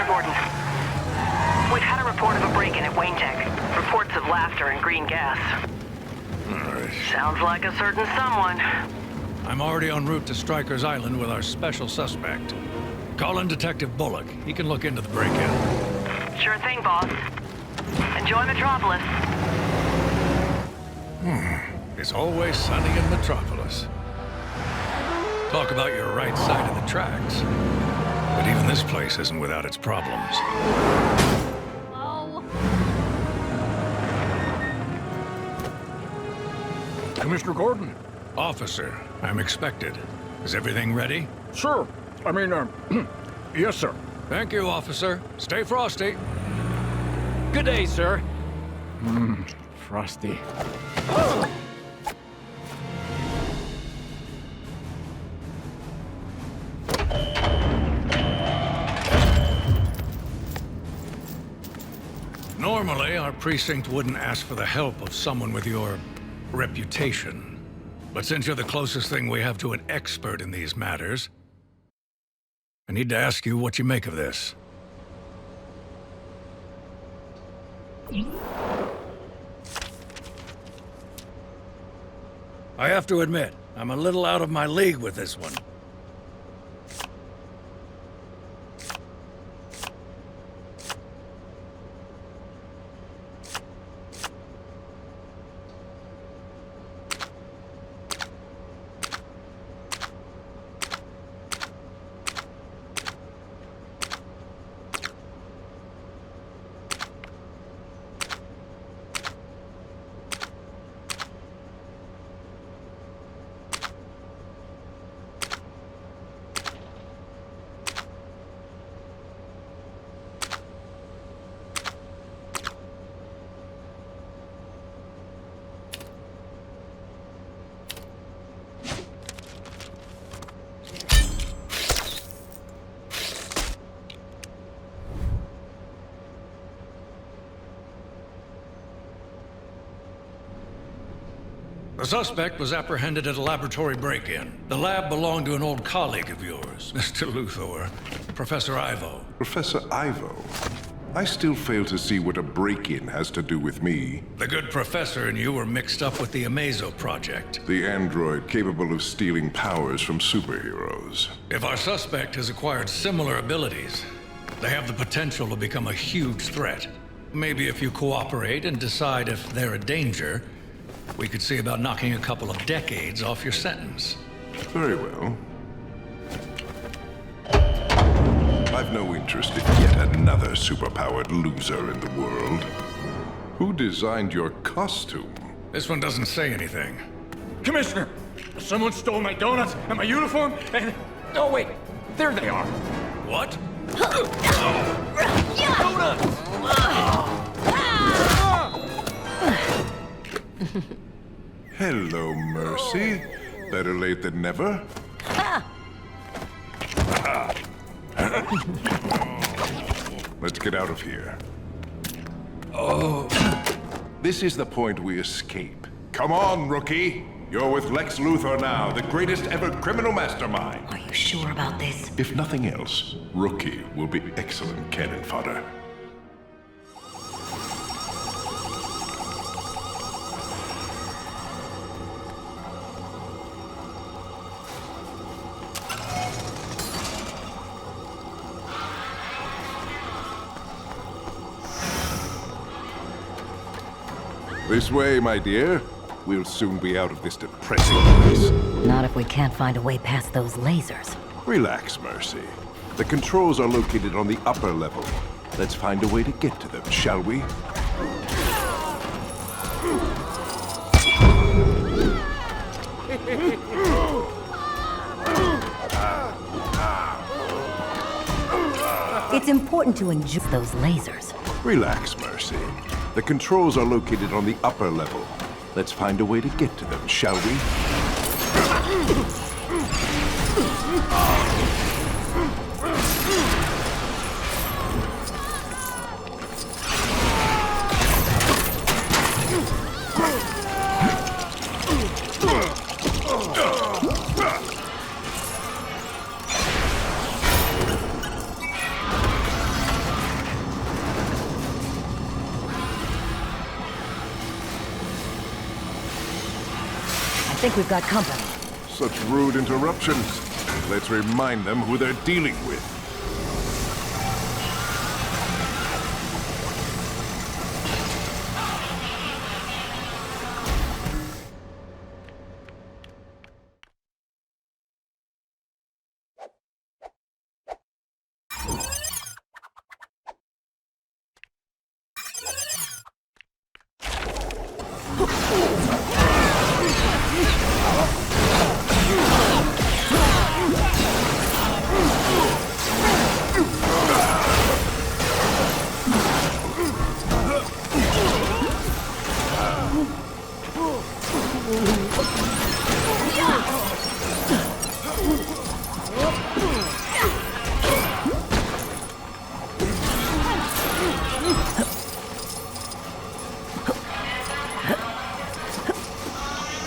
Commissioner Gordon. We've had a report of a break-in at Wayne Tech. Reports of laughter and green gas. Sounds like a certain someone. I'm already en route to Stryker's Island with our special suspect. Call in Detective Bullock. He can look into the break-in. Sure thing, boss. Enjoy Metropolis. It's always sunny in Metropolis. Talk about your right side of the tracks. But even this place isn't without its problems. Oh. Commissioner Gordon? Officer, I'm expected. Is everything ready? Sure. I mean, yes, sir. Thank you, officer. Stay frosty. Good day, sir. Frosty. Normally, our precinct wouldn't ask for the help of someone with your reputation. But since you're the closest thing we have to an expert in these matters, I need to ask you what you make of this. I have to admit, I'm a little out of my league with this one. The suspect was apprehended at a laboratory break-in. The lab belonged to an old colleague of yours, Mr. Luthor, Professor Ivo. Professor Ivo? I still fail to see what a break-in has to do with me. The good professor and you were mixed up with the Amazo project. The android capable of stealing powers from superheroes. If our suspect has acquired similar abilities, they have the potential to become a huge threat. Maybe if you cooperate and decide if they're a danger, we could see about knocking a couple of decades off your sentence. Very well. I've no interest in yet another superpowered loser in the world. Who designed your costume? This one doesn't say anything. Commissioner! Someone stole my donuts and my uniform and... Oh, wait. There they are. What? Hello, Mercy. Better late than never. Let's get out of here. Oh. This is the point we escape. Come on, rookie. You're with Lex Luthor now, the greatest ever criminal mastermind. Are you sure about this? If nothing else, Rookie will be excellent cannon fodder. This way, my dear. We'll soon be out of this depressing place. Not if we can't find a way past those lasers. Relax, Mercy. The controls are located on the upper level. Let's find a way to get to them, shall we? It's important to enjoy those lasers. Relax, Mercy. The controls are located on the upper level. Let's find a way to get to them, shall we? think we've got company. Such rude interruptions. Let's remind them who they're dealing with.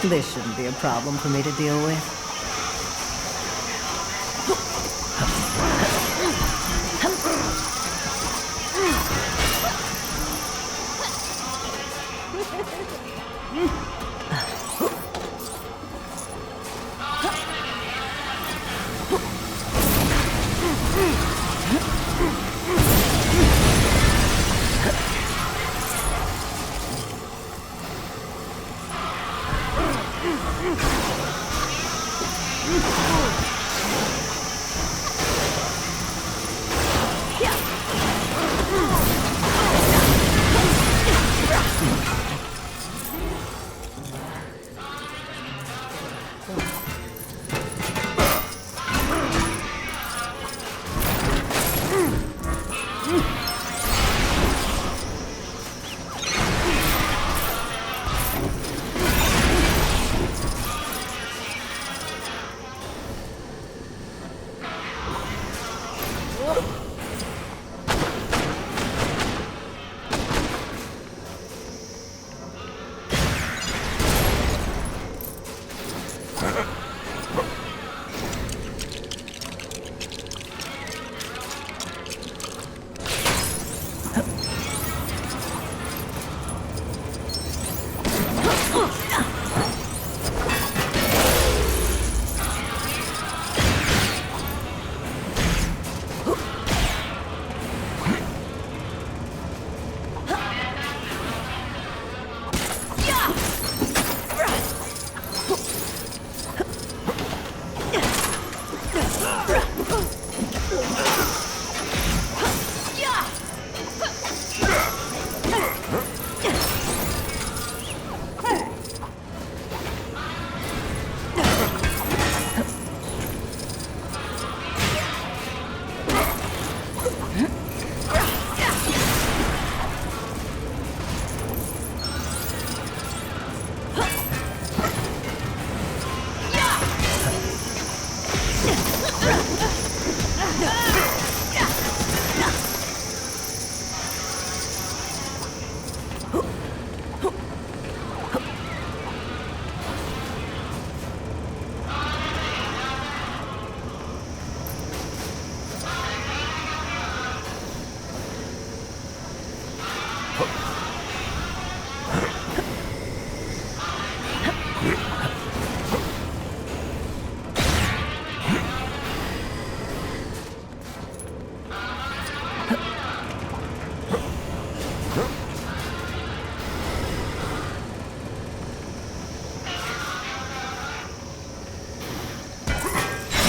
This shouldn't be a problem for me to deal with.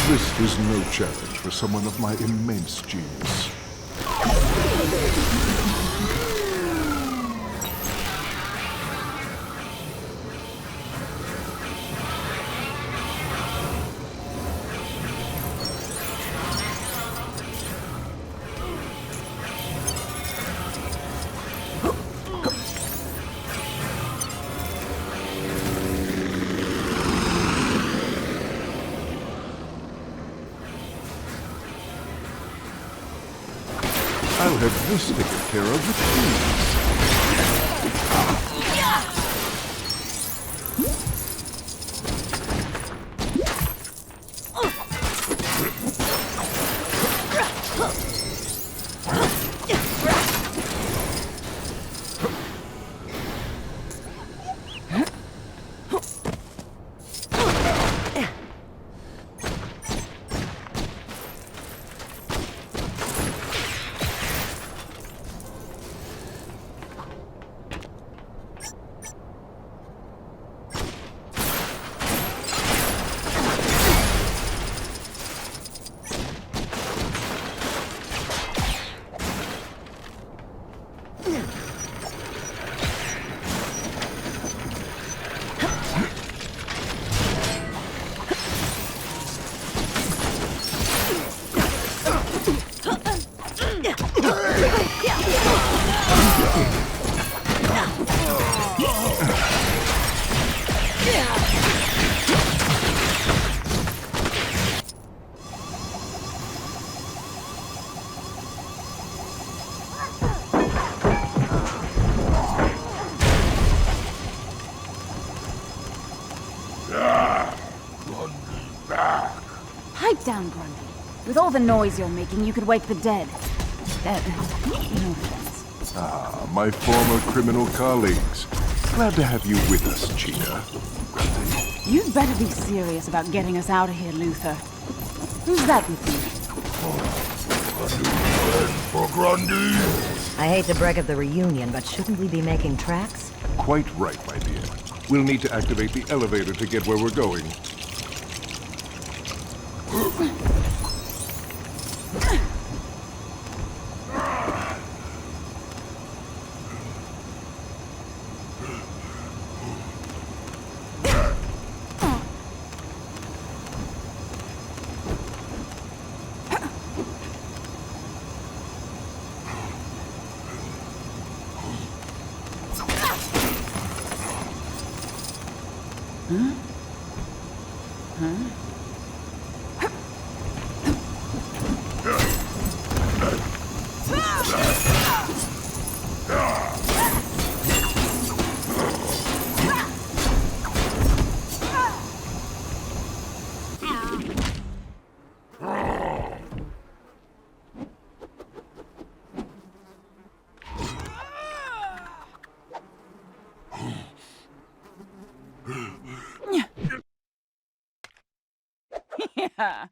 This is no challenge for someone of my immense genius. I'll have this taken care of with ease. Pipe down, Grundy. With all the noise you're making, you could wake the dead. Dead. No offense. Ah, my former criminal colleagues. Glad to have you with us, Cheetah. Grundy. You'd better be serious about getting us out of here, Luther. Who's that with you? For Grundy. I hate to break up the reunion, but shouldn't we be making tracks? Quite right, my dear. We'll need to activate the elevator to get where we're going. Yeah.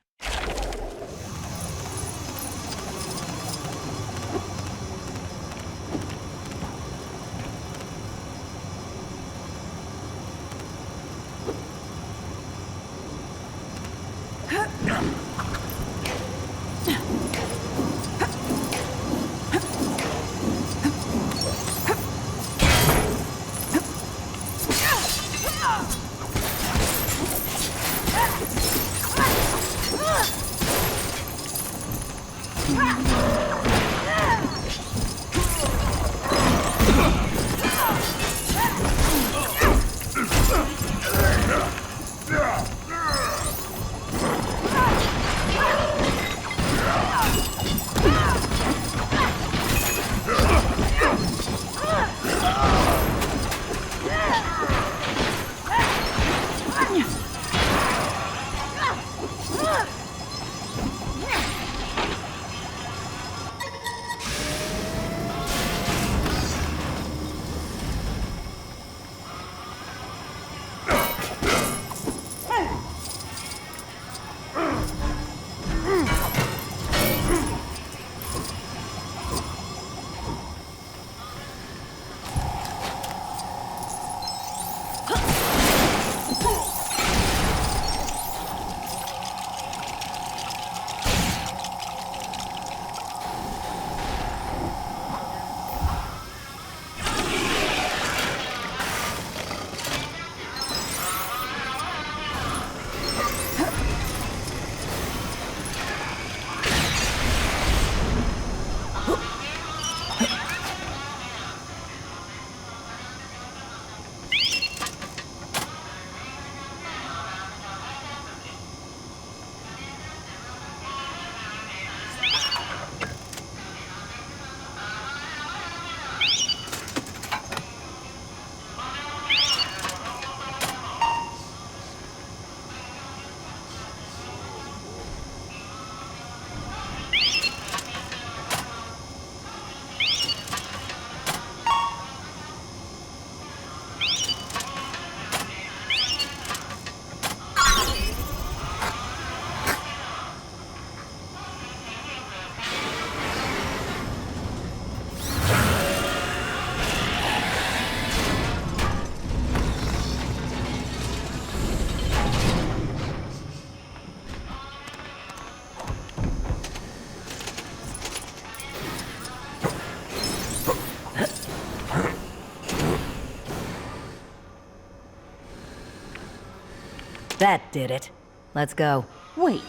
That did it. Let's go. Wait.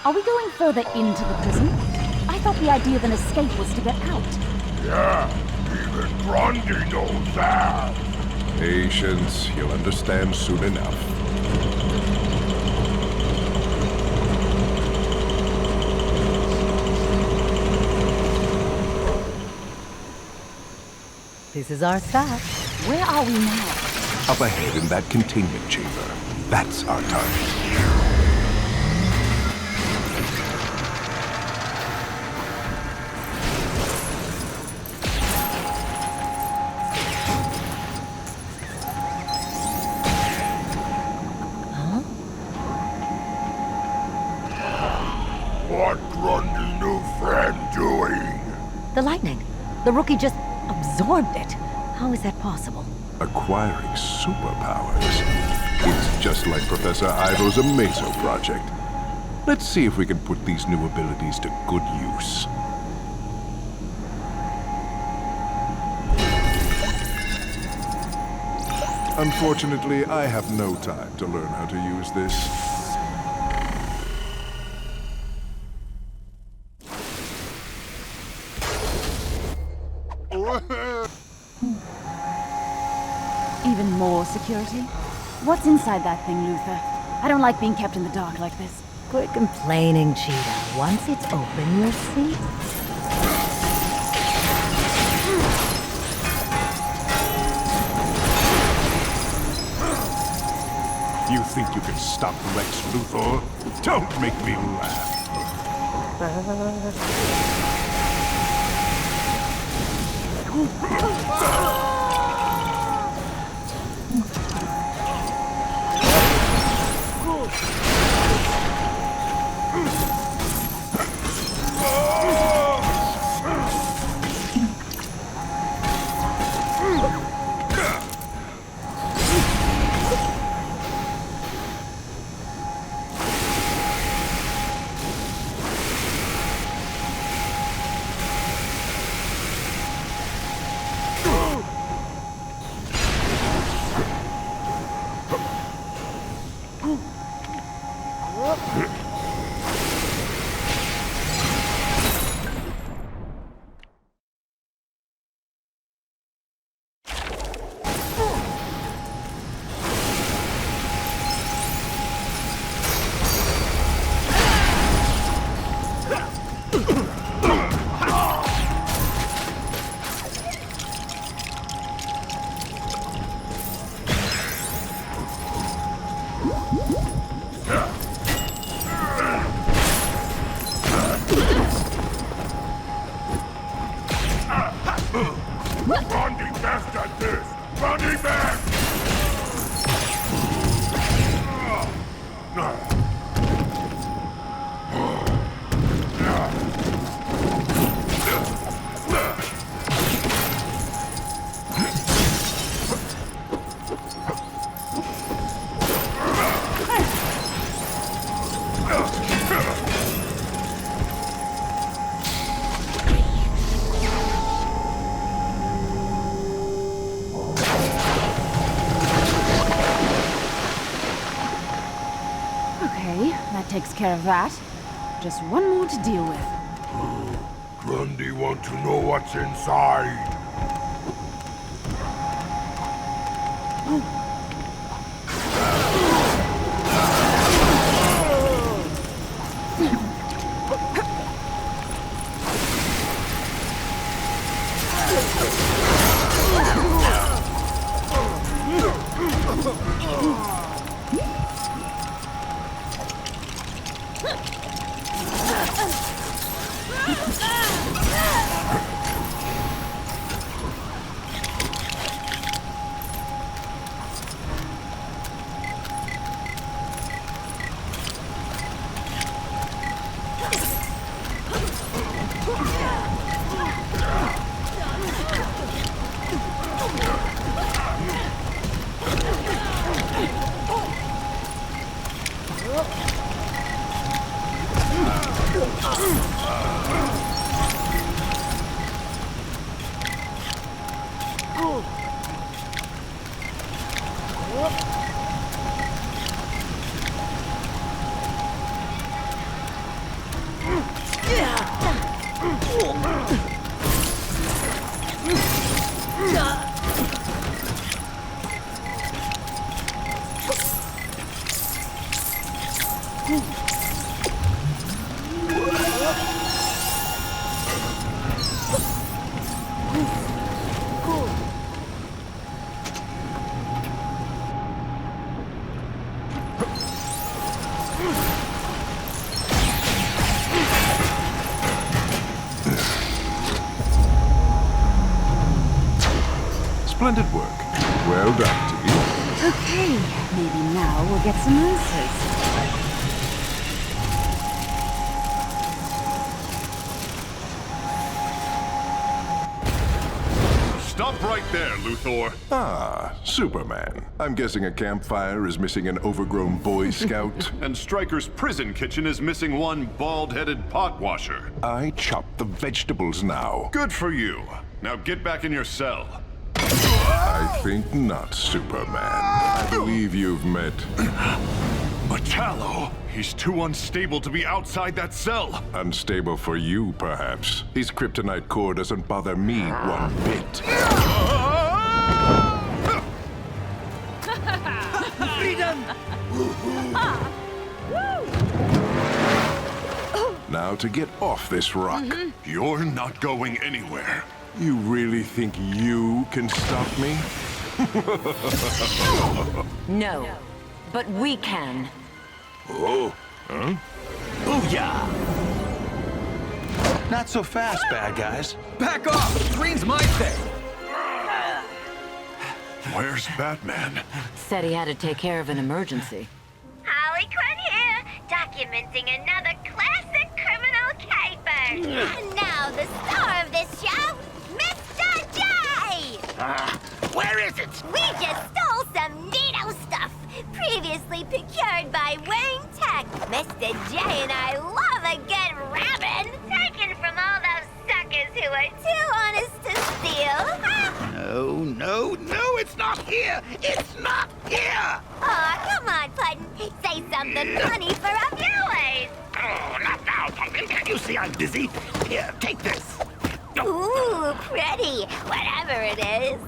Are we going further into the prison? I thought the idea of an escape was to get out. Yeah, even Grundy knows that. Patience, you'll understand soon enough. This is our stop. Where are we now? Up ahead in that containment chamber. That's our target. What Grundy new friend doing? The lightning. The rookie just absorbed it. How is that possible? Acquiring superpowers. It's just like Professor Ivo's Amazo project. Let's see if we can put these new abilities to good use. Unfortunately, I have no time to learn how to use this. Even more security? What's inside that thing, Luther? I don't like being kept in the dark like this. Quit complaining, Cheetah. Once it's open, you'll see. You think you can stop Lex Luthor? Don't make me laugh. Grundy best at this! Grundy best! Okay, that takes care of that. Just one more to deal with. Grundy want to know what's inside. Splendid work. Well done, team. Okay, maybe now we'll get some answers. there, Luthor. Ah, Superman. I'm guessing a campfire is missing an overgrown Boy Scout. And Stryker's prison kitchen is missing one bald-headed pot washer. I chop the vegetables now. Good for you. Now get back in your cell. I think not, Superman. I believe you've met... Metallo! He's too unstable to be outside that cell. Unstable for you, perhaps. His kryptonite core doesn't bother me one bit. Freedom! Now to get off this rock. You're not going anywhere. You really think you can stop me? No, but we can. Oh, huh? Booyah! Not so fast, bad guys. Back off! Green's my thing! Where's Batman? Said he had to take care of an emergency. Harley Quinn here, documenting another classic criminal caper. And now the star of this show, Mr. J! Where is it? We just stole some neato stuff, previously procured by Wayne Tech. Mr. J and I love a good rabbit, taken from all those suckers who are too honest to steal. No, it's not here! It's not here! Aw, come on, Puddin'. Say something funny for a viewers. Oh, not now, Pumpkin. Can't you see I'm busy? Here, take this. Ooh, pretty. Whatever it is.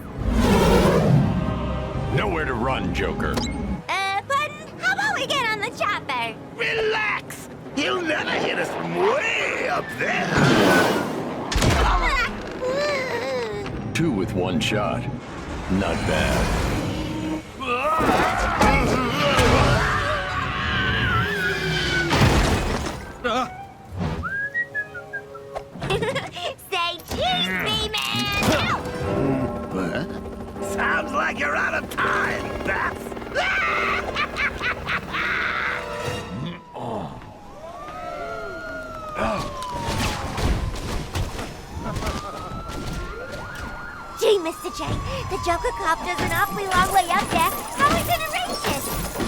Nowhere to run, Joker. Puddin', how about we get on the chopper? Relax! He'll never hit us from way up there! Two with one shot. Not bad. Say cheese, B-Man! What? Sounds like you're out of time, Bats. Gee, Mr. J, the Joker copter's an awfully long way up there. How are we gonna reach it?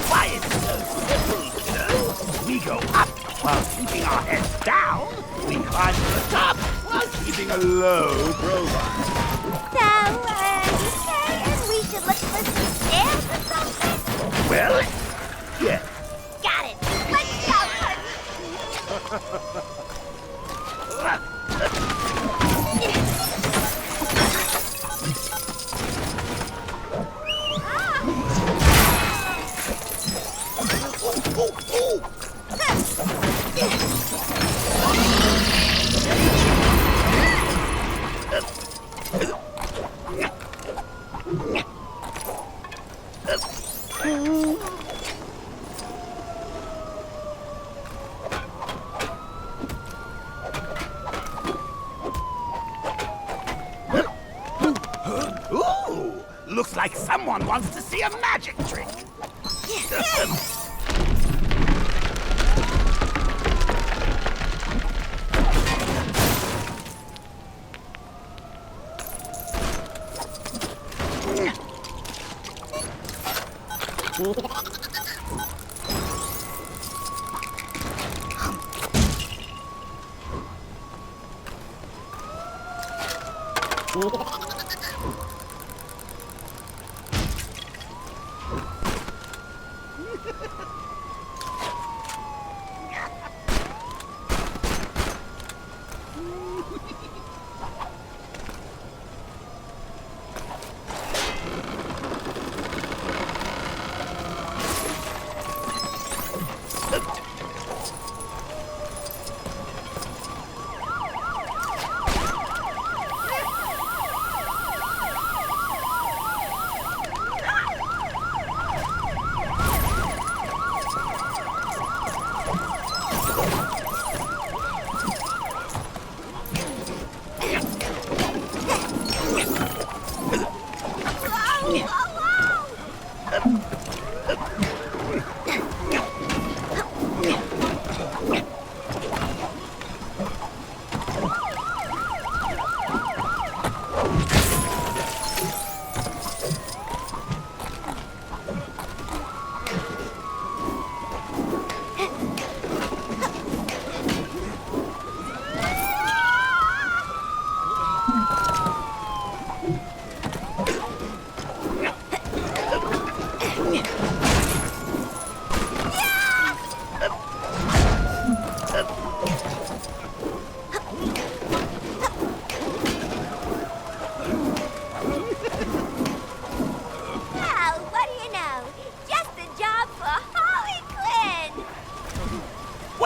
Why, it's so simple, kiddo. We go up while keeping our heads down. We climb to the top while keeping a low profile. So, you saying we should look for some stairs or something? Well, yeah. Got it. Let's go, Ooh, looks like someone wants to see a magic trick.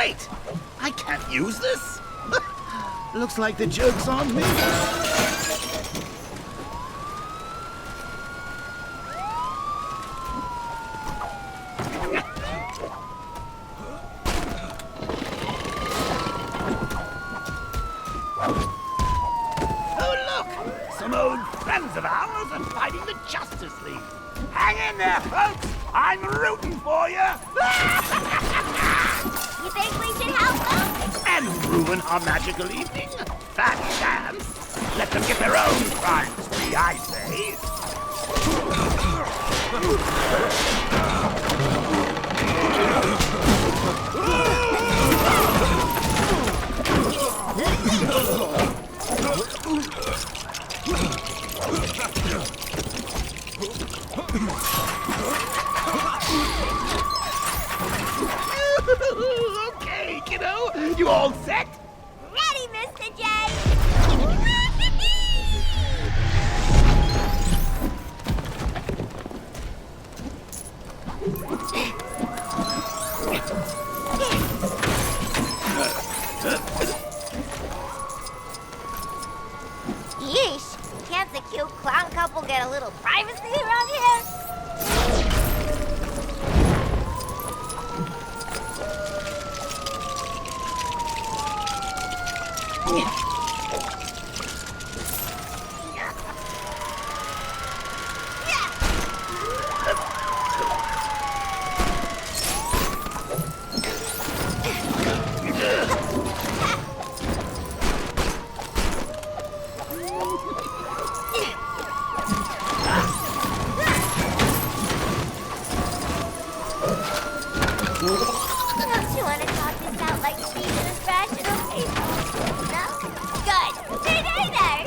Wait! I can't use this! Looks like the joke's on me. Oh, look! Some old friends of ours are fighting the Justice League. Hang in there, folks! I'm rooting for you! You think we should help them? And ruin our magical evening? Fat chance! Let them get their own crimes free, I say! Okay, kiddo, you all set? Ready, Mr. J! Yeesh! Can't the cute clown couple get a little privacy around here? Don't you want to talk this out like Stephen is rational people? No? Good. Hey there!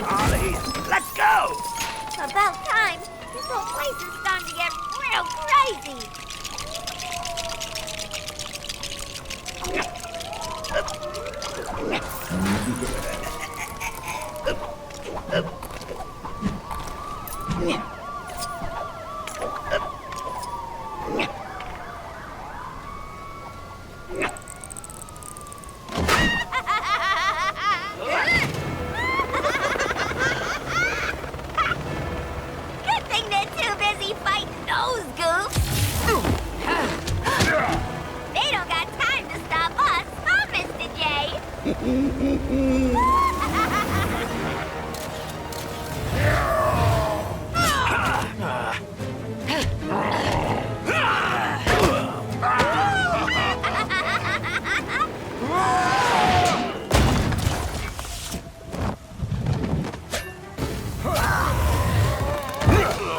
Harley, let's go! About time. This whole place is starting to get real crazy. Good thing they're too busy fighting those goofs. They don't got time to stop us, huh, Mr. J?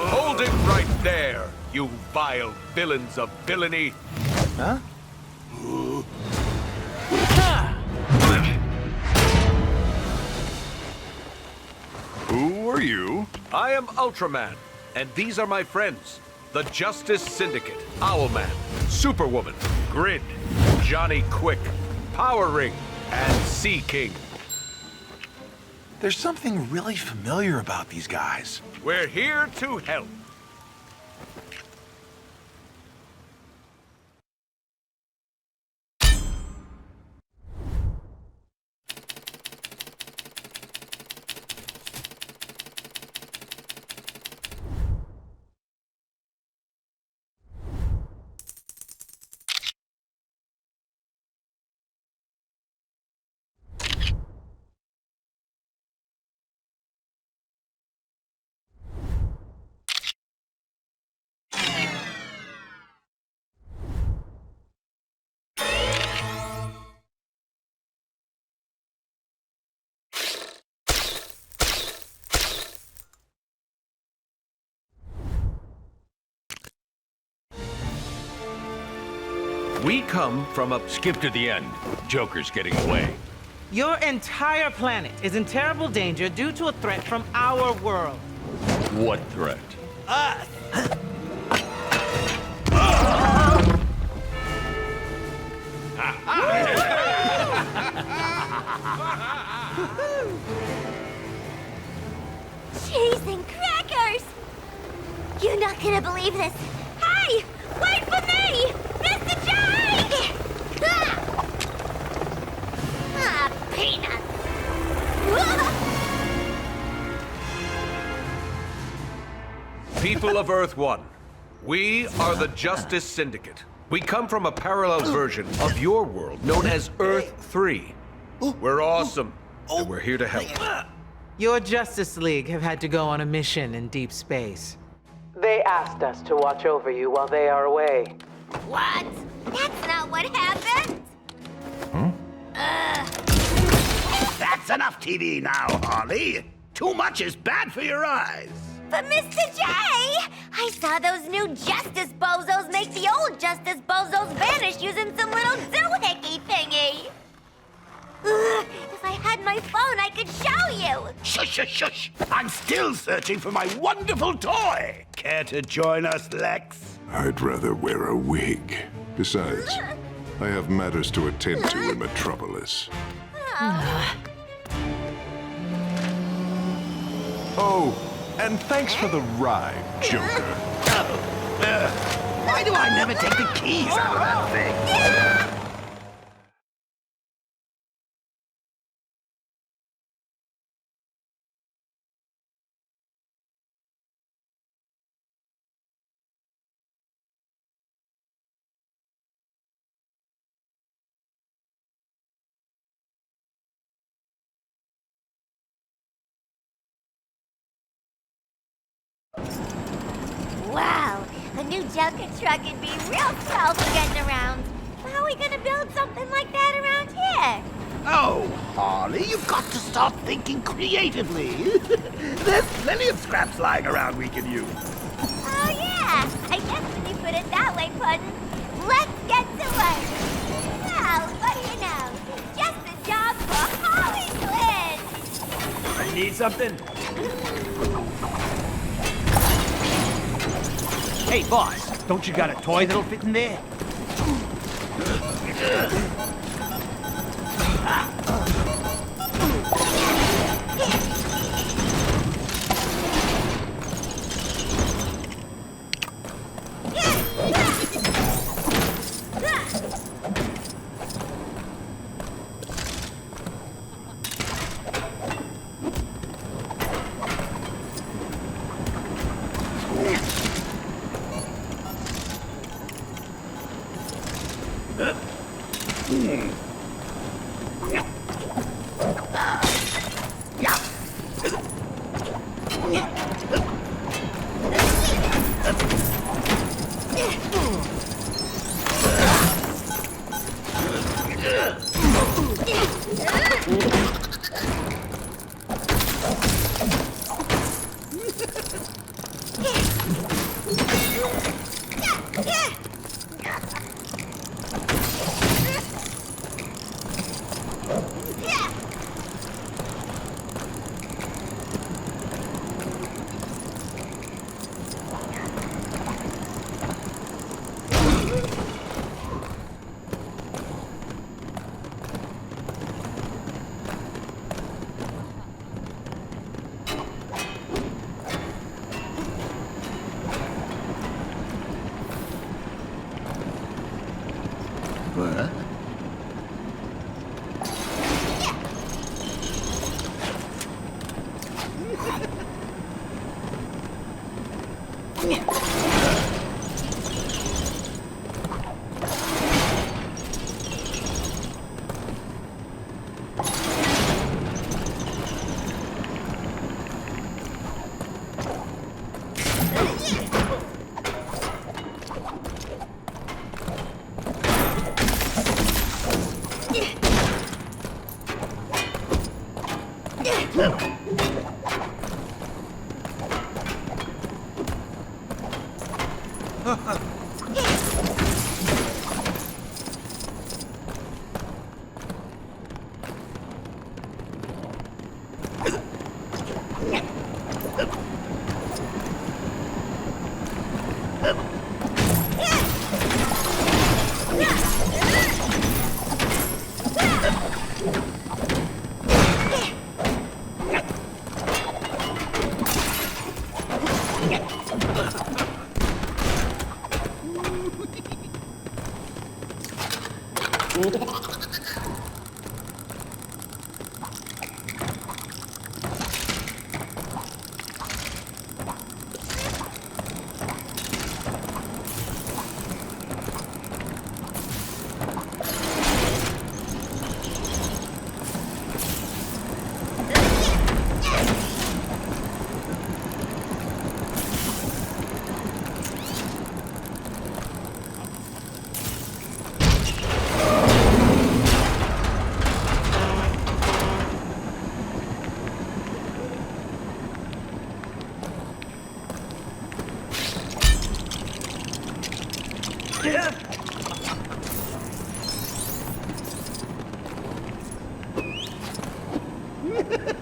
Hold it right there, you vile villains of villainy. Huh? Who are you? I am Ultraman, And these are my friends. The Justice Syndicate, Owlman, Superwoman, Grid, Johnny Quick, Power Ring, and Sea King. There's something really familiar about these guys. We're here to help. We come from a... Skip to the end. Joker's getting away. Your entire planet is in terrible danger due to a threat from our world. What threat? Cheese and crackers! You're not gonna believe this. Hey! Wait for me! Mr. J! Peanuts! People of Earth 1, we are the Justice Syndicate. We come from a parallel version of your world known as Earth 3. We're awesome, and we're here to help. Your Justice League have had to go on a mission in deep space. They asked us to watch over you while they are away. What? That's not what happened! That's enough TV now, Harley. Too much is bad for your eyes. But Mr. J! I saw those new Justice Bozos make the old Justice Bozos vanish using some little doohickey thingy. If I had my phone, I could show you. Shush, shush, shush. I'm still searching for my wonderful toy. Care to join us, Lex? I'd rather wear a wig. Besides, I have matters to attend to in Metropolis. Oh, and thanks for the ride, Joker. Why do I never take the keys out of that thing? Wow, a new Joker truck would be real swell for getting around. How are we gonna build something like that around here? Oh, Harley, you've got to start thinking creatively. There's plenty of scraps lying around we can use. Oh yeah, I guess when you put it that way, Puddin'. Let's get to work. Well, what do you know? Just a job for Harley Quinn. I need something? Hey, boss, don't you got a toy that'll fit in there?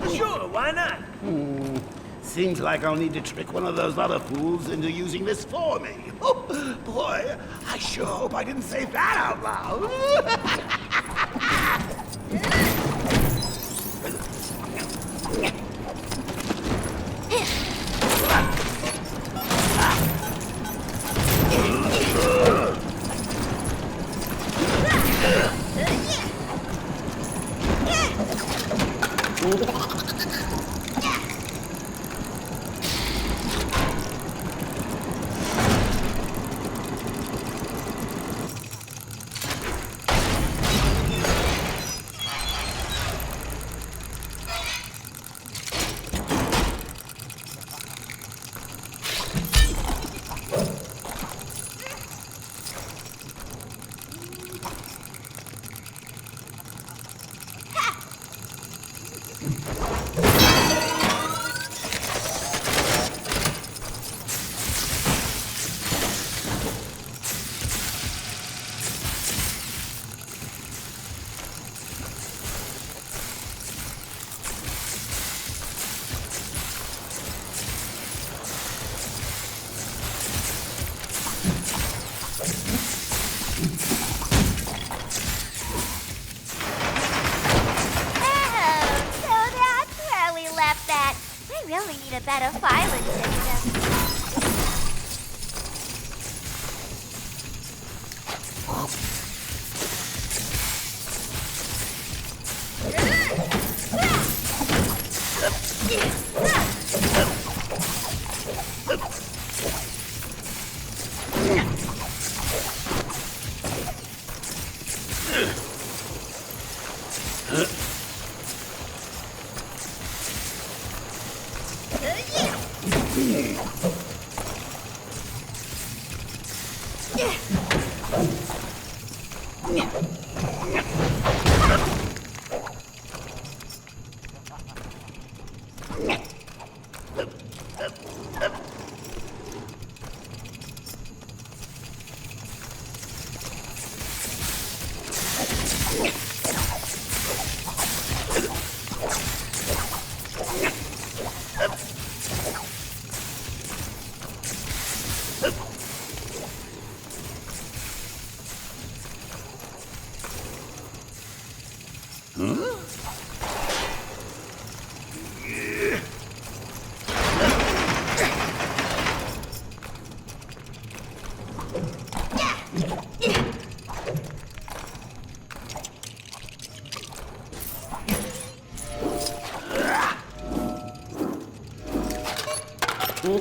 Sure, why not? Seems like I'll need to trick one of those other fools into using this for me. Oh, boy, I sure hope I didn't say that out loud. A better filing system. Now,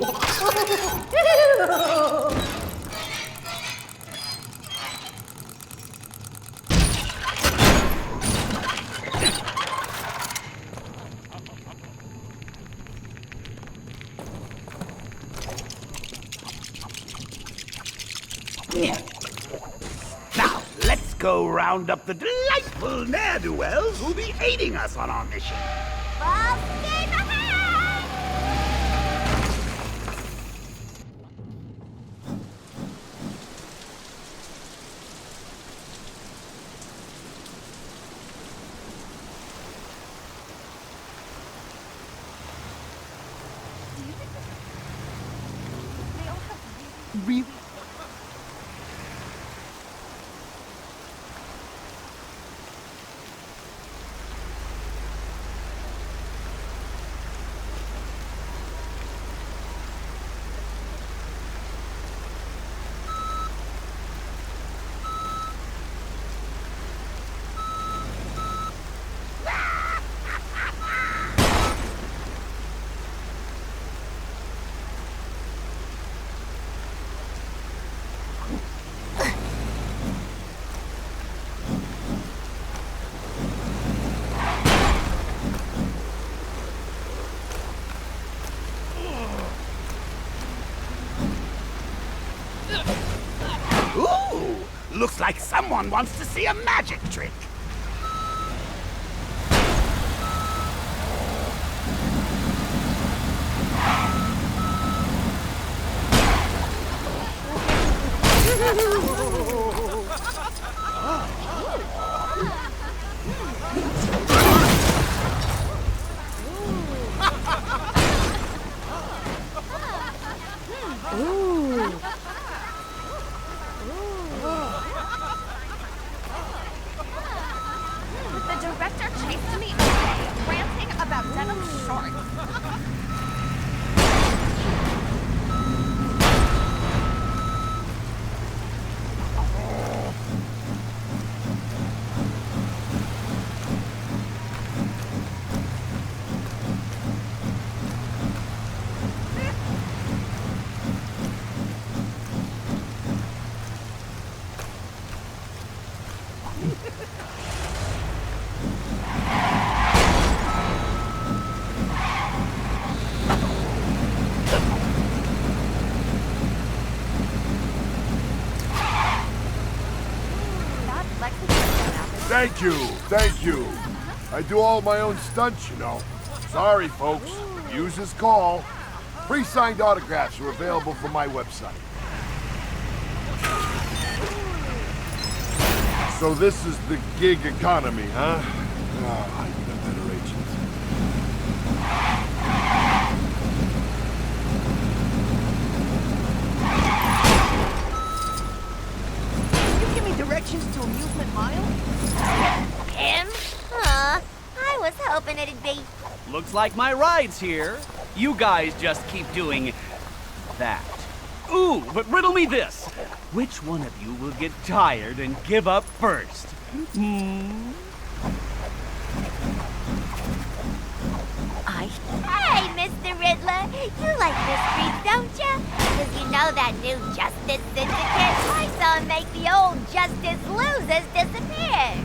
let's go round up the delightful ne'er-do-wells who'll be aiding us on our mission. Full steam ahead! Really? Ooh, looks like someone wants to see a magic trick. The director chased me away, ranting about denim shorts. Thank you. I do all my own stunts, you know. Sorry, folks. Use this call. Pre-signed autographs are available from my website. So this is the gig economy, huh? Oh, I need a better agent. Can you give me directions to Amusement Mile? Him? Aw, I was hoping it'd be. Looks like my ride's here. You guys just keep doing that. Ooh, but riddle me this. Which one of you will get tired and give up first? Hey, Mr. Riddler, you like mysteries, don't ya? Cause you know that new Justice Syndicate? I saw him make the old Justice Losers disappear.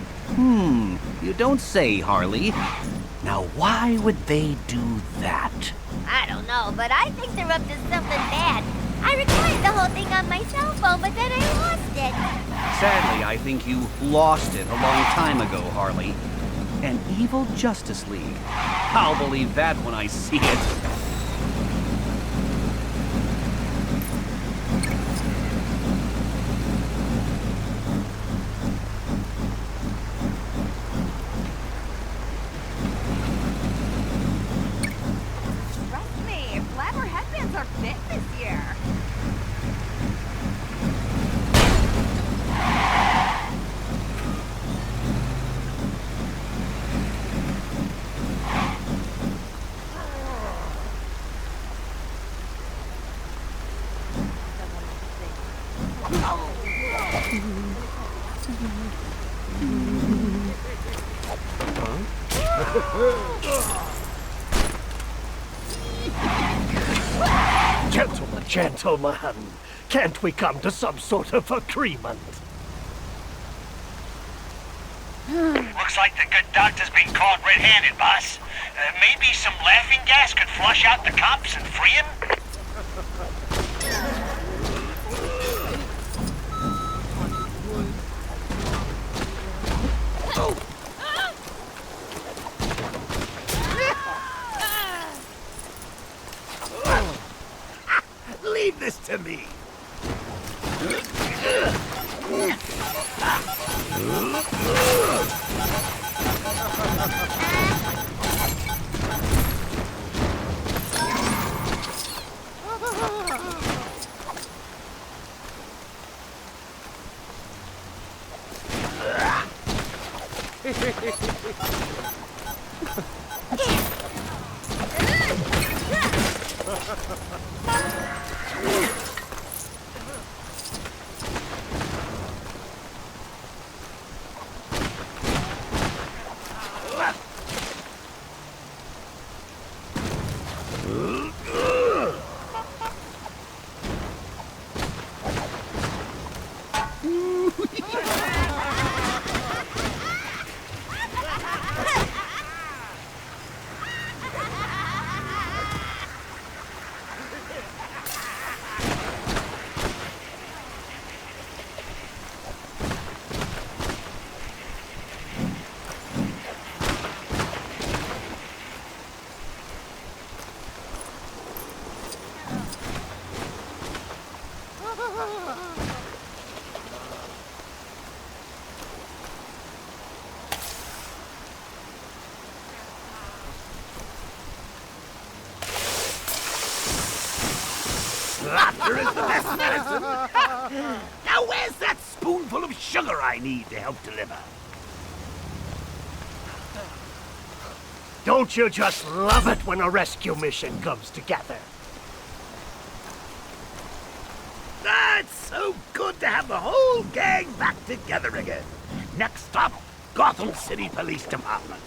You don't say, Harley. Now, why would they do that? I don't know, but I think they're up to something bad. I recorded the whole thing on my cell phone, but then I lost it. Sadly, I think you lost it a long time ago, Harley. An evil Justice League. I'll believe that when I see it. Trust me, flapper headbands are fit this year. Huh? Gentlemen, can't we come to some sort of agreement? Looks like the good doctor's been caught red-handed, boss. Maybe some laughing gas could flush out the cops and free him? Leave this to me. Laughter is the best medicine. Now where's that spoonful of sugar I need to help deliver? Don't you just love it when a rescue mission comes together? It's so good to have the whole gang back together again. Next stop, Gotham City Police Department.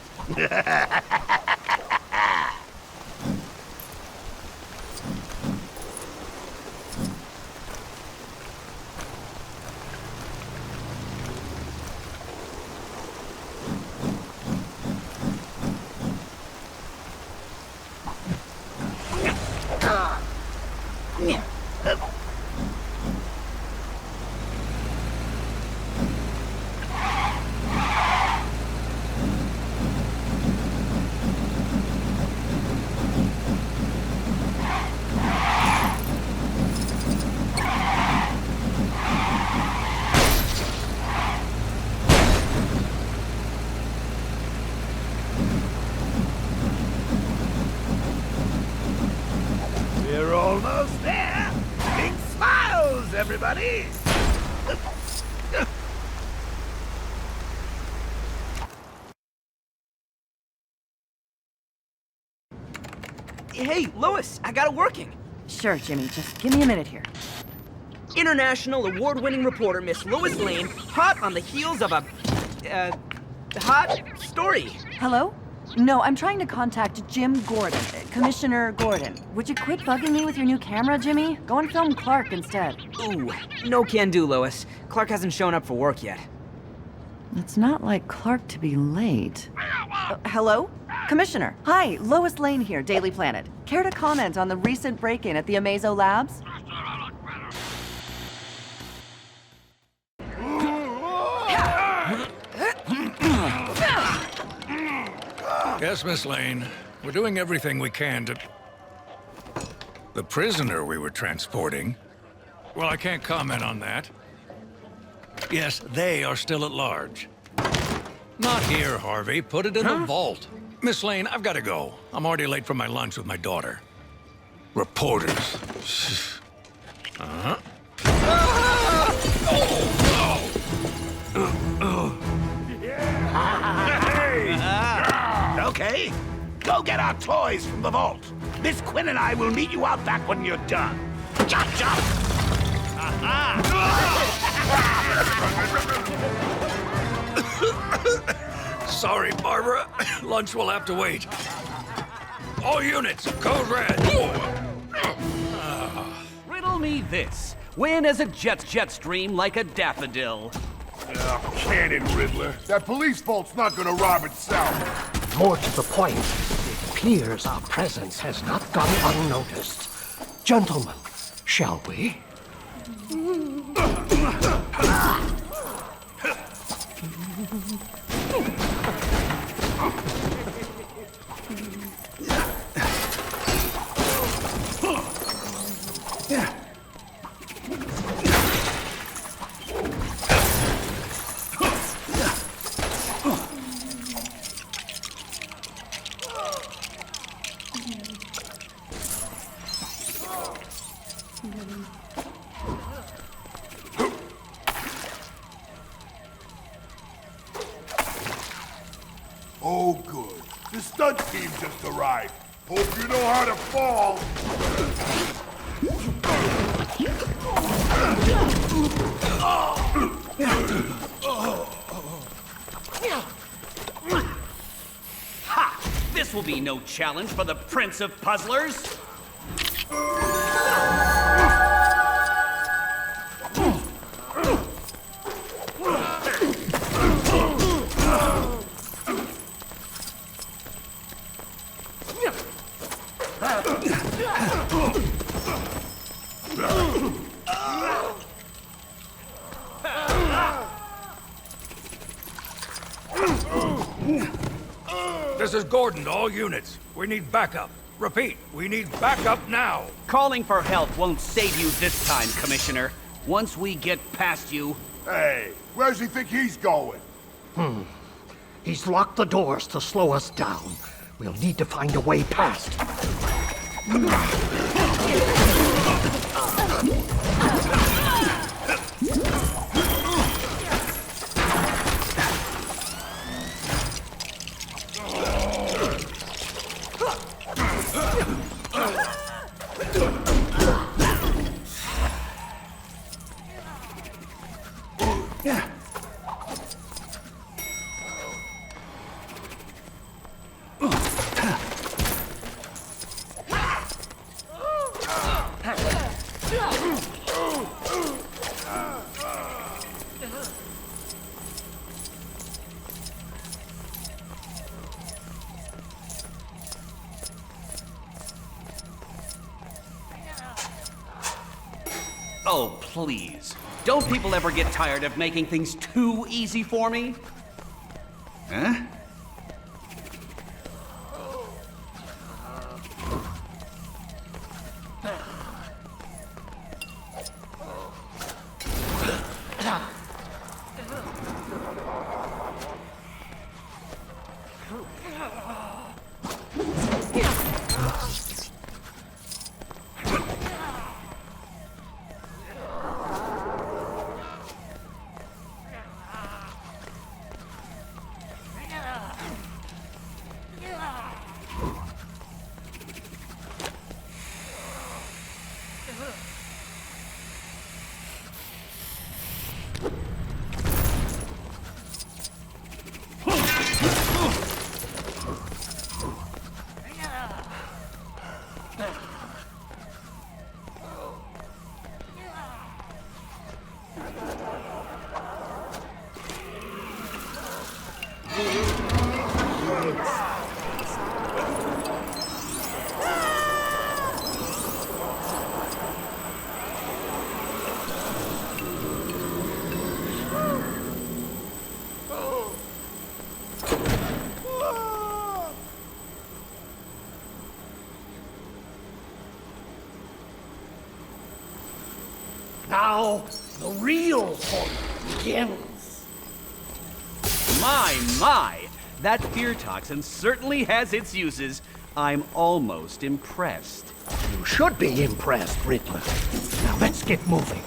We're almost there. Big smiles, everybody. Hey, Lois, I got it working. Sure, Jimmy, just give me a minute here. International award-winning reporter Miss Lois Lane, hot on the heels of a, hot story. Hello? No, I'm trying to contact Jim Gordon, Commissioner Gordon. Would you quit bugging me with your new camera, Jimmy? Go and film Clark instead. Ooh, no can do, Lois. Clark hasn't shown up for work yet. It's not like Clark to be late. Hello? Commissioner. Hi, Lois Lane here, Daily Planet. Care to comment on the recent break-in at the Amazo Labs? Yes, Miss Lane. We're doing everything we can to... The prisoner we were transporting? Well, I can't comment on that. Yes, they are still at large. Not here, Harvey. Put it in the vault. Miss Lane, I've got to go. I'm already late for my lunch with my daughter. Reporters. Uh-huh. Okay, go get our toys from the vault. Miss Quinn and I will meet you out back when you're done. Chop, chop! Sorry, Barbara. Lunch will have to wait. All units, code red. this. Win as a jet stream like a daffodil. Cannon, Riddler. That police bolt's not gonna rob itself. More to the point, it appears our presence has not gone unnoticed. Gentlemen, shall we? Oh, good. The stunt team just arrived. Hope you know how to fall. Ha! This will be no challenge for the Prince of Puzzlers. This is Gordon to all units. We need backup. Repeat, we need backup now. Calling for help won't save you this time, Commissioner. Once we get past you... Hey, where's he think he's going? He's locked the doors to slow us down. We'll need to find a way past. Oh, please. Don't people ever get tired of making things too easy for me? Huh? Now, the real fun begins. My! That fear toxin certainly has its uses. I'm almost impressed. You should be impressed, Riddler. Now let's get moving.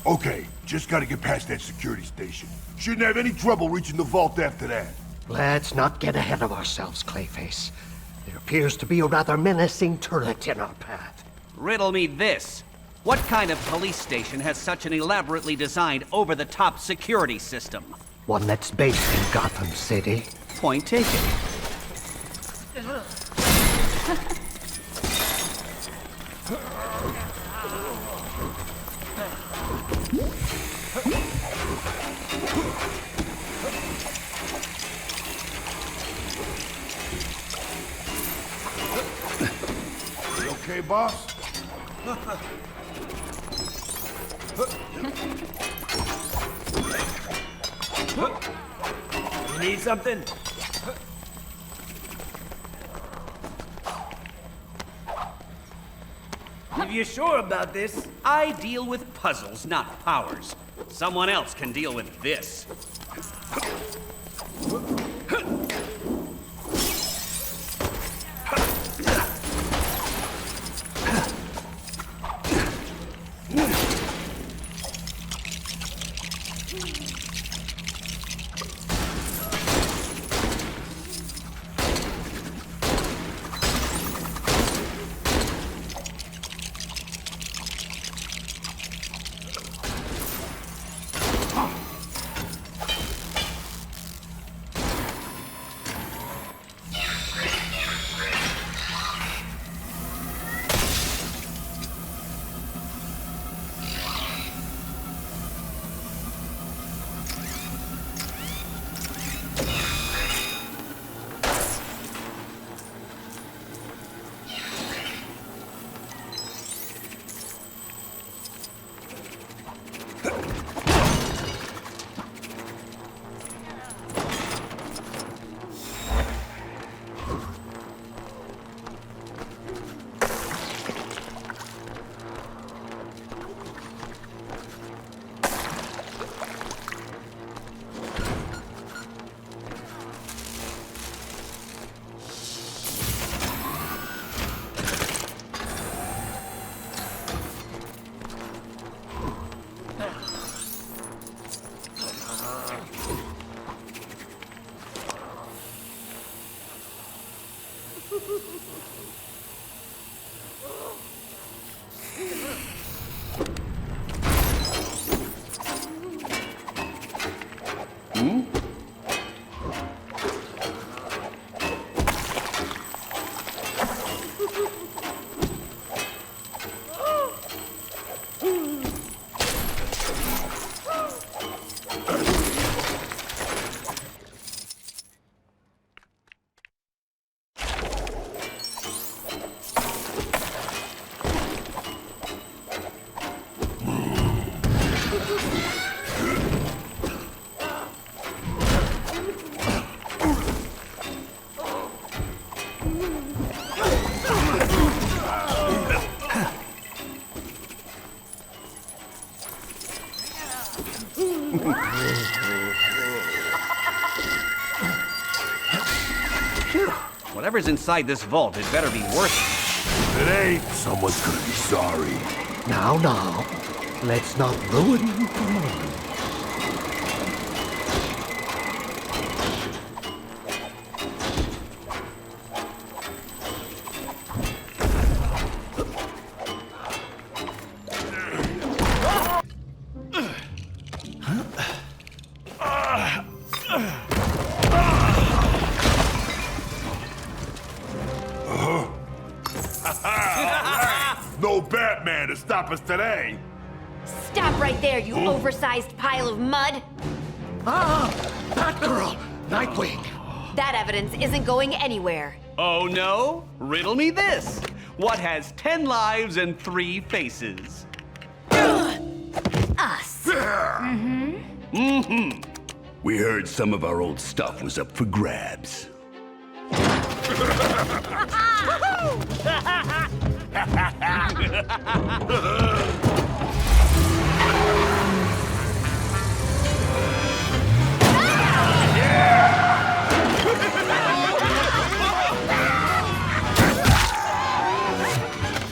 Okay, just gotta get past that security station. Shouldn't have any trouble reaching the vault after that. Let's not get ahead of ourselves, Clayface. There appears to be a rather menacing turret in our path. Riddle me this. What kind of police station has such an elaborately designed over-the-top security system? One that's based in Gotham City. Point taken. You okay, boss? You need something? If you're sure about this, I deal with puzzles, not powers. Someone else can deal with this. Whatever's inside this vault, it better be worth it. If it ain't, someone's gonna be sorry. Now, let's not ruin the moment. No Batman to stop us today. Stop right there, you oversized pile of mud! Batgirl! Nightwing! That evidence isn't going anywhere. Oh no? Riddle me this. What has 10 lives and 3 faces? Us. We heard some of our old stuff was up for grabs.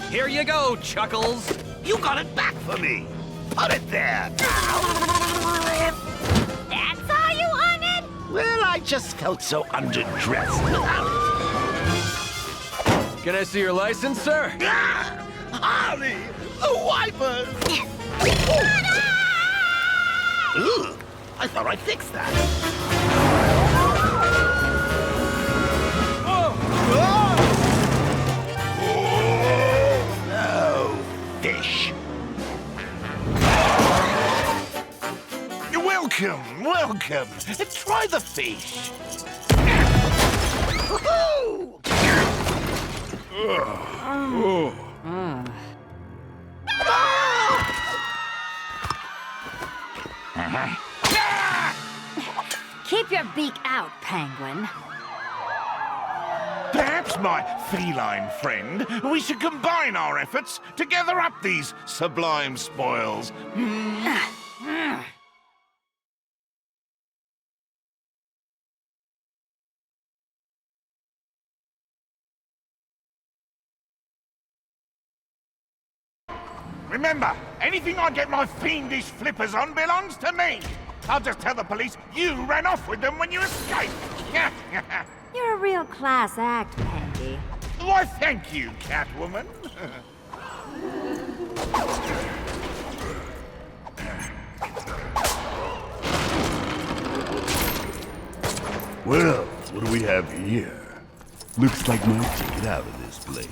Here you go, Chuckles. You got it back for me. Put it there. That's all you wanted? Well, I just felt so underdressed without it. Can I see your license, sir? Harley! The wipers! Ooh, I thought I fixed that. Oh, fish. Welcome, welcome. Try the fish. Keep your beak out, Penguin. Perhaps, my feline friend, we should combine our efforts to gather up these sublime spoils. Remember, anything I get my fiendish flippers on belongs to me. I'll just tell the police you ran off with them when you escaped. You're a real class act, Pendy. Why, thank you, Catwoman. Well, what do we have here? Looks like my ticket out of this place.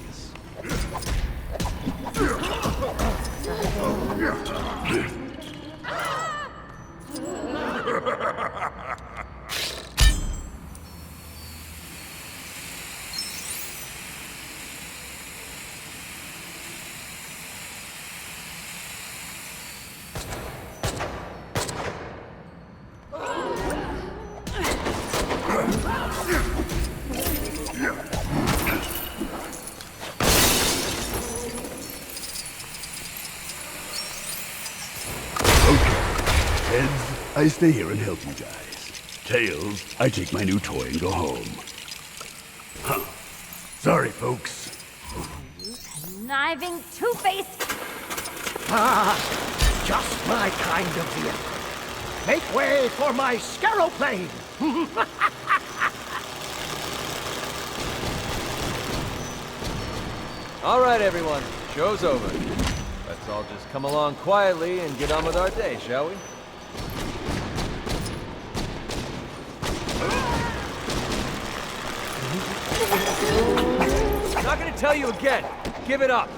Heads, I stay here and help you guys. Tails, I take my new toy and go home. Huh. Sorry, folks. Conniving two-faced. Ah, just my kind of vehicle. Make way for my scaroplane. All right, everyone. Show's over. Let's all just come along quietly and get on with our day, shall we? Not gonna tell you again. Give it up.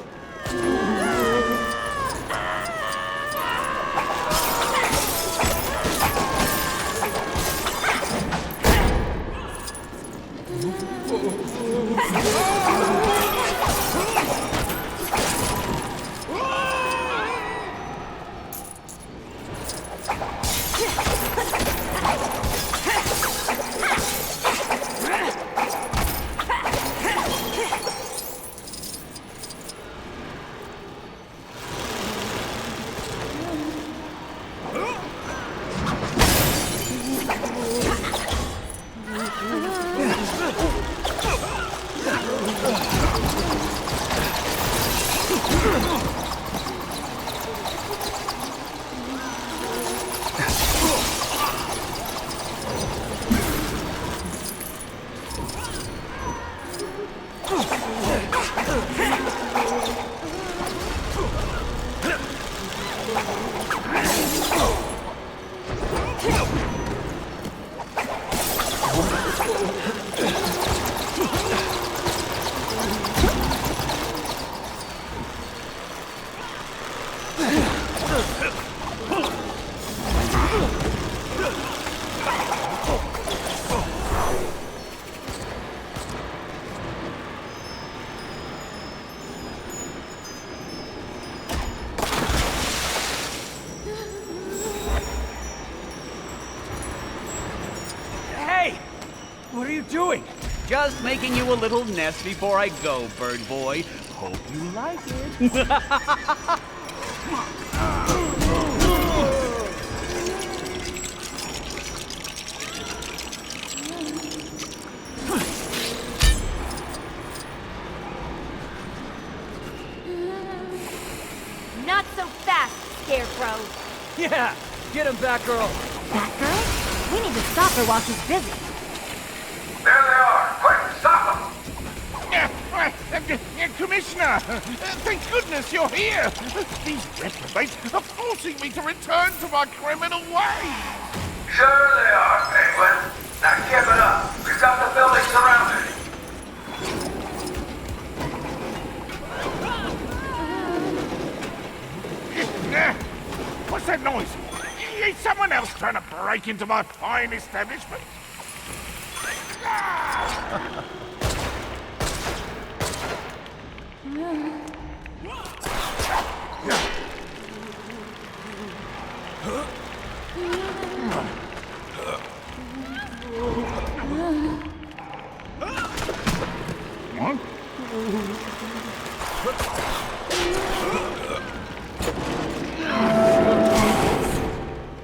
What are you doing? Just making you a little nest before I go, bird boy. Hope you like it. Not so fast, Scarecrow. Yeah, get him, Batgirl. Batgirl? We need to stop her while she's busy. There they are! Quick, stop them! Commissioner! Thank goodness you're here! These reprobates are forcing me to return to my criminal ways! Sure they are, Penguin. Now give it up. We've got the building surrounded. What's that noise? Is someone else trying to break into my fine establishment?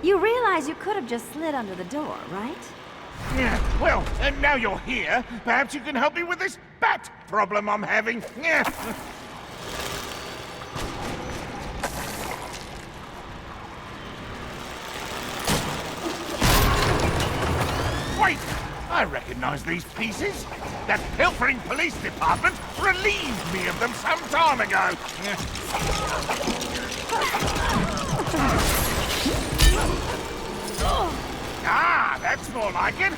You realize you could have just slid under the door, right? Yeah, well, and now you're here, perhaps you can help me with this bat problem I'm having. Yeah. Wait! I recognize these pieces. That pilfering police department relieved me of them some time ago. Ah, that's more like it.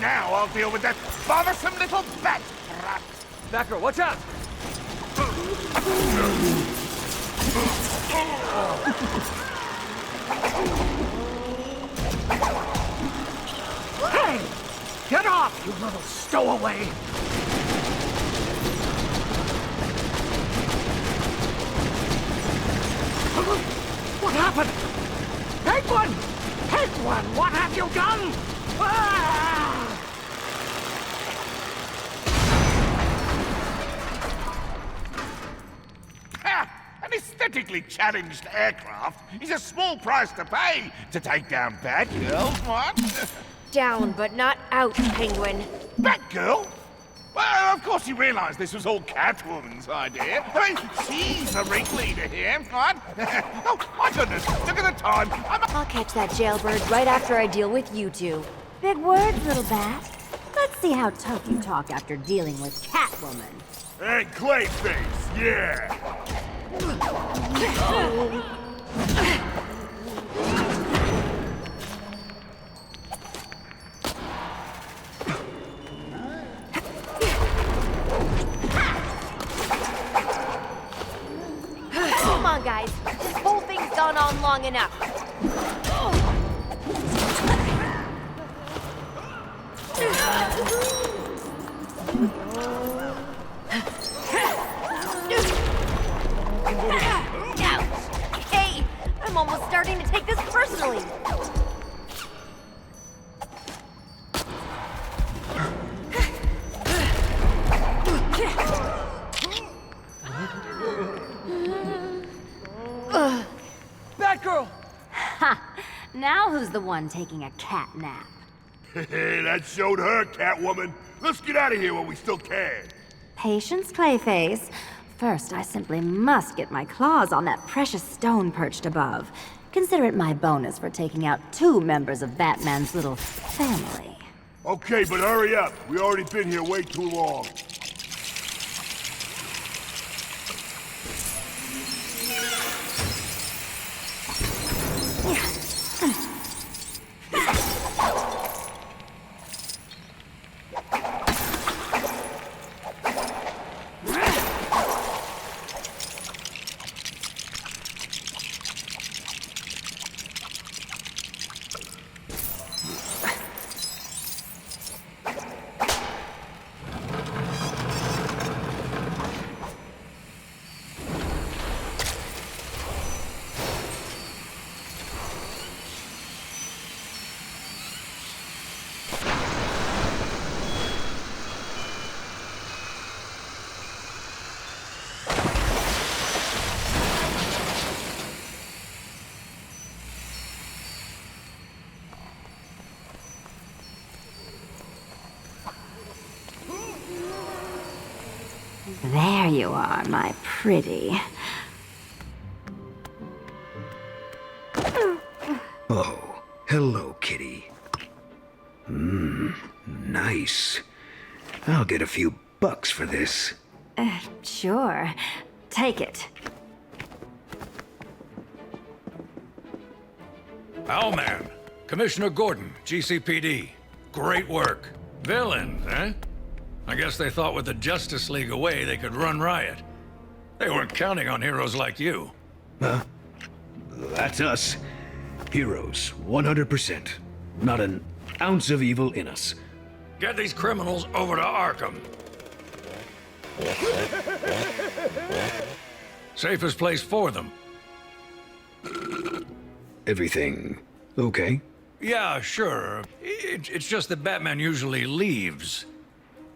Now I'll deal with that bothersome little bat rat. Backer, watch out! Hey! Get off, you little stowaway! What happened? Penguin! Penguin, what have you done? Ah! An aesthetically challenged aircraft is a small price to pay to take down Batgirl, what? Down, but not out, Penguin. Batgirl? Well, of course you realize this was all Catwoman's idea. I mean, she's the ringleader here, what? Oh, my goodness, look at the time. I'll catch that jailbird right after I deal with you two. Big words, little bat. Let's see how tough you talk after dealing with Catwoman. Hey, Clayface, yeah. Come on, guys. This whole thing's gone on long enough. Hey, I'm almost starting to take this personally. Batgirl! Ha! Now who's the one taking a cat nap? That showed her, Catwoman. Let's get out of here while we still can. Patience, Clayface. First, I simply must get my claws on that precious stone perched above. Consider it my bonus for taking out 2 members of Batman's little family. Okay, but hurry up. We already been here way too long. There you are, my pretty. Oh, hello, kitty. Nice. I'll get a few bucks for this. Sure. Take it. Owlman, Commissioner Gordon, GCPD. Great work. Villains, eh? I guess they thought with the Justice League away they could run riot. They weren't counting on heroes like you. Huh? That's us. Heroes, 100%. Not an ounce of evil in us. Get these criminals over to Arkham. Safest place for them. Everything okay? Yeah, sure. It's just that Batman usually leaves.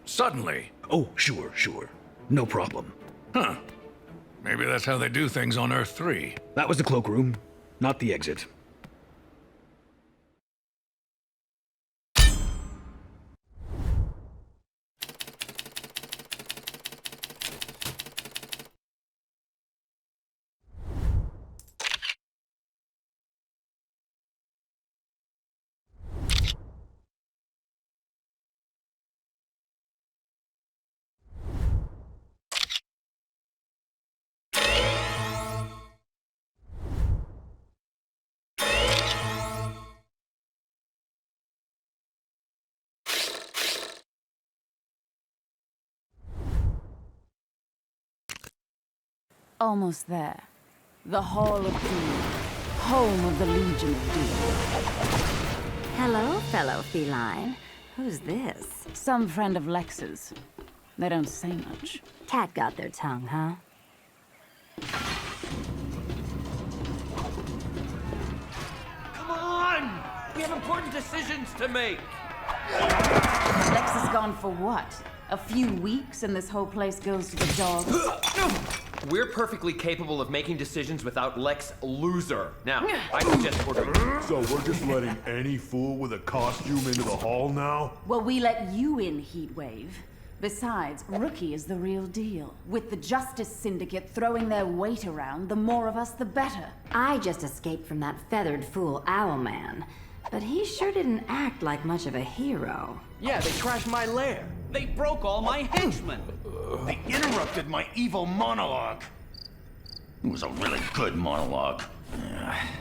Suddenly. Oh, sure. No problem. Huh. Maybe that's how they do things on Earth 3. That was the cloakroom, not the exit. Almost there. The Hall of Doom. Home of the Legion of Doom. Hello, fellow feline. Who's this? Some friend of Lex's. They don't say much. Cat got their tongue, huh? Come on! We have important decisions to make! Lex is gone for what? A few weeks and this whole place goes to the dogs? We're perfectly capable of making decisions without Lex Loser. Now, I suggest ordering. So we're just letting any fool with a costume into the hall now? Well, we let you in, Heatwave. Besides, Rookie is the real deal. With the Justice Syndicate throwing their weight around, the more of us, the better. I just escaped from that feathered fool Owlman. But he sure didn't act like much of a hero. Yeah, they trashed my lair. They broke all my henchmen. They interrupted my evil monologue. It was a really good monologue.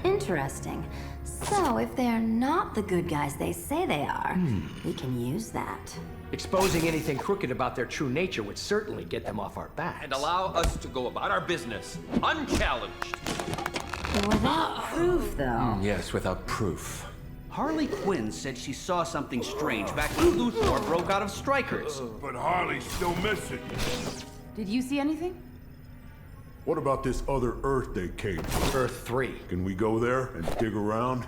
Interesting. So, if they're not the good guys they say they are, we can use that. Exposing anything crooked about their true nature would certainly get them off our backs. And allow us to go about our business, unchallenged. Without proof, though. Yes, without proof. Harley Quinn said she saw something strange back when Luthor broke out of Strikers. But Harley's still missing. Did you see anything? What about this other Earth they came to? Earth 3. Can we go there and dig around?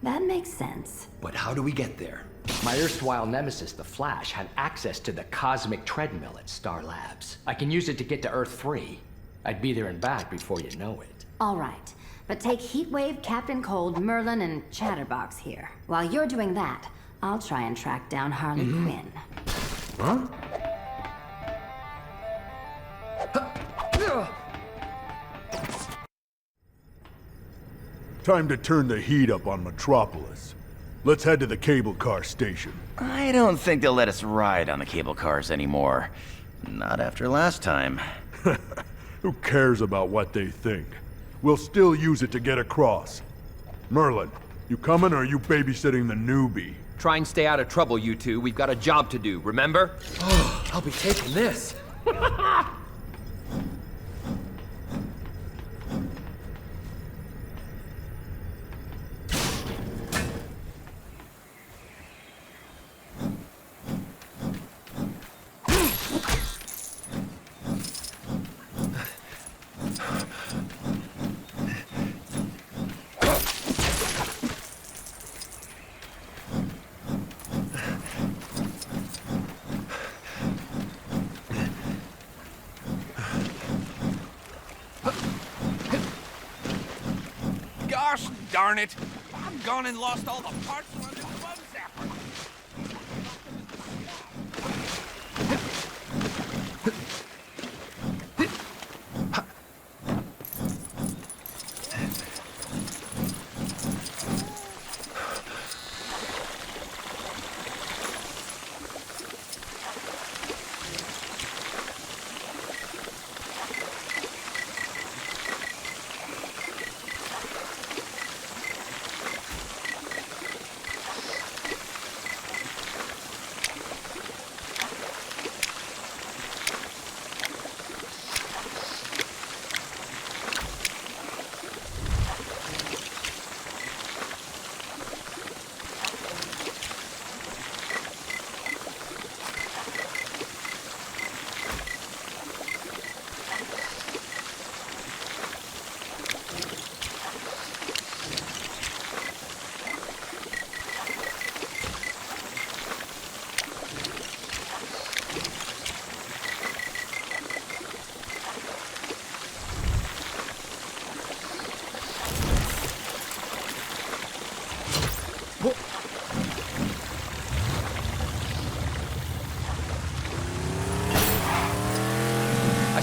That makes sense. But how do we get there? My erstwhile nemesis, the Flash, had access to the cosmic treadmill at Star Labs. I can use it to get to Earth 3. I'd be there and back before you know it. All right. But take Heatwave, Captain Cold, Merlin, and Chatterbox here. While you're doing that, I'll try and track down Harley Quinn. Huh? Time to turn the heat up on Metropolis. Let's head to the cable car station. I don't think they'll let us ride on the cable cars anymore. Not after last time. Who cares about what they think? We'll still use it to get across. Merlin, you coming or are you babysitting the newbie? Try and stay out of trouble, you two. We've got a job to do, remember? Oh, I'll be taking this. Gosh darn it! I've gone and lost all the parts from this bug zapper.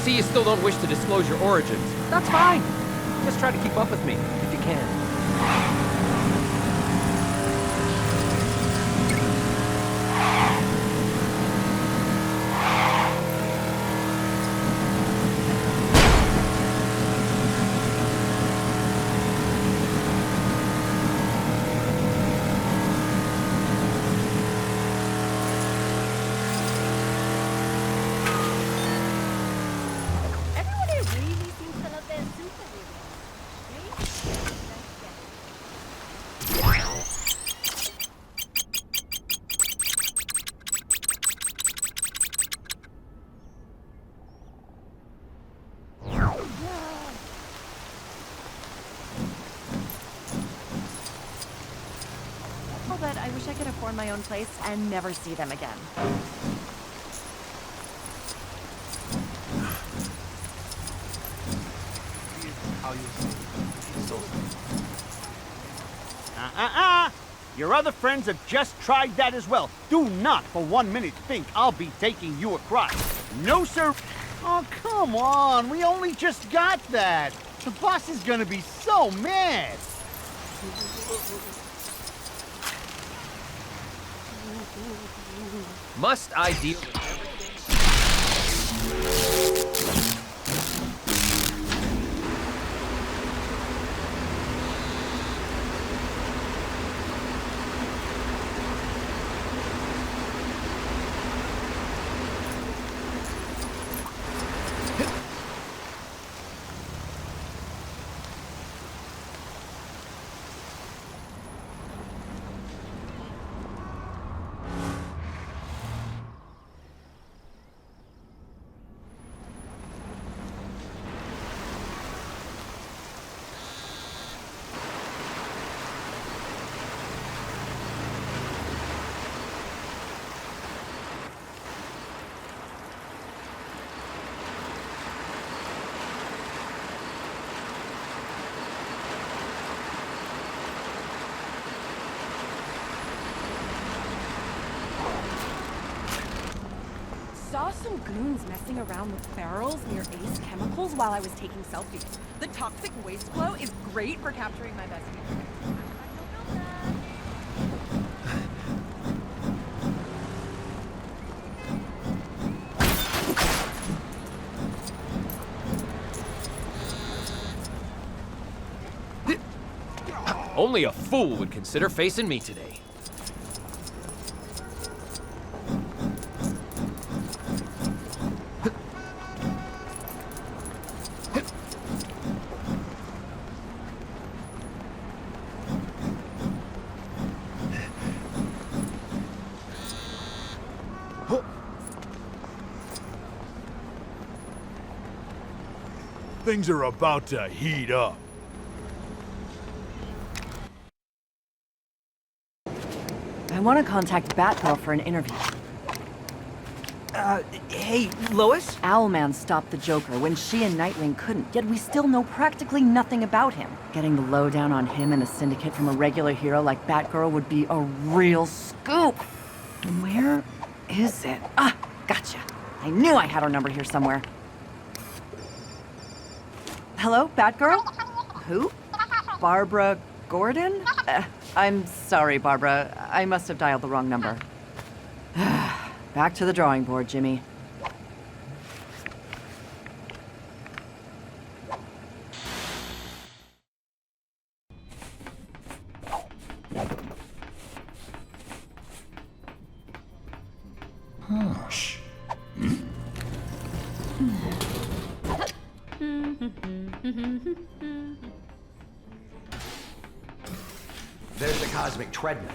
see you still don't wish to disclose your origins. That's fine. Just try to keep up with me, if you can. But I wish I could afford my own place and never see them again. Your other friends have just tried that as well. Do not for 1 minute think I'll be taking you across. No, sir. Oh, come on. We only just got that. The boss is gonna be so mad. Must I deal with Saw some goons messing around with barrels near Ace Chemicals while I was taking selfies. The toxic waste flow is great for capturing my bestie. Only a fool would consider facing me today. Things are about to heat up. I want to contact Batgirl for an interview. Hey, Lois? Owlman stopped the Joker when she and Nightwing couldn't, yet we still know practically nothing about him. Getting the lowdown on him and the Syndicate from a regular hero like Batgirl would be a real scoop. Where is it? Ah, gotcha. I knew I had her number here somewhere. Hello, Batgirl? Who? Barbara Gordon? I'm sorry, Barbara. I must have dialed the wrong number. Back to the drawing board, Jimmy. Shh. There's the cosmic treadmill.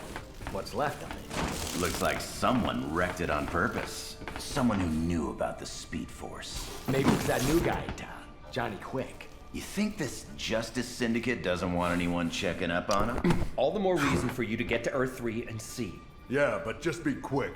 What's left of it? Looks like someone wrecked it on purpose. Someone who knew about the Speed Force. Maybe it's that new guy in town, Johnny Quick. You think this Justice Syndicate doesn't want anyone checking up on him? All the more reason for you to get to Earth 3 and see. Yeah, but just be quick.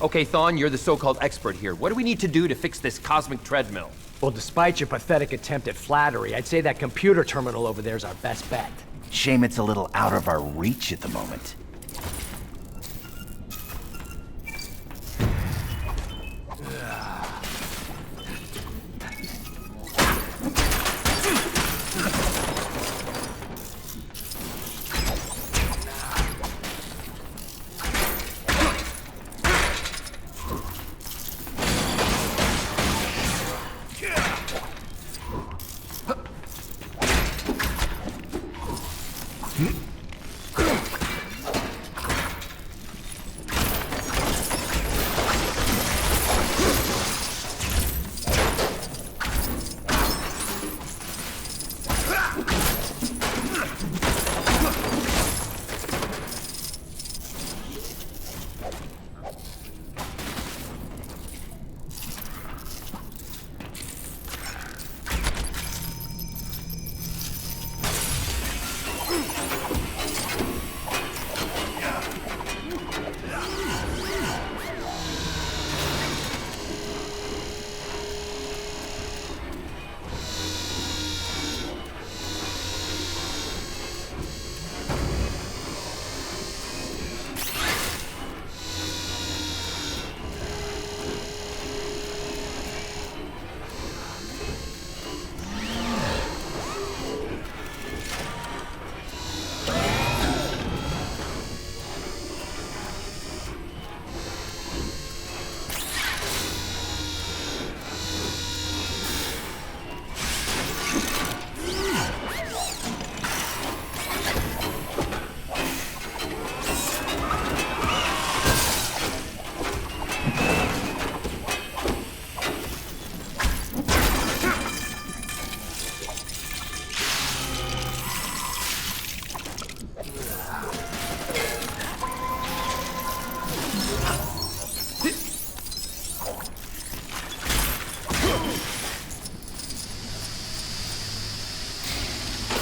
Okay, Thawne, you're the so-called expert here. What do we need to do to fix this cosmic treadmill? Well, despite your pathetic attempt at flattery, I'd say that computer terminal over there is our best bet. Shame it's a little out of our reach at the moment.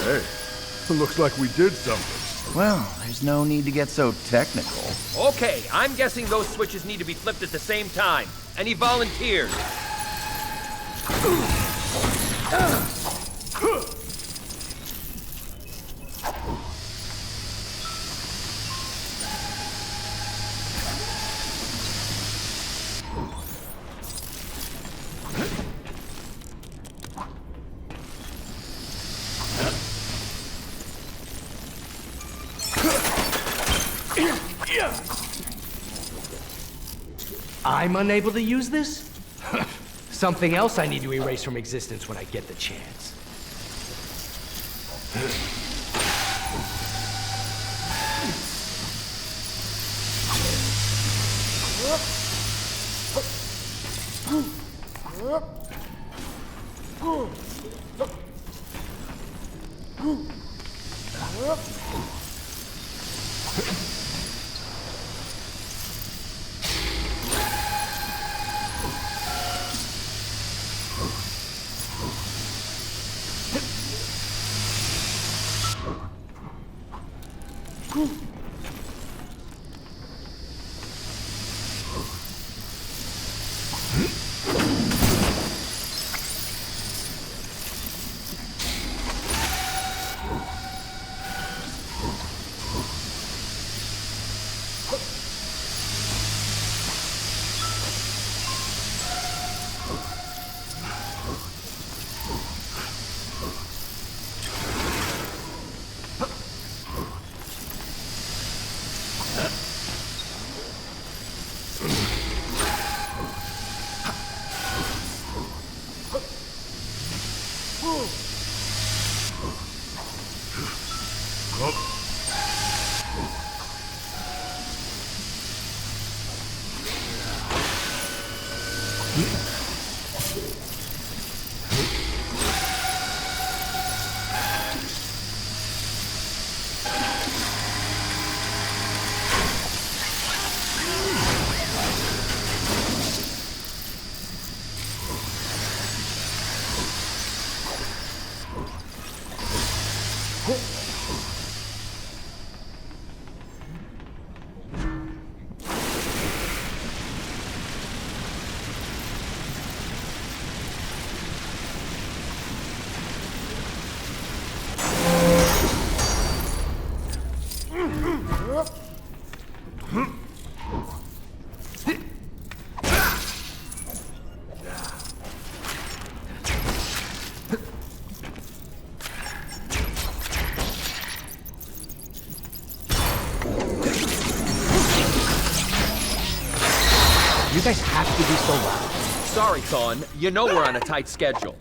Hey, looks like we did something. Well, there's no need to get so technical. Okay, I'm guessing those switches need to be flipped at the same time. Any volunteers? I'm unable to use this? Something else I need to erase from existence when I get the chance. You guys have to be so loud. Sorry, Thon. You know we're on a tight schedule.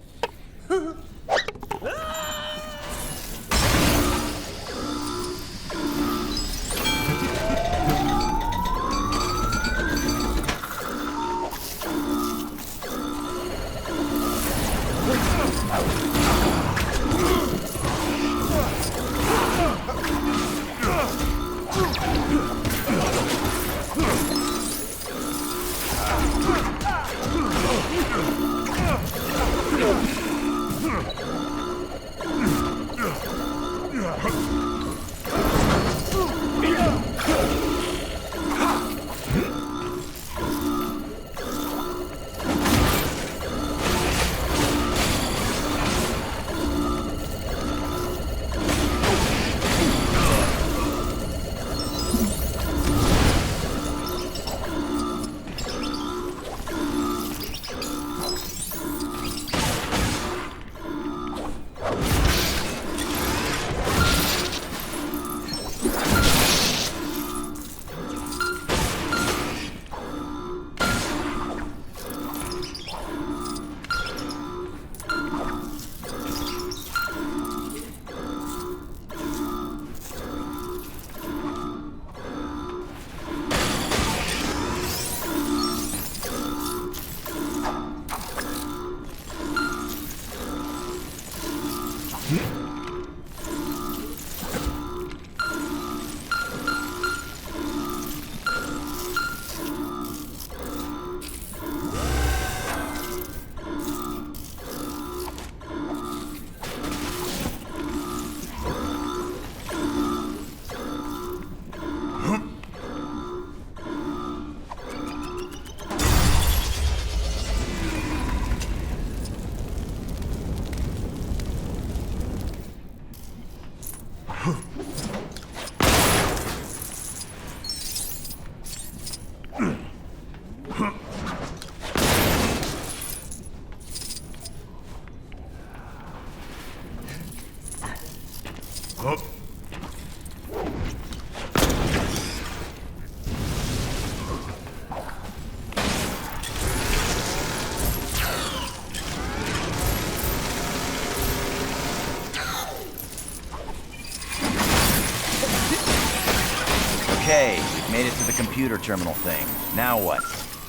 Okay, we've made it to the computer terminal thing. Now what?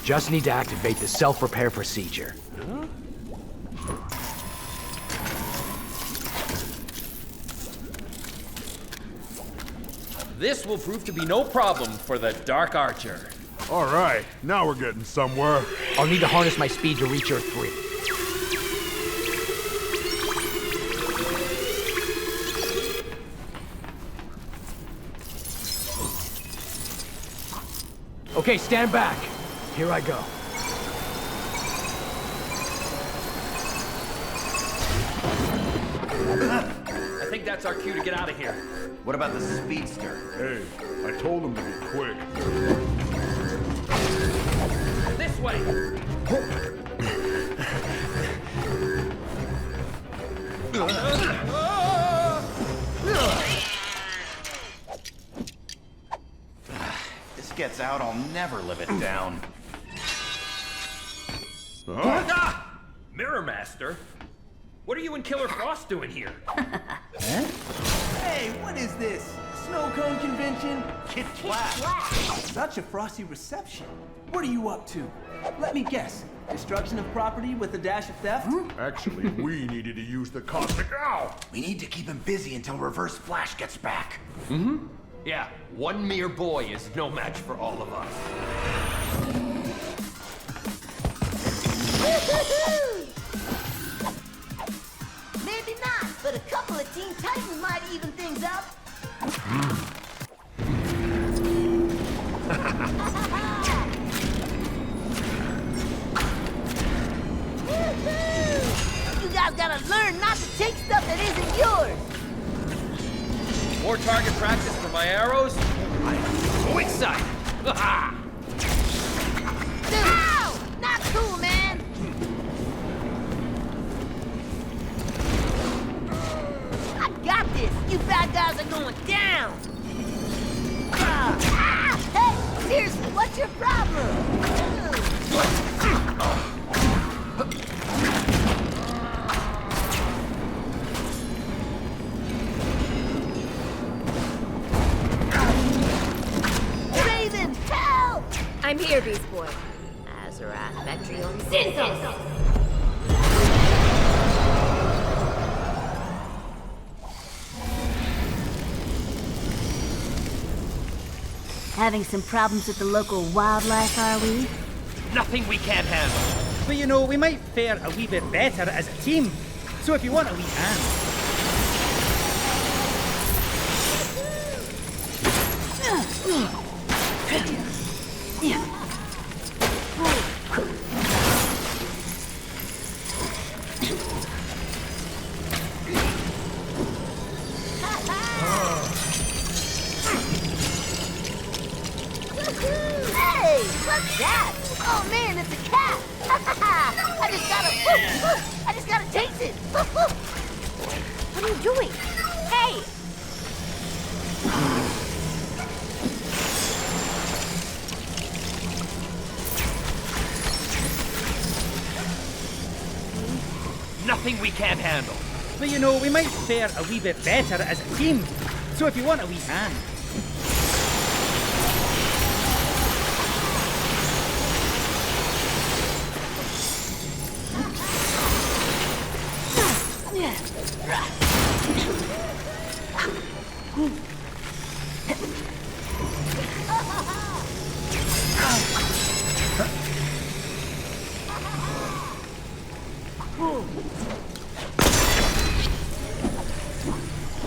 Just need to activate the self-repair procedure. This will prove to be no problem for the Dark Archer. All right, now we're getting somewhere. I'll need to harness my speed to reach Earth 3. Okay, stand back. Here I go. I think that's our cue to get out of here. What about the speedster? Hey, I told him to be quick. This way! This gets out, I'll never live it down. Ah! Mirror Master? What are you and Killer Frost doing here? Hey, what is this? Snow cone convention? Kid Flash! Such a frosty reception. What are you up to? Let me guess. Destruction of property with a dash of theft? Actually, we needed to use the cosmic owl. We need to keep him busy until Reverse Flash gets back. Mm-hmm. Yeah, one mere boy is no match for all of us. Maybe not, but a couple of Teen Titans might even things up. You guys gotta learn not to take stuff that isn't yours. More target practice for my arrows? I'm so excited! Ha! Ow! Not cool, man. I got this. You bad guys are going down. Hey, seriously, what's your problem? Raven, help! I'm here, Beast Boy. Azarath, Metrion, Zinzos! Having some problems with the local wildlife, are we? Nothing we can't handle. But you know, we might fare a wee bit better as a team. So if you want a wee hand. Hey, what's that? Oh man, it's a cat! I just gotta taste it! What are you doing? Hey! Nothing we can't handle. But you know, we might fare a wee bit better as a team. So if you want a wee hand.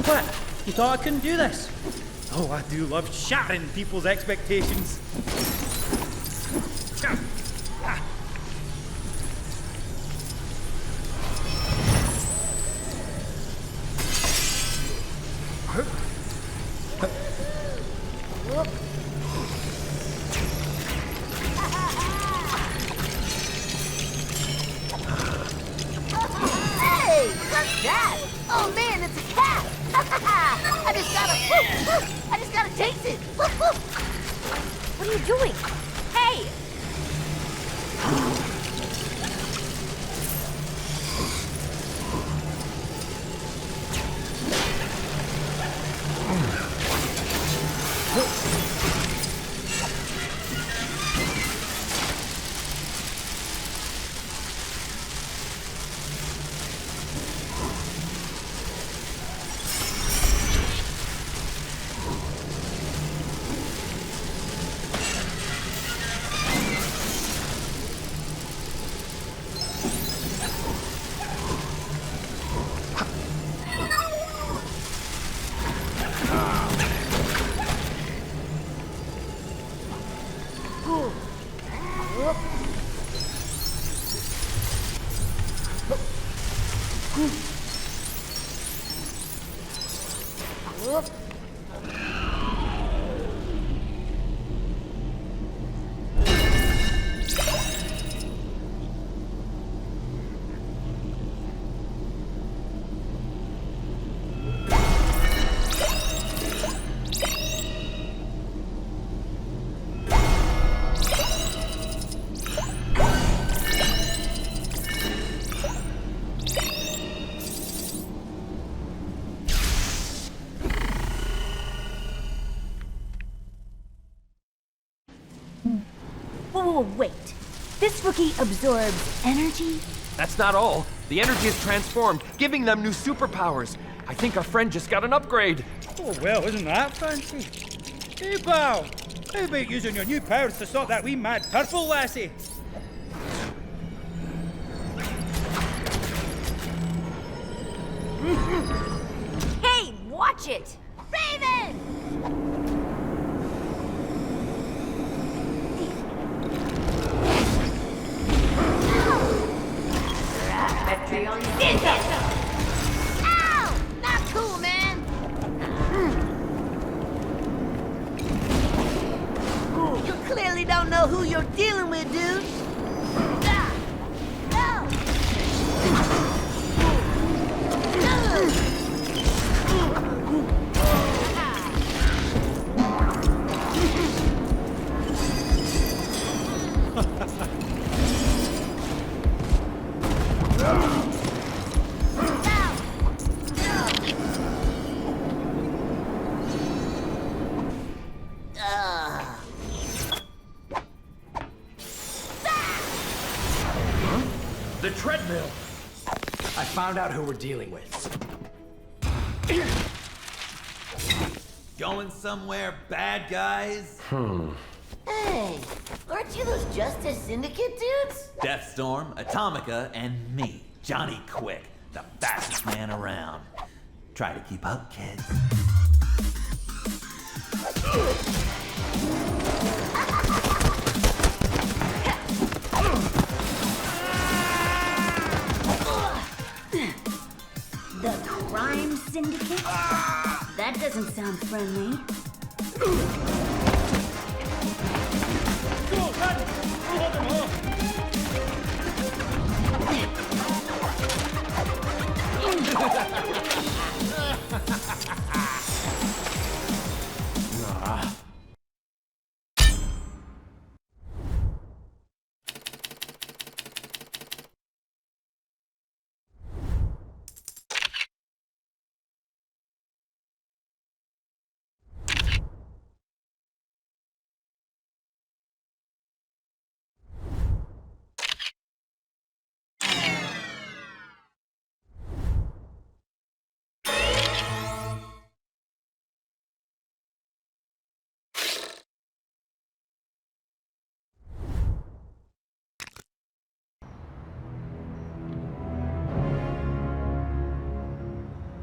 What? You thought I couldn't do this? Oh, I do love shattering people's expectations. Hey, what's that? Oh man, it's a cat! I just gotta taste it! What are you doing? Hey! Whoa, wait. This rookie absorbs energy? That's not all. The energy is transformed, giving them new superpowers. I think our friend just got an upgrade. Oh, well, isn't that fancy? Hey, pal. How about using your new powers to stop that wee mad purple lassie? Hey, watch it! Raven! Ow! Not cool, man! You clearly don't know who you're dealing with, dude. The treadmill! I found out who we're dealing with. Going somewhere, bad guys? Hey, aren't you those Justice Syndicate dudes? Deathstorm, Atomica, and me, Johnny Quick, the fastest man around. Try to keep up, kids. The Crime Syndicate? That doesn't sound friendly.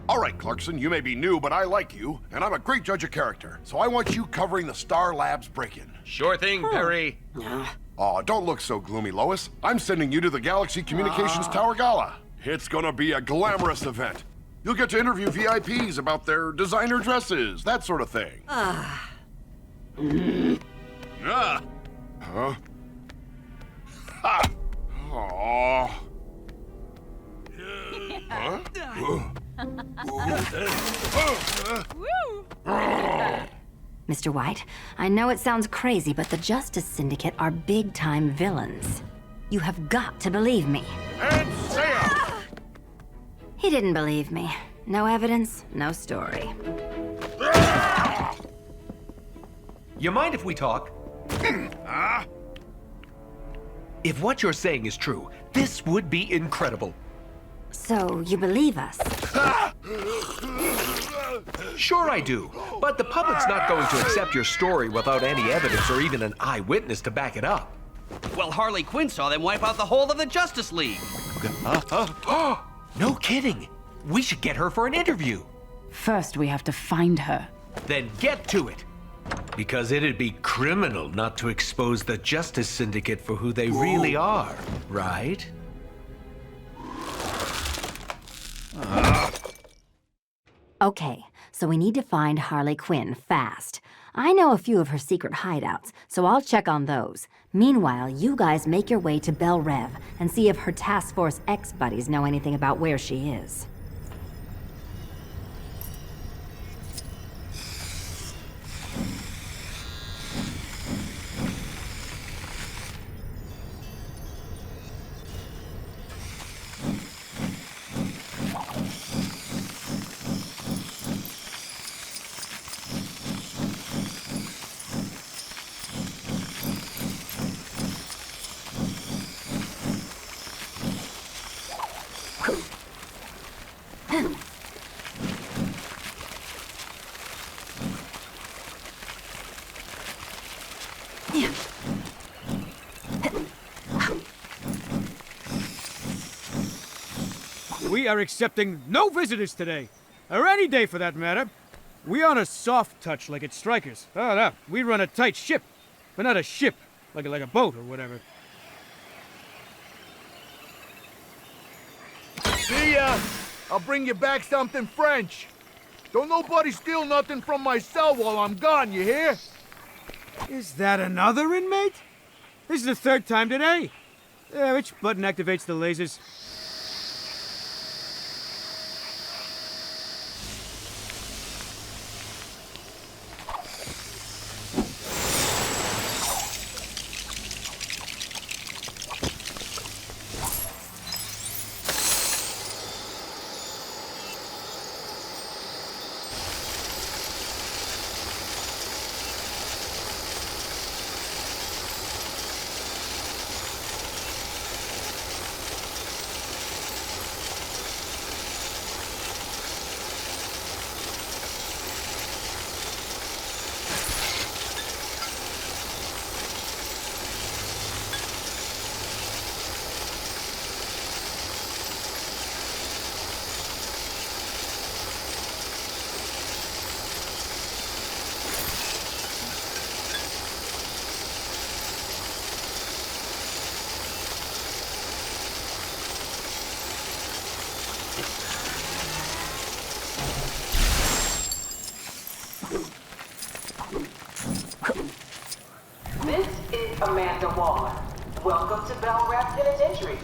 All right, Clarkson, you may be new, but I like you, and I'm a great judge of character. So I want you covering the Star Labs break-in. Sure thing, Perry. Aw, don't look so gloomy, Lois. I'm sending you to the Galaxy Communications Tower Gala. It's gonna be a glamorous event. You'll get to interview VIPs about their designer dresses, that sort of thing. Huh? Ha! Aww. Mr. White, I know it sounds crazy, but the Justice Syndicate are big-time villains. You have got to believe me. And Sam! He didn't believe me. No evidence, no story. You mind if we talk? If what you're saying is true, this would be incredible. So, you believe us? Sure I do, but the public's not going to accept your story without any evidence or even an eyewitness to back it up. Well, Harley Quinn saw them wipe out the whole of the Justice League. No kidding. We should get her for an interview. First, we have to find her. Then get to it. Because it'd be criminal not to expose the Justice Syndicate for who they really are, right? Okay, so we need to find Harley Quinn fast. I know a few of her secret hideouts, so I'll check on those. Meanwhile, you guys make your way to Bel Rev and see if her Task Force X buddies know anything about where she is. We are accepting no visitors today, or any day for that matter. We on a soft touch like at Strikers. Oh, no, we run a tight ship, but not a ship, like a boat or whatever. See ya! I'll bring you back something French. Don't nobody steal nothing from my cell while I'm gone, you hear? Is that another inmate? This is the third time today. Which button activates the lasers? Welcome to Bell Rep Penitentiary.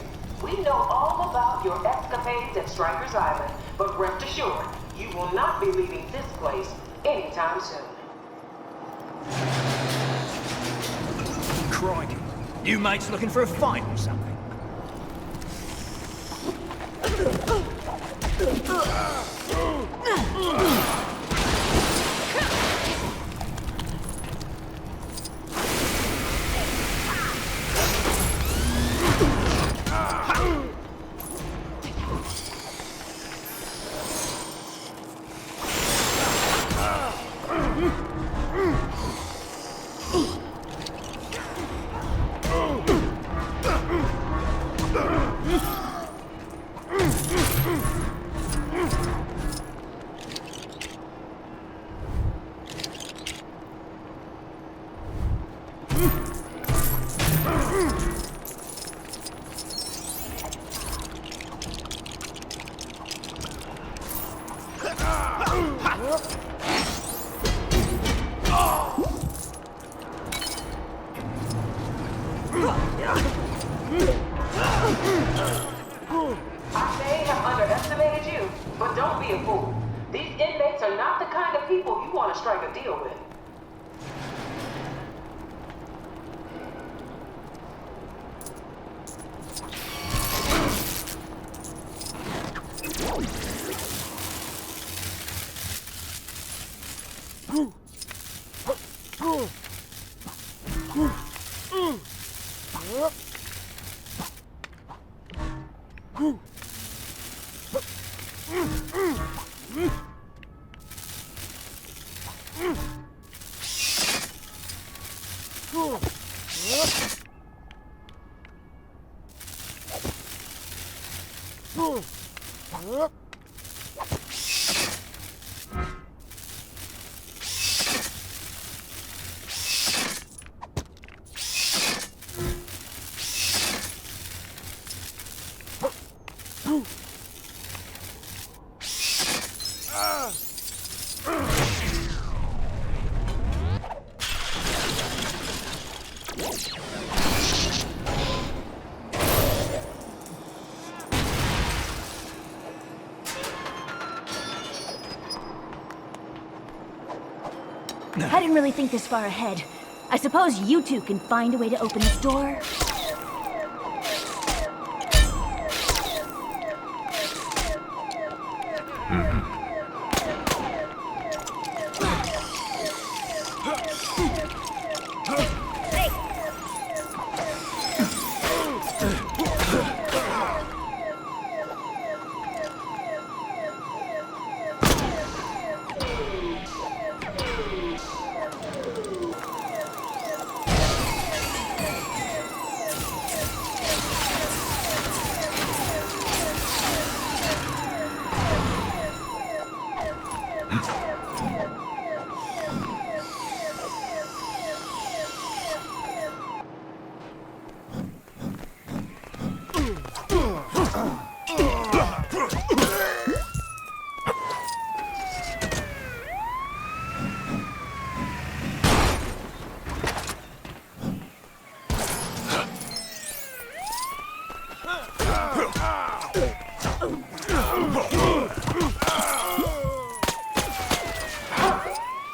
We know all about your escapades at Stryker's Island, but rest assured, you will not be leaving this place anytime soon. Crikey. You mates looking for a fight or something? I may have underestimated you, but don't be a fool. These inmates are not the kind of people you want to strike a deal with. I didn't really think this far ahead. I suppose you two can find a way to open this door?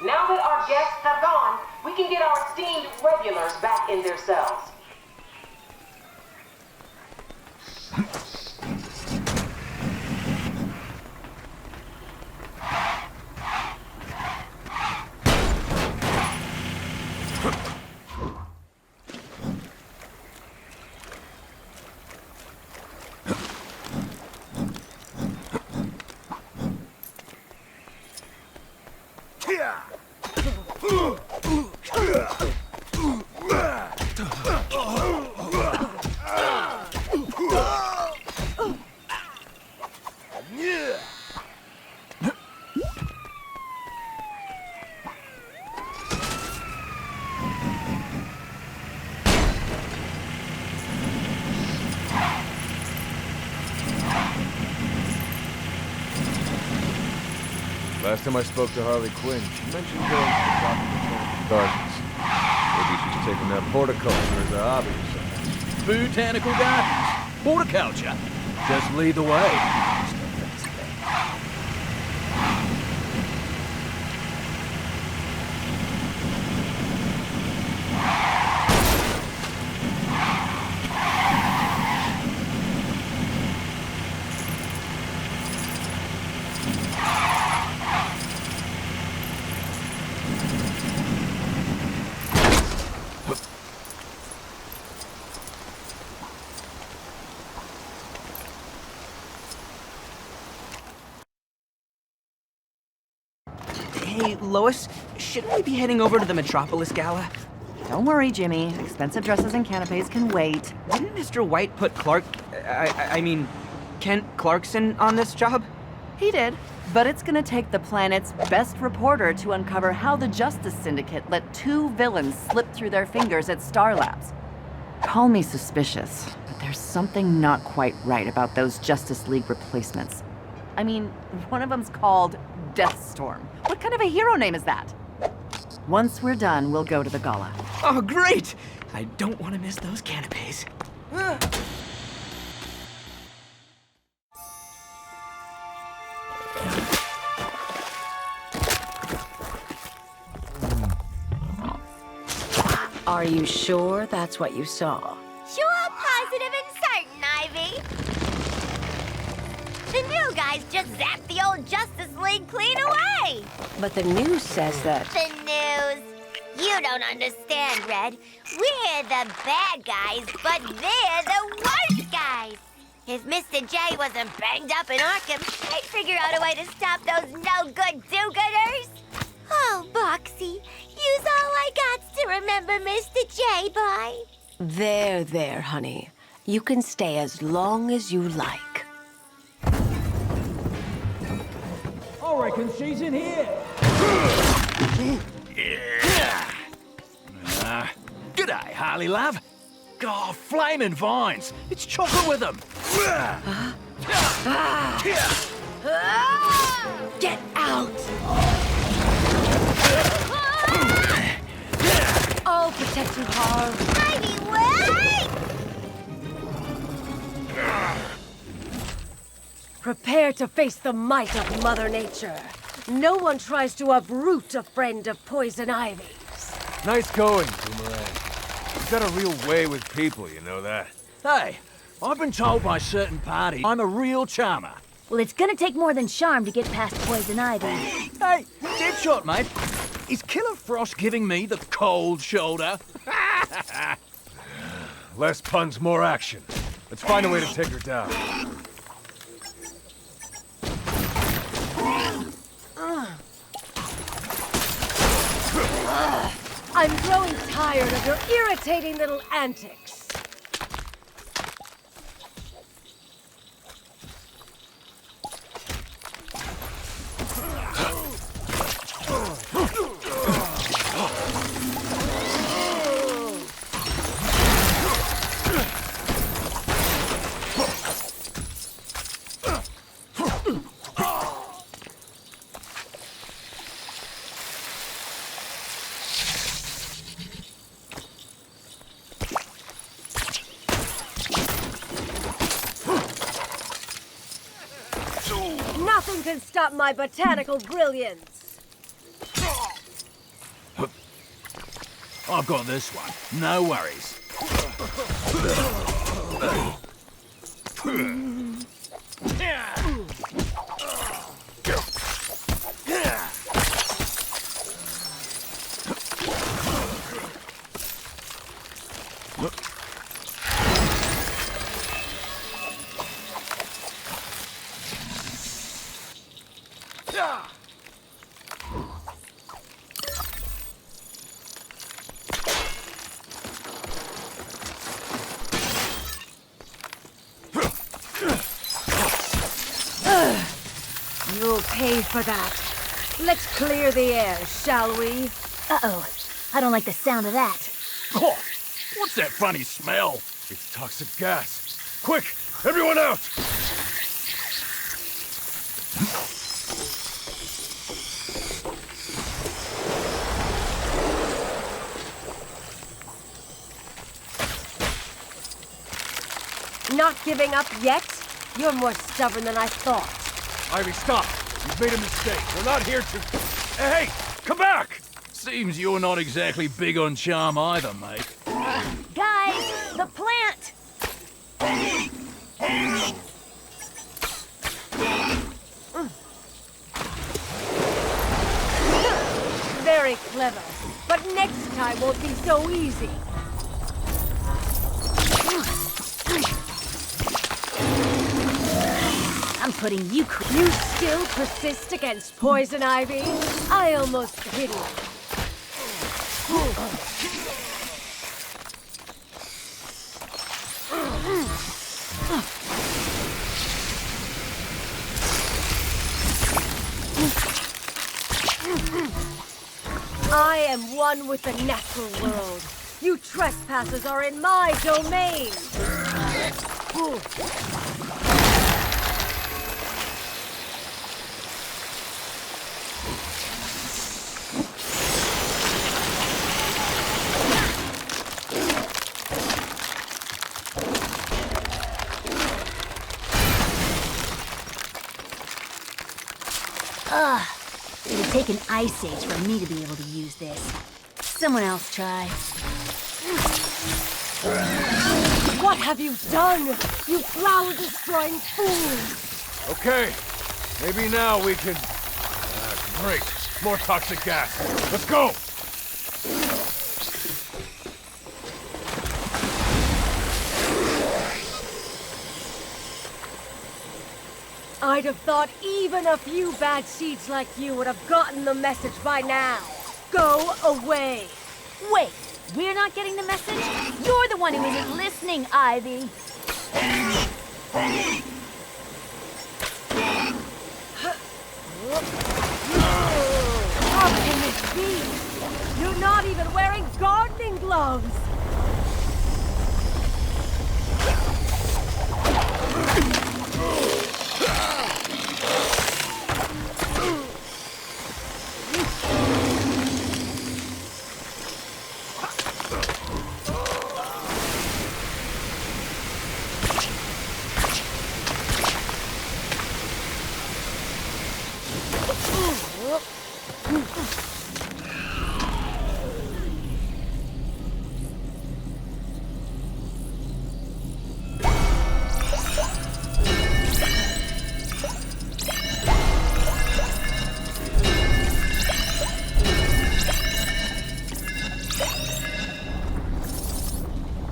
Now that our guests have gone, we can get our esteemed regulars back in their cells. Last time I spoke to Harley Quinn, she mentioned going to the top of the darkness. Maybe she's taking that horticulture as a hobby or something. Botanical gardens. Horticulture. Just lead the way. Hey, Lois, shouldn't we be heading over to the Metropolis Gala? Don't worry, Jimmy. Expensive dresses and canapes can wait. Didn't Mr. White put Kent Clarkson on this job? He did. But it's gonna take the planet's best reporter to uncover how the Justice Syndicate let 2 villains slip through their fingers at Star Labs. Call me suspicious, but there's something not quite right about those Justice League replacements. I mean, one of them's called Deathstorm. What kind of a hero name is that? Once we're done, we'll go to the gala. Oh, great! I don't want to miss those canapes. Are you sure that's what you saw? Sure, positive, and certain, Ivy. The new guys just zapped the old Justice League clean away. But the news says that... The news. You don't understand, Red. We're the bad guys, but they're the worst guys. If Mr. J wasn't banged up in Arkham, I'd figure out a way to stop those no-good do-gooders. Oh, Boxy, use all I got to remember Mr. J by. There, honey. You can stay as long as you like. I reckon she's in here. G'day, Harley love. Oh, flaming vines. It's chocolate with them. Get out! I'll protect you, Harl. Ivy, wait! Prepare to face the might of Mother Nature. No one tries to uproot a friend of Poison Ivy's. Nice going, Boomerang. You've got a real way with people, you know that. Hey, I've been told by certain parties I'm a real charmer. Well, it's gonna take more than charm to get past Poison Ivy. Hey, dead shot, mate. Is Killer Frost giving me the cold shoulder? Less puns, more action. Let's find a way to take her down. I'm growing tired of your irritating little antics. Nothing can stop my botanical brilliance. I've got this one. No worries. You'll pay for that. Let's clear the air, shall we? Uh-oh. I don't like the sound of that. Oh, what's that funny smell? It's toxic gas. Quick, everyone out! not giving up yet? You're more stubborn than I thought. Ivy, stop. You've made a mistake. We're not here to... Hey, come back! Seems you're not exactly big on charm either, mate. Guys, the plant! Very clever, but next time won't be so easy. I'm putting you... You still persist against poison ivy? I almost pity you. I am one with the natural world. You trespassers are in my domain. Ugh. It'll take an ice age for me to be able to use this. Someone else try. What have you done? You flower-destroying fool! Okay, maybe now we can... great. More toxic gas. Let's go! I'd have thought even a few bad seeds like you would have gotten the message by now. Go away. Wait, we're not getting the message? You're the one who isn't listening, Ivy. How can this be? You're not even wearing gardening gloves.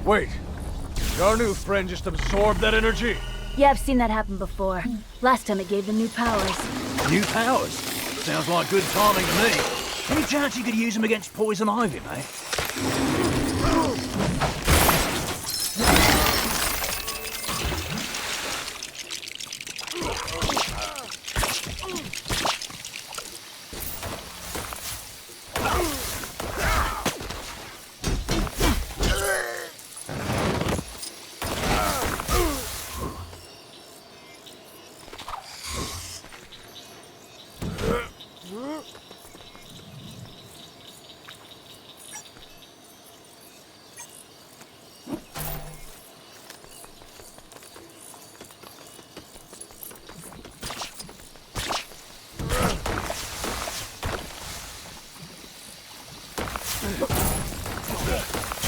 Wait, did our new friend just absorb that energy? Yeah, I've seen that happen before. Last time it gave them new powers. New powers? Sounds like good timing to me. Any chance you could use them against poison ivy, mate?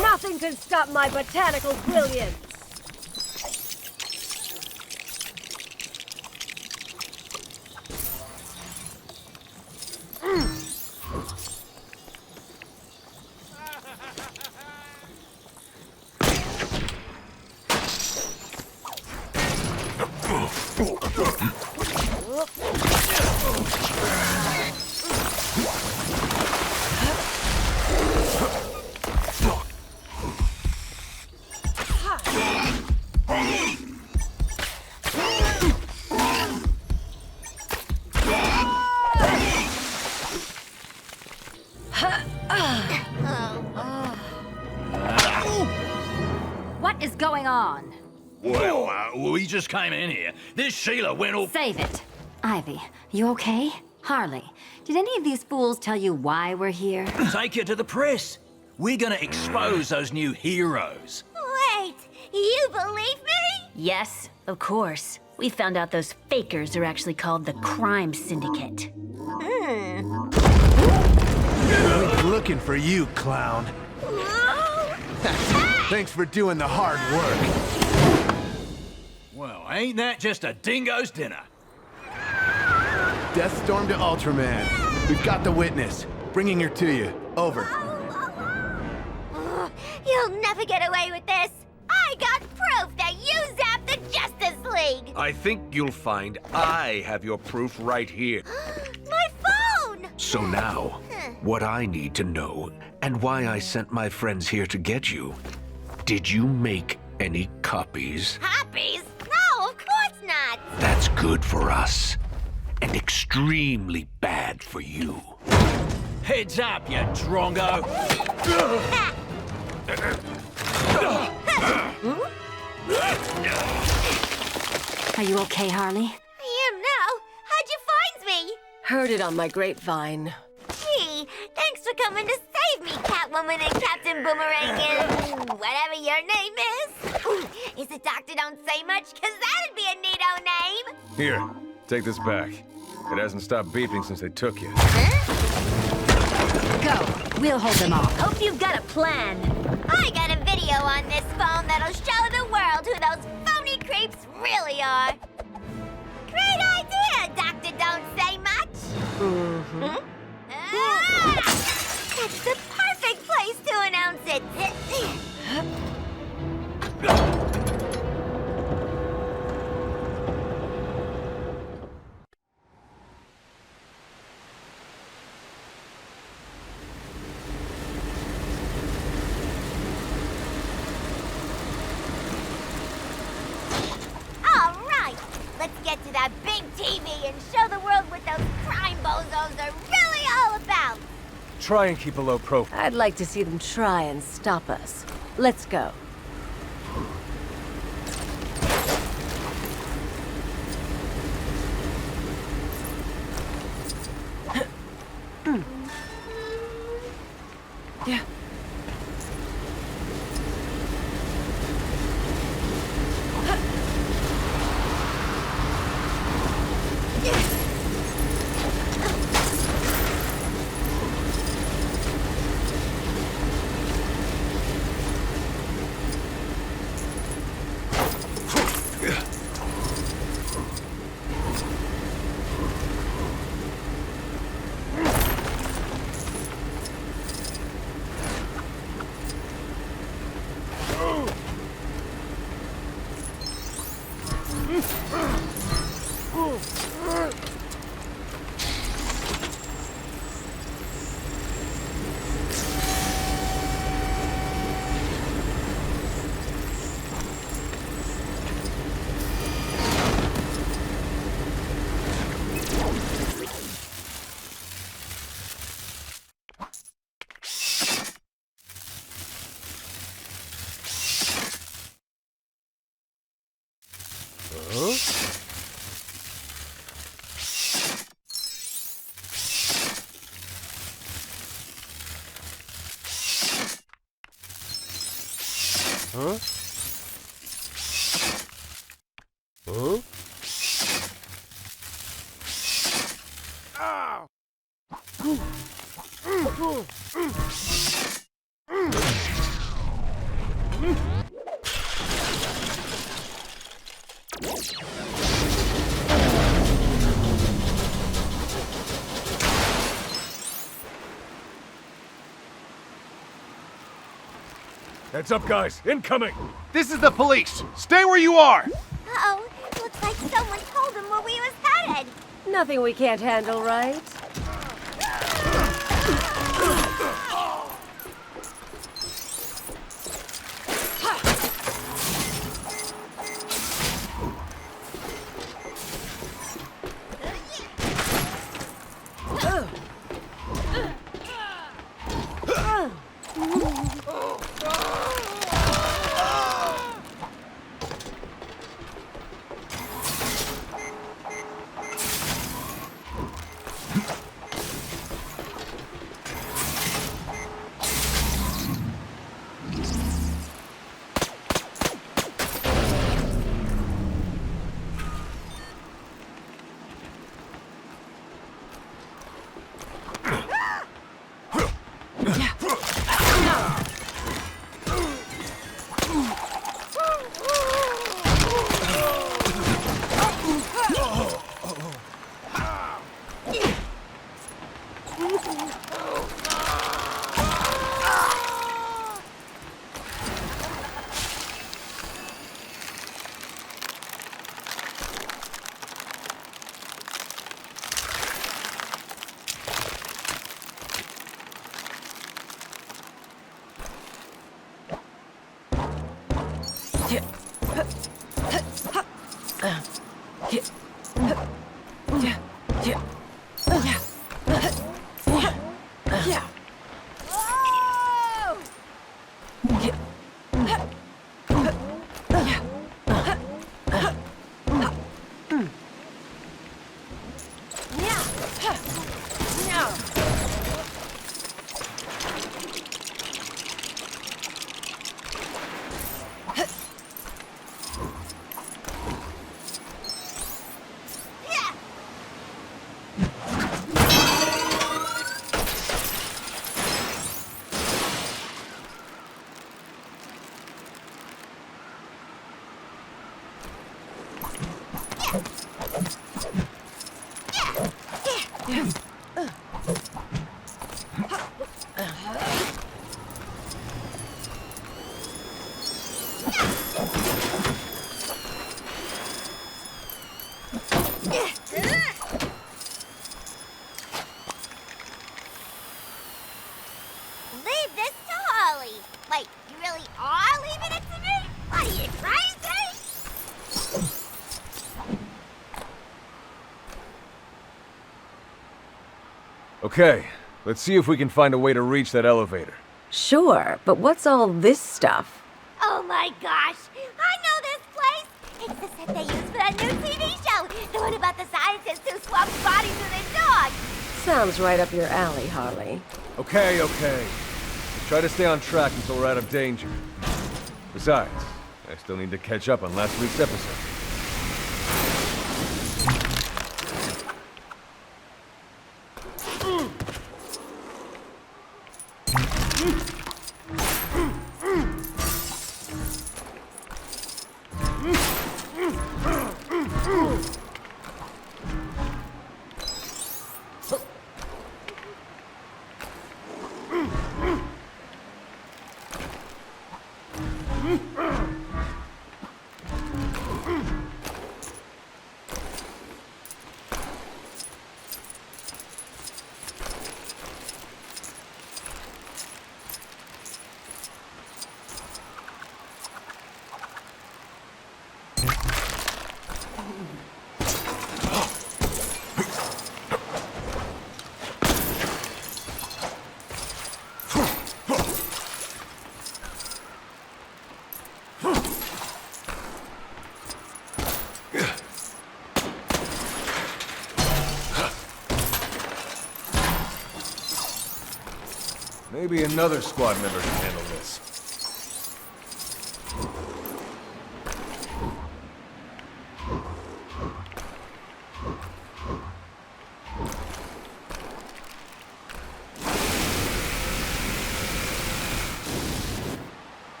Nothing can stop my botanical brilliance. What is going on? Well, we just came in here. This Sheila went all... Save it. Ivy, you okay? Harley, did any of these fools tell you why we're here? Take you to the press. We're gonna expose those new heroes. Wait, you believe me? Yes, of course. We found out those fakers are actually called the Crime Syndicate. Looking for you, clown. Thanks for doing the hard work. Well, ain't that just a dingo's dinner? Deathstorm to Ultraman. We've got the witness. Bringing her to you. Over. You'll never get away with this. I got proof that you zapped the Justice League. I think you'll find I have your proof right here. My phone! So now, what I need to know, and why I sent my friends here to get you. Did you make any copies? Copies? No, of course not. That's good for us, and extremely bad for you. Heads up, you drongo! Are you okay, Harley? I am now. How'd you find me? Heard it on my grapevine. Gee, thanks for coming to save me, Catwoman and Captain Boomerang and whatever your name is. Is the doctor don't say much? Cause that'd be a neato name. Here, take this back. It hasn't stopped beeping since they took you. Go. We'll hold them off. Hope you've got a plan. I got a video on this phone that'll show the world who those phony creeps really are. Great idea, Doctor Don't Say Much. Mm-hmm. That's the perfect place to announce it. All right, let's get to that big TV and show the world what those crime bozos are really all about. Try and keep a low profile. I'd like to see them try and stop us. Let's go. Yeah. Huh? Huh? Ow! Heads up, guys. Incoming! This is the police. Stay where you are. Uh-oh, looks like someone told him where we was headed. Nothing we can't handle, right? Leave this to Harley. Wait, you really are leaving it to me? What are you, crazy? Okay, let's see if we can find a way to reach that elevator. Sure, but what's all this stuff? Oh my gosh, I know this place. It's the set they use for that new TV show. The one about the scientists who swap bodies with their dogs. Sounds right up your alley, Harley. Okay, okay. Try to stay on track until we're out of danger. Besides, I still need to catch up on last week's episode. Maybe another squad member can handle this.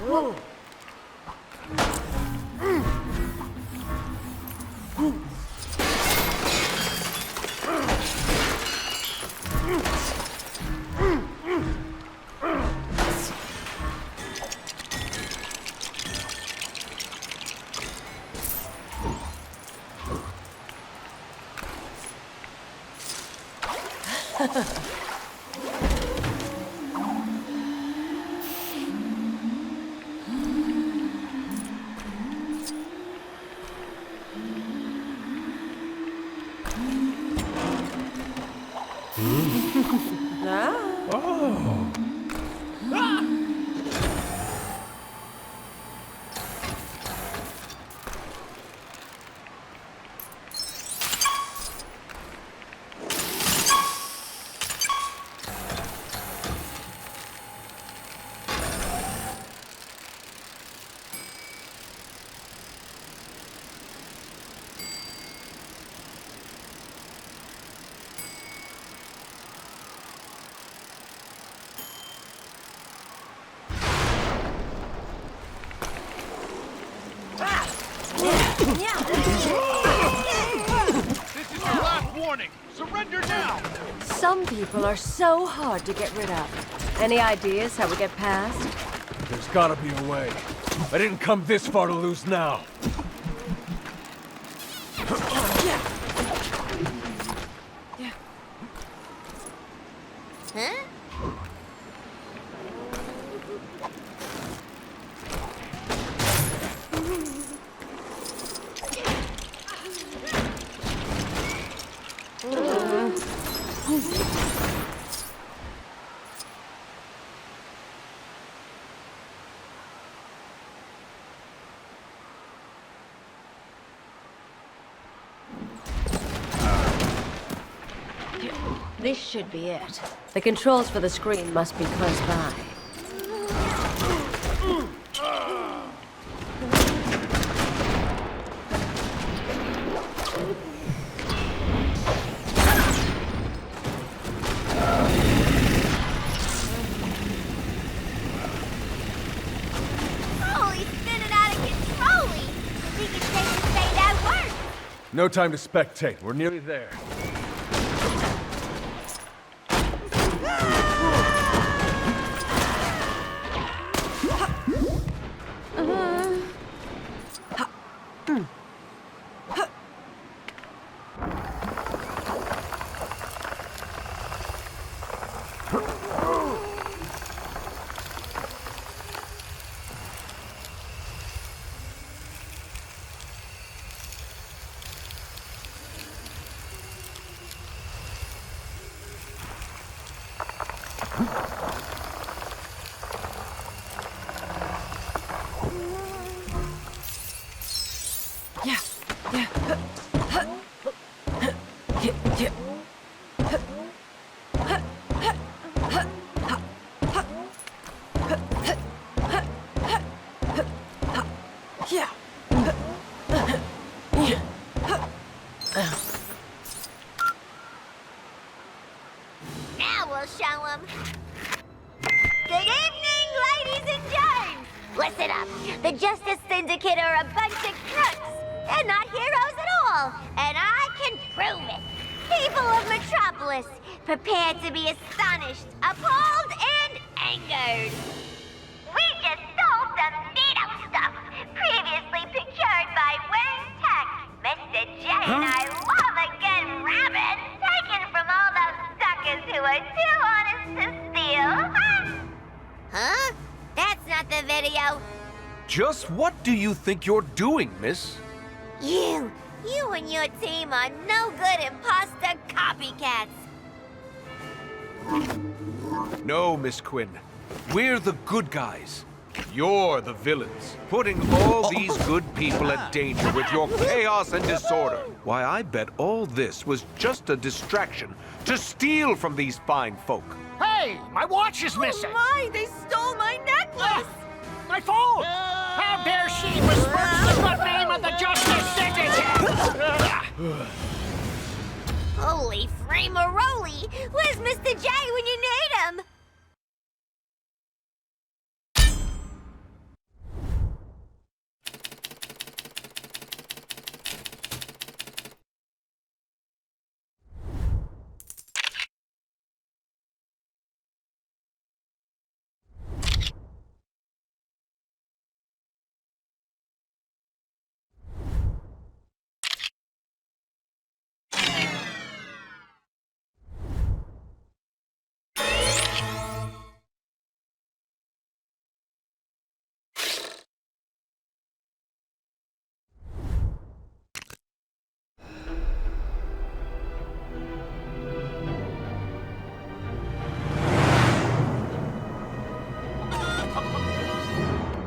Whoa. This is your last warning. Surrender now. Some people are so hard to get rid of. Any ideas how we get past? There's gotta be a way. I didn't come this far to lose now. Huh? This should be it. The controls for the screen must be close by. No time to spectate. We're nearly there. Now we'll show them. Good evening, ladies and germs. Listen up. The Justice Syndicate are a bunch of crooks. They're not heroes at all, and I can prove it. People of Metropolis, prepare to be astonished, appalled, and angered. We just stole some neato stuff, previously procured by Wayne Tech. Mr. J and I love a good rabbit, taken from all those suckers who are too honest to steal. Huh? That's not the video. Just what do you think you're doing, miss? You and your team are no good imposter copycats. No, Miss Quinn. We're the good guys. You're the villains, putting all these good people at danger with your chaos and disorder. Why, I bet all this was just a distraction to steal from these fine folk. Hey, my watch is missing. Oh my, they stole my necklace! My phone! How dare she besmirch the good name of the Justice Syndicate! Holy framaroli! Where's Mr. J when you need him?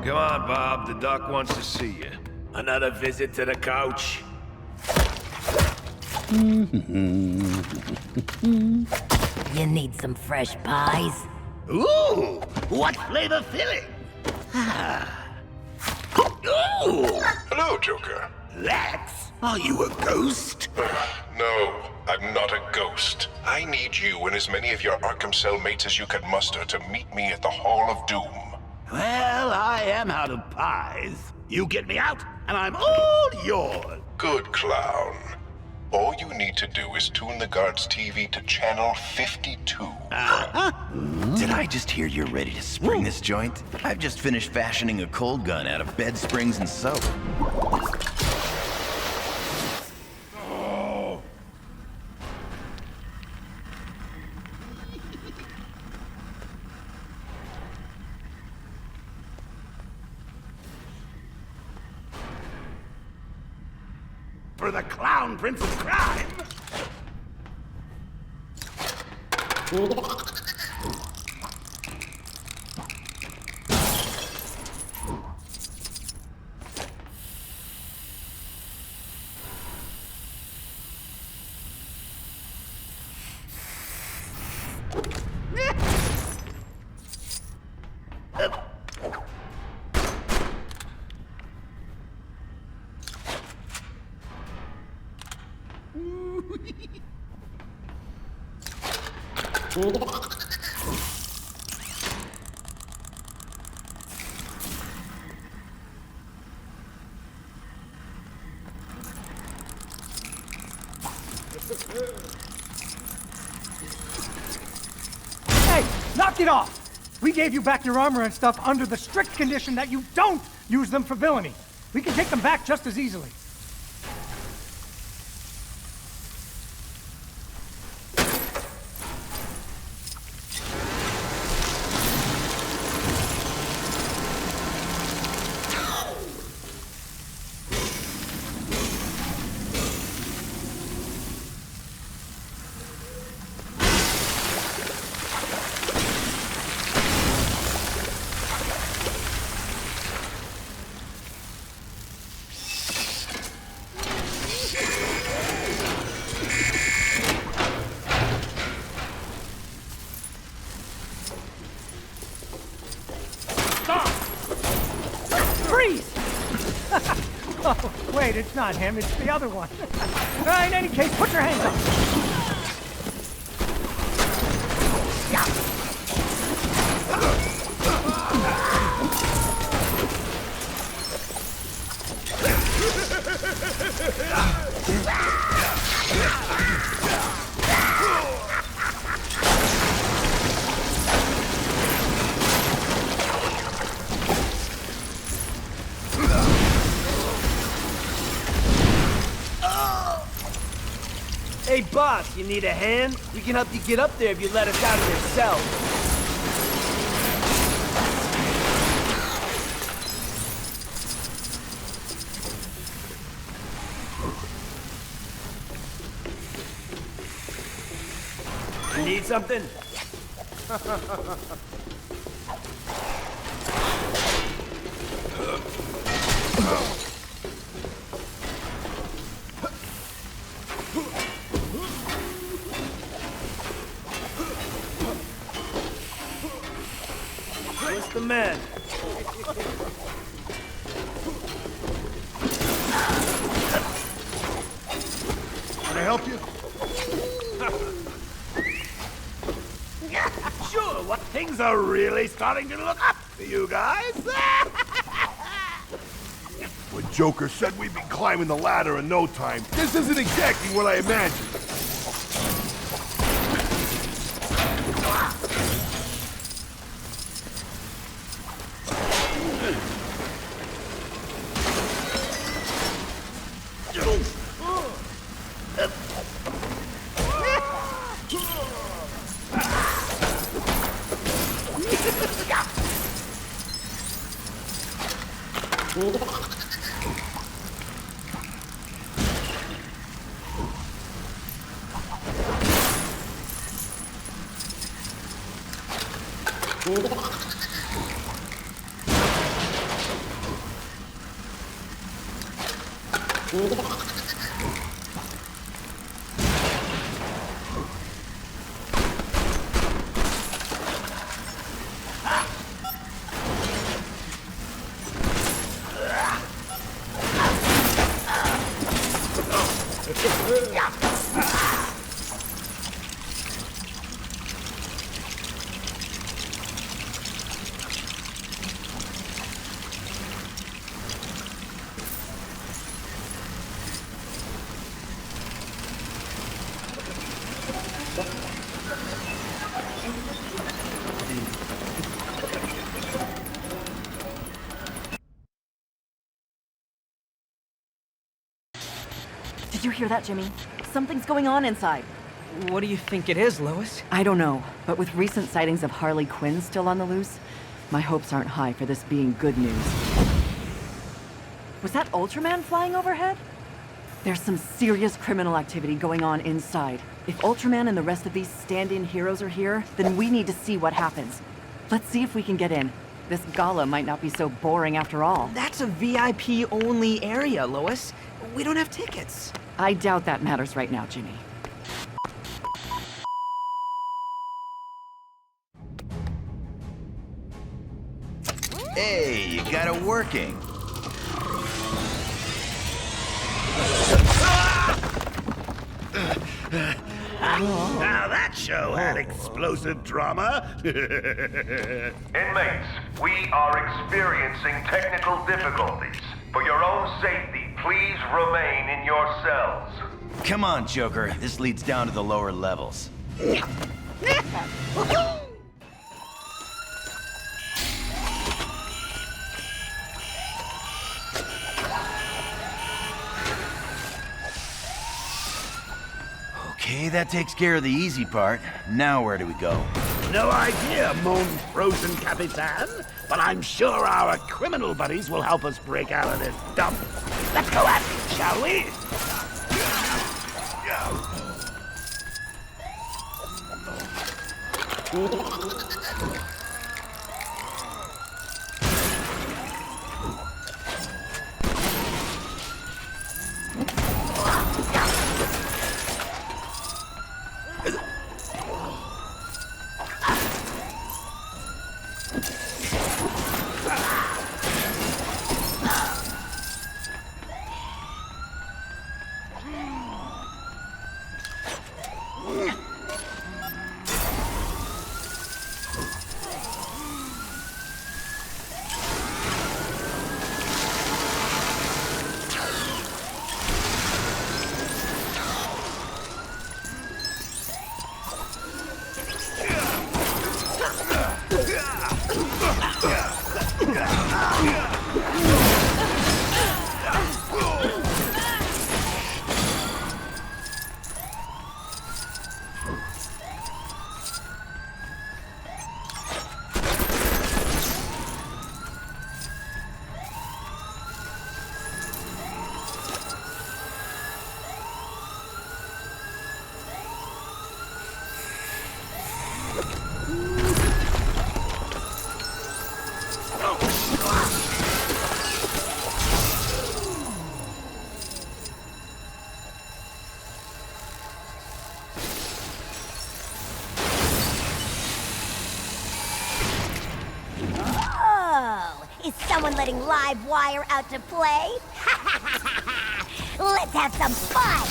Come on, Bob. The doc wants to see you. Another visit to the couch? You need some fresh pies? Ooh, what flavor filling? Ooh. Hello, Joker. Lex, are you a ghost? No, I'm not a ghost. I need you and as many of your Arkham cellmates as you can muster to meet me at the Hall of Doom. Well, I am out of pies. You get me out, and I'm all yours. Good clown. All you need to do is tune the guard's TV to channel 52. Did I just hear you're ready to spring this joint? I've just finished fashioning a cold gun out of bed springs and soap. For the clown prince of crime! Hey, knock it off! We gave you back your armor and stuff under the strict condition that you don't use them for villainy. We can take them back just as easily. Oh, wait, it's not him, it's the other one. In any case, put your hands up. Hey, boss, you need a hand? We can help you get up there if you let us out of your cell. You need something? Where's the man? Can I help you? Sure, what things are really starting to look up for you guys. When Joker said we'd be climbing the ladder in no time, this isn't exactly what I imagined. Did you hear that, Jimmy? Something's going on inside. What do you think it is, Lois? I don't know, but with recent sightings of Harley Quinn still on the loose, my hopes aren't high for this being good news. Was that Ultraman flying overhead? There's some serious criminal activity going on inside. If Ultraman and the rest of these stand-in heroes are here, then we need to see what happens. Let's see if we can get in. This gala might not be so boring after all. That's a VIP-only area, Lois. We don't have tickets. I doubt that matters right now, Jimmy. Hey, you got it working. Now that show had explosive drama. Inmates, we are experiencing technical difficulties. For your own safety, please remain in your cells. Come on, Joker. This leads down to the lower levels. Okay, that takes care of the easy part. Now where do we go? No idea, mon frozen Capitan. But I'm sure our criminal buddies will help us break out of this dump. Let's go at it, shall we? Is someone letting live wire out to play? Let's have some fun!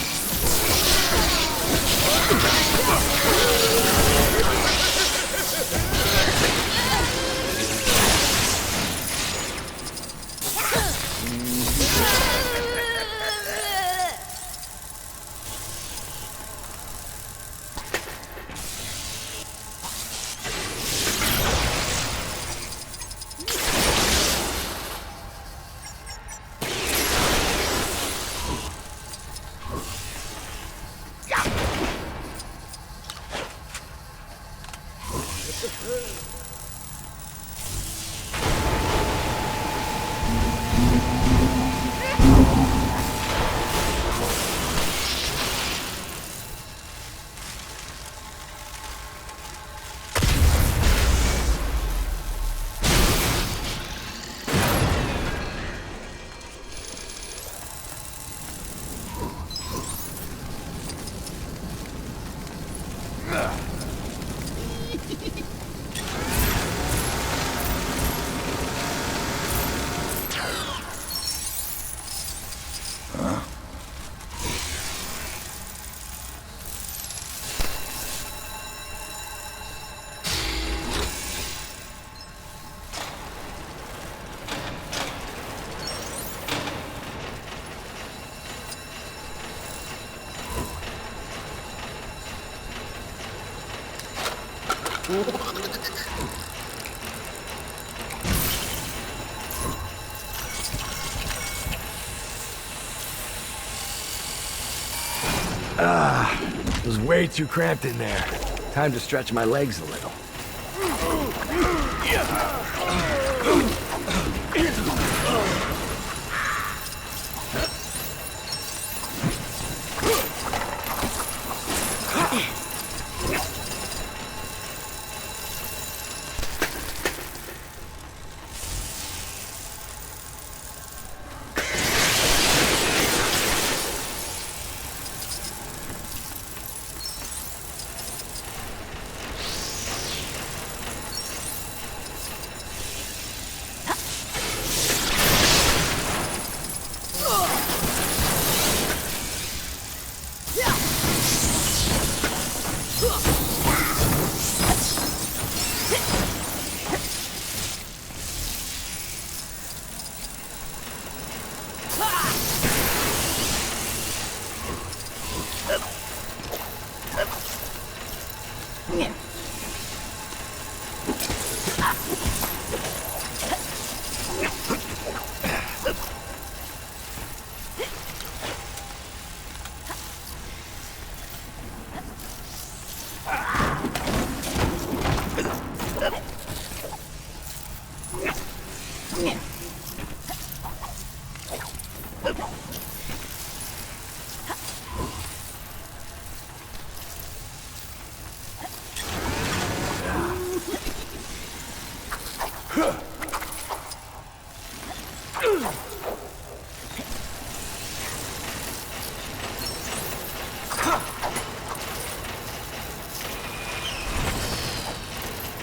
It was way too cramped in there. Time to stretch my legs a little.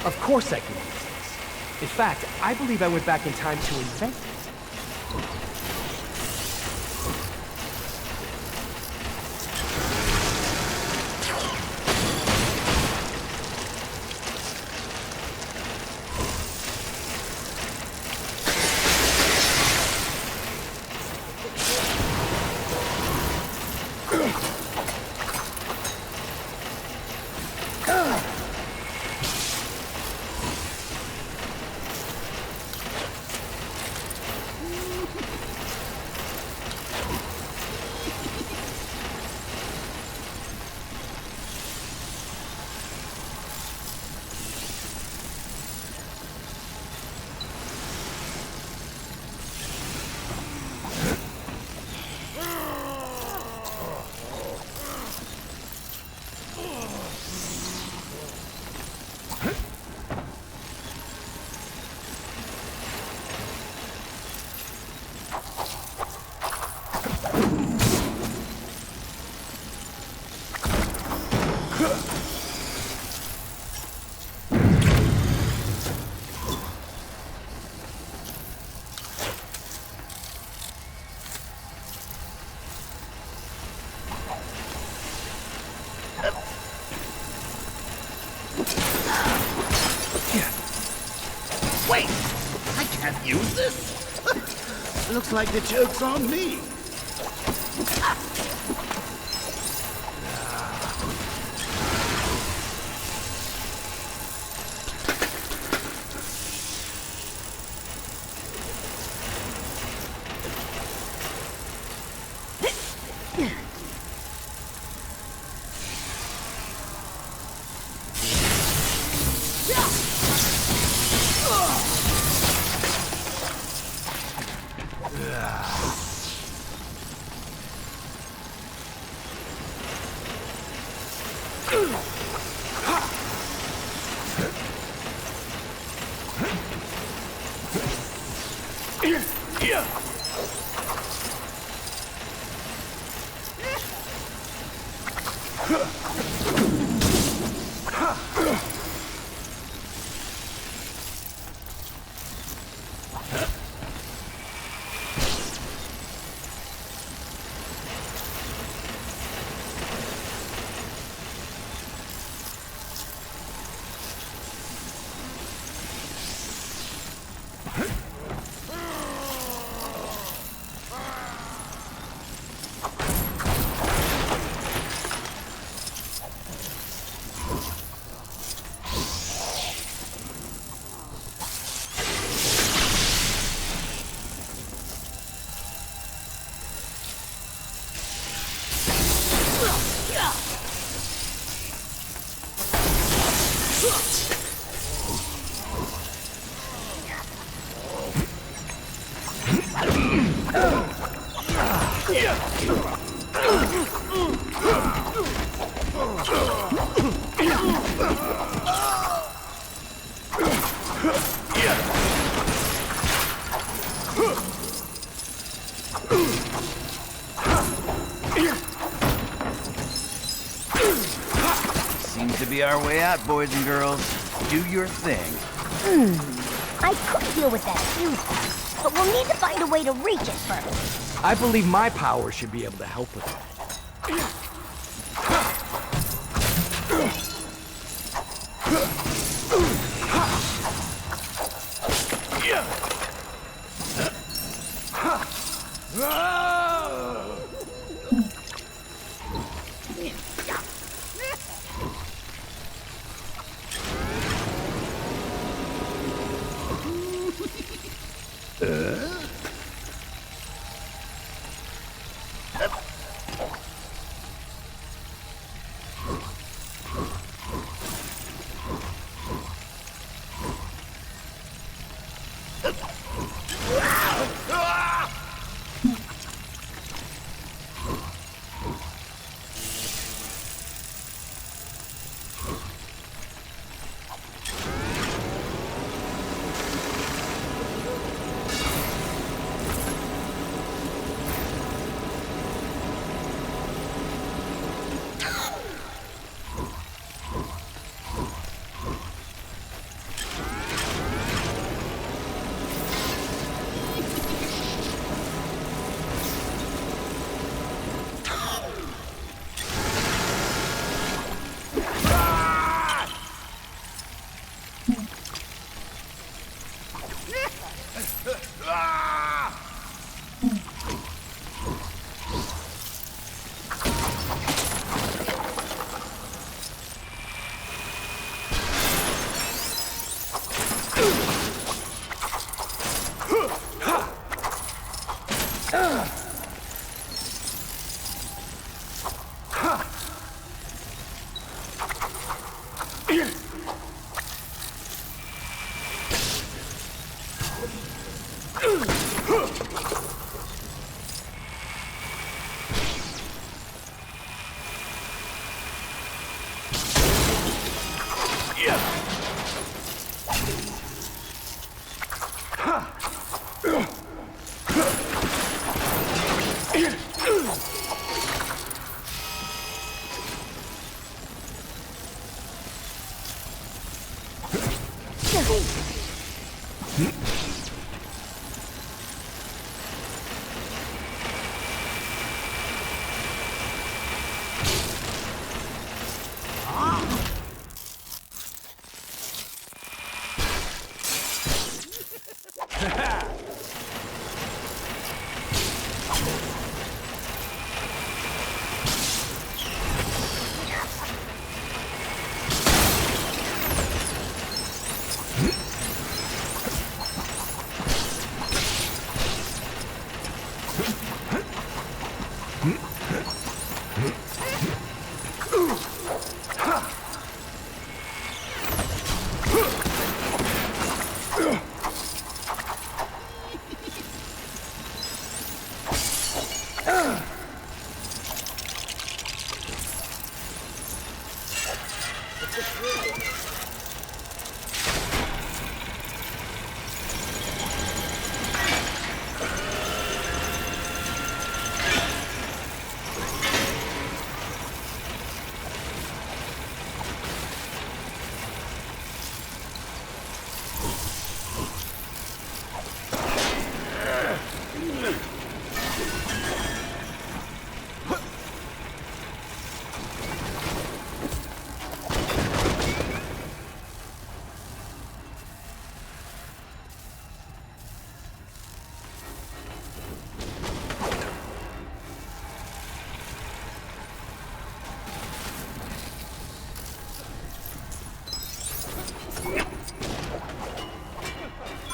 Of course I can use this. In fact, I believe I went back in time to invent it. Wait! I can't use this? Looks like the joke's on me. Seems to be our way out, boys and girls. Do your thing. I could deal with that fuse, but we'll need to find a way to reach it first. I believe my power should be able to help with that.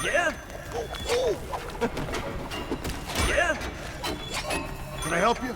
Yeah? Yeah? Can I help you?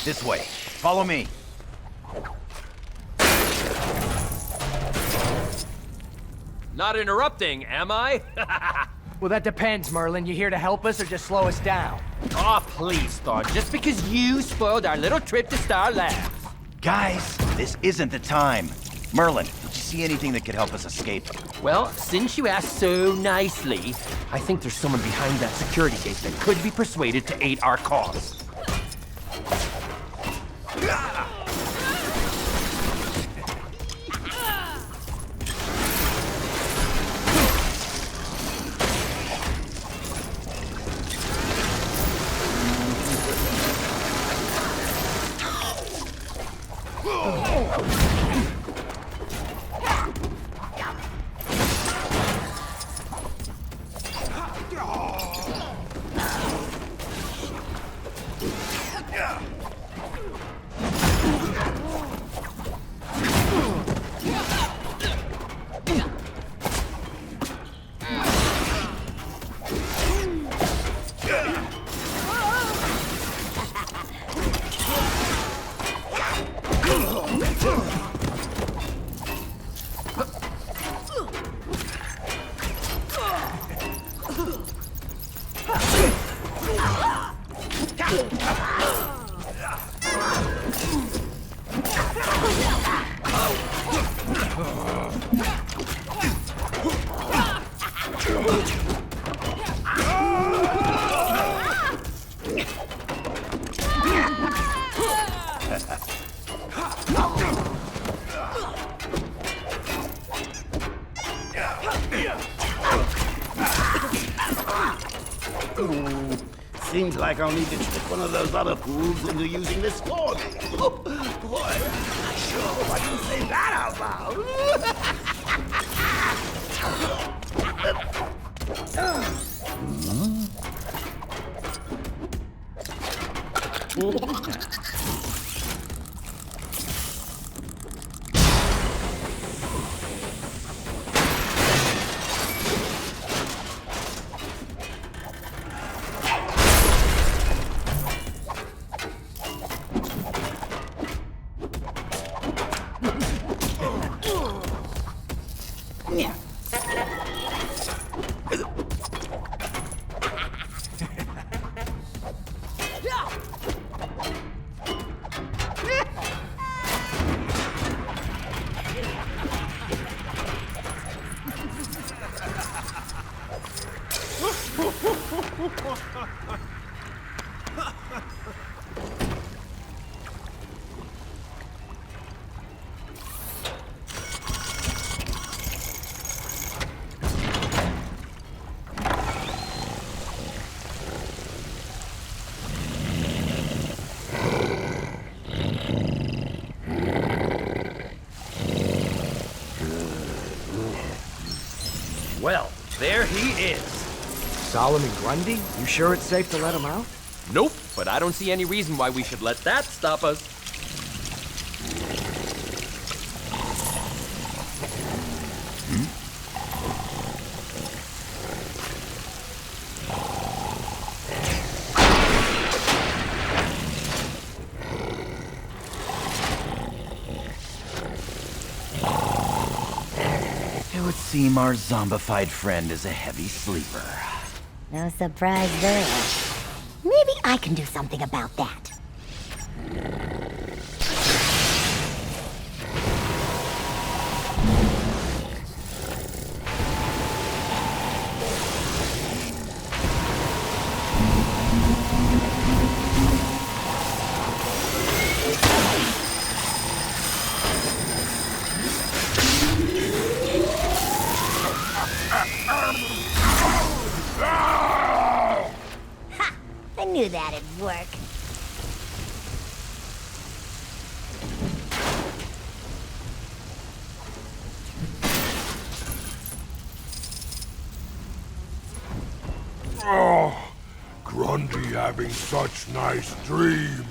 This way. Follow me. Not interrupting, am I? Well, that depends, Merlin. You here to help us or just slow us down? Oh, please, Thor. Just because you spoiled our little trip to Star Labs. Guys, this isn't the time. Merlin, did you see anything that could help us escape? Well, since you asked so nicely, I think there's someone behind that security gate that could be persuaded to aid our cause. Seems like I'll need to trick one of those other fools into using this for me. Oh, boy, I sure hope I can say that out loud. Well, there he is. Solomon Grundy? You sure it's safe to let him out? Nope, but I don't see any reason why we should let that stop us. It would seem our zombified friend is a heavy sleeper. No surprise there. Maybe I can do something about that. I knew that'd work. Oh, Grundy having such nice dreams.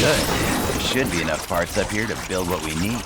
Good. There should be enough parts up here to build what we need.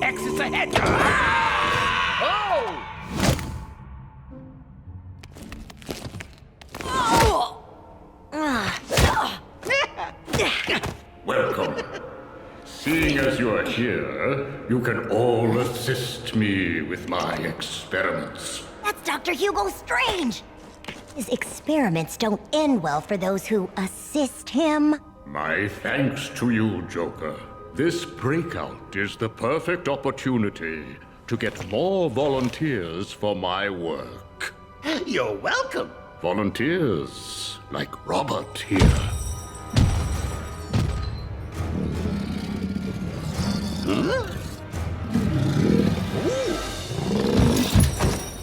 Exits ahead! Welcome. Seeing as you are here, you can all assist me with my experiments. That's Dr. Hugo Strange! His experiments don't end well for those who assist him. My thanks to you, Joker. This breakout is the perfect opportunity to get more volunteers for my work. You're welcome. Volunteers like Robert here. Huh?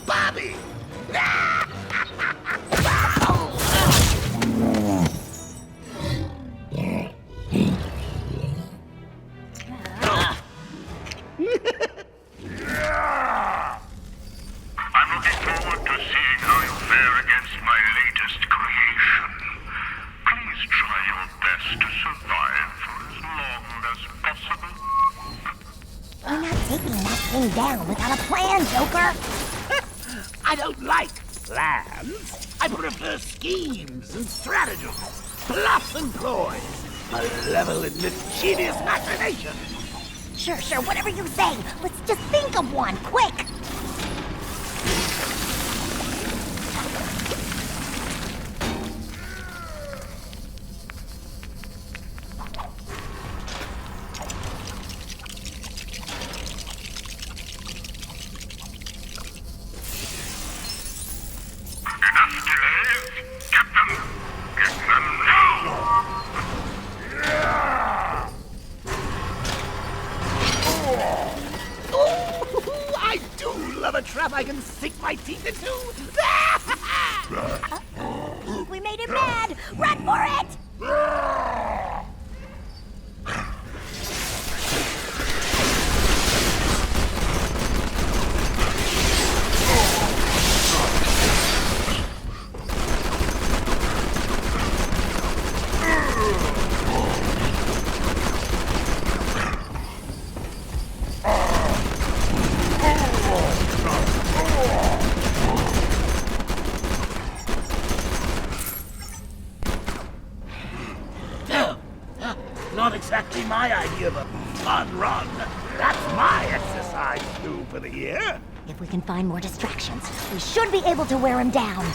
Bobby! I'm looking forward to seeing how you fare against my latest creation. Please try your best to survive for as long as possible. We're not taking that thing down without a plan, Joker! I don't like plans. I prefer schemes and stratagems, plots and ploys, malevolent, mischievous machination. Sure, whatever you say. Let's just think of one, quick! Enough delays. Get them. Get them now. Ooh, I do love a trap I can sink my teeth into. We made him mad! Run for it! Not exactly my idea of a fun run. That's my exercise due for the year. If we can find more distractions, we should be able to wear him down.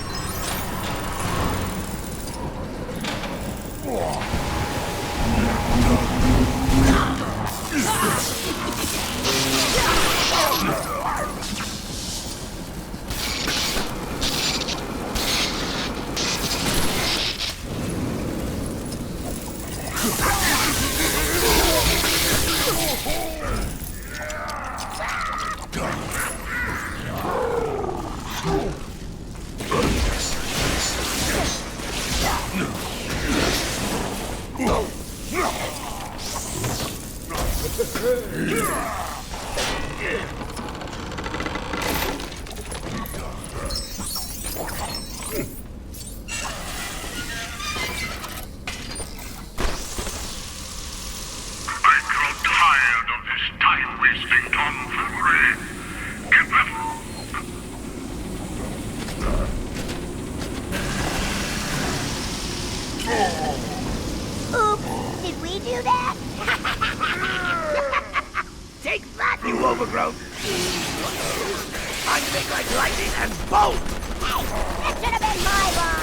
Time-wasting tomfoolery. Get them. Oops, did we do that? Take that, you overgrowth! Time to make like lightning and bolt! Hey, that should have been my line!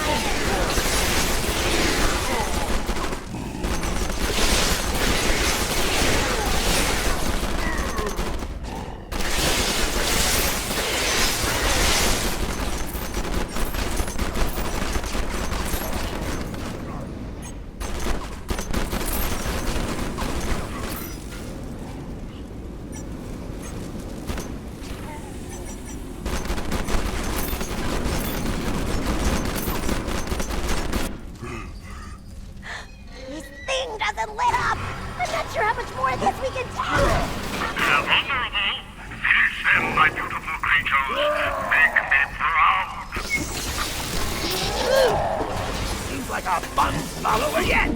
Doesn't lit up! I'm not sure how much more of this we can do! They're vulnerable. Finish them, my beautiful creatures. Make me proud. Seems like our fun's not over yet!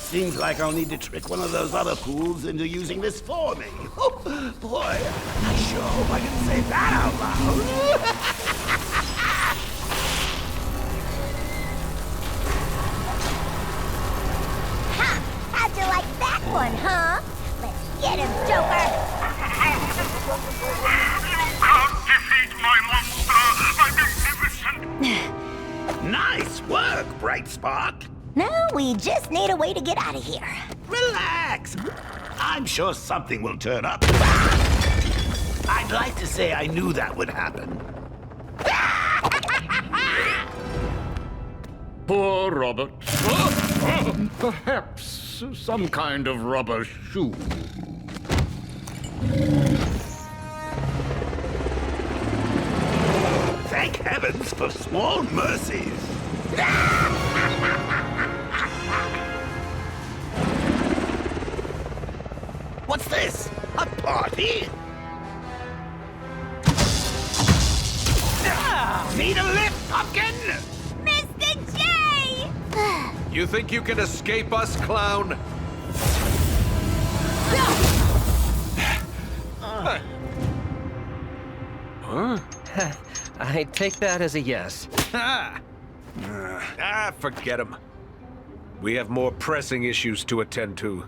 Seems like I'll need to trick one of those other fools into using this for me. Oh, boy, I sure hope I can say that out loud. Ha! How'd you like that one, huh? Let's get him, Joker! You can't defeat my monster, my magnificent... Nice work, Bright Spark. Now we just need a way to get out of here. Relax. I'm sure something will turn up. I'd like to say I knew that would happen. Poor Robert. Perhaps some kind of rubber shoe. Thank heavens for small mercies. What's this? A party? Need a lift, Pumpkin? Mr. J! You think you can escape us, clown? Huh? I take that as a yes. Forget him. We have more pressing issues to attend to.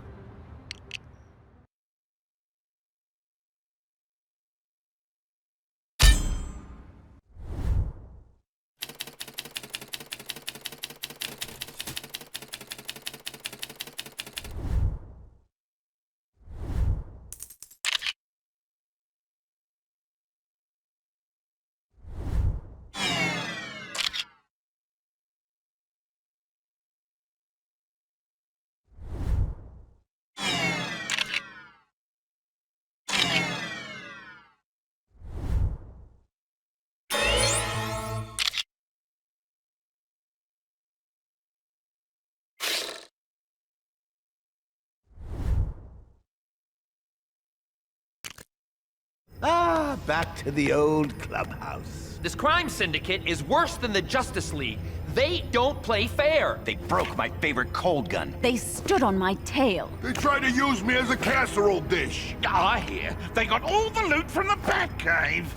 Ah, back to the old clubhouse. This crime syndicate is worse than the Justice League. They don't play fair. They broke my favorite cold gun. They stood on my tail. They tried to use me as a casserole dish. Oh, I hear. They got all the loot from the Batcave.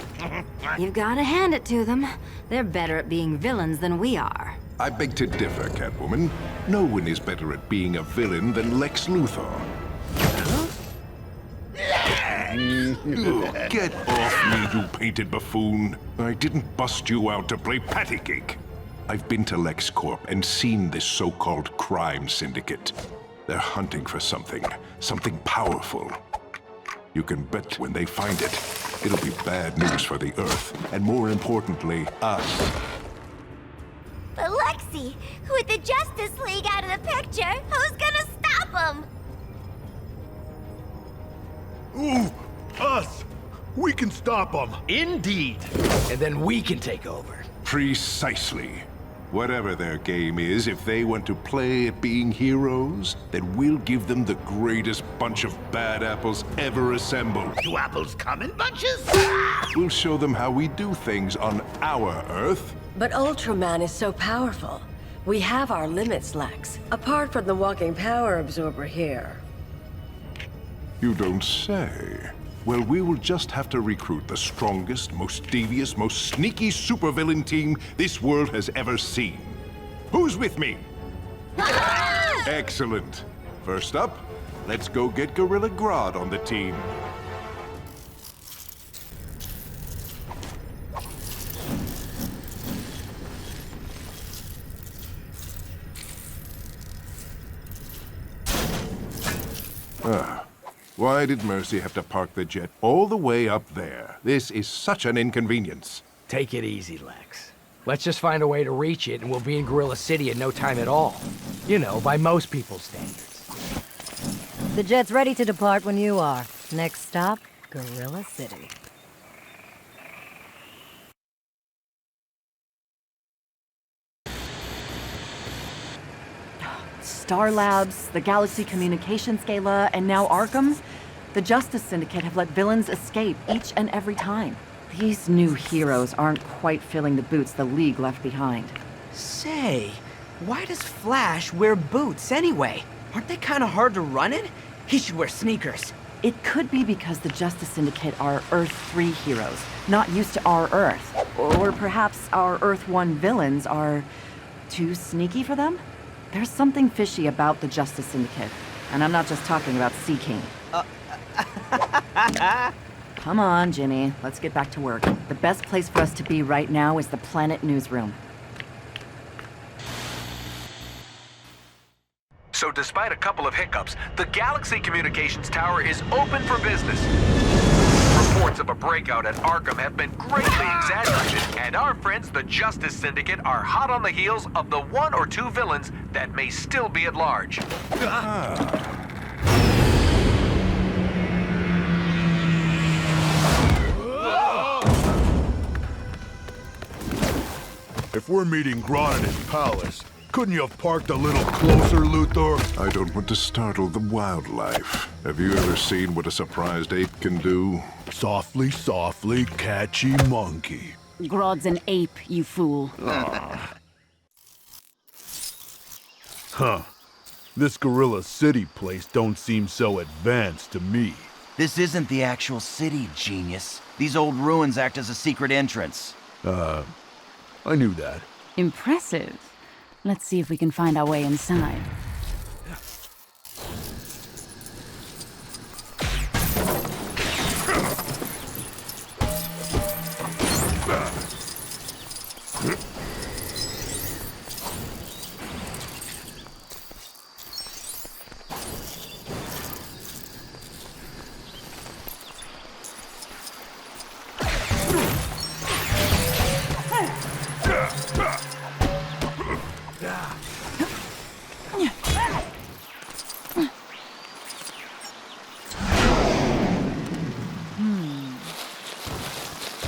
You've got to hand it to them. They're better at being villains than we are. I beg to differ, Catwoman. No one is better at being a villain than Lex Luthor. Get off me, you painted buffoon. I didn't bust you out to play patty cake. I've been to LexCorp and seen this so-called crime syndicate. They're hunting for something powerful. You can bet when they find it, it'll be bad news for the Earth, and more importantly, us. But Lexi, with the Justice League out of the picture, who's gonna stop them? Ooh, us! We can stop them. Indeed. And then we can take over. Precisely. Whatever their game is, if they want to play at being heroes, then we'll give them the greatest bunch of bad apples ever assembled. Do apples come in bunches? We'll show them how we do things on our Earth. But Ultraman is so powerful. We have our limits, Lex. Apart from the walking power absorber here. You don't say. Well, we will just have to recruit the strongest, most devious, most sneaky supervillain team this world has ever seen. Who's with me? Excellent. First up, let's go get Gorilla Grodd on the team. Why did Mercy have to park the jet all the way up there? This is such an inconvenience. Take it easy, Lex. Let's just find a way to reach it and we'll be in Gorilla City in no time at all. You know, by most people's standards. The jet's ready to depart when you are. Next stop, Gorilla City. Star Labs, the Galaxy Communications Gala, and now Arkham. The Justice Syndicate have let villains escape each and every time. These new heroes aren't quite filling the boots the League left behind. Say, why does Flash wear boots anyway? Aren't they kind of hard to run in? He should wear sneakers. It could be because the Justice Syndicate are Earth 3 heroes, not used to our Earth. Or perhaps our Earth 1 villains are too sneaky for them? There's something fishy about the Justice Syndicate. And I'm not just talking about Sea King. Come on, Jimmy. Let's get back to work. The best place for us to be right now is the Planet Newsroom. So despite a couple of hiccups, the Galaxy Communications Tower is open for business. Reports of a breakout at Arkham have been greatly exaggerated, and our friends the Justice Syndicate are hot on the heels of the 1 or 2 villains that may still be at large. If we're meeting Grodd in his palace, couldn't you have parked a little closer, Luthor? I don't want to startle the wildlife. Have you ever seen what a surprised ape can do? Softly, softly, catchy monkey. Grodd's an ape, you fool. Huh. This Gorilla City place don't seem so advanced to me. This isn't the actual city, genius. These old ruins act as a secret entrance. I knew that. Impressive. Let's see if we can find our way inside.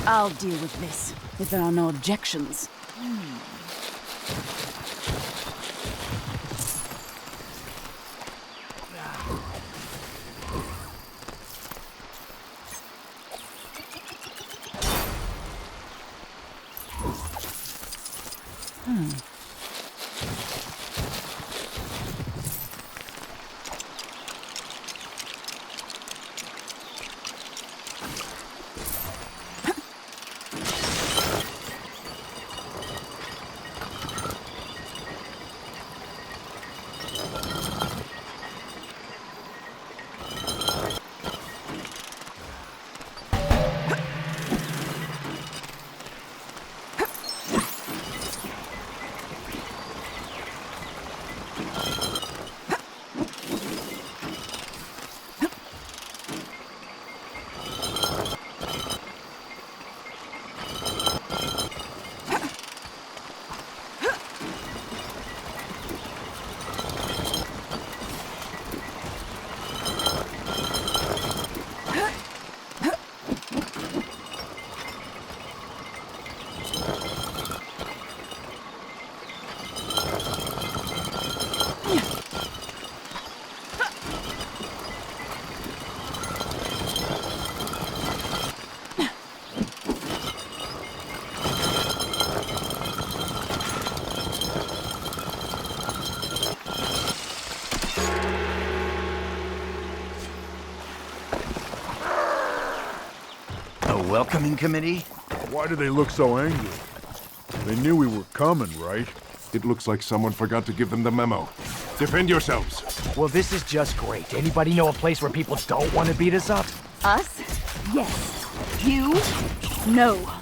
I'll deal with this, if there are no objections. Welcoming committee? Why do they look so angry? They knew we were coming, right? It looks like someone forgot to give them the memo. Defend yourselves. Well, this is just great. Anybody know a place where people don't want to beat us up? Us? Yes. You? No.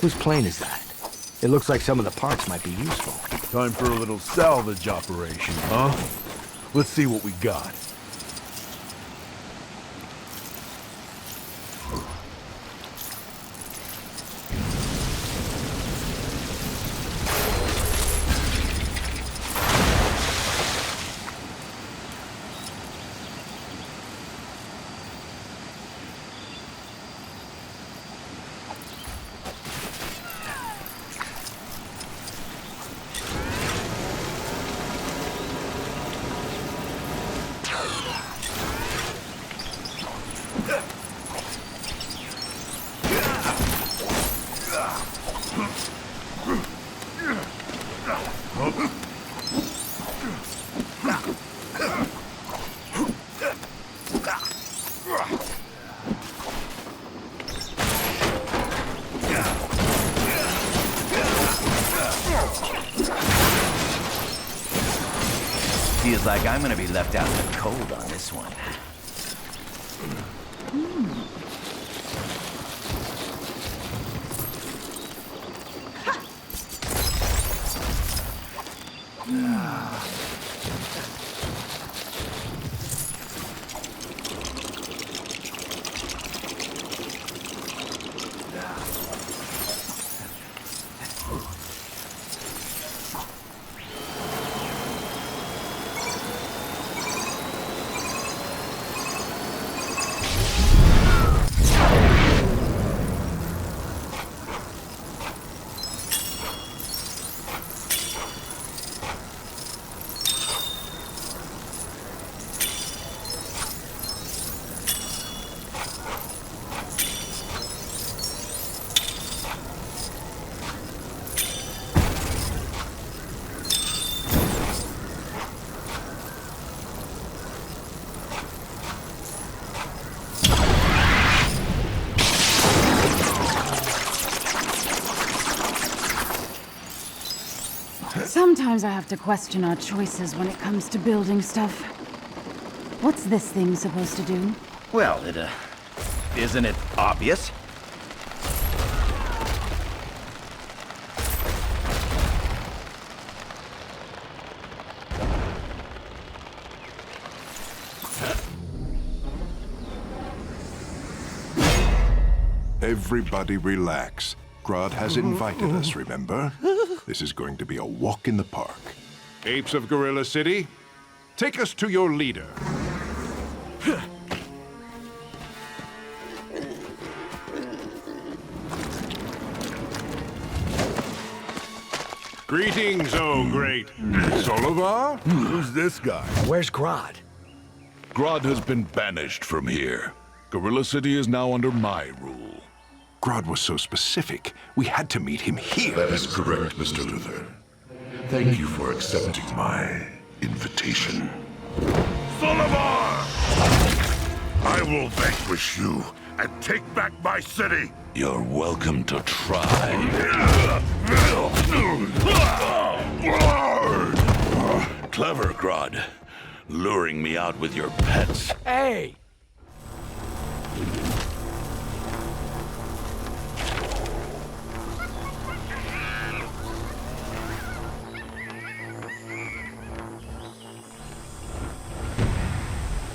Whose plane is that? It looks like some of the parts might be useful. Time for a little salvage operation, huh? Let's see what we got. Feels like I'm gonna be left out in the cold on this one. Sometimes I have to question our choices when it comes to building stuff. What's this thing supposed to do? Well, isn't it obvious? Everybody relax. Grodd has invited us, remember? This is going to be a walk in the park. Apes of Gorilla City, take us to your leader. Greetings, oh great Solivar? Who's this guy? Where's Grodd? Grodd has been banished from here. Gorilla City is now under my rule. Grodd was so specific. We had to meet him here. That is correct, Mr. Luther. Thank you for accepting my invitation. Solivar! I will vanquish you and take back my city! You're welcome to try. Clever, Grodd. Luring me out with your pets. Hey!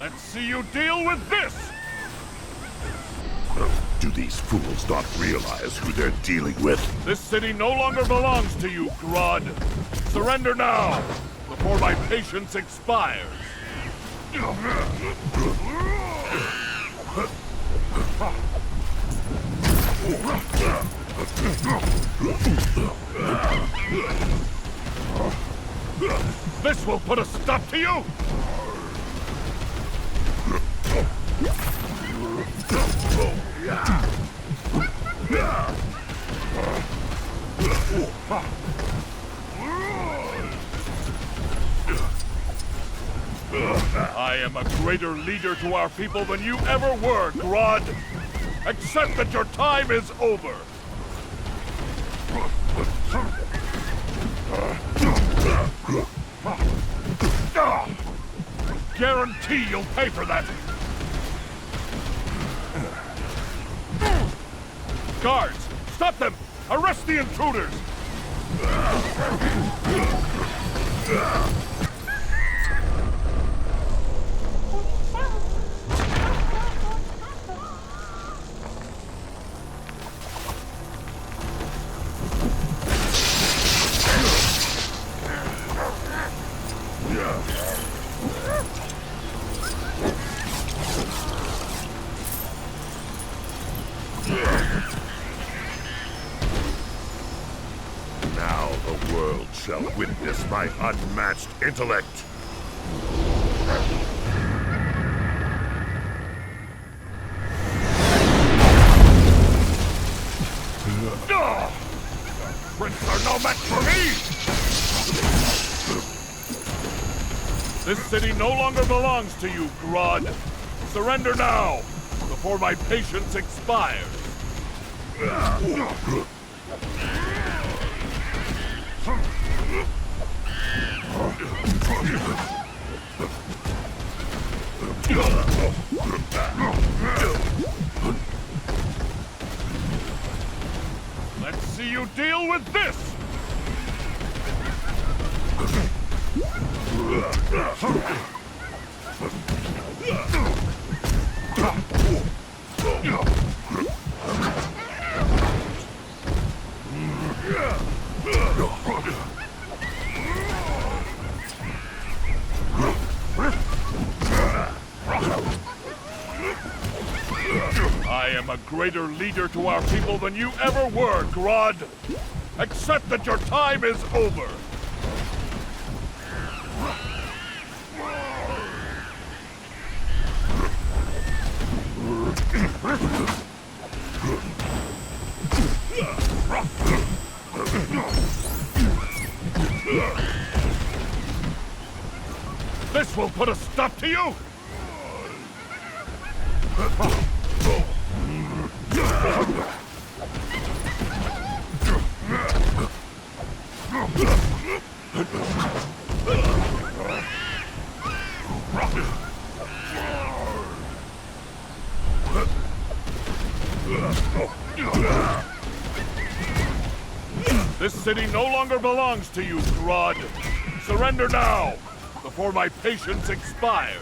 Let's see you deal with this! Do these fools not realize who they're dealing with? This city no longer belongs to you, Grodd. Surrender now, before my patience expires. This will put a stop to you! I am a greater leader to our people than you ever were, Grodd. Accept that your time is over. Guarantee you'll pay for that. Guards, stop them! Arrest the intruders! Now the world shall witness my unmatched intellect. Prince are no match for me! This city no longer belongs to you, Grodd. Surrender now, before my patience expires. Let's see you deal with this! I am a greater leader to our people than you ever were, Grodd. Accept that your time is over. This will put a stop to you! This city no longer belongs to you, Grodd. Surrender now, before my patience expires.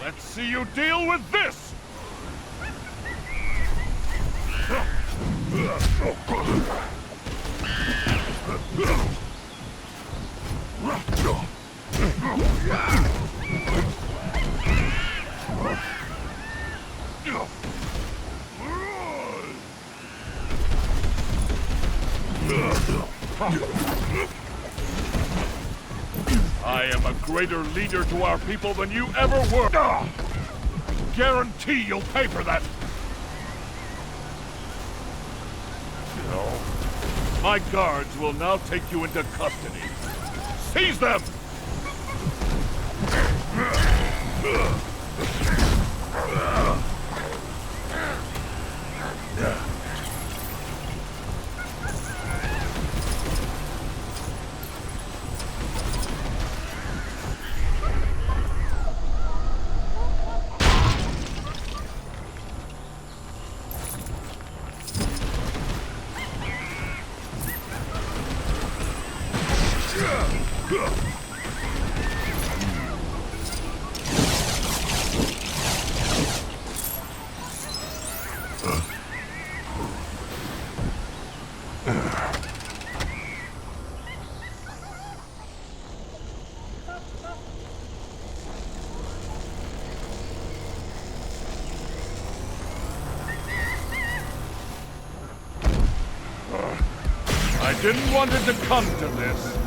Let's see you deal with this! I am a greater leader to our people than you ever were. Guarantee you'll pay for that. My guards will now take you into custody. Seize them! I didn't want it to come to this.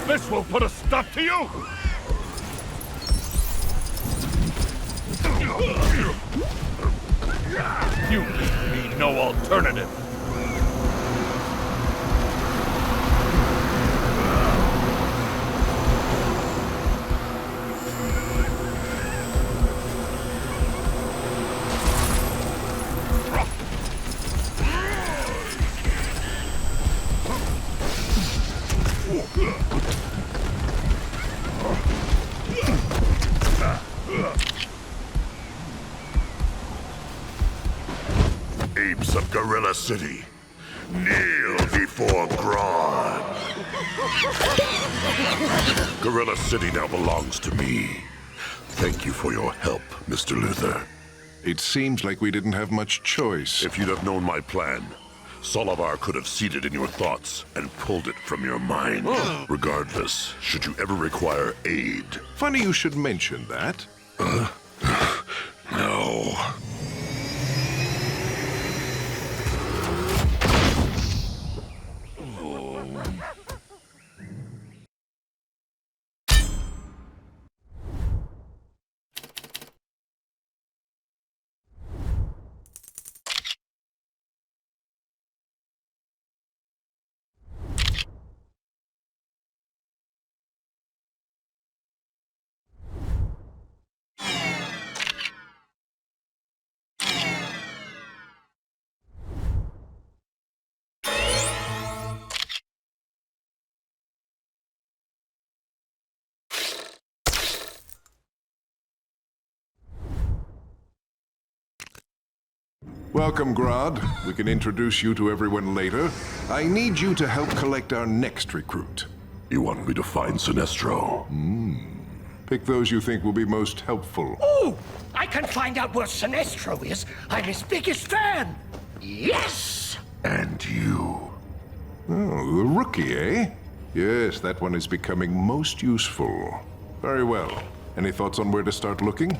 This will put a stop to you! You leave me no alternative. Apes of Gorilla City, kneel before Grodd. Gorilla City now belongs to me. Thank you for your help, Mr. Luther. It seems like we didn't have much choice. If you'd have known my plan, Solovar could have seeded in your thoughts and pulled it from your mind. Regardless, should you ever require aid. Funny you should mention that. No. Welcome, Grodd. We can introduce you to everyone later. I need you to help collect our next recruit. You want me to find Sinestro? Pick those you think will be most helpful. Oh! I can find out where Sinestro is. I'm his biggest fan. Yes! And you? Oh, the rookie, eh? Yes, that one is becoming most useful. Very well. Any thoughts on where to start looking?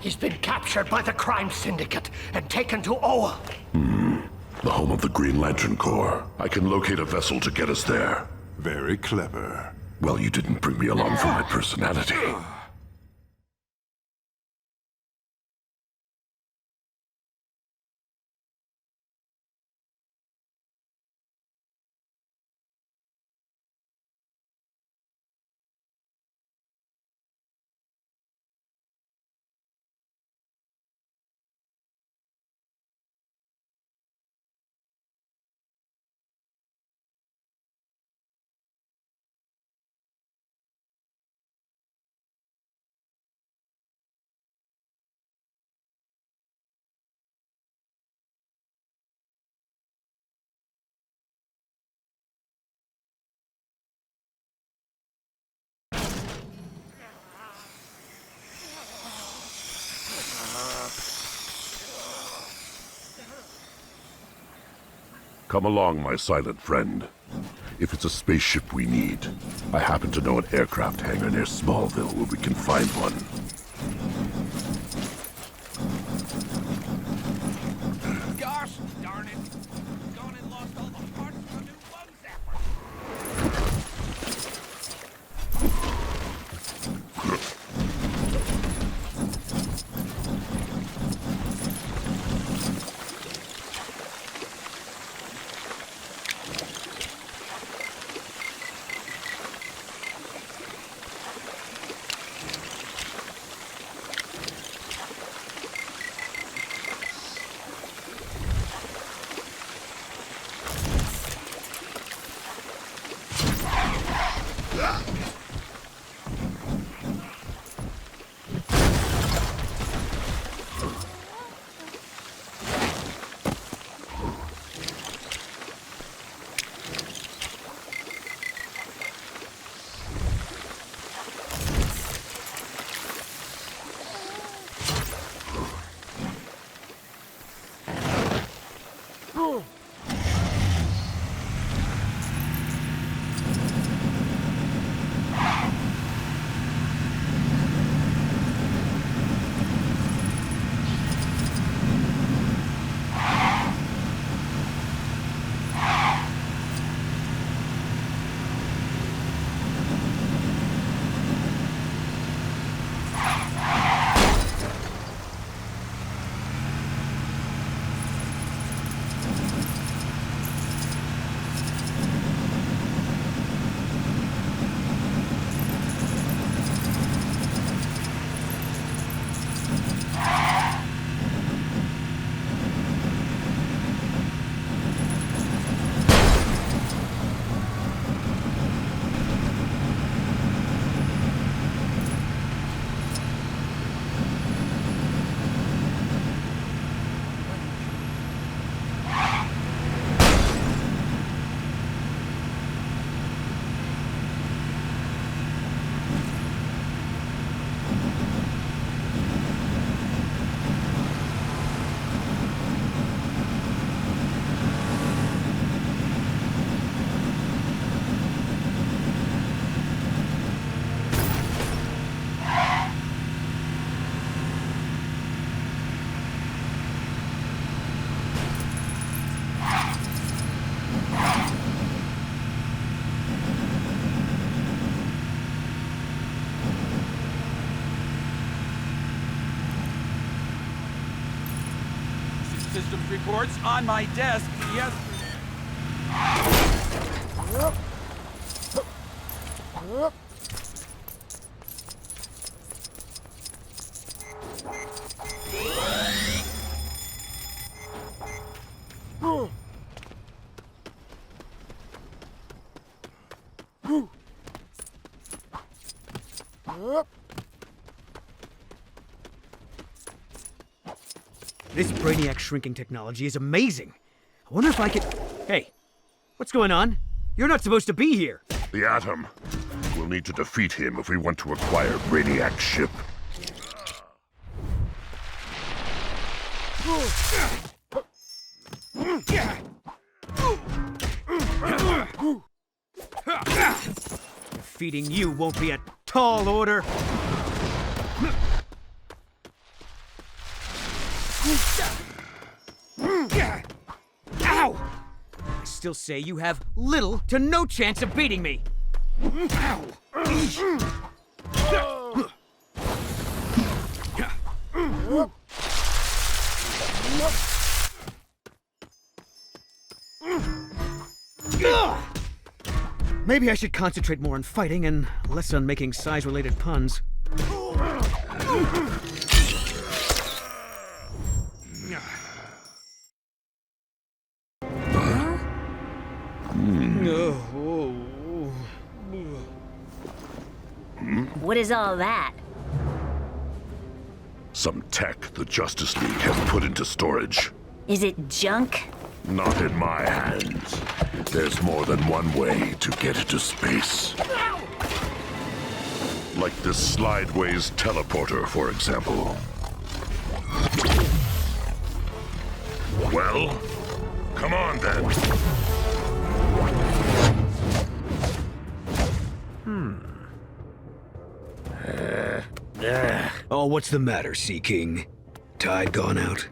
He's been captured by the crime syndicate and taken to Oa. The home of the Green Lantern Corps. I can locate a vessel to get us there. Very clever. Well, you didn't bring me along for my personality. Come along, my silent friend. If it's a spaceship we need, I happen to know an aircraft hangar near Smallville where we can find one. Gosh darn it! Gone and lost all the parts from a new bug zapper. Systems reports on my desk yesterday. This Brainiac shrinking technology is amazing. I wonder if I could... Hey, what's going on? You're not supposed to be here. The Atom. We'll need to defeat him if we want to acquire Brainiac's ship. Defeating you won't be a tall order. Ow! I still say you have little to no chance of beating me. Maybe I should concentrate more on fighting and less on making size-related puns. What is all that? Some tech the Justice League has put into storage. Is it junk? Not in my hands. There's more than one way to get into space. Like this slideways teleporter, for example. Well, come on then. Oh, what's the matter, Sea King? Tide gone out?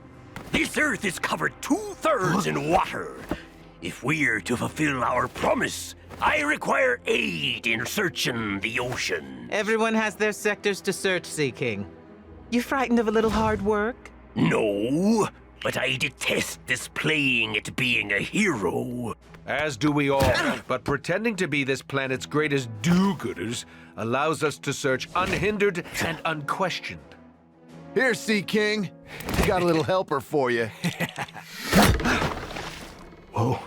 This Earth is covered 2/3 in water. If we're to fulfill our promise, I require aid in searching the ocean. Everyone has their sectors to search, Sea King. You frightened of a little hard work? No, but I detest this playing at being a hero. As do we all, but pretending to be this planet's greatest do-gooders allows us to search unhindered and unquestioned. Here, Sea King. Got a little helper for you. Whoa.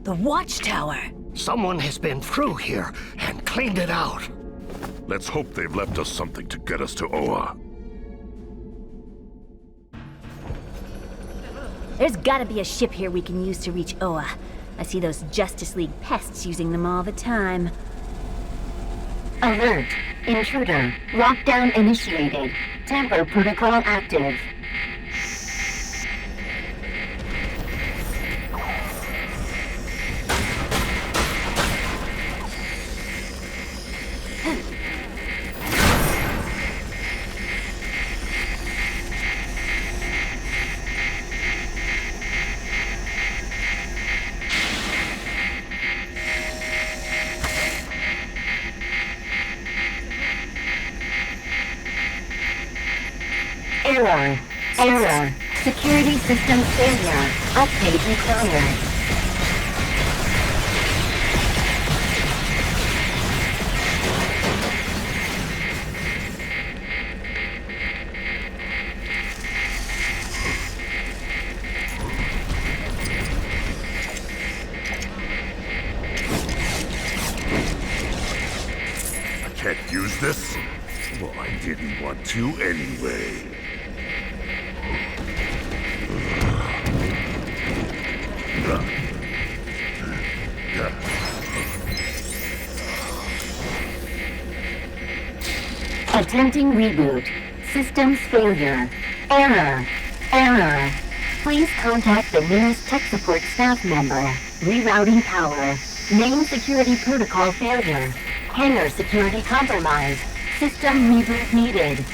The watchtower. Someone has been through here and cleaned it out. Let's hope they've left us something to get us to Oa. There's gotta be a ship here we can use to reach Oa. I see those Justice League pests using them all the time. Alert! Intruder. Lockdown initiated. Tamper protocol active. Error. Error. Security system failure. Update required. I can't use this? Well, I didn't want to anyway. Attempting reboot. Systems failure. Error. Error. Please contact the nearest tech support staff member. Rerouting power. Main security protocol failure. Hangar security compromised. System reboot needed.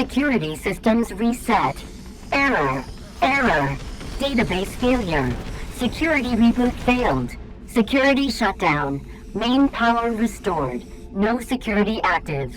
Security systems reset. Error. Error. Database failure. Security reboot failed. Security shutdown. Main power restored. No security active.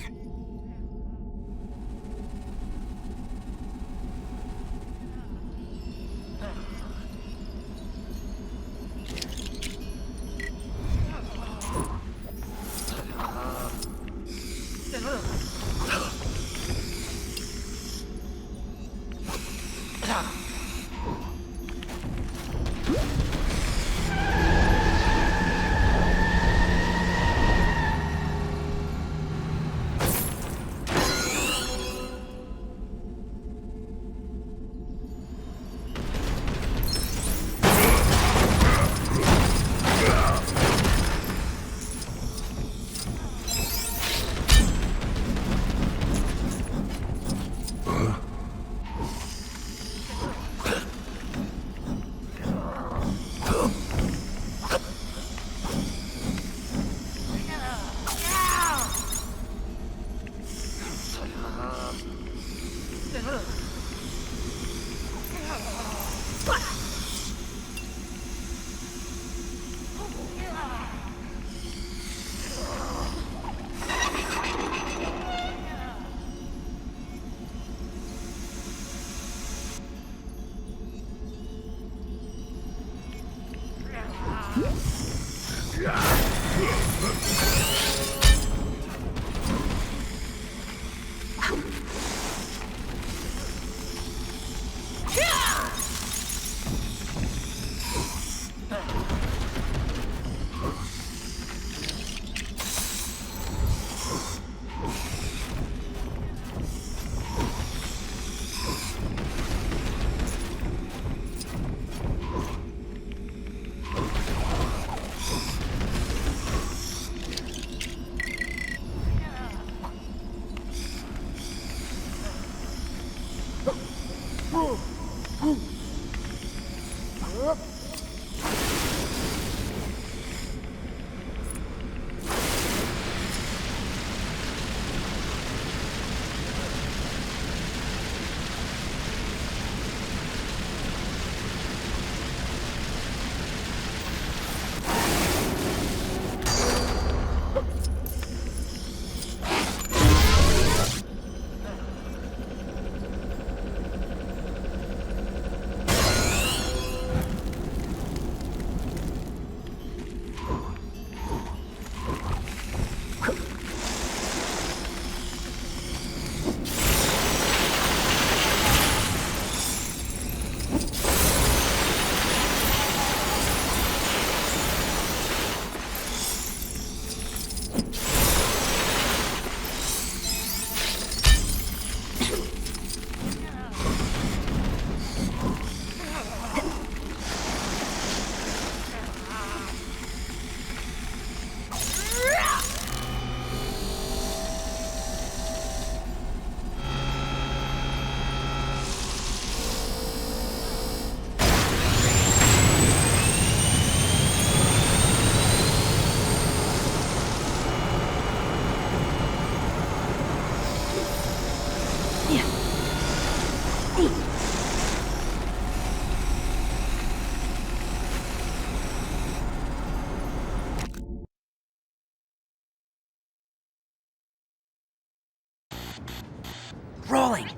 Rolling.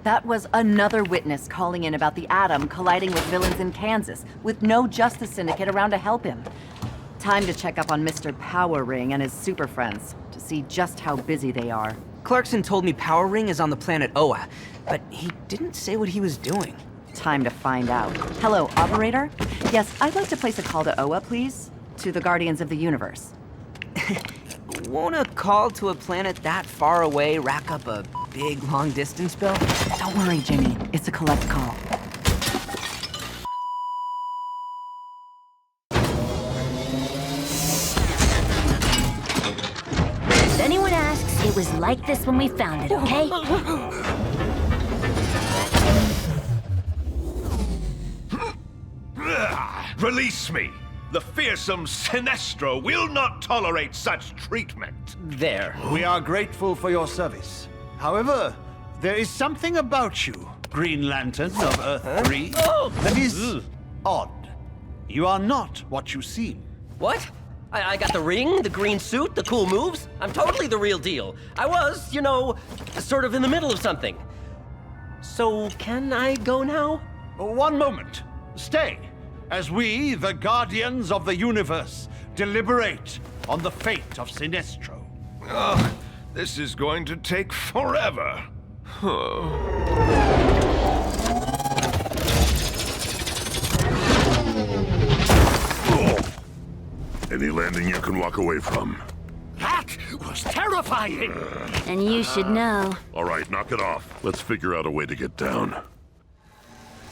That was another witness calling in about the Atom colliding with villains in Kansas, with no Justice Syndicate around to help him. Time to check up on Mr. Power Ring and his super friends, to see just how busy they are. Clarkson told me Power Ring is on the planet Oa, but he didn't say what he was doing. Time to find out. Hello, operator? Yes, I'd like to place a call to Oa, please. To the Guardians of the Universe. Won't a call to a planet that far away rack up a big long-distance bill? Don't worry, Jimmy. It's a collect call. If anyone asks, it was like this when we found it, okay? Release me! The fearsome Sinestro will not tolerate such treatment. There. We are grateful for your service. However, there is something about you, Green Lantern of Earth 3, that is odd. You are not what you seem. What? I got the ring, the green suit, the cool moves. I'm totally the real deal. I was, you know, sort of in the middle of something. So, can I go now? One moment. Stay, as we, the Guardians of the Universe, deliberate on the fate of Sinestro. Ugh, this is going to take forever. Any landing you can walk away from. That was terrifying! And you should know. All right, knock it off. Let's figure out a way to get down.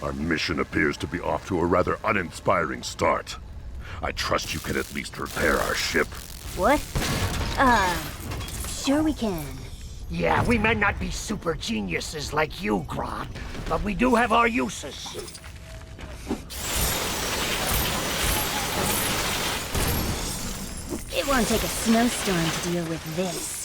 Our mission appears to be off to a rather uninspiring start. I trust you can at least repair our ship. What? Sure we can. Yeah, we may not be super geniuses like you, Grodd, but we do have our uses. It won't take a snowstorm to deal with this.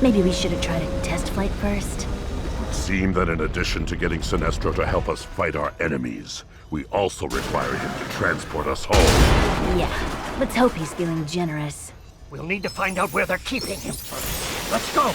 Maybe we should have tried a test flight first. It seemed that in addition to getting Sinestro to help us fight our enemies, we also require him to transport us home. Yeah, let's hope he's feeling generous. We'll need to find out where they're keeping him first. Let's go!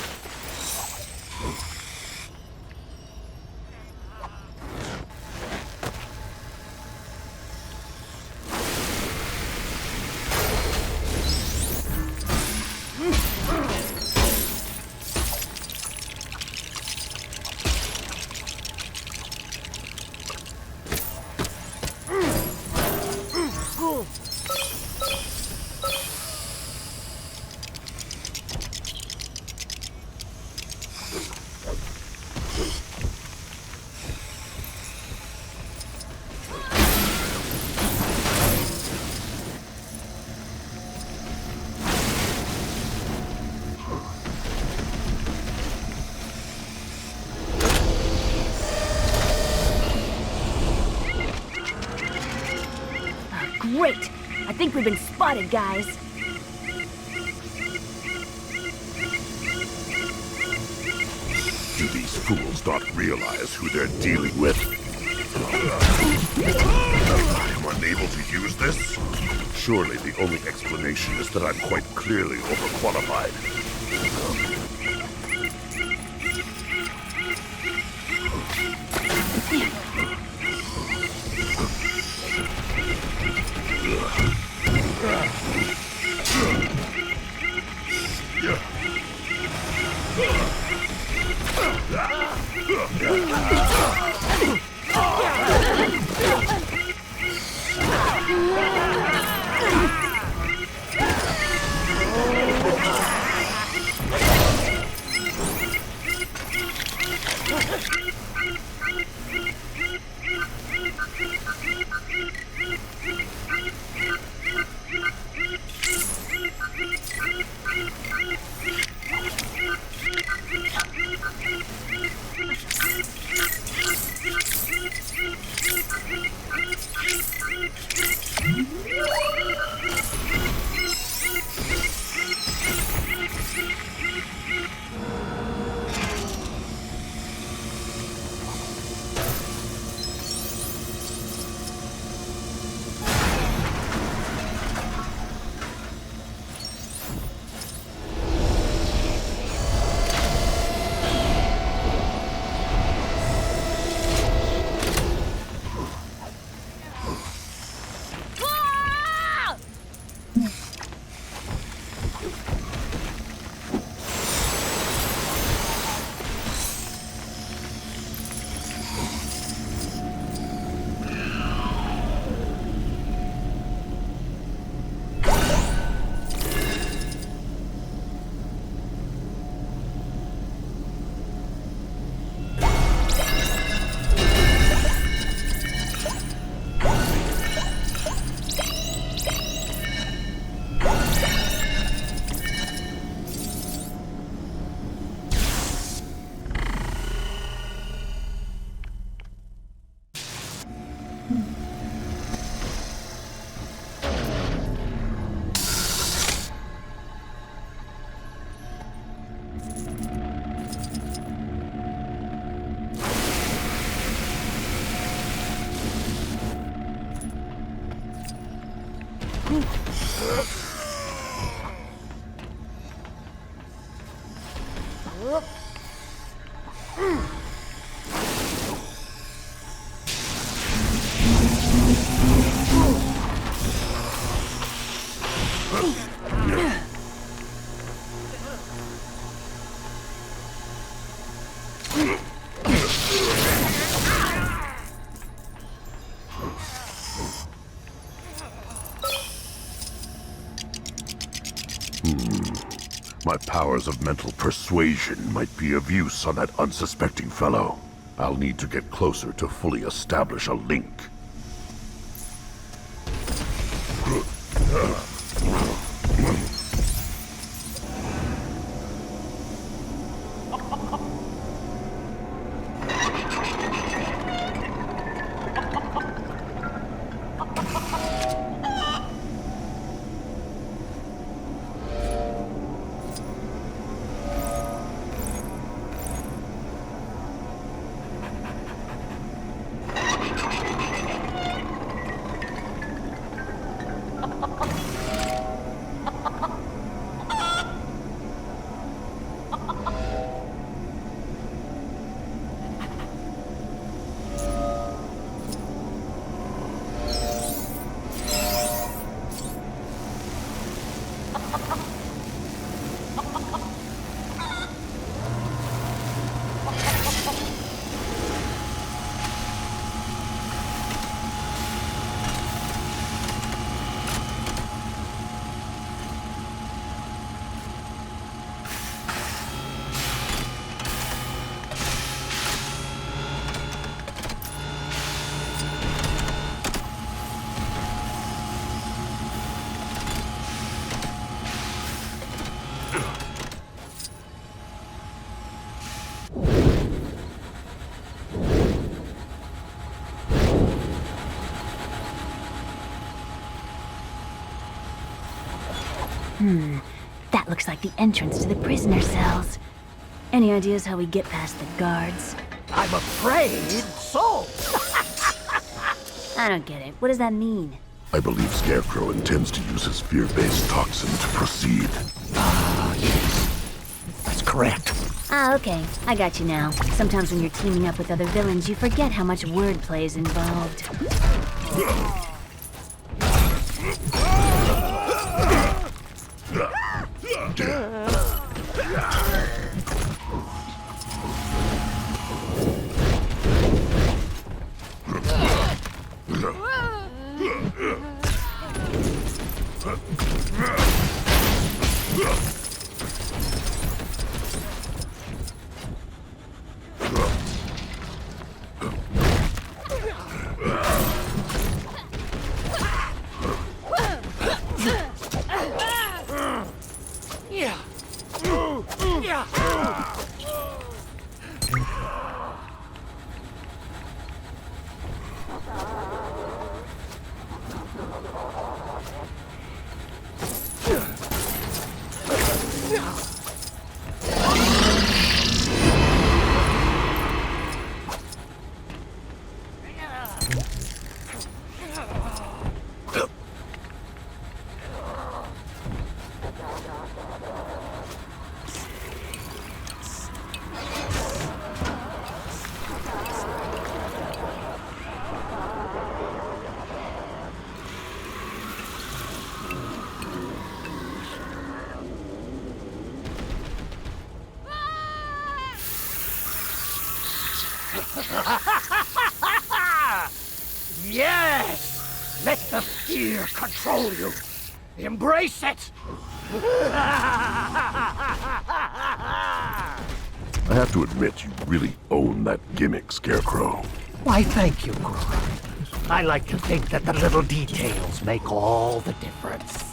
Great! I think we've been spotted, guys. Do these fools not realize who they're dealing with? I'm unable to use this? Surely the only explanation is that I'm quite clearly overqualified. My powers of mental persuasion might be of use on that unsuspecting fellow. I'll need to get closer to fully establish a link. That looks like the entrance to the prisoner cells. Any ideas how we get past the guards? I'm afraid so. I don't get it. What does that mean? I believe Scarecrow intends to use his fear-based toxin to proceed. That's correct. Ah, okay. I got you now. Sometimes when you're teaming up with other villains, you forget how much wordplay is involved. Yes! Let the fear control you. Embrace it! I have to admit, you really own that gimmick, Scarecrow. Why, thank you, Groot. I like to think that the little details make all the difference.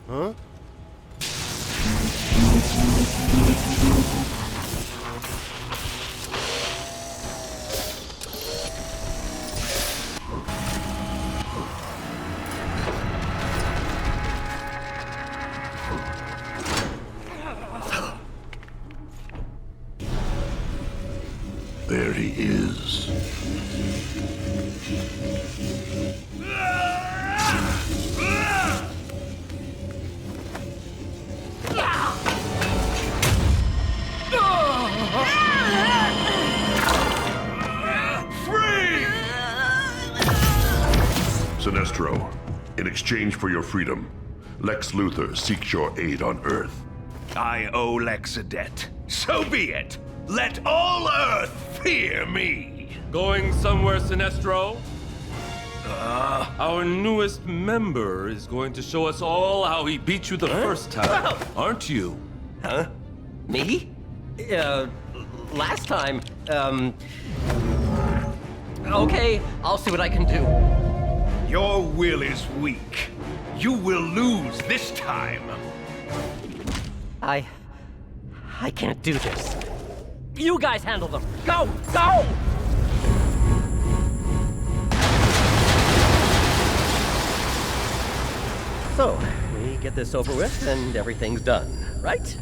Huh? way is. Sinestro, in exchange for your freedom, Lex Luthor seeks your aid on Earth. I owe Lex a debt. So be it. Let all Earth fear me. Going somewhere, Sinestro? Our newest member is going to show us all how he beat you the first time. Aren't you? Huh? Me? Last time, okay, I'll see what I can do. Your will is weak. You will lose this time. I can't do this. You guys handle them. Go! Go! So, we get this over with and everything's done, right?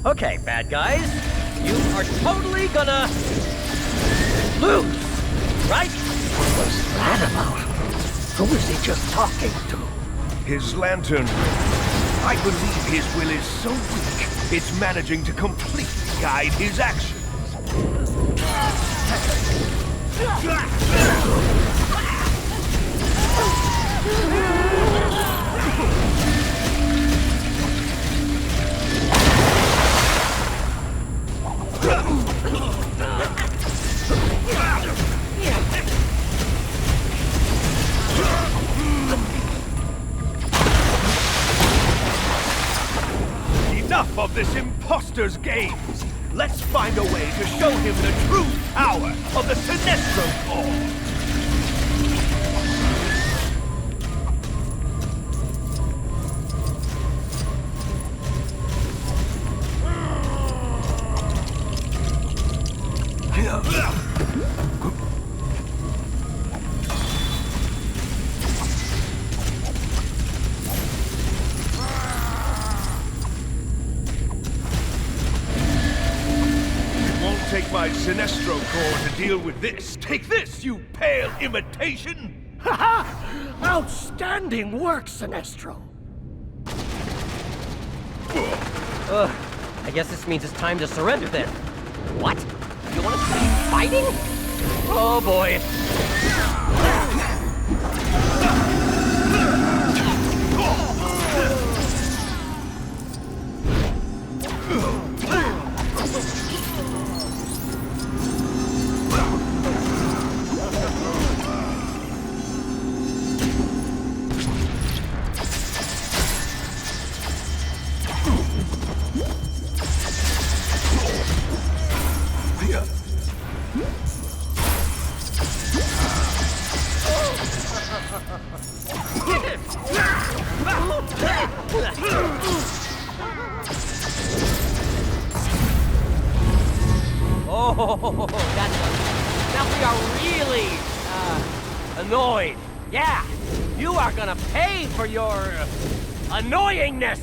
Okay, bad guys. You are totally gonna lose, right? What was that about? Who was he just talking to? His lantern. I believe his will is so weak, it's managing to completely guide his actions. Enough of this imposter's games! Let's find a way to show him the true power of the Sinestro Corps! Take my Sinestro Corps to deal with this. Take this, you pale imitation! Ha! Outstanding work, Sinestro. I guess this means it's time to surrender then. What? You want to keep fighting? Oh boy. Oh, that's now we are really, annoyed. Yeah, you are gonna pay for your annoyingness.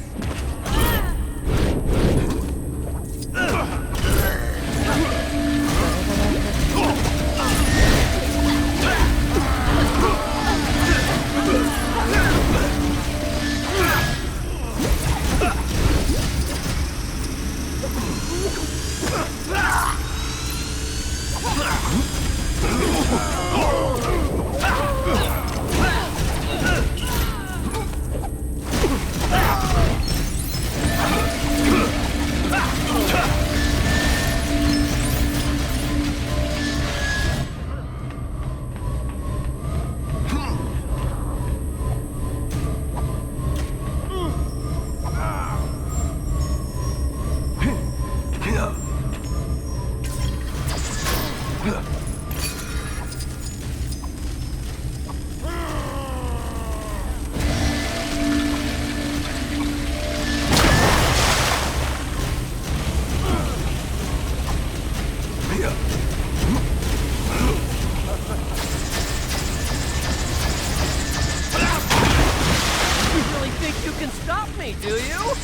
Do you?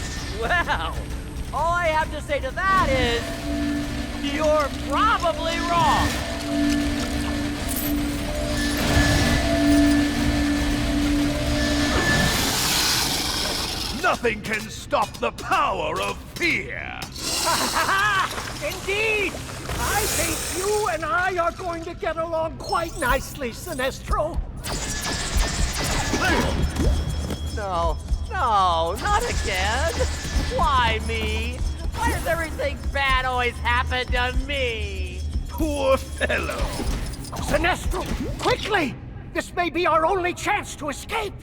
Well, all I have to say to that is, you're probably wrong. Nothing can stop the power of fear! Indeed! I think you and I are going to get along quite nicely, Sinestro. No, not again. Why me? Why does everything bad always happen to me? Poor fellow. Sinestro, quickly! This may be our only chance to escape.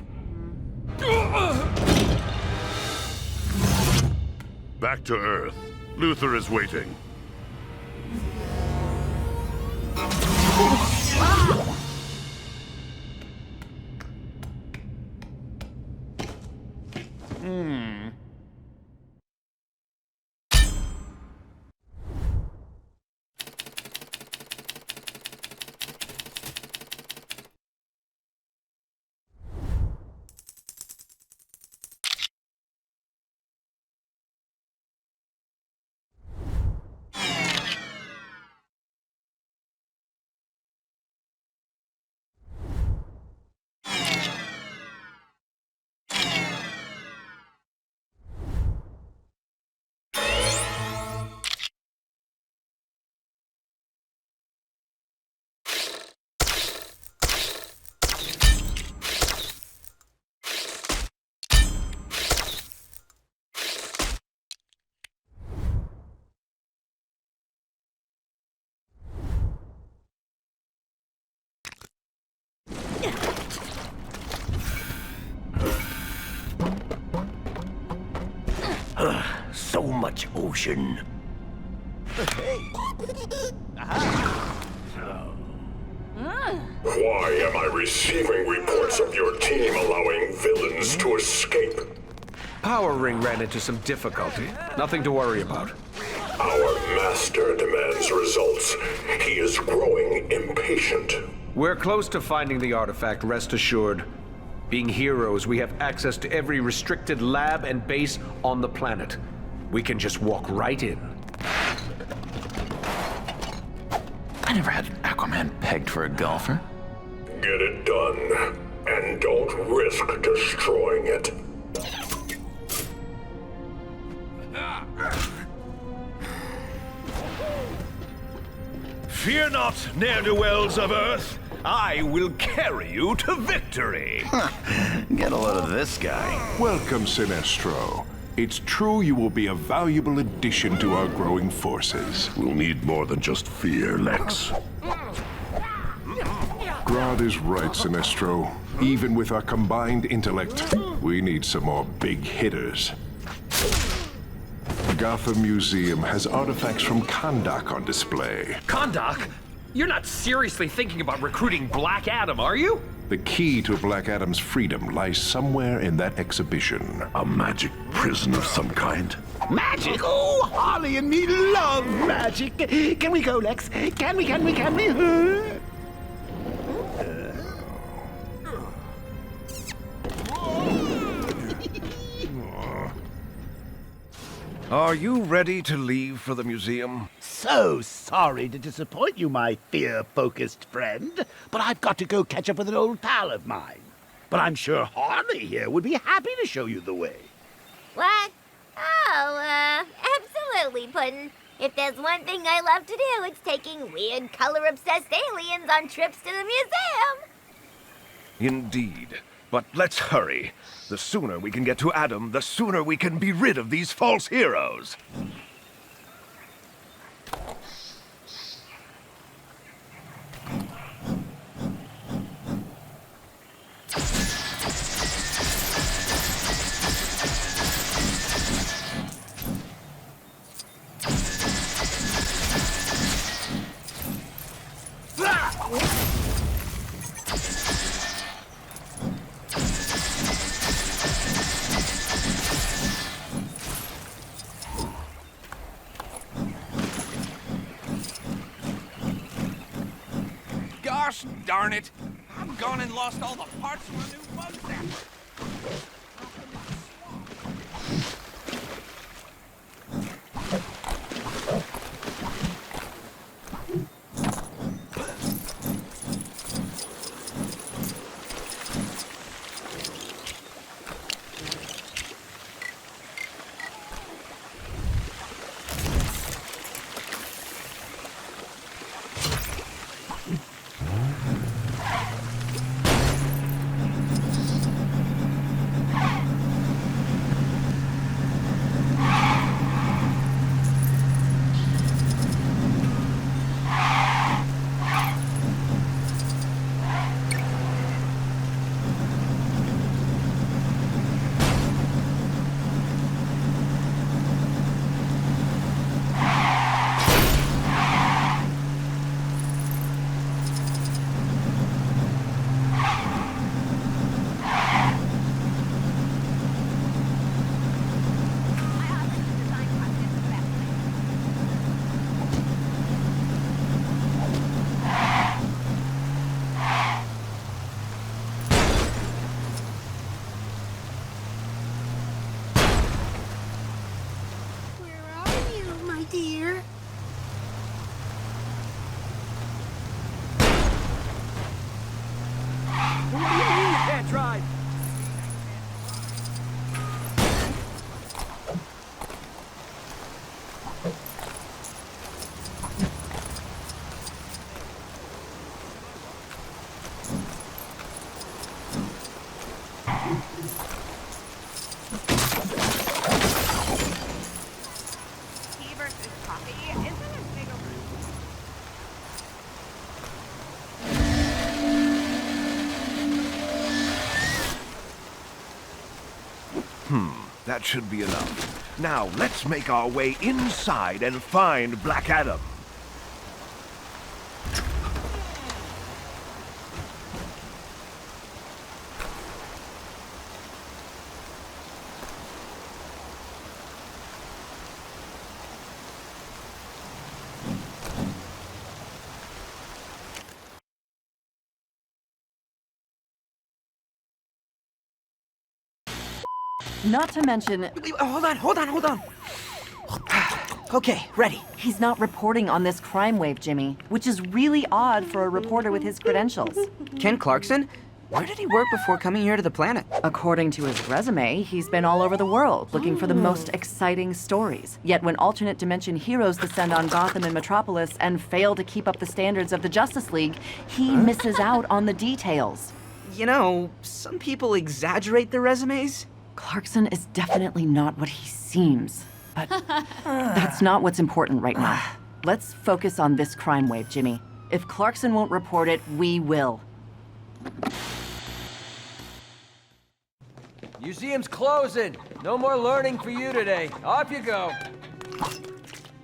Back to Earth. Luther is waiting. So much ocean. Why am I receiving reports of your team allowing villains to escape? Power Ring ran into some difficulty. Nothing to worry about. Our master demands results. He is growing impatient. We're close to finding the artifact, rest assured. Being heroes, we have access to every restricted lab and base on the planet. We can just walk right in. I never had Aquaman pegged for a golfer. Get it done, and don't risk destroying it. Fear not, ne'er-do-wells of Earth. I will carry you to victory. Get a load of this guy. Welcome, Sinestro. It's true you will be a valuable addition to our growing forces. We'll need more than just fear, Lex. Grodd is right, Sinestro. Even with our combined intellect, we need some more big hitters. Gotham Museum has artifacts from Kahndaq on display. Kahndaq? You're not seriously thinking about recruiting Black Adam, are you? The key to Black Adam's freedom lies somewhere in that exhibition. A magic prison of some kind. Magic? Oh, Harley and me love magic. Can we go, Lex? Can we? Are you ready to leave for the museum? So sorry to disappoint you, my fear-focused friend, but I've got to go catch up with an old pal of mine. But I'm sure Harley here would be happy to show you the way. What? Oh, absolutely, Puddin'. If there's one thing I love to do, it's taking weird, color-obsessed aliens on trips to the museum. Indeed. But let's hurry. The sooner we can get to Adam, the sooner we can be rid of these false heroes. Gosh darn it! I've gone and lost all the parts of my new bug zapper. That should be enough. Now, let's make our way inside and find Black Adam. Not to mention... Hold on. Okay, ready. He's not reporting on this crime wave, Jimmy, which is really odd for a reporter with his credentials. Ken Clarkson? Where did he work before coming here to the planet? According to his resume, he's been all over the world looking for the most exciting stories. Yet when alternate dimension heroes descend on Gotham and Metropolis and fail to keep up the standards of the Justice League, he misses out on the details. You know, some people exaggerate their resumes. Clarkson is definitely not what he seems. But that's not what's important right now. Let's focus on this crime wave, Jimmy. If Clarkson won't report it, we will. Museum's closing. No more learning for you today. Off you go.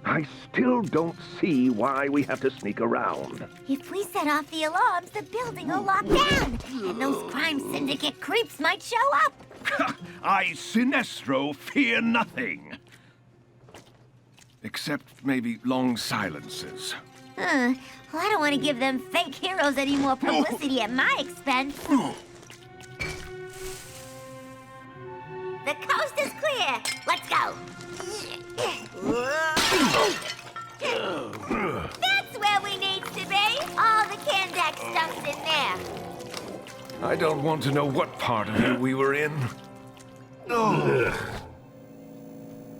I still don't see why we have to sneak around. If we set off the alarms, the building will lock down, and those crime syndicate creeps might show up. I, Sinestro, fear nothing. Except maybe long silences. Well, I don't want to give them fake heroes any more publicity at my expense. The coast is clear. Let's go. That's where we need to be. All the Kandak stuff's in there. I don't want to know what part of it we were in.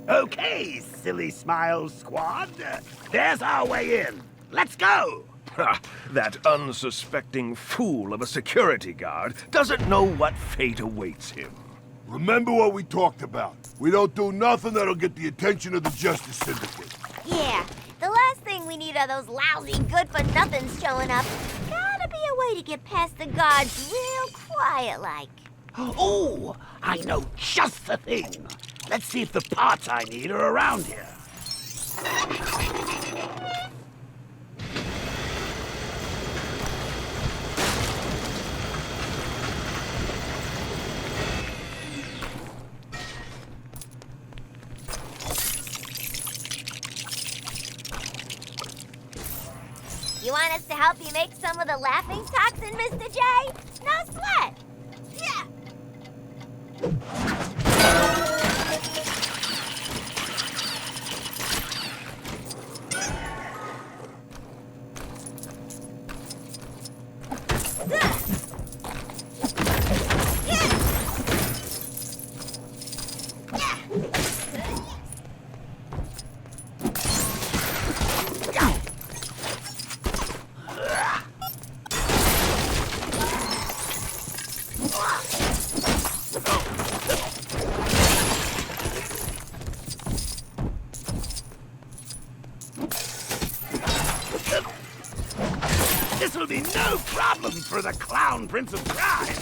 Okay, silly smile squad. There's our way in. Let's go! Ha! That unsuspecting fool of a security guard doesn't know what fate awaits him. Remember what we talked about. We don't do nothing that'll get the attention of the Justice Syndicate. Yeah, the last thing we need are those lousy good-for-nothings showing up. Gotta be a way to get past the guards real quiet-like. Oh, I know just the thing. Let's see if the parts I need are around here. You want us to help you make some of the laughing toxin, Mr. J? No sweat. Yeah. This will be no problem for the Clown Prince of Crime.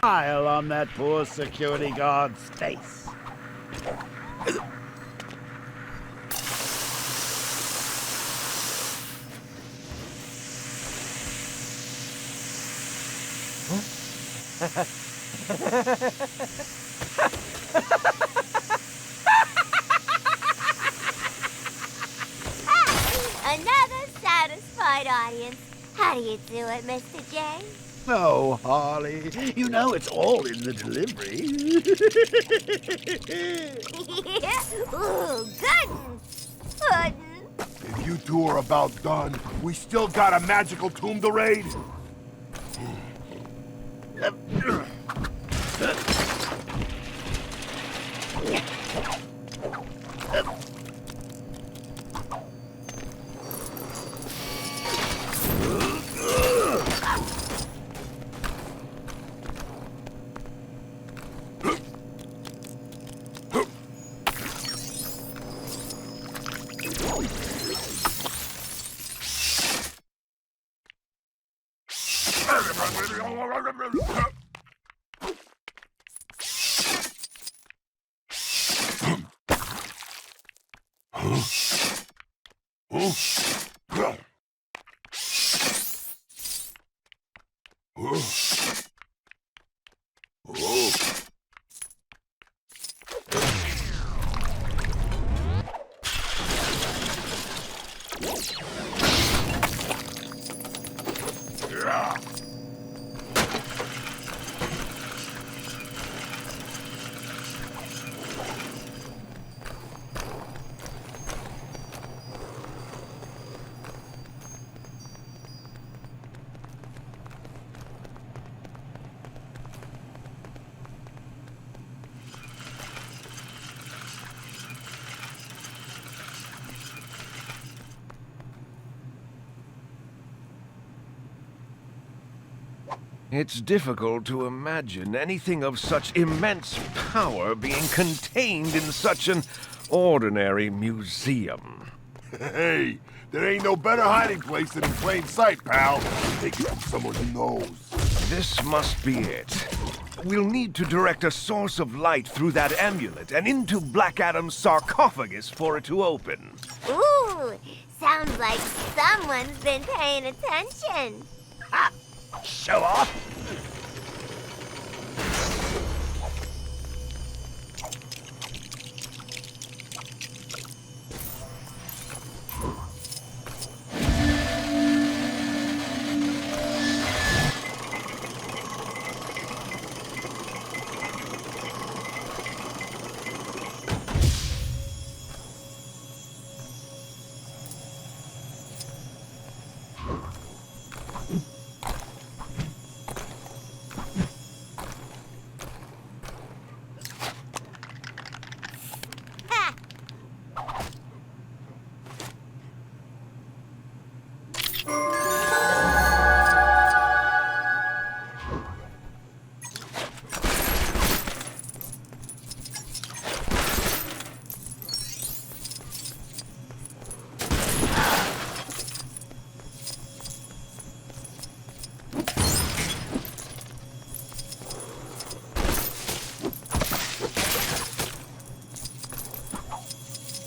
Smile on that poor security guard's face. Another satisfied audience. How do you do it, Mr. J? Oh, Harley, you know it's all in the delivery. Ooh, good. Puddin'. If you two are about done, we still got a magical tomb to raid? It's difficult to imagine anything of such immense power being contained in such an ordinary museum. Hey, there ain't no better hiding place than in plain sight, pal. Take it from someone who knows. This must be it. We'll need to direct a source of light through that amulet and into Black Adam's sarcophagus for it to open. Ooh, sounds like someone's been paying attention. Ha! Show off!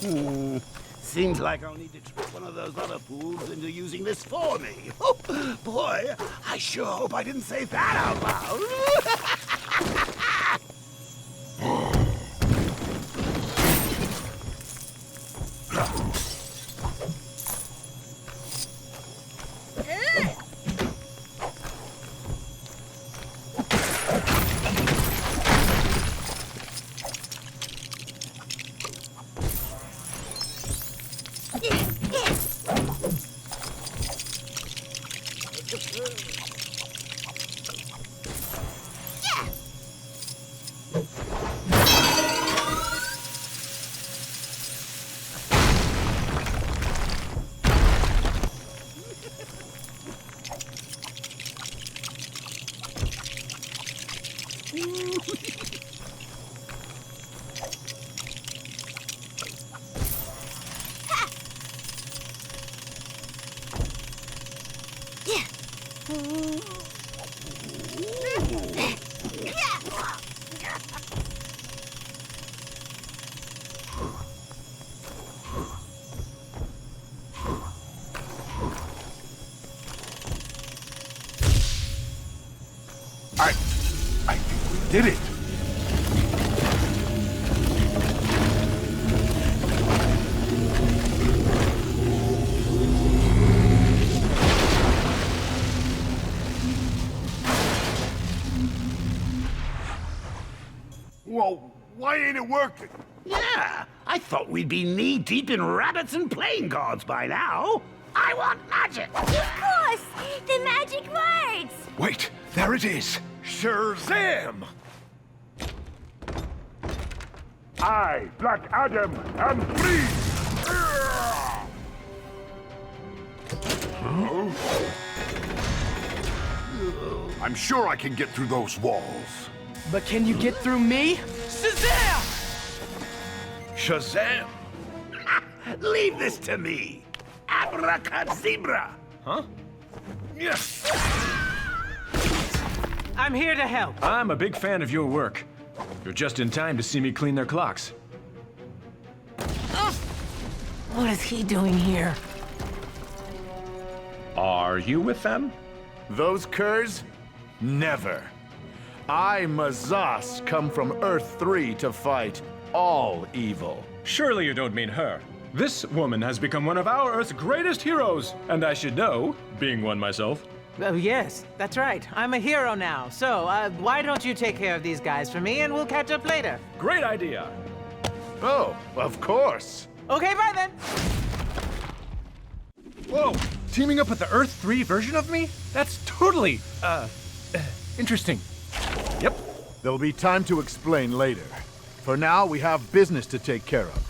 Seems like I'll need to trick one of those other fools into using this for me. Oh, boy, I sure hope I didn't say that out loud. I think we did it. Whoa, why ain't it working? Yeah, I thought we'd be knee-deep in rabbits and playing cards by now. I want magic! Of course! The magic words! Wait, there it is. Shazam! I, Black Adam, am free! I'm sure I can get through those walls. But can you get through me? Shazam! Shazam! Leave this to me. Abracadabra! Huh? Yes! I'm here to help. I'm a big fan of your work. You're just in time to see me clean their clocks. What is he doing here? Are you with them? Those curs? Never. I, Mazas, come from Earth 3 to fight all evil. Surely you don't mean her. This woman has become one of our Earth's greatest heroes, and I should know, being one myself. Oh, yes, that's right. I'm a hero now. So, why don't you take care of these guys for me and we'll catch up later? Great idea. Oh, of course. Okay, bye then. Whoa, teaming up with the Earth 3 version of me? That's totally, interesting. Yep. There'll be time to explain later. For now, we have business to take care of.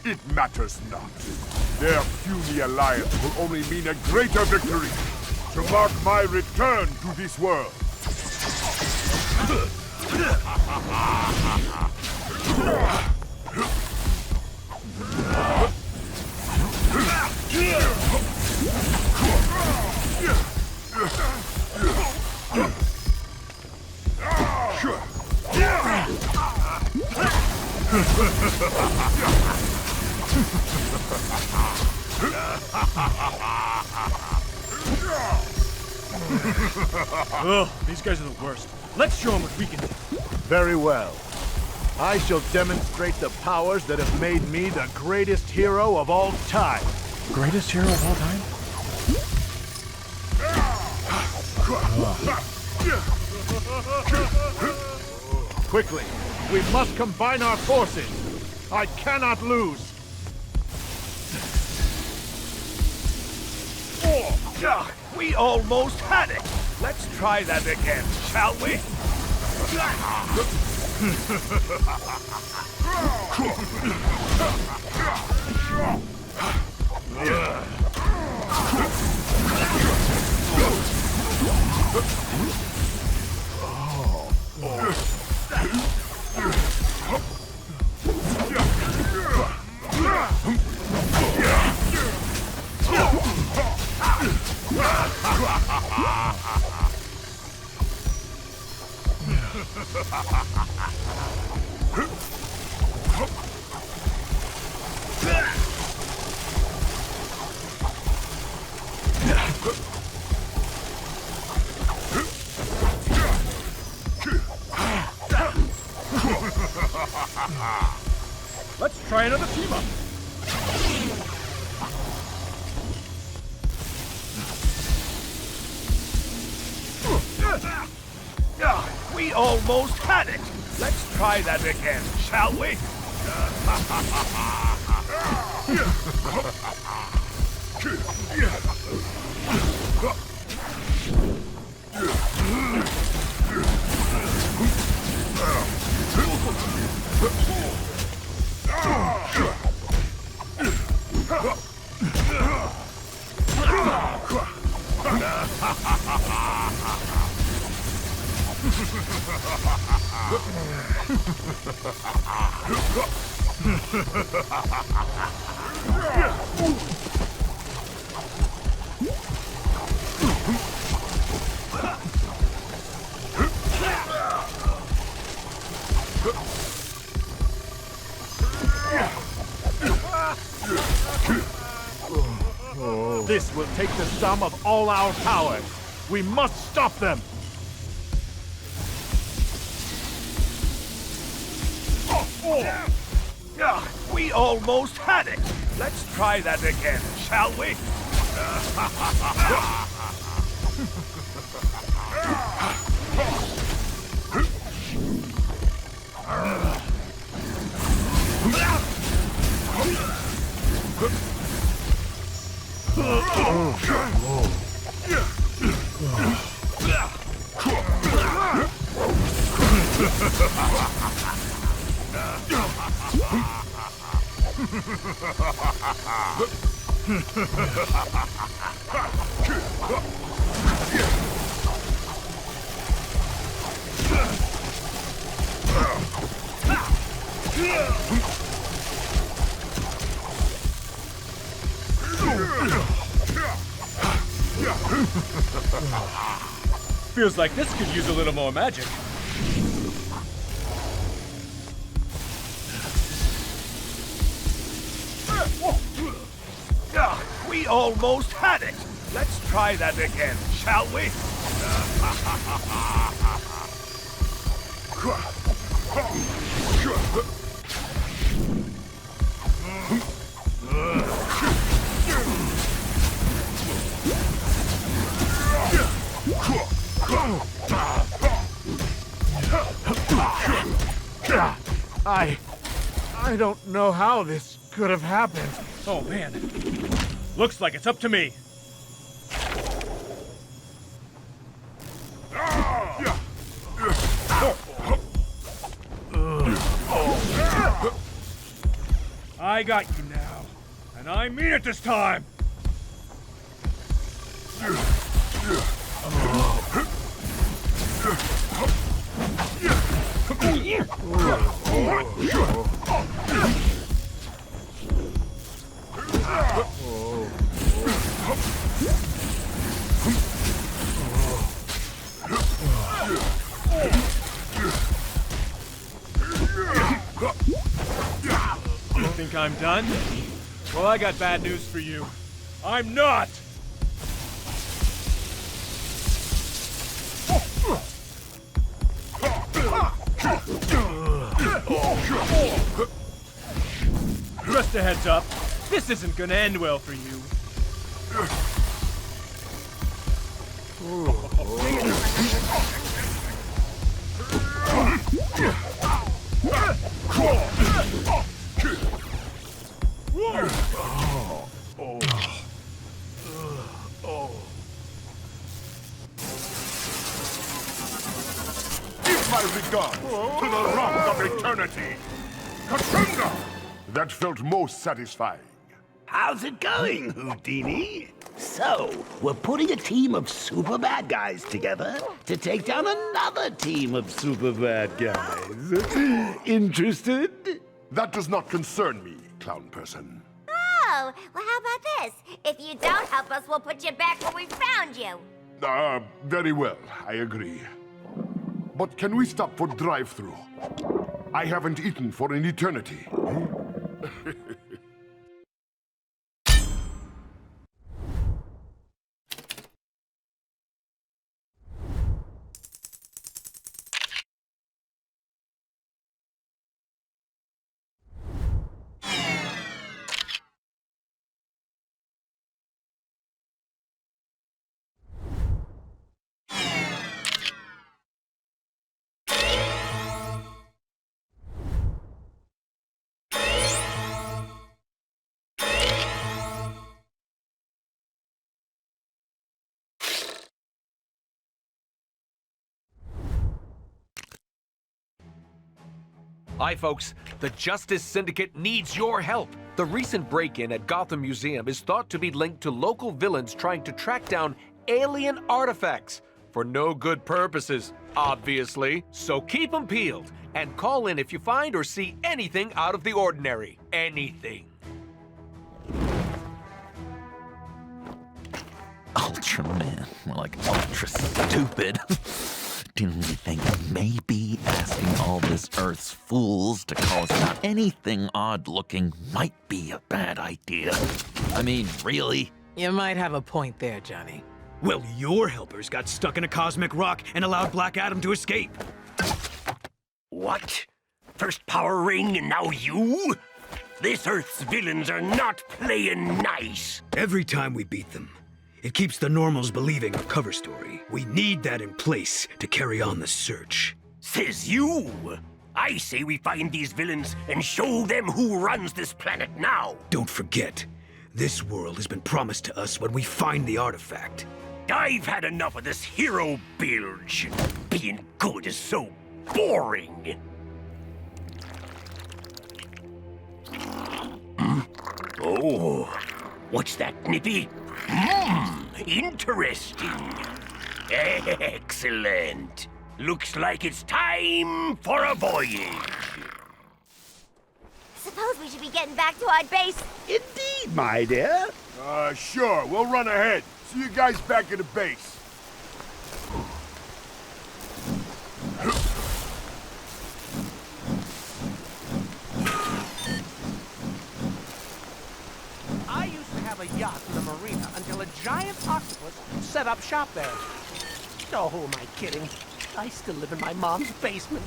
It matters not. Their puny alliance will only mean a greater victory to mark my return to this world. Ugh, these guys are the worst. Let's show them what we can do. Very well. I shall demonstrate the powers that have made me the greatest hero of all time. Greatest hero of all time? Quickly, we must combine our forces. I cannot lose. Oh, we almost had it. Let's try that again, shall we? Let's try another team up. We almost had it. Let's try that again, shall we? This will take the sum of all our powers. We must stop them. We almost had it. Let's try that again, shall we? Feels like this could use a little more magic. We almost had it. Let's try that again, shall we? I don't know how this could have happened. Oh man. Looks like it's up to me. I got you now, and I mean it this time. You think I'm done? Well, I got bad news for you. I'm not! Just a heads up, this isn't gonna end well for you. Give my regards to the Rock of Eternity. Katanga! That felt most satisfying. How's it going, Houdini? So, we're putting a team of super bad guys together to take down another team of super bad guys. Interested? That does not concern me, clown person. Oh, well, how about this? If you don't help us, we'll put you back where we found you. Very well, I agree. But can we stop for drive-through? I haven't eaten for an eternity. Aye, folks, the Justice Syndicate needs your help. The recent break-in at Gotham Museum is thought to be linked to local villains trying to track down alien artifacts. For no good purposes, obviously. So keep them peeled and call in if you find or see anything out of the ordinary. Anything. Ultraman, more like ultra stupid. Didn't you think maybe asking all this Earth's fools to call us out anything odd-looking might be a bad idea? I mean, really? You might have a point there, Johnny. Well, your helpers got stuck in a cosmic rock and allowed Black Adam to escape. What? First power ring and now you? This Earth's villains are not playing nice. Every time we beat them, it keeps the normals believing our cover story. We need that in place to carry on the search. Says you. I say we find these villains and show them who runs this planet now. Don't forget, this world has been promised to us when we find the artifact. I've had enough of this hero bilge. Being good is so boring. Oh, what's that, Nippy? Interesting. Excellent. Looks like it's time for a voyage. Suppose we should be getting back to our base. Indeed, my dear. Sure. We'll run ahead. See you guys back at the base. I used to have a yacht in the marina until a giant octopus set up shop there. Oh, who am I kidding? I still live in my mom's basement.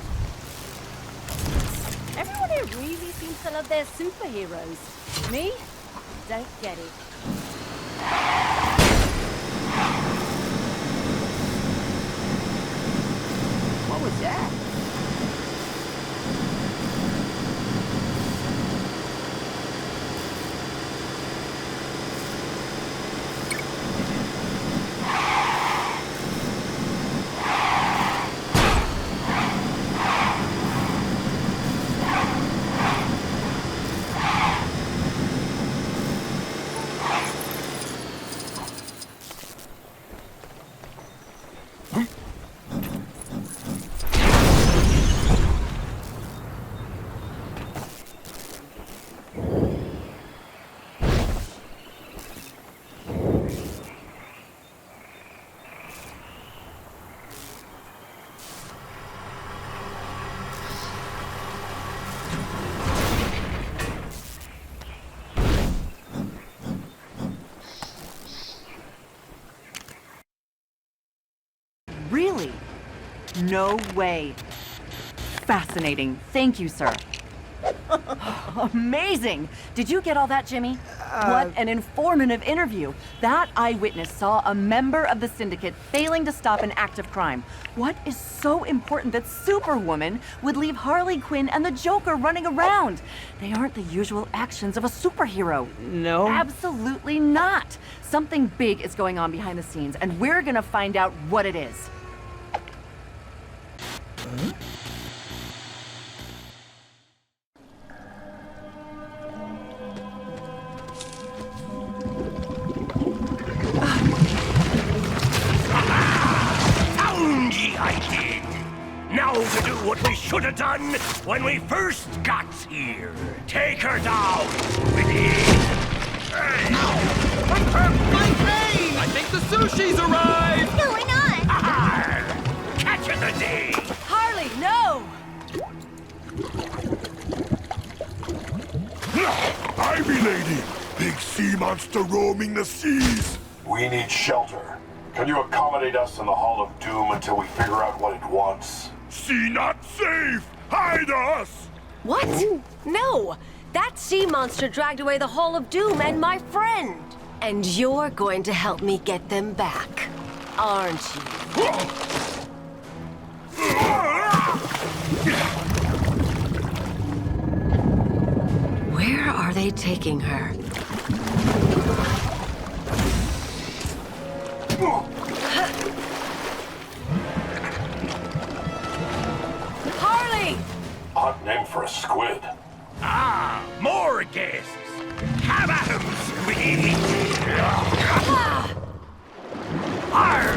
Everyone here really seems to love their superheroes. Me? Don't get it. What was that? Really? No way. Fascinating. Thank you, sir. Amazing! Did you get all that, Jimmy? What an informative interview. That eyewitness saw a member of the Syndicate failing to stop an act of crime. What is so important that Superwoman would leave Harley Quinn and the Joker running around? They aren't the usual actions of a superhero. No? Absolutely not. Something big is going on behind the scenes, and we're gonna find out what it is. Found ye, I did. Now to do what we should have done when we first got here. Take her down with it. I think the sushi's arrived! What's going on? Catch of the day. Harley, no! Aye, milady. Big sea monster roaming the seas. We need shelter. Can you accommodate us in the Hall of Doom until we figure out what it wants? Sea not safe. Hide us. What? No! That sea monster dragged away the Hall of Doom and my friend! And you're going to help me get them back, aren't you? Where are they taking her? Harley! Hunt Named for a squid. Ah, more guests. Have at 'em, squid. Arr!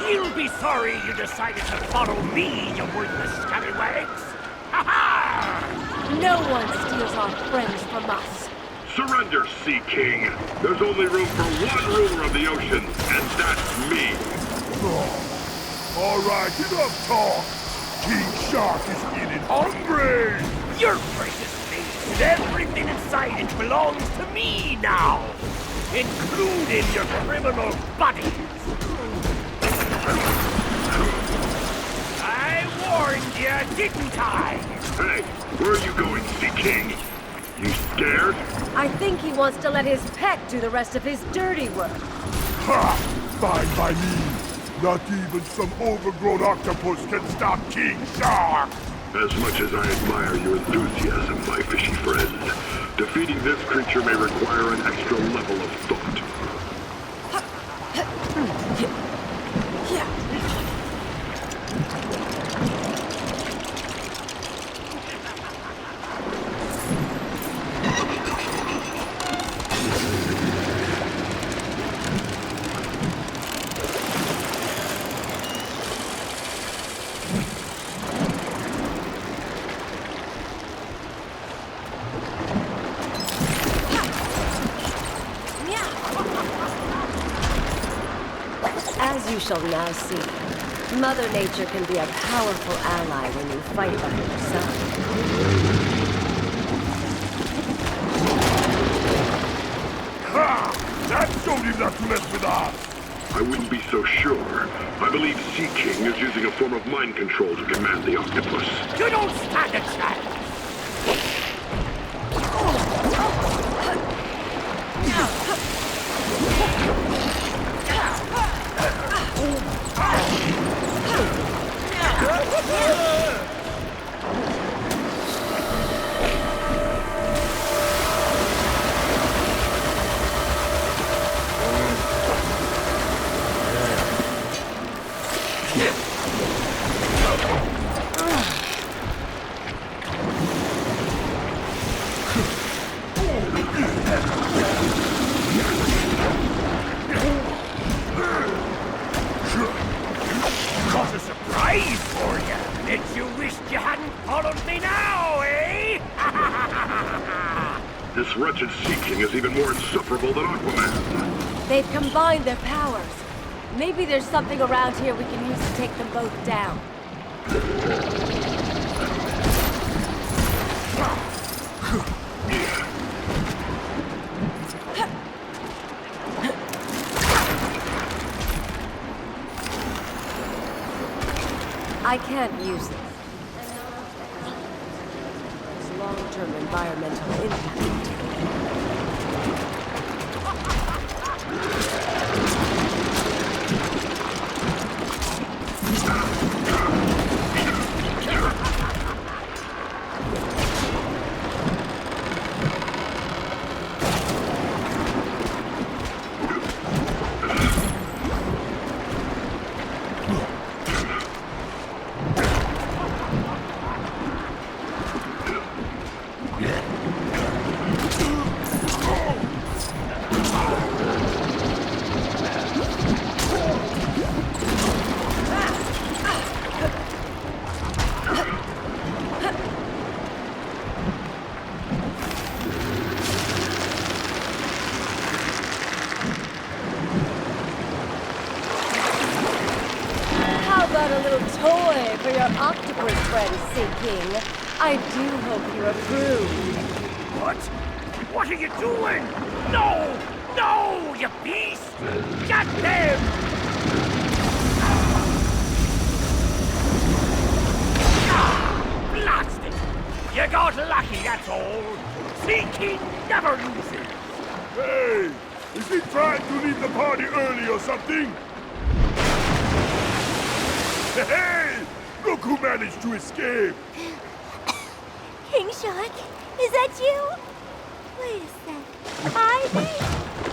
You'll be sorry you decided to follow me, you worthless scallywags. Ha ha! No one steals our friends from us. Surrender, Sea King. There's only room for one ruler of the ocean, and that's me. All right, enough talk. King Shark is getting hungry. Your precious face and everything inside it belongs to me now, including your criminal bodies. I warned you, didn't I? Hey, where are you going, Sea King? You scared? I think he wants to let his pet do the rest of his dirty work. Ha! Fine by me. Not even some overgrown octopus can stop King Shark. As much as I admire your enthusiasm, my fishy friend, defeating this creature may require an extra level of thought. As you shall now see, Mother Nature can be a powerful ally when you fight by her side. Ha! That showed him not to mess with us. I wouldn't be so sure. I believe Sea King is using a form of mind control to command the octopus. You don't stand a chance! Got a surprise for you that you wished you hadn't followed me now, eh? This wretched Sea King is even more insufferable than Aquaman. They've combined their powers. Maybe there's something around here we can use to take them both down. I can't use it. There's long-term environmental impact. About a little toy for your octopus friend, Sea King. I do hope you approve. What? What are you doing? No! No, you beast! Get them! Ah, blast it! You got lucky, that's all. Sea King never loses. Hey! Is he trying to leave the party early or something? Hey! Look who managed to escape! King Shark, is that you? Wait a sec. Are they?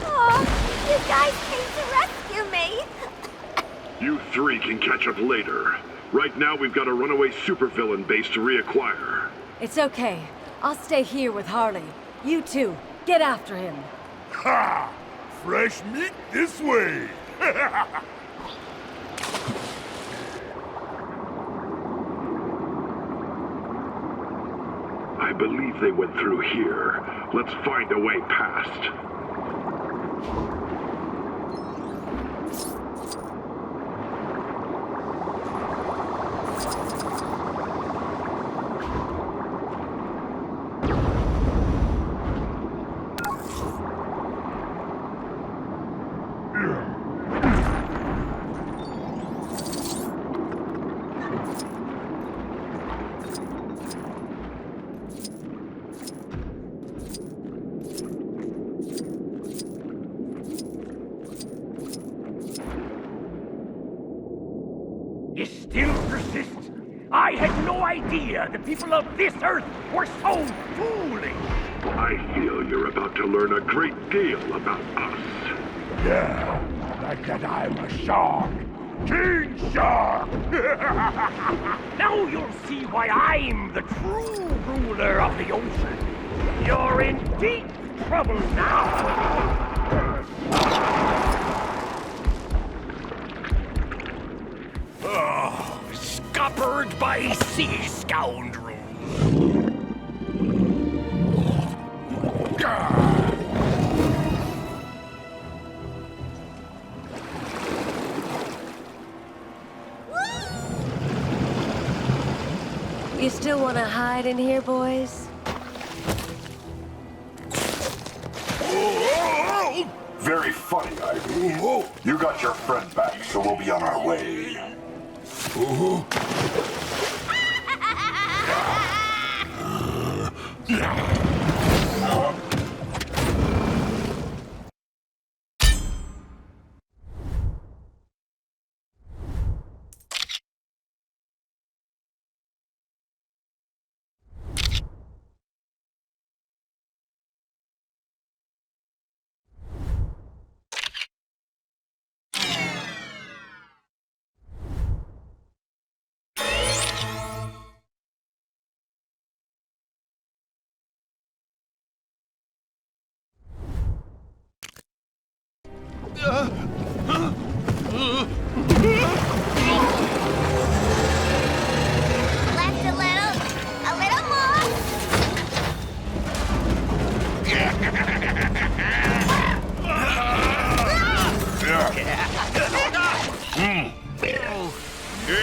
Oh, you guys came to rescue me. You three can catch up later. Right now, we've got a runaway supervillain base to reacquire. It's okay. I'll stay here with Harley. You two, get after him. Ha! Fresh meat this way! I believe they went through here. Let's find a way past. You still persist? I had no idea the people of this Earth were so foolish! I feel you're about to learn a great deal about us. Yeah, like that I'm a shark. King Shark! Now you'll see why I'm the true ruler of the ocean. You're in deep trouble now! Oh, scuppered by sea scoundrels! You still want to hide in here, boys? Very funny, Ivy. You got your friend back, so we'll be on our way. Left a little more.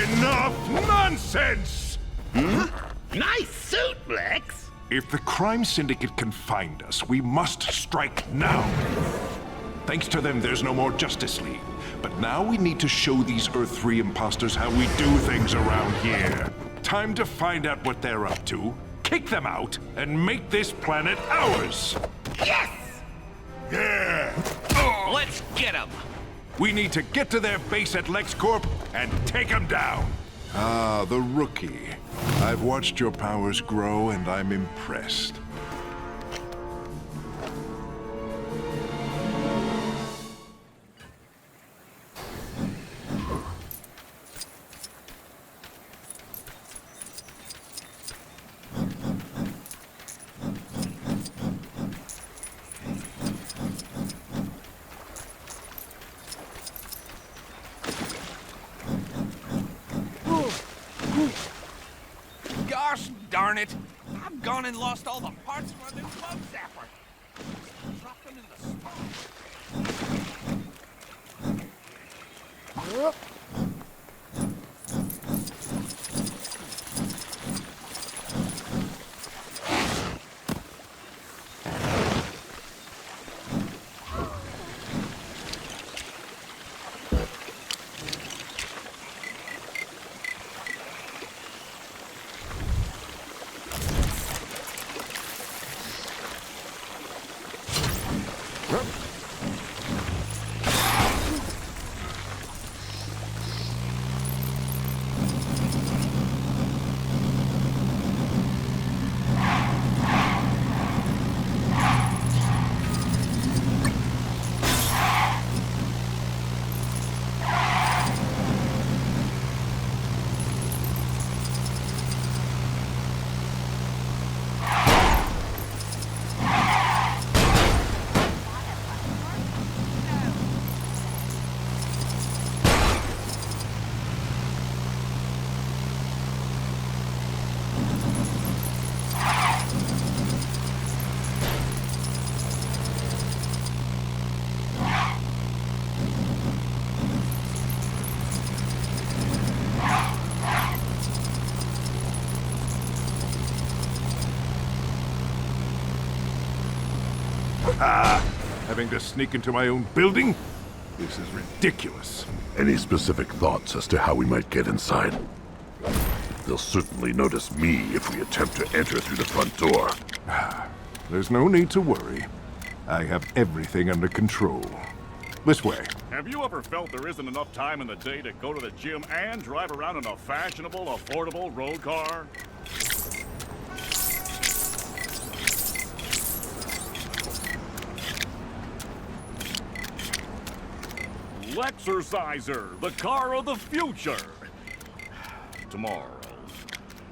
Enough nonsense! Nice suit, Lex. If the crime syndicate can find us, we must strike now. Thanks to them, there's no more Justice League. But now we need to show these Earth 3 imposters how we do things around here. Time to find out what they're up to, kick them out, and make this planet ours! Yes! Yeah! Let's get them! We need to get to their base at LexCorp and take them down! Ah, the rookie. I've watched your powers grow and I'm impressed. Gosh darn it! I've gone and lost all the parts of our new bug zapper. Dropped them in the swamp. Having to sneak into my own building? This is ridiculous. Any specific thoughts as to how we might get inside? They'll certainly notice me if we attempt to enter through the front door. There's no need to worry. I have everything under control. This way. Have you ever felt there isn't enough time in the day to go to the gym and drive around in a fashionable, affordable road car? Lexerciser, the car of the future. Tomorrow.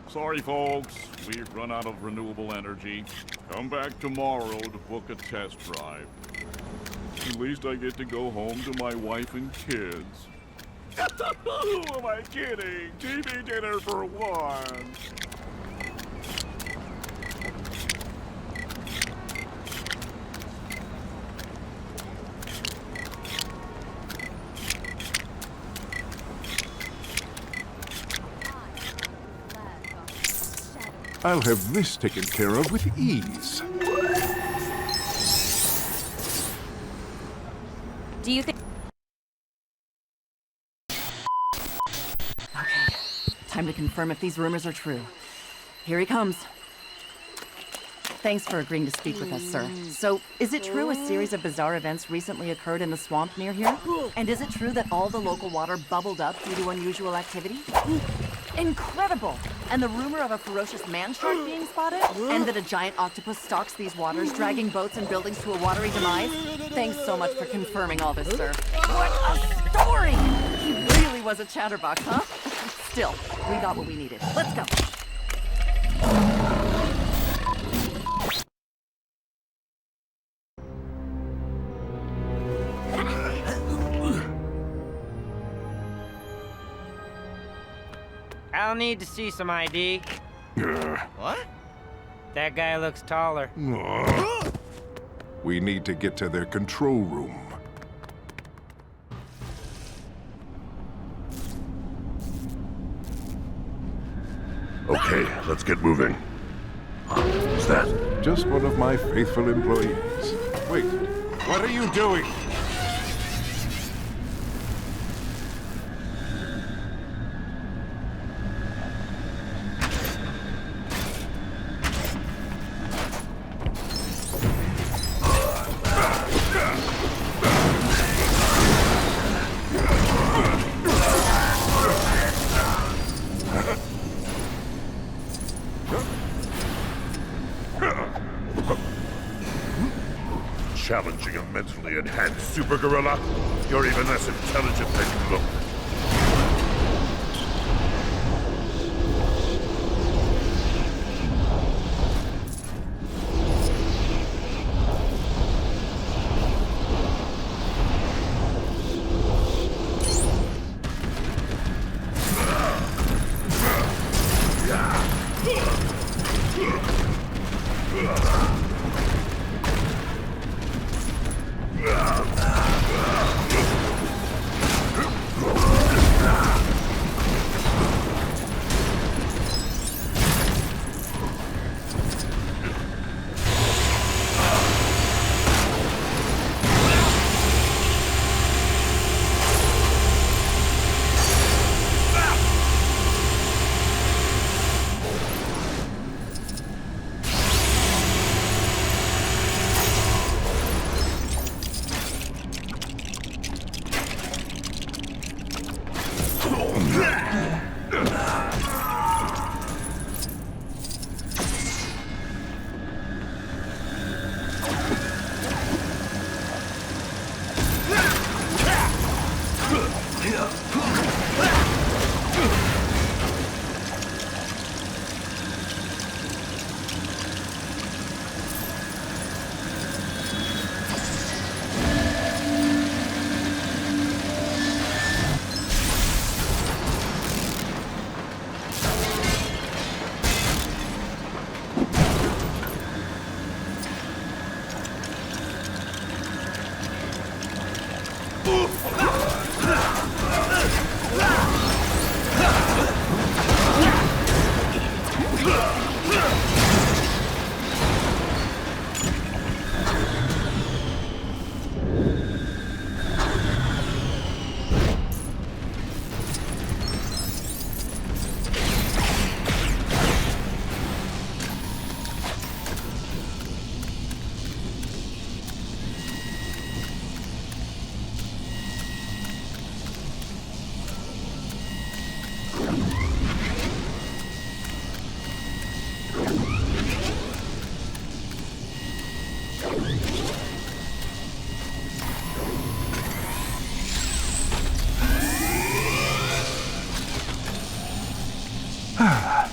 Sorry, folks. We've run out of renewable energy. Come back tomorrow to book a test drive. At least I get to go home to my wife and kids. Who am I kidding? TV dinner for one. I'll have this taken care of with ease. Do you think... Okay, time to confirm if these rumors are true. Here he comes. Thanks for agreeing to speak with us, sir. So, is it true a series of bizarre events recently occurred in the swamp near here? And is it true that all the local water bubbled up due to unusual activity? Incredible! And the rumor of a ferocious man-shark being spotted? And that a giant octopus stalks these waters, dragging boats and buildings to a watery demise? Thanks so much for confirming all this, sir. What a story! He really was a chatterbox, huh? Still, we got what we needed. Let's go! I'll need to see some ID. What? That guy looks taller. We need to get to their control room. Okay, let's get moving. Who's that? Just one of my faithful employees. Wait, what are you doing? Challenging a mentally enhanced super gorilla? You're even less intelligent than you look.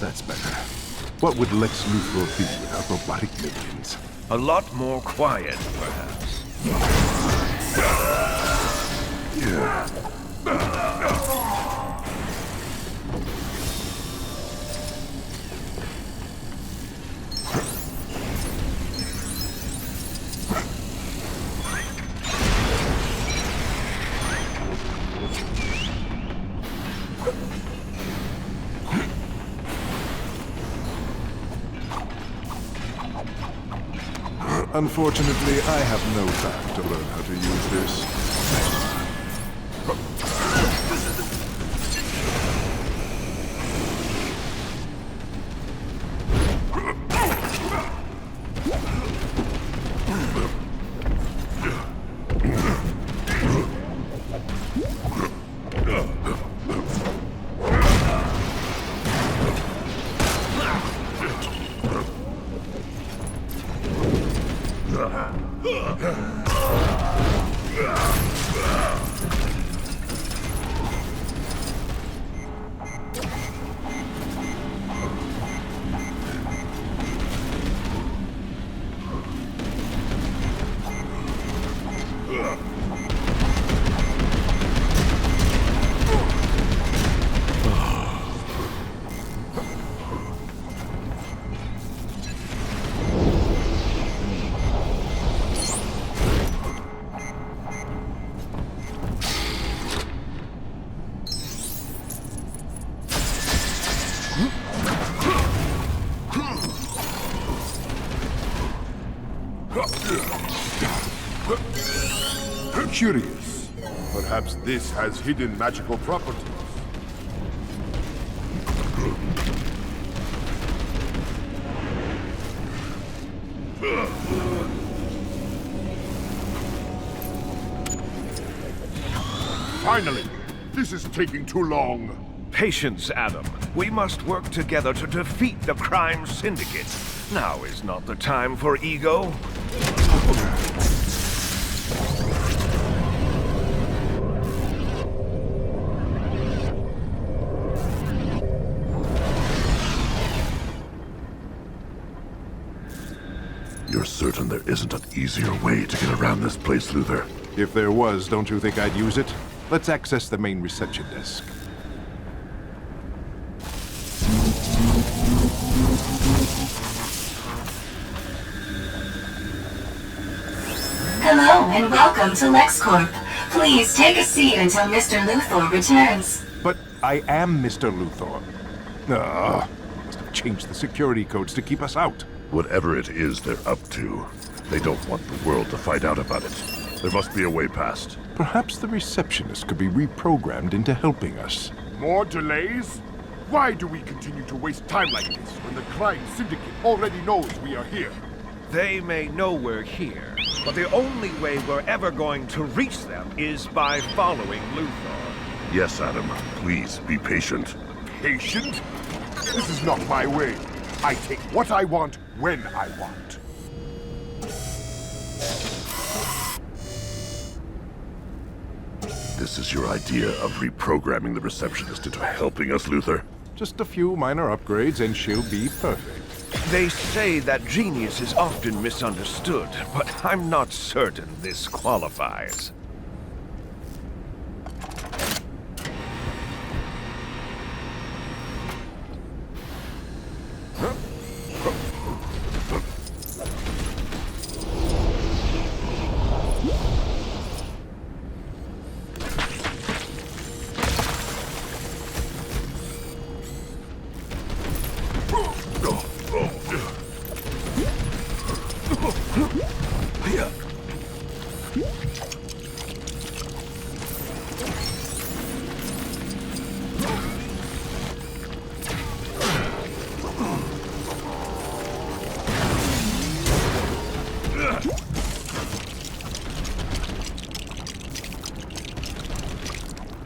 That's better. What would Lex Luthor be without robotic minions? A lot more quiet, perhaps. Unfortunately, I have no time to learn how to use this. Curious. Perhaps this has hidden magical properties. Finally! This is taking too long. Patience, Adam. We must work together to defeat the crime syndicate. Now is not the time for ego. You're certain there isn't an easier way to get around this place, Luthor? If there was, don't you think I'd use it? Let's access the main reception desk. Hello and welcome to LexCorp. Please take a seat until Mr. Luthor returns. But I am Mr. Luthor. Must have changed the security codes to keep us out. Whatever it is they're up to, they don't want the world to find out about it. There must be a way past. Perhaps the receptionist could be reprogrammed into helping us. More delays? Why do we continue to waste time like this when the crime syndicate already knows we are here? They may know we're here, but the only way we're ever going to reach them is by following Luthor. Yes, Adam. Please, be patient. Patient? This is not my way. I take what I want when I want. This is your idea of reprogramming the receptionist into helping us, Luthor? Just a few minor upgrades and she'll be perfect. They say that genius is often misunderstood, but I'm not certain this qualifies.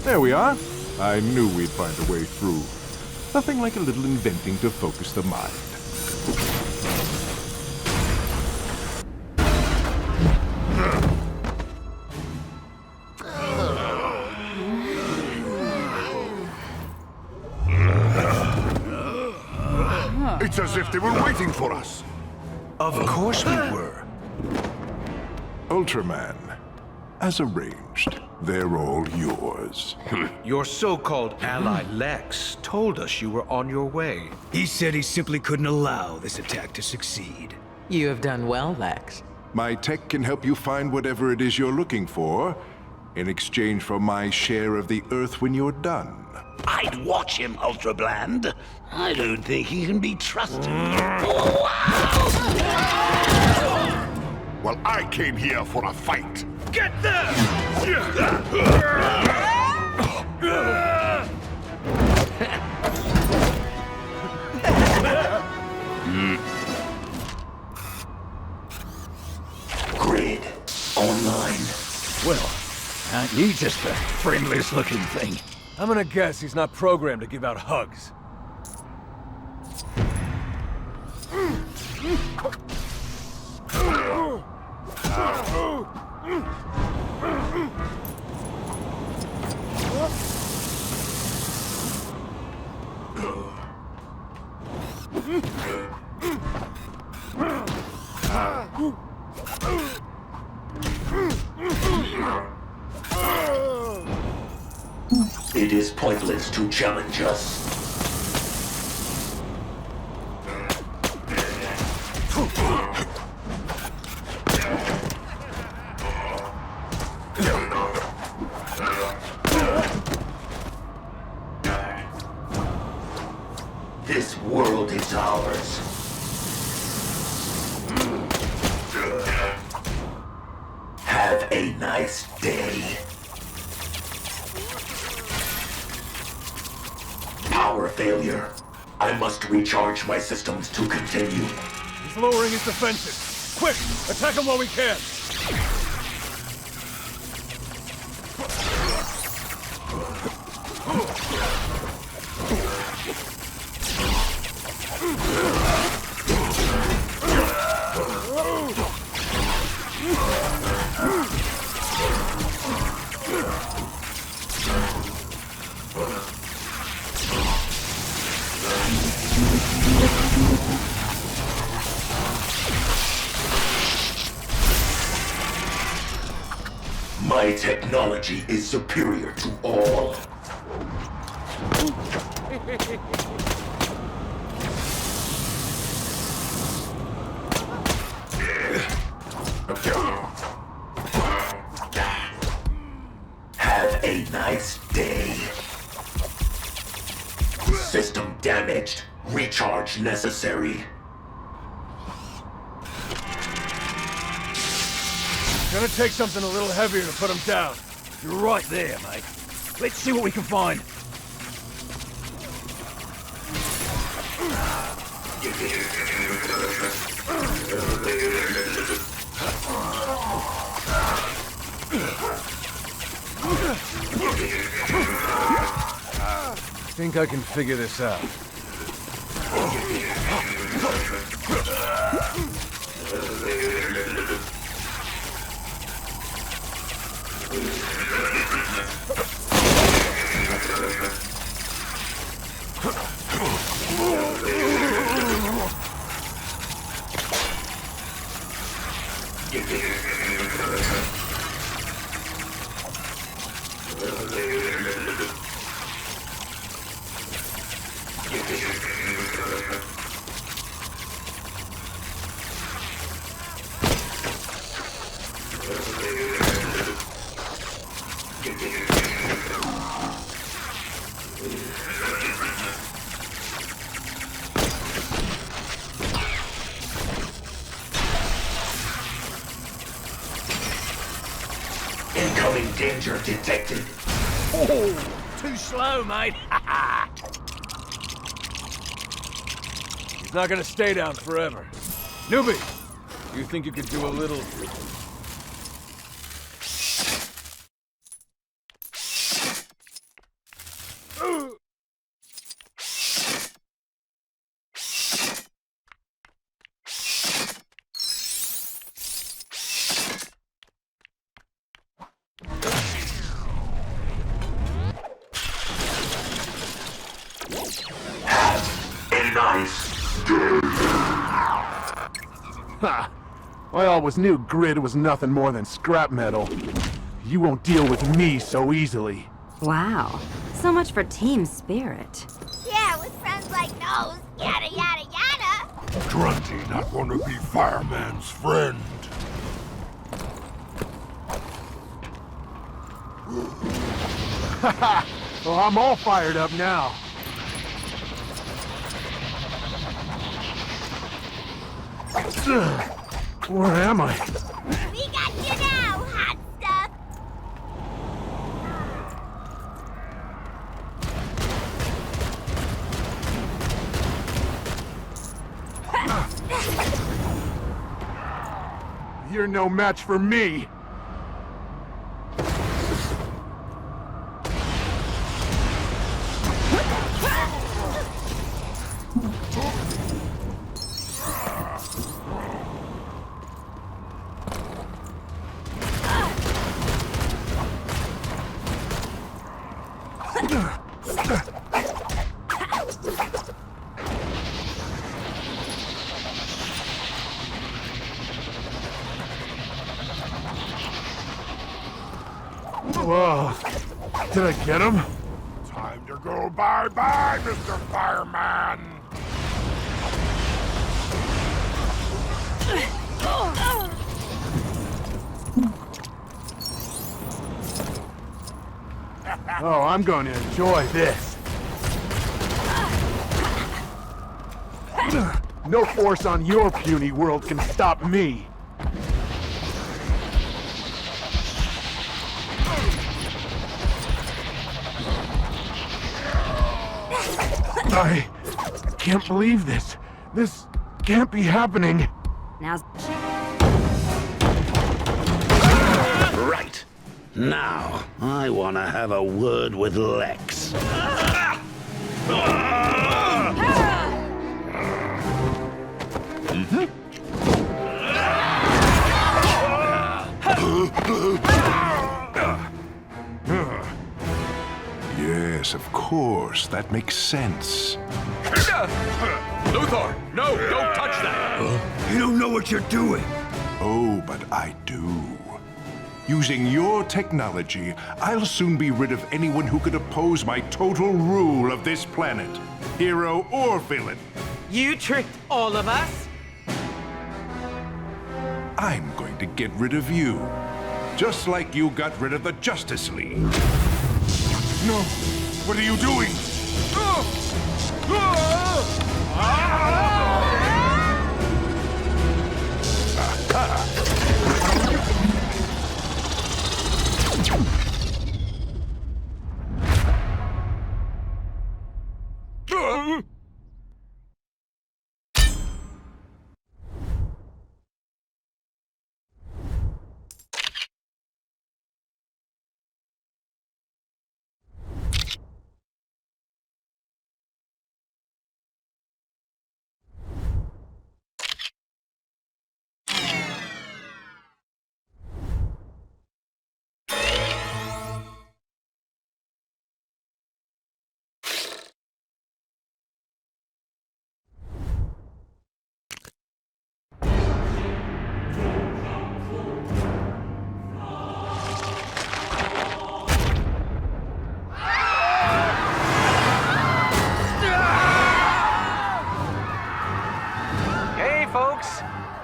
There we are. I knew we'd find a way through. Nothing like a little inventing to focus the mind. It's as if they were waiting for us. Of course we were. Ultraman, as arranged, they're all yours. Your so-called ally Lex told us you were on your way. He said he simply couldn't allow this attack to succeed. You have done well, Lex. My tech can help you find whatever it is you're looking for, in exchange for my share of the Earth when you're done. I'd watch him, Ultra Bland. I don't think he can be trusted. Well, I came here for a fight. Get them! Grid online. Well, aren't you just the friendliest looking thing? I'm gonna guess he's not programmed to give out hugs. It is pointless to challenge us. This world is ours. Have a nice day. Power failure. I must recharge my systems to continue. He's lowering his defenses. Quick! Attack him while we can! My technology is superior to all. Have a nice day. System damaged. Recharge necessary. Gonna take something a little heavier to put him down. You're right there, mate. Let's see what we can find. Think I can figure this out. Incoming danger detected. Oh, too slow, mate. He's not gonna stay down forever. Newbie, you think you could do a little... Have a nice day. Ha! I always knew grid was nothing more than scrap metal. You won't deal with me so easily. Wow. So much for team spirit. Yeah, with friends like those. Yada, yada, yada. Grunty not wanna be fireman's friend. Haha! Well, I'm all fired up now. Where am I? We got you now, hot stuff. You're no match for me. Whoa. Did I get him? Time to go bye-bye, Mr. Fireman! Oh, I'm going to enjoy this. No force on your puny world can stop me. I can't believe this. This can't be happening. Now's... Right. Now, I want to have a word with Lex. Yes, of course. That makes sense. Luthor! No, don't touch that! You don't know what you're doing. Oh, but I do. Using your technology, I'll soon be rid of anyone who could oppose my total rule of this planet. Hero or villain. You tricked all of us? I'm going to get rid of you. Just like you got rid of the Justice League. No! What are you doing?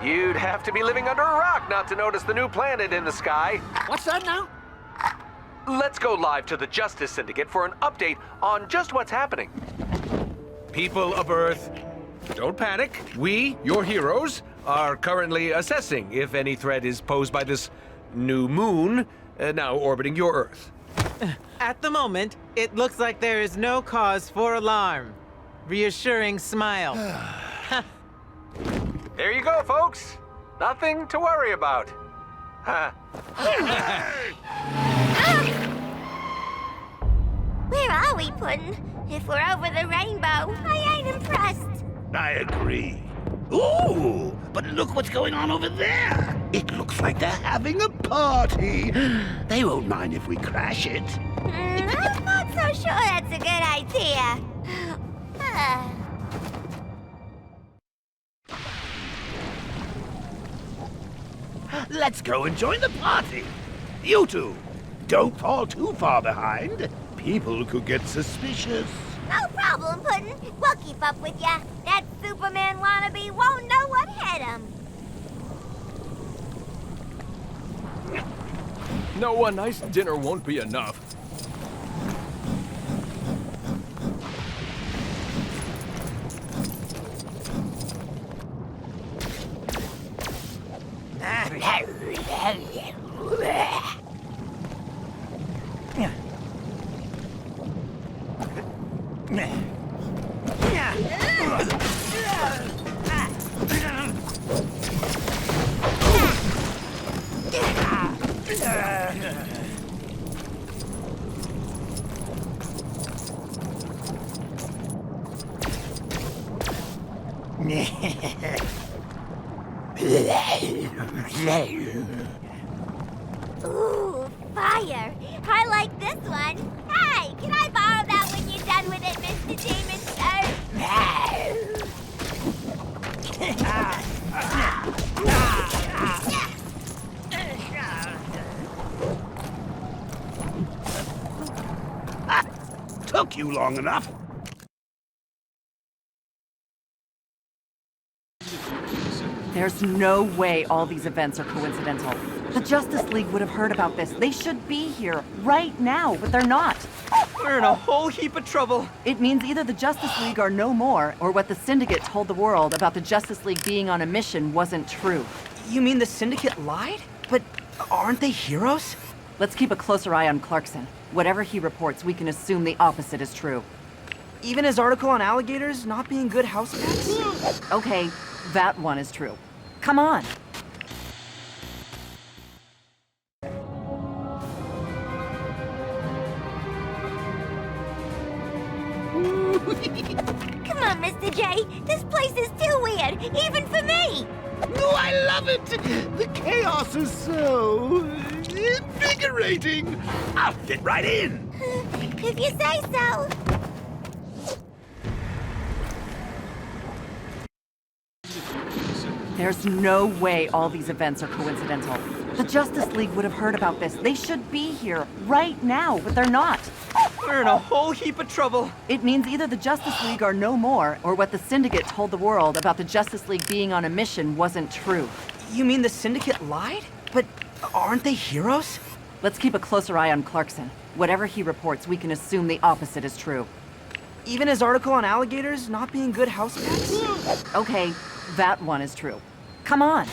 You'd have to be living under a rock not to notice the new planet in the sky. What's that now? Let's go live to the Justice Syndicate for an update on just what's happening. People of Earth, don't panic. We, your heroes, are currently assessing if any threat is posed by this new moon now orbiting your Earth. At the moment, it looks like there is no cause for alarm. Reassuring smile. There you go, folks. Nothing to worry about. Where are we, Puddin'? If we're over the rainbow, I ain't impressed. I agree. Ooh, but look what's going on over there. It looks like they're having a party. They won't mind if we crash it. I'm not so sure that's a good idea. Let's go and join the party. You two, don't fall too far behind. People could get suspicious. No problem, Puddin'. We'll keep up with ya. That Superman wannabe won't know what hit him. No, a nice dinner won't be enough. Ooh, fire! I like this one. Hey, can I borrow that when you're done with it, Mr. Demon, Took you long enough. There's no way all these events are coincidental. The Justice League would have heard about this. They should be here right now, but they're not. We're in a whole heap of trouble. It means either the Justice League are no more, or what the Syndicate told the world about the Justice League being on a mission wasn't true. You mean the Syndicate lied? But aren't they heroes? Let's keep a closer eye on Clarkson. Whatever he reports, we can assume the opposite is true. Even his article on alligators not being good house pets? Okay, that one is true. Come on. Come on, Mr. J. This place is too weird, even for me. Oh, I love it! The chaos is so invigorating. I'll fit right in. If you say so. There's no way all these events are coincidental. The Justice League would have heard about this. They should be here right now, but they're not. We're in a whole heap of trouble. It means either the Justice League are no more, or what the Syndicate told the world about the Justice League being on a mission wasn't true. You mean the Syndicate lied? But aren't they heroes? Let's keep a closer eye on Clarkson. Whatever he reports, we can assume the opposite is true. Even his article on alligators not being good house pets? Okay, that one is true. Come on.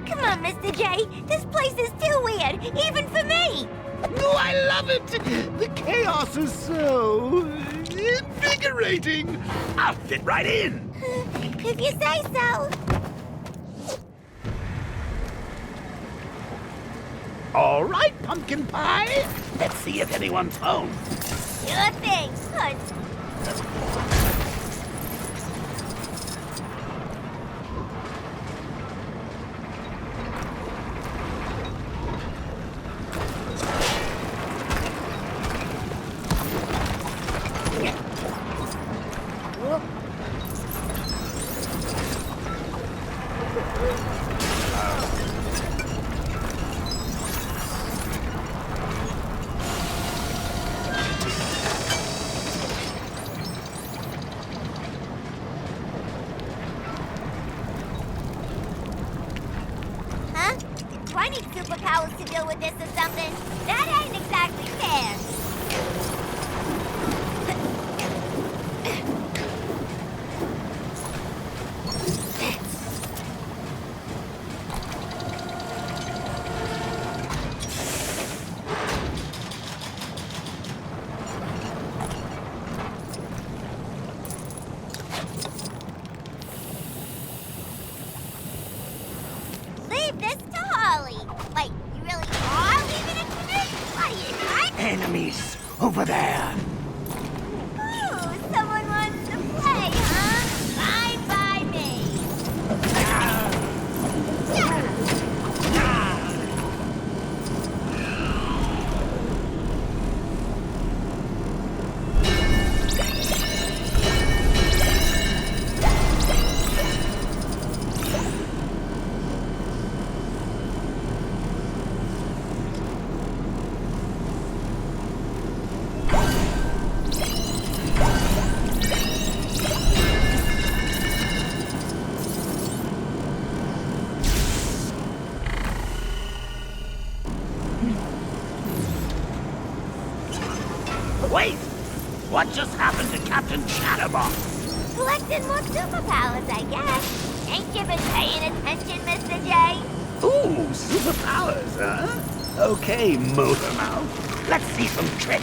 Come on, Mr. J. This place is too weird, even for me. Oh, I love it! The chaos is so invigorating. I'll fit right in. If you say so. All right, pumpkin pie. Let's see if anyone's home. Sure thing, Puss. need superpowers to deal with this or something. That ain't exactly fair. Leave this to Harley. Wait, you really are leaving it to me? What are you, nuts? Enemies over there. Ooh, someone wants to play, huh? Fine by me. Wait! What just happened to Captain Chatterbox? Collecting more superpowers, I guess. Ain't you been paying attention, Mr. J? Ooh, superpowers, huh? Okay, Motormouth. Let's see some tricks.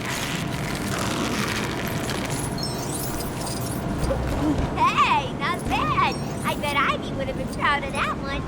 Hey, not bad. I bet Ivy would have been proud of that one.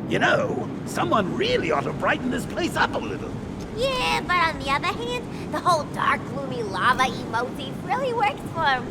You know, someone really ought to brighten this place up a little. Yeah, but on the other hand, the whole dark, gloomy lava emotif really works for him.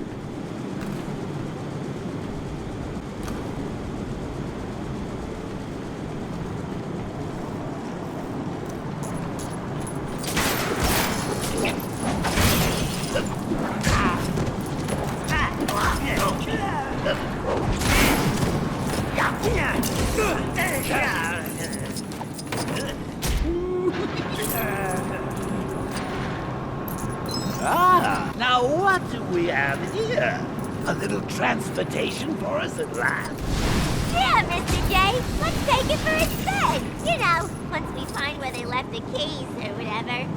Ah, now what do we have here? A little transportation for us at last? Yeah, Mr. J, let's take it for a spin. You know, once we find where they left the keys or whatever.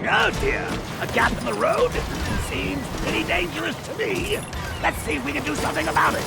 Oh dear, a gap in the road? Seems pretty dangerous to me. Let's see if we can do something about it.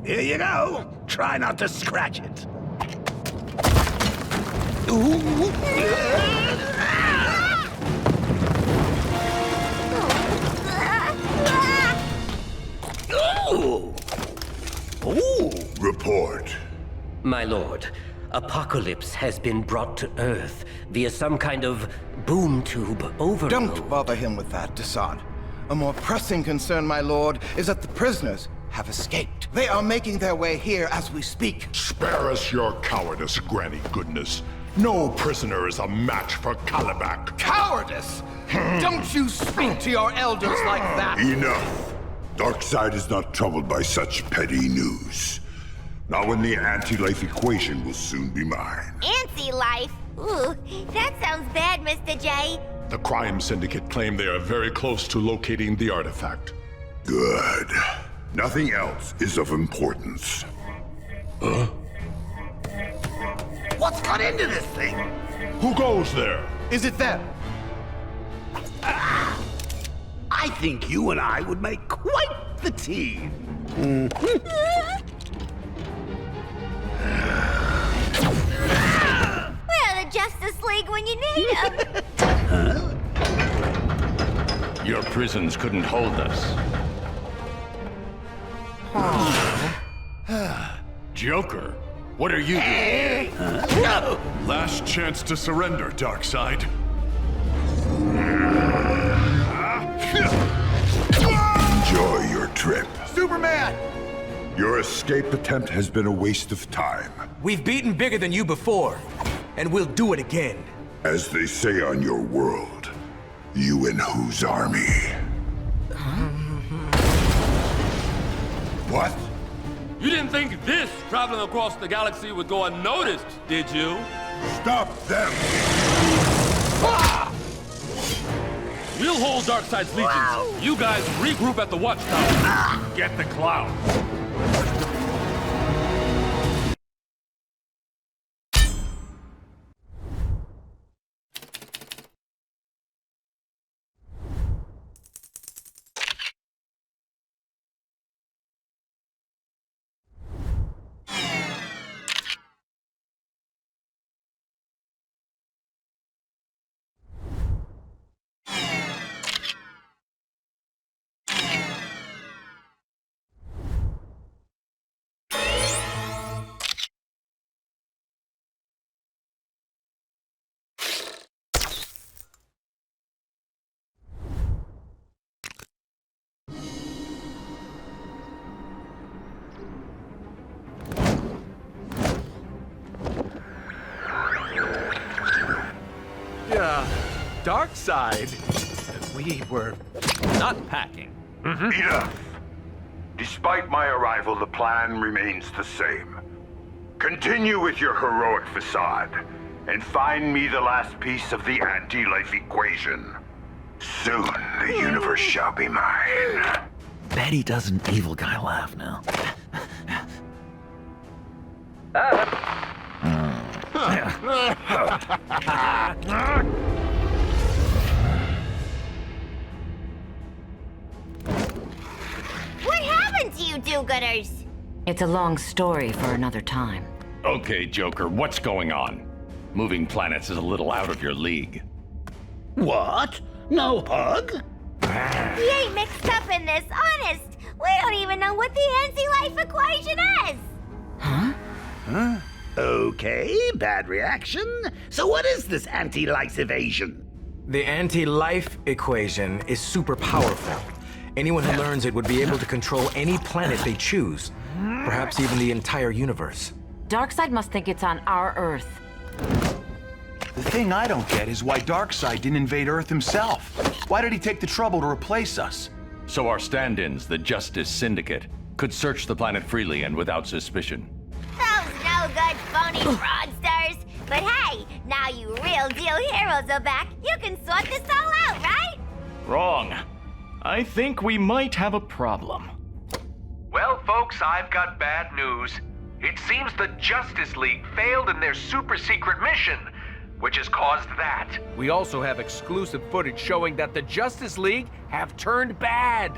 Here you go. Try not to scratch it. Ooh. Ooh. Ooh. Report. My lord, Apocalypse has been brought to Earth via some kind of boom tube overload. Don't bother him with that, Desaad. A more pressing concern, my lord, is that the prisoners have escaped. They are making their way here as we speak. Spare us your cowardice, Granny Goodness. No prisoner is a match for Kalibak. Cowardice? Don't you speak to your elders like that! Enough. Darkseid is not troubled by such petty news. Not when the anti-life equation will soon be mine. Anti-life? Ooh, that sounds bad, Mr. J. The Crime Syndicate claim they are very close to locating the artifact. Good. Nothing else is of importance. Huh? What's got into this thing? Who goes there? Is it them? I think you and I would make quite the team. We're the Justice League when you need them. Your prisons couldn't hold us. Joker, what are you doing? No! Last chance to surrender, Darkseid. Enjoy your trip. Superman! Your escape attempt has been a waste of time. We've beaten bigger than you before, and we'll do it again. As they say on your world, you and whose army? What? You didn't think this traveling across the galaxy would go unnoticed, did you? Stop them! Ah! We'll hold Darkseid's legions. You guys regroup at the watchtower. Get the cloud. Darkseid, we were not packing. Enough! Despite my arrival, the plan remains the same. Continue with your heroic facade, and find me the last piece of the anti-life equation. Soon, the universe shall be mine. Bet he does an evil guy laugh now. What happened to you do-gooders? It's a long story for another time. Okay, Joker, what's going on? Moving planets is a little out of your league. What? No hug? We ain't mixed up in this, honest. We don't even know what the anti-life equation is. Huh? Okay, bad reaction. So what is this anti-life evasion? The anti-life equation is super powerful. Anyone who learns it would be able to control any planet they choose, perhaps even the entire universe. Darkseid must think it's on our Earth. The thing I don't get is why Darkseid didn't invade Earth himself. Why did he take the trouble to replace us? So our stand-ins, the Justice Syndicate, could search the planet freely and without suspicion. Those no-good phony fraudsters. But hey, now you real-deal heroes are back. You can sort this all out, right? Wrong. I think we might have a problem. Well, folks, I've got bad news. It seems the Justice League failed in their super-secret mission, which has caused that. We also have exclusive footage showing that the Justice League have turned bad.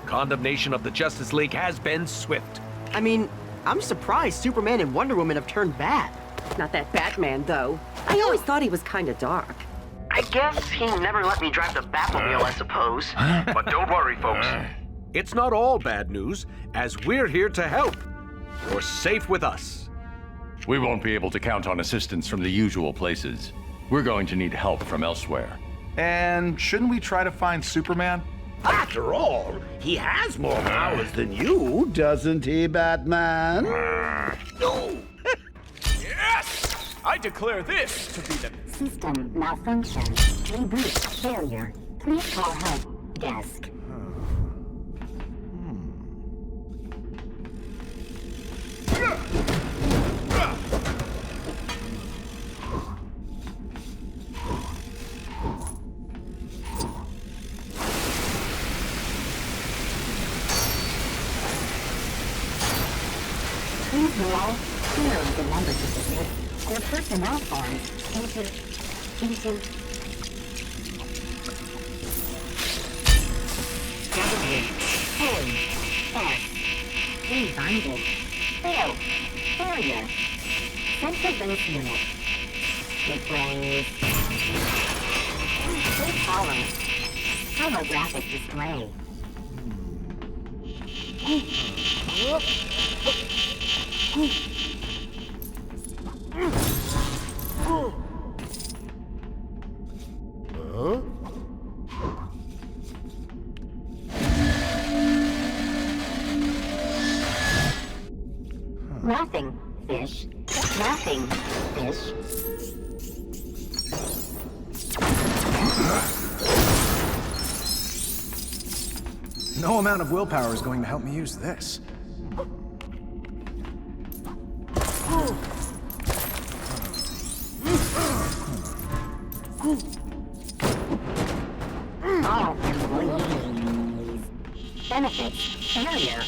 Condemnation of the Justice League has been swift. I mean, I'm surprised Superman and Wonder Woman have turned bad. Not that Batman, though. I always thought he was kind of dark. I guess he never let me drive the Batmobile, I suppose. But don't worry, folks. It's not all bad news, as we're here to help. You're safe with us. We won't be able to count on assistance from the usual places. We're going to need help from elsewhere. And shouldn't we try to find Superman? After all, he has more powers than you, doesn't he, Batman? No! Yes! I declare this to be the... System malfunction. Reboot failure. Please call help desk. Please roll 0 of the number decision or personnel forms into Rebinded. Failed. Failure. Central base unit. Displays. Please follow. Holographic display. Nothing, fish. Nothing, fish. No amount of willpower is going to help me use this. All employees. Benefits failure.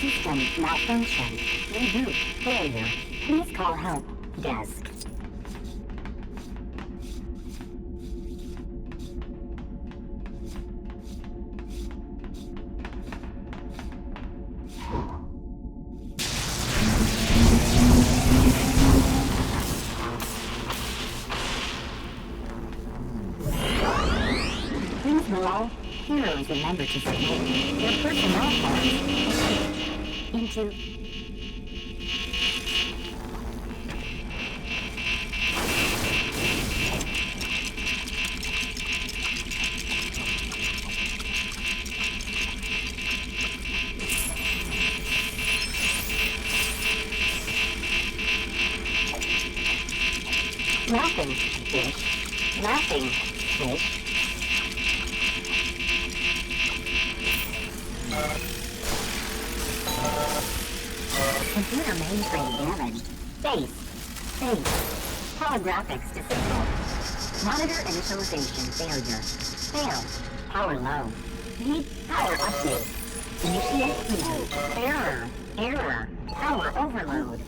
System malfunction. Reboot failure. Please call help desk. Please below, heroes remember to submit their personnel forms into laughing fish, laughing fish. Computer mainframe damaged. Face. Holographics disabled. Monitor initialization failure. Failed. Power low. Need power update. Initiate reboot. Error. Power overload.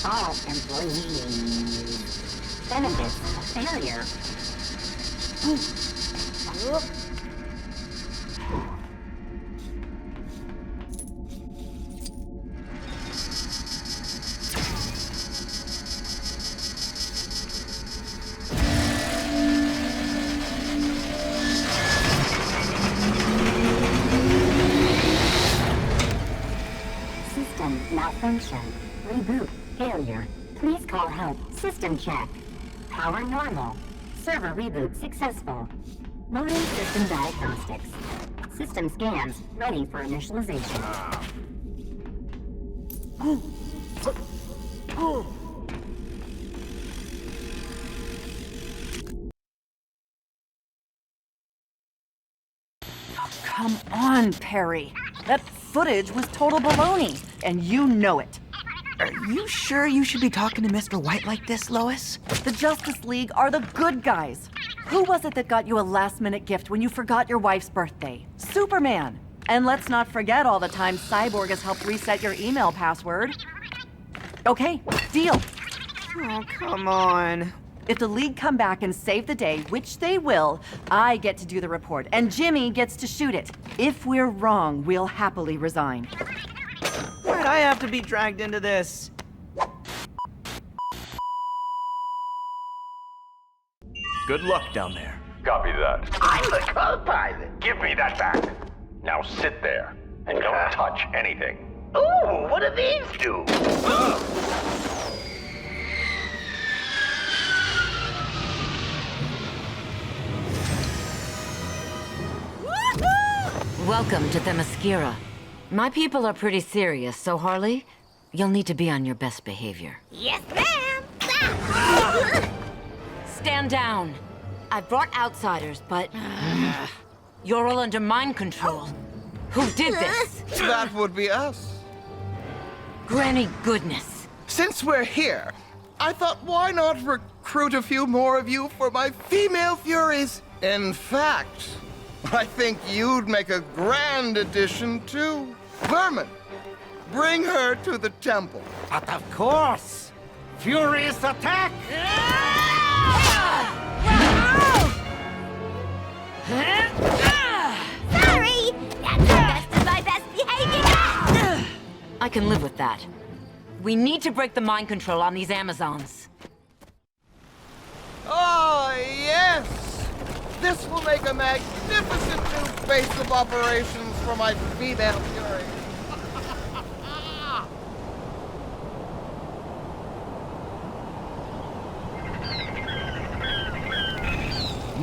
All employees. Benefits failure. System malfunction. Reboot failure. Please call help. System check. Power normal. Server reboot successful. Loading system diagnostics. System scans ready for initialization. Come on, Perry. That footage was total baloney, and you know it. Are you sure you should be talking to Mr. White like this, Lois? The Justice League are the good guys. Who was it that got you a last-minute gift when you forgot your wife's birthday? Superman. And let's not forget all the times Cyborg has helped reset your email password. Okay, deal. Oh, come on. If the League come back and save the day, which they will, I get to do the report, and Jimmy gets to shoot it. If we're wrong, we'll happily resign. Why'd I have to be dragged into this? Good luck down there. Copy that. I'm the co-pilot. Give me that back. Now sit there and don't touch anything. Ooh, what do these do? Welcome to Themyscira. My people are pretty serious, so Harley, you'll need to be on your best behavior. Yes, ma'am! Stand down. I brought outsiders, but you're all under mind control. Who did this? That would be us. Granny goodness. Since we're here, I thought why not recruit a few more of you for my female furies? In fact, I think you'd make a grand addition too. Vermin, bring her to the temple. But of course! Furious attack! Sorry! That's the best of my best behavior! I can live with that. We need to break the mind control on these Amazons. Oh, yes! This will make a magnificent new base of operations for my female fury.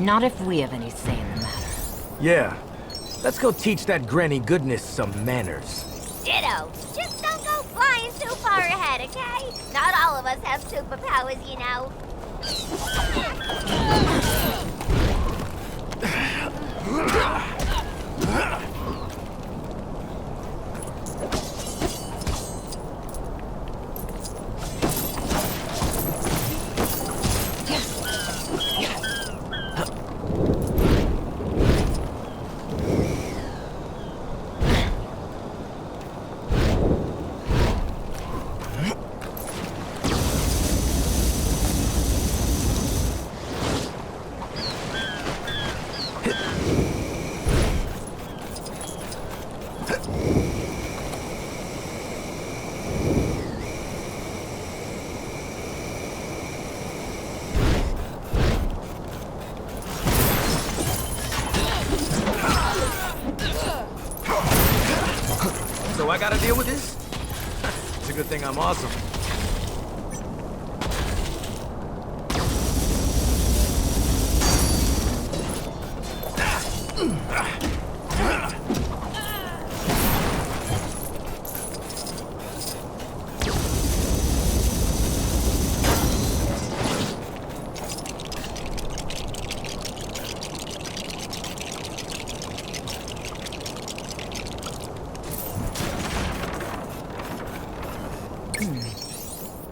Not if we have any say in the matter. Yeah. Let's go teach that granny goodness some manners. Ditto. Just don't go flying too far ahead, okay? Not all of us have superpowers, you know. So I gotta deal with this? It's a good thing I'm awesome.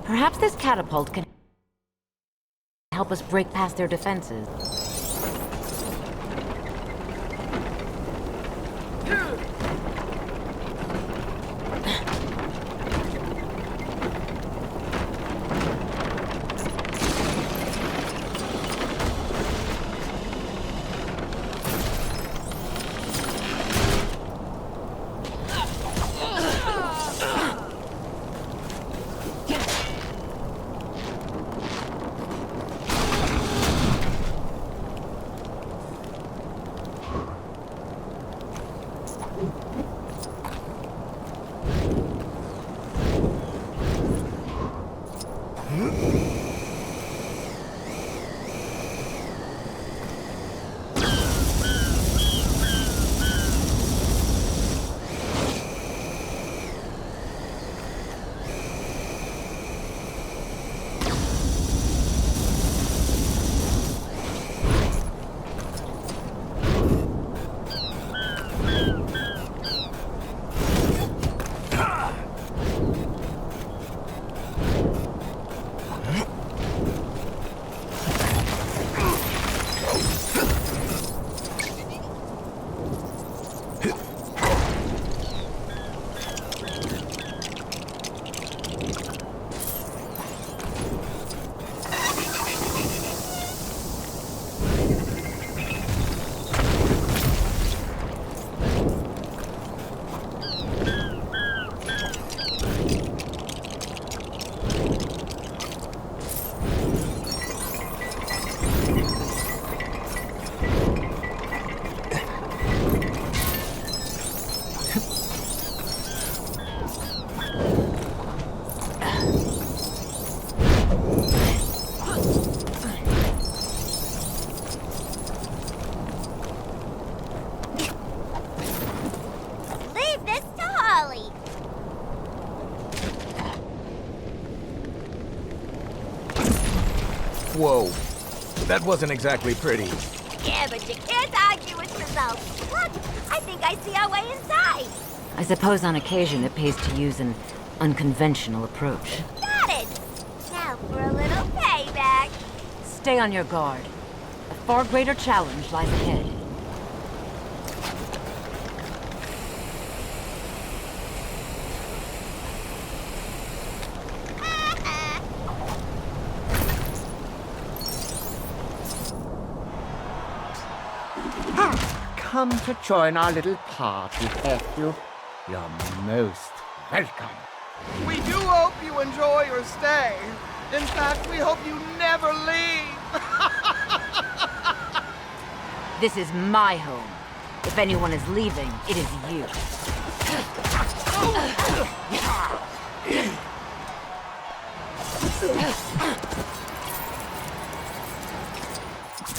Perhaps this catapult can help us break past their defenses. Whoa. That wasn't exactly pretty. Yeah, but you can't argue with results. Look, I think I see our way inside. I suppose on occasion it pays to use an unconventional approach. Got it. Now for a little payback. Stay on your guard. A far greater challenge lies ahead. Come to join our little party, have you? You're most welcome. We do hope you enjoy your stay. In fact, we hope you never leave. This is my home. If anyone is leaving, it is you.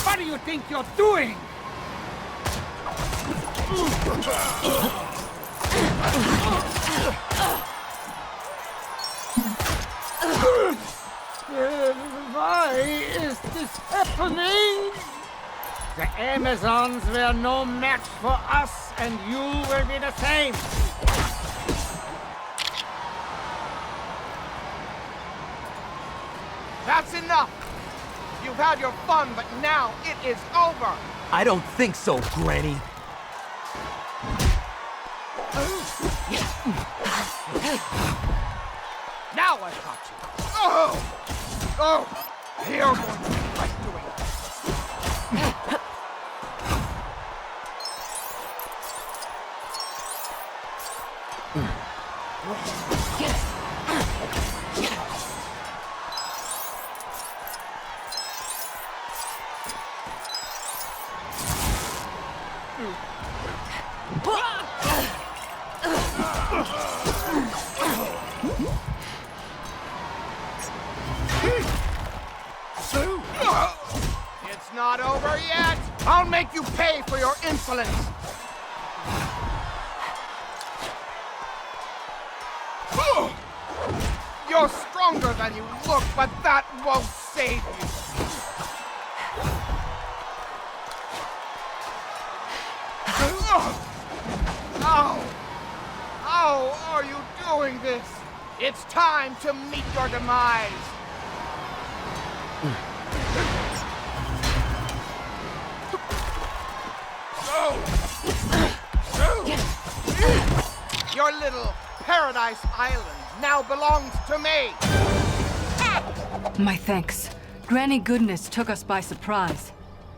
What do you think you're doing? Why is this happening? The Amazons were no match for us, and you will be the same. That's enough. You've had your fun, but now it is over. I don't think so, Granny. Now I've got you. Oh! Oh! You're going to regret doing it. It's not over yet! I'll make you pay for your insolence! You're stronger than you look, but that won't save you! How? How are you doing this? It's time to meet your demise! Your little paradise island now belongs to me! My thanks. Granny Goodness took us by surprise.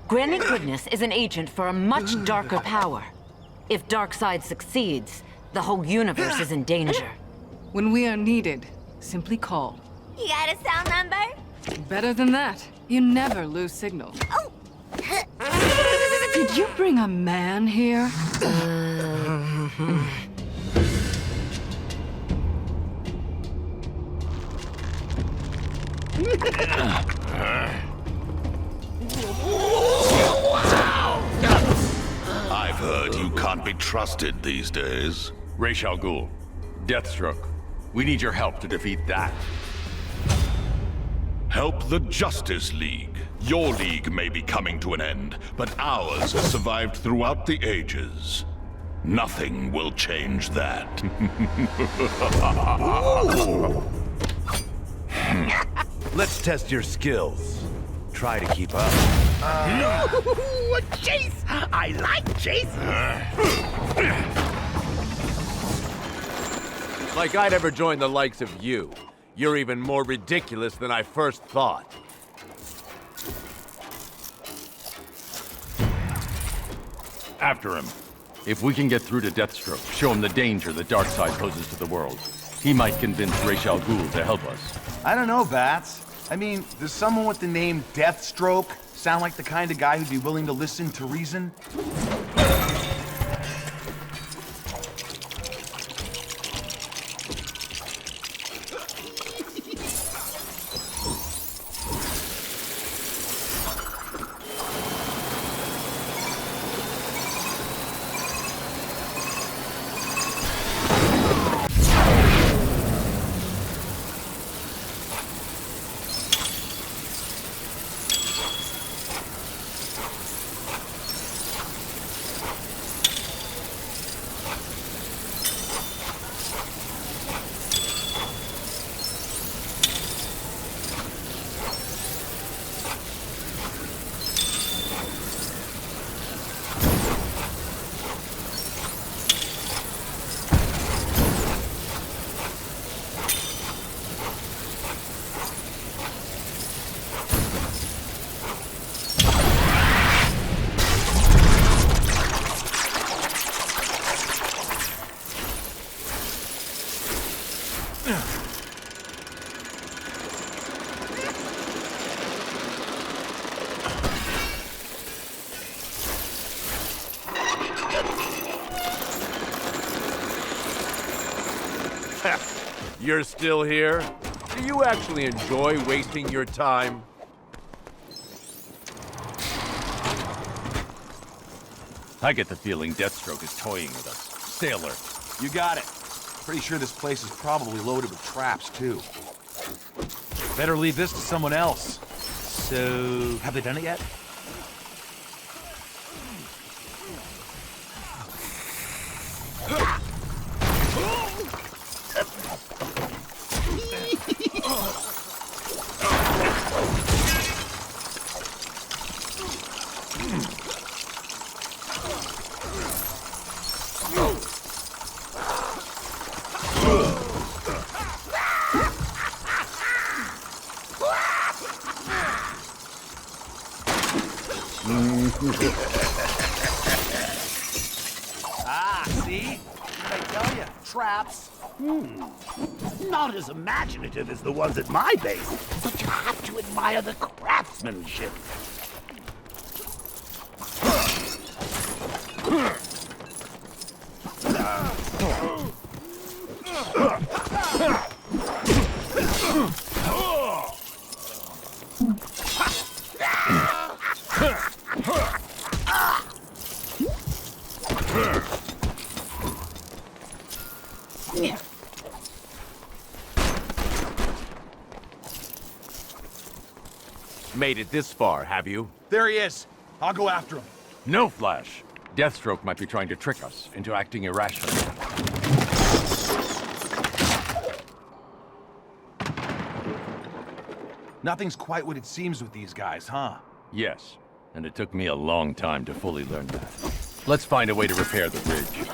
Granny Goodness is an agent for a much darker power. If Darkseid succeeds, the whole universe is in danger. When we are needed, simply call. You got a cell number? Better than that. You never lose signal. Oh! Did you bring a man here? I've heard you can't be trusted these days. Ra's al Ghul, Deathstroke. We need your help to defeat that. Help the Justice League. Your league may be coming to an end, but ours has survived throughout the ages. Nothing will change that. Let's test your skills. Try to keep up. Chase! I like Chase! Like I'd ever join the likes of you. You're even more ridiculous than I first thought. After him. If we can get through to Deathstroke, show him the danger the Darkseid poses to the world, he might convince Ra's al Ghul to help us. I don't know, Bats. I mean, does someone with the name Deathstroke sound like the kind of guy who'd be willing to listen to reason? You're still here? Do you actually enjoy wasting your time? I get the feeling Deathstroke is toying with us. Stay alert. You got it. Pretty sure this place is probably loaded with traps, too. Better leave this to someone else. So, have they done it yet? See? What I tell you? Traps. Not as imaginative as the ones at my base, but you have to admire the craftsmanship. Made it this far, have you? There he is. I'll go after him. No, Flash. Deathstroke might be trying to trick us into acting irrationally. Nothing's quite what it seems with these guys, huh? Yes, and it took me a long time to fully learn that. Let's find a way to repair the bridge.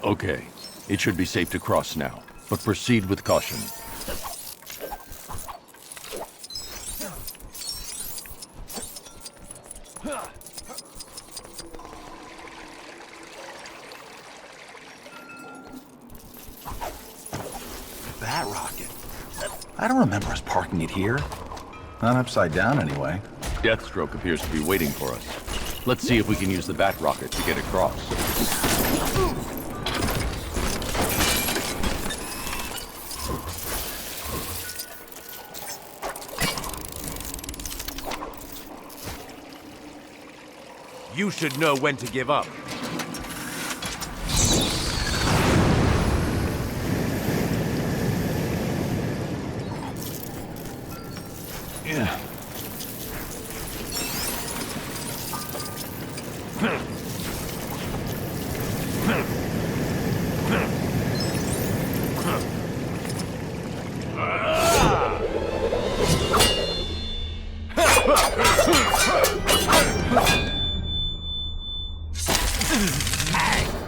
Okay, it should be safe to cross now, but proceed with caution. That rocket. I don't remember us parking it here. Not upside down, anyway. Deathstroke appears to be waiting for us. Let's see if we can use the bat rocket to get across. You should know when to give up. Yeah.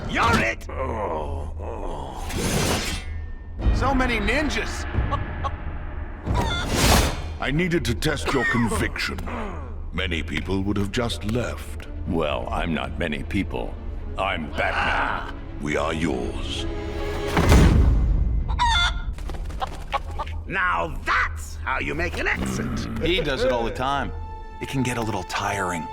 You're it! So many ninjas! I needed to test your conviction. Many people would have just left. Well, I'm not many people. I'm Batman. We are yours. Now that's how you make an exit. He does it all the time. It can get a little tiring.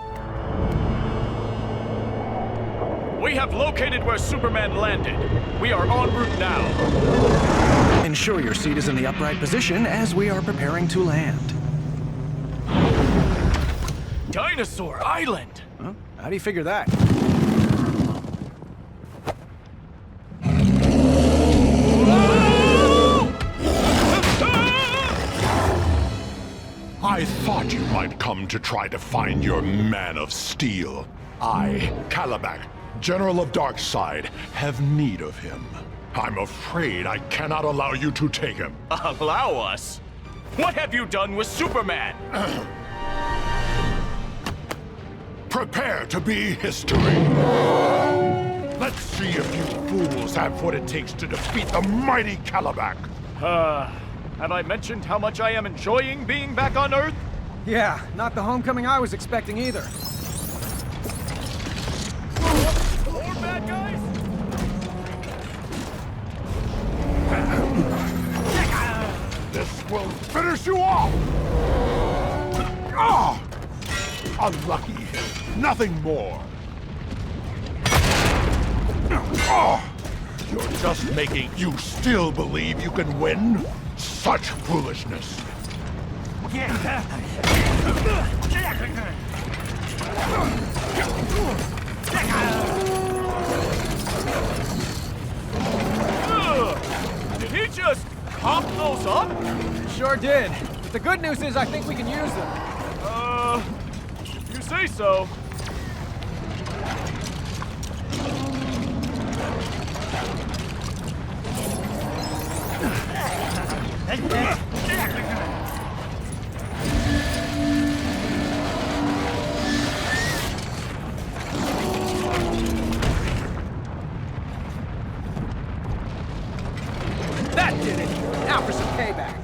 We have located where Superman landed. We are en route now. Ensure your seat is in the upright position as we are preparing to land. Dinosaur Island! Huh? How do you figure that? Darkseid come to try to find your Man of Steel. I, Calabac, General of Darkseid, have need of him. I'm afraid I cannot allow you to take him. Allow us? What have you done with Superman? Prepare to be history. Let's see if you fools have what it takes to defeat the mighty Calabac. Have I mentioned how much I am enjoying being back on Earth? Yeah, not the homecoming I was expecting either. More bad guys? This will finish you off! Ah! Unlucky hit. Nothing more. Ah! You're just making... You still believe you can win? Such foolishness. Did he just pop those up? Sure did. But the good news is I think we can use them. If you say so. That did it! Now for some payback.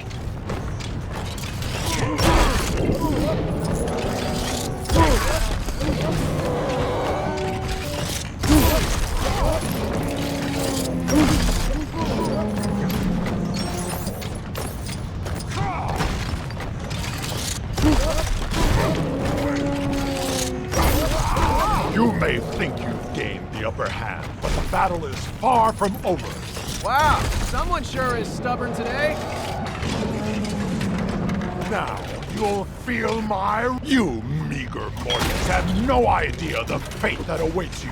You may think you've gained the upper hand, but the battle is far from over. Wow, someone sure is stubborn today. Now, you'll feel my... You meager mortals have no idea the fate that awaits you.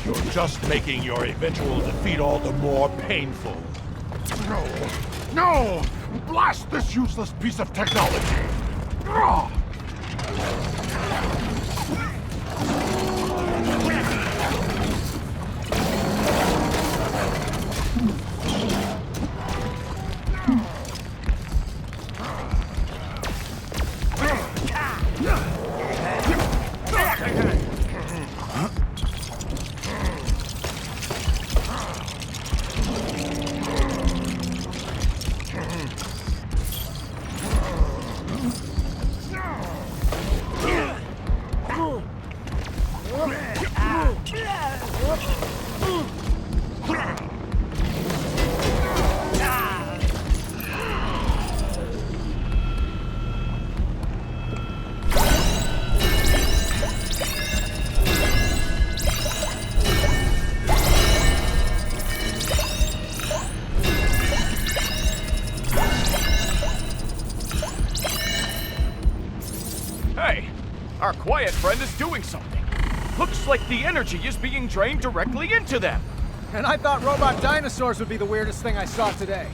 You're just making your eventual defeat all the more painful. No! No! Blast this useless piece of technology! Hey, our quiet friend is doing something. Looks like the energy is being drained directly into them. And I thought robot dinosaurs would be the weirdest thing I saw today.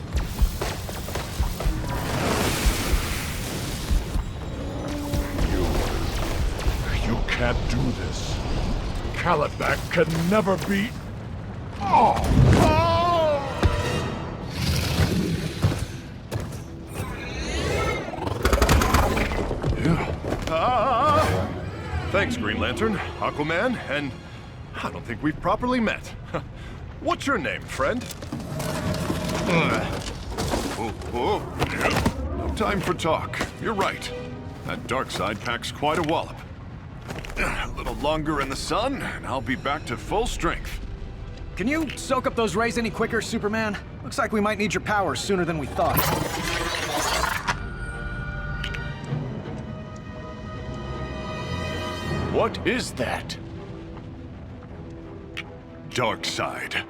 You can't do this. Calabac can never be... Thanks, Green Lantern, Aquaman, and I don't think we've properly met. What's your name, friend? No time for talk. You're right. That Darkseid packs quite a wallop. A little longer in the sun, and I'll be back to full strength. Can you soak up those rays any quicker, Superman? Looks like we might need your powers sooner than we thought. What is that? Darkseid.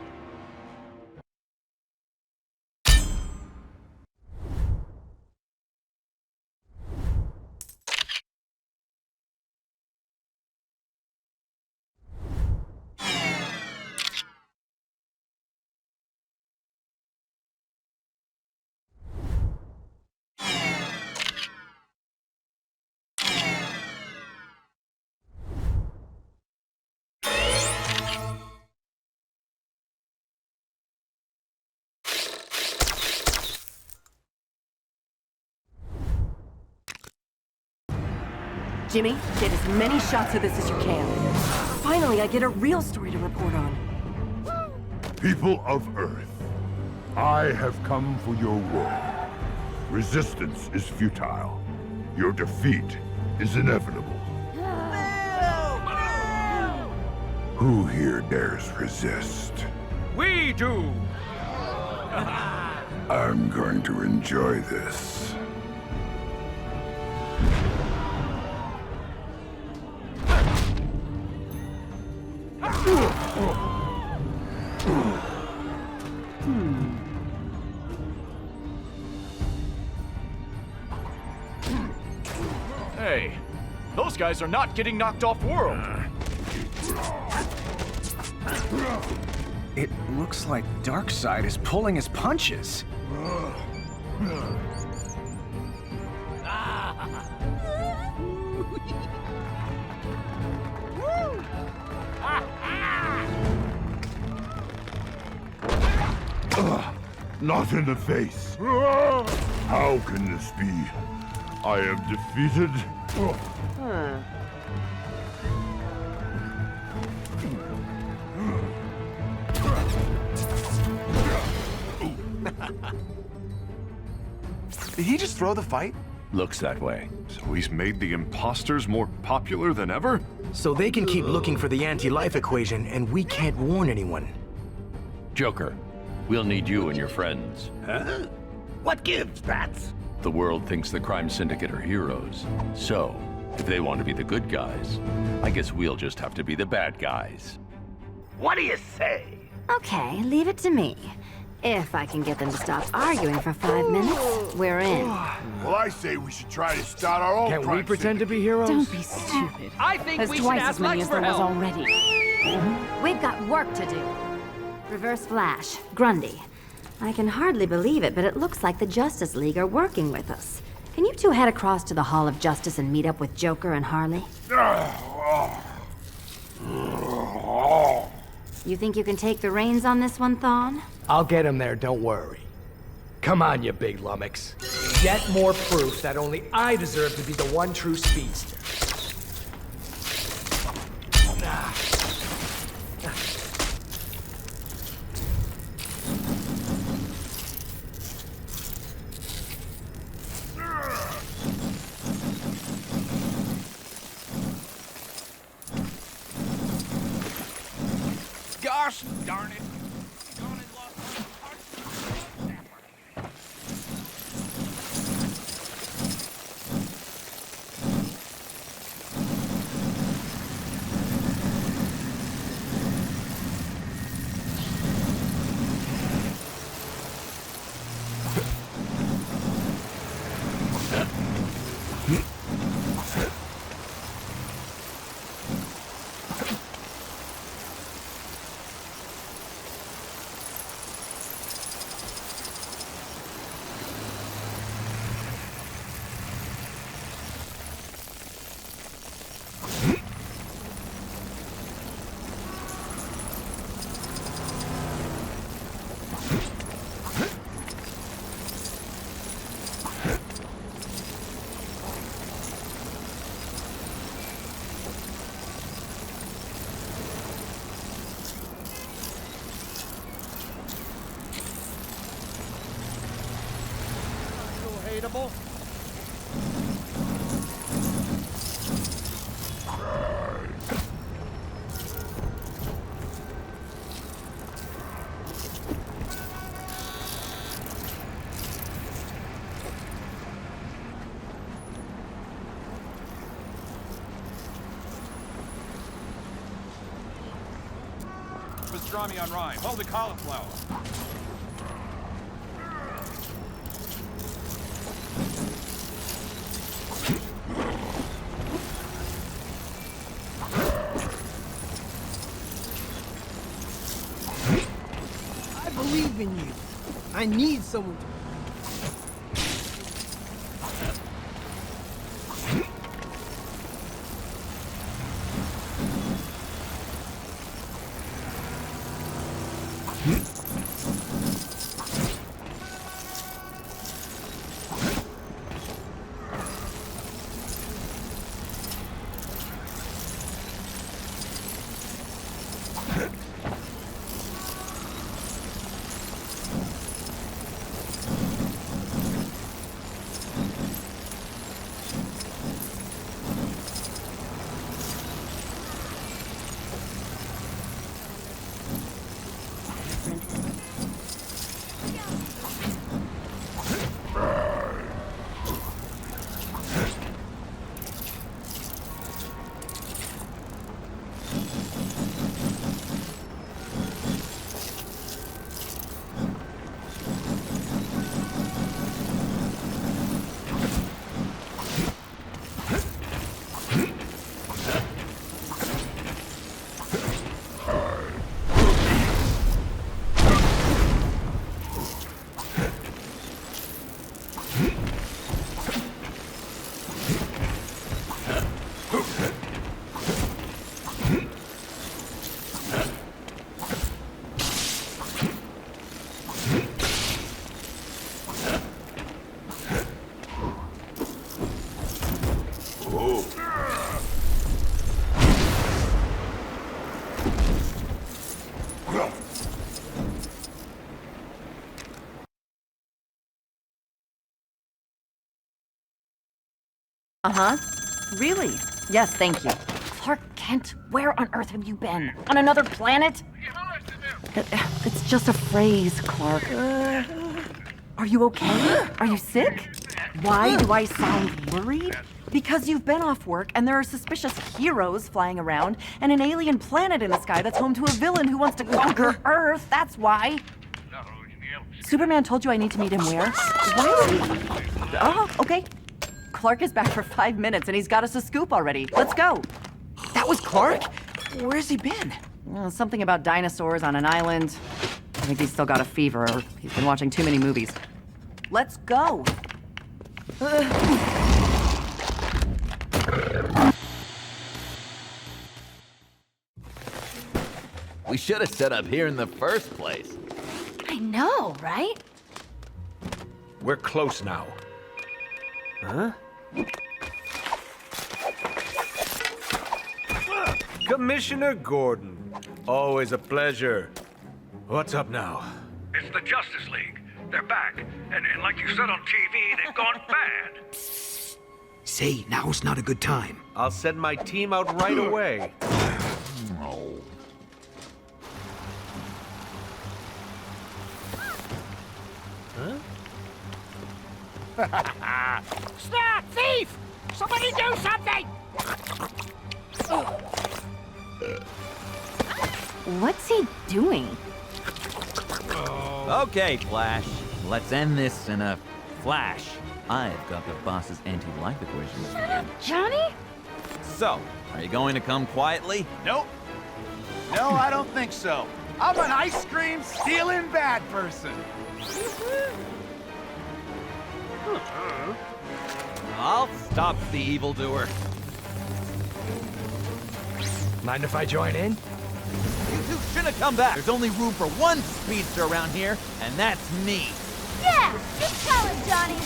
Jimmy, get as many shots of this as you can. Finally, I get a real story to report on. People of Earth, I have come for your world. Resistance is futile. Your defeat is inevitable. Who here dares resist? We do! I'm going to enjoy this. Hey, those guys are not getting knocked off world. It looks like Darkseid is pulling his punches. Not in the face. How can this be? I am defeated. Did he just throw the fight? Looks that way. So he's made the imposters more popular than ever? So they can keep looking for the anti-life equation, and we can't warn anyone. Joker, we'll need you and your friends. Huh? What gives, Bats? The world thinks the crime syndicate are heroes. So, if they want to be the good guys, I guess we'll just have to be the bad guys. What do you say? Okay, leave it to me. If I can get them to stop arguing for 5 minutes, we're in. Well, I say we should try to start our own Can't crime we pretend to be heroes? Don't be stupid. I think There's we should twice ask as many Lex as for there was help. already. We've got work to do. Reverse Flash, Grundy. I can hardly believe it, but it looks like the Justice League are working with us. Can you two head across to the Hall of Justice and meet up with Joker and Harley? You think you can take the reins on this one, Thawne? I'll get him there, don't worry. Come on, you big lummox. Yet more proof that only I deserve to be the one true speedster. Gosh darn it. Hateable. Pastrami on rye. Hold the cauliflower. I believe in you. I need someone to... Uh-huh. Really? Yes, thank you. Clark Kent, where on earth have you been? On another planet? It's just a phrase, Clark. Are you okay? Are you sick? Why do I sound worried? Because you've been off work and there are suspicious heroes flying around and an alien planet in the sky that's home to a villain who wants to conquer Earth. That's why. Superman told you I need to meet him where? Why is he... Oh, okay. Clark is back for 5 minutes and he's got us a scoop already. Let's go. That was Clark? Where's he been? Something about dinosaurs on an island. I think he's still got a fever or he's been watching too many movies. Let's go. We should have set up here in the first place. I know, right? We're close now. Huh? Commissioner Gordon, always a pleasure. What's up now? It's the Justice League. They're back. And like you said on TV, they've gone bad. Say, now's not a good time. I'll send my team out right away. Stop! Thief! Somebody do something! What's he doing? Okay, Flash. Let's end this in a flash. I've got the boss's anti-life equation. Shut up, Johnny! So, are you going to come quietly? Nope. No, I don't think so. I'm an ice cream stealing bad person. I'll stop the evildoer. Mind if I join in? You two shouldn't have come back. There's only room for one speedster around here, and that's me. Yeah! Just tell him, Johnny!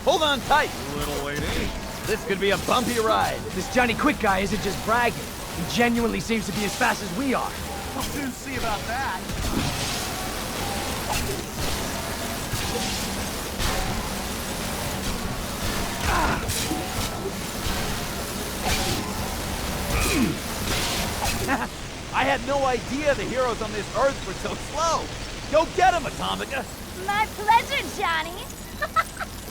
Hold on tight, you little lady. This could be a bumpy ride. This Johnny Quick guy isn't just bragging. He genuinely seems to be as fast as we are. We'll soon see about that. I had no idea the heroes on this Earth were so slow. Go get them, Atomica. My pleasure, Johnny.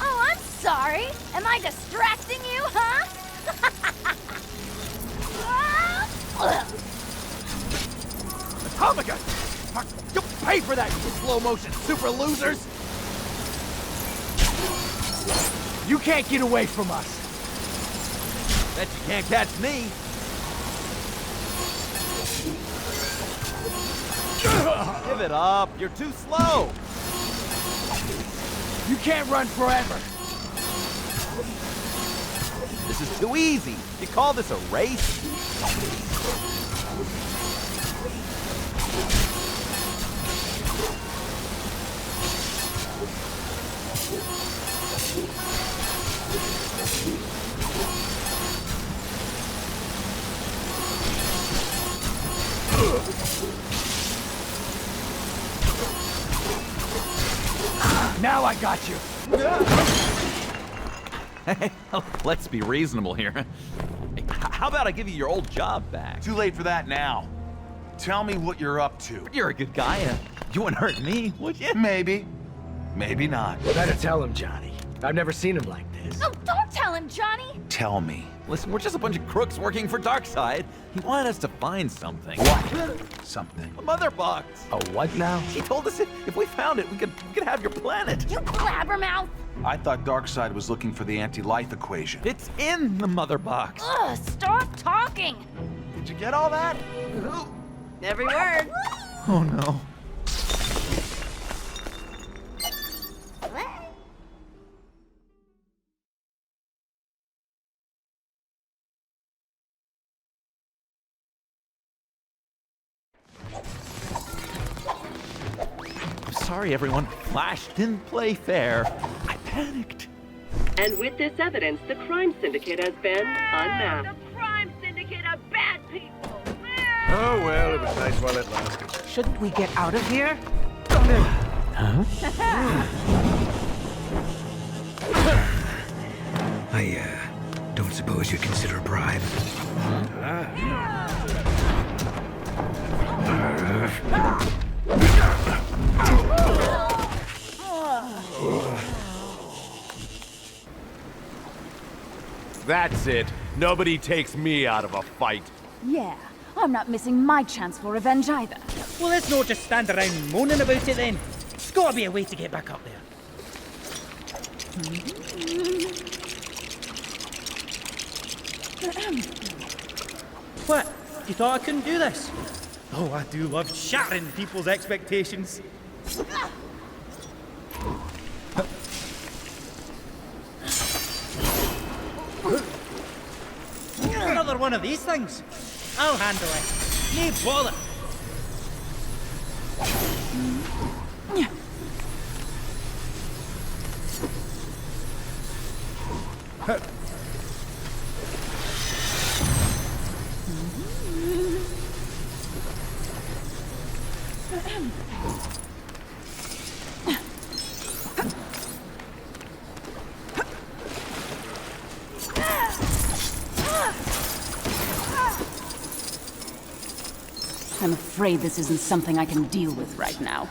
Oh, I'm sorry. Am I distracting you, huh? Atomica! You'll pay for that, you slow-motion super losers! You can't get away from us. Bet you can't catch me. Give it up. You're too slow. You can't run forever. This is too easy. You call this a race? Now I got you. Hey, let's be reasonable here. Hey, how about I give you your old job back? Too late for that now. Tell me what you're up to. You're a good guy. You wouldn't hurt me, would you? Maybe. Maybe not. Better tell him, Johnny. I've never seen him like this. Oh, don't tell him, Johnny! Tell me. Listen, we're just a bunch of crooks working for Darkseid. He wanted us to find something. What? Something. A mother box. A what now? He told us if we found it, we could have your planet. You blabbermouth! I thought Darkseid was looking for the anti-life equation. It's in the mother box. Ugh, stop talking! Did you get all that? Every word. Oh no. Sorry, everyone. Flash didn't play fair. I panicked. And with this evidence, the crime syndicate has been unmasked. The crime syndicate are bad people! Oh, well, it was nice while it lasted. Shouldn't we get out of here? Huh? suppose you consider a bribe. That's it. Nobody takes me out of a fight. Yeah, I'm not missing my chance for revenge either. Well, let's not just stand around moaning about it then. There's gotta be a way to get back up there. What? You thought I couldn't do this? Oh, I do love shattering people's expectations. Another one of these things. I'll handle it. No bother. I'm afraid this isn't something I can deal with right now.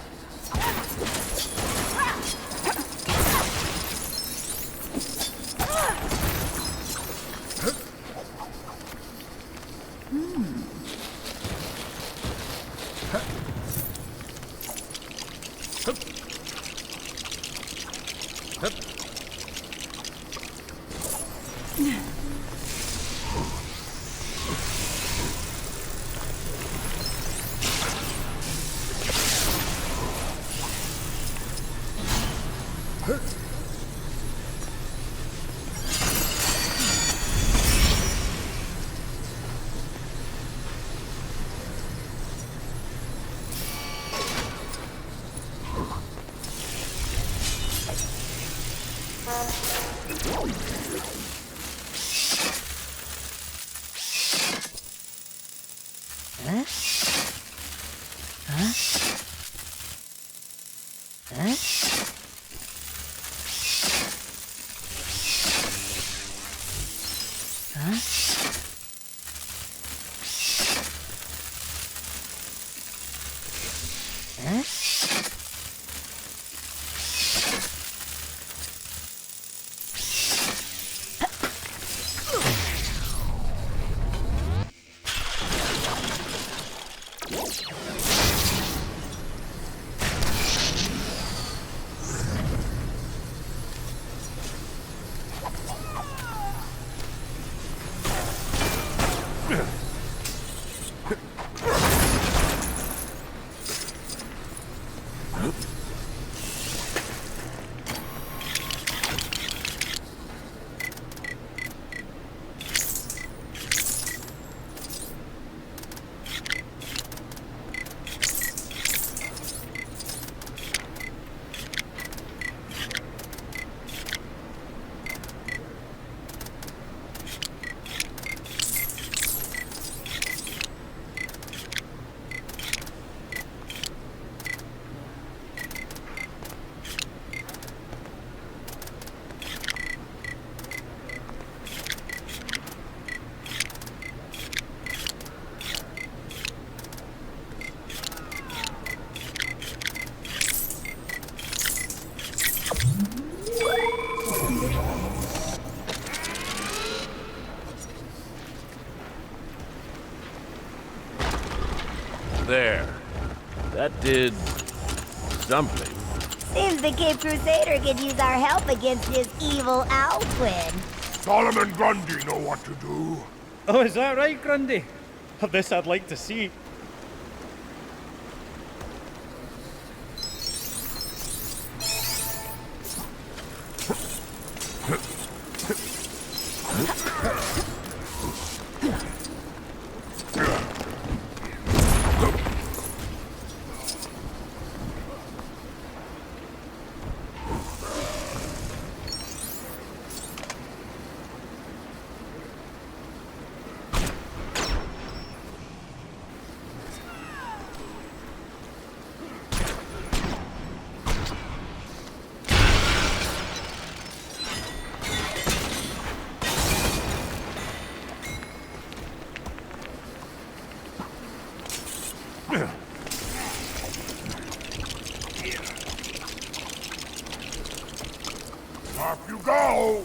There. That did something. Seems the Cape Crusader could use our help against his evil owl twin. Solomon Grundy know what to do. Oh, is that right, Grundy? This I'd like to see. Off you go!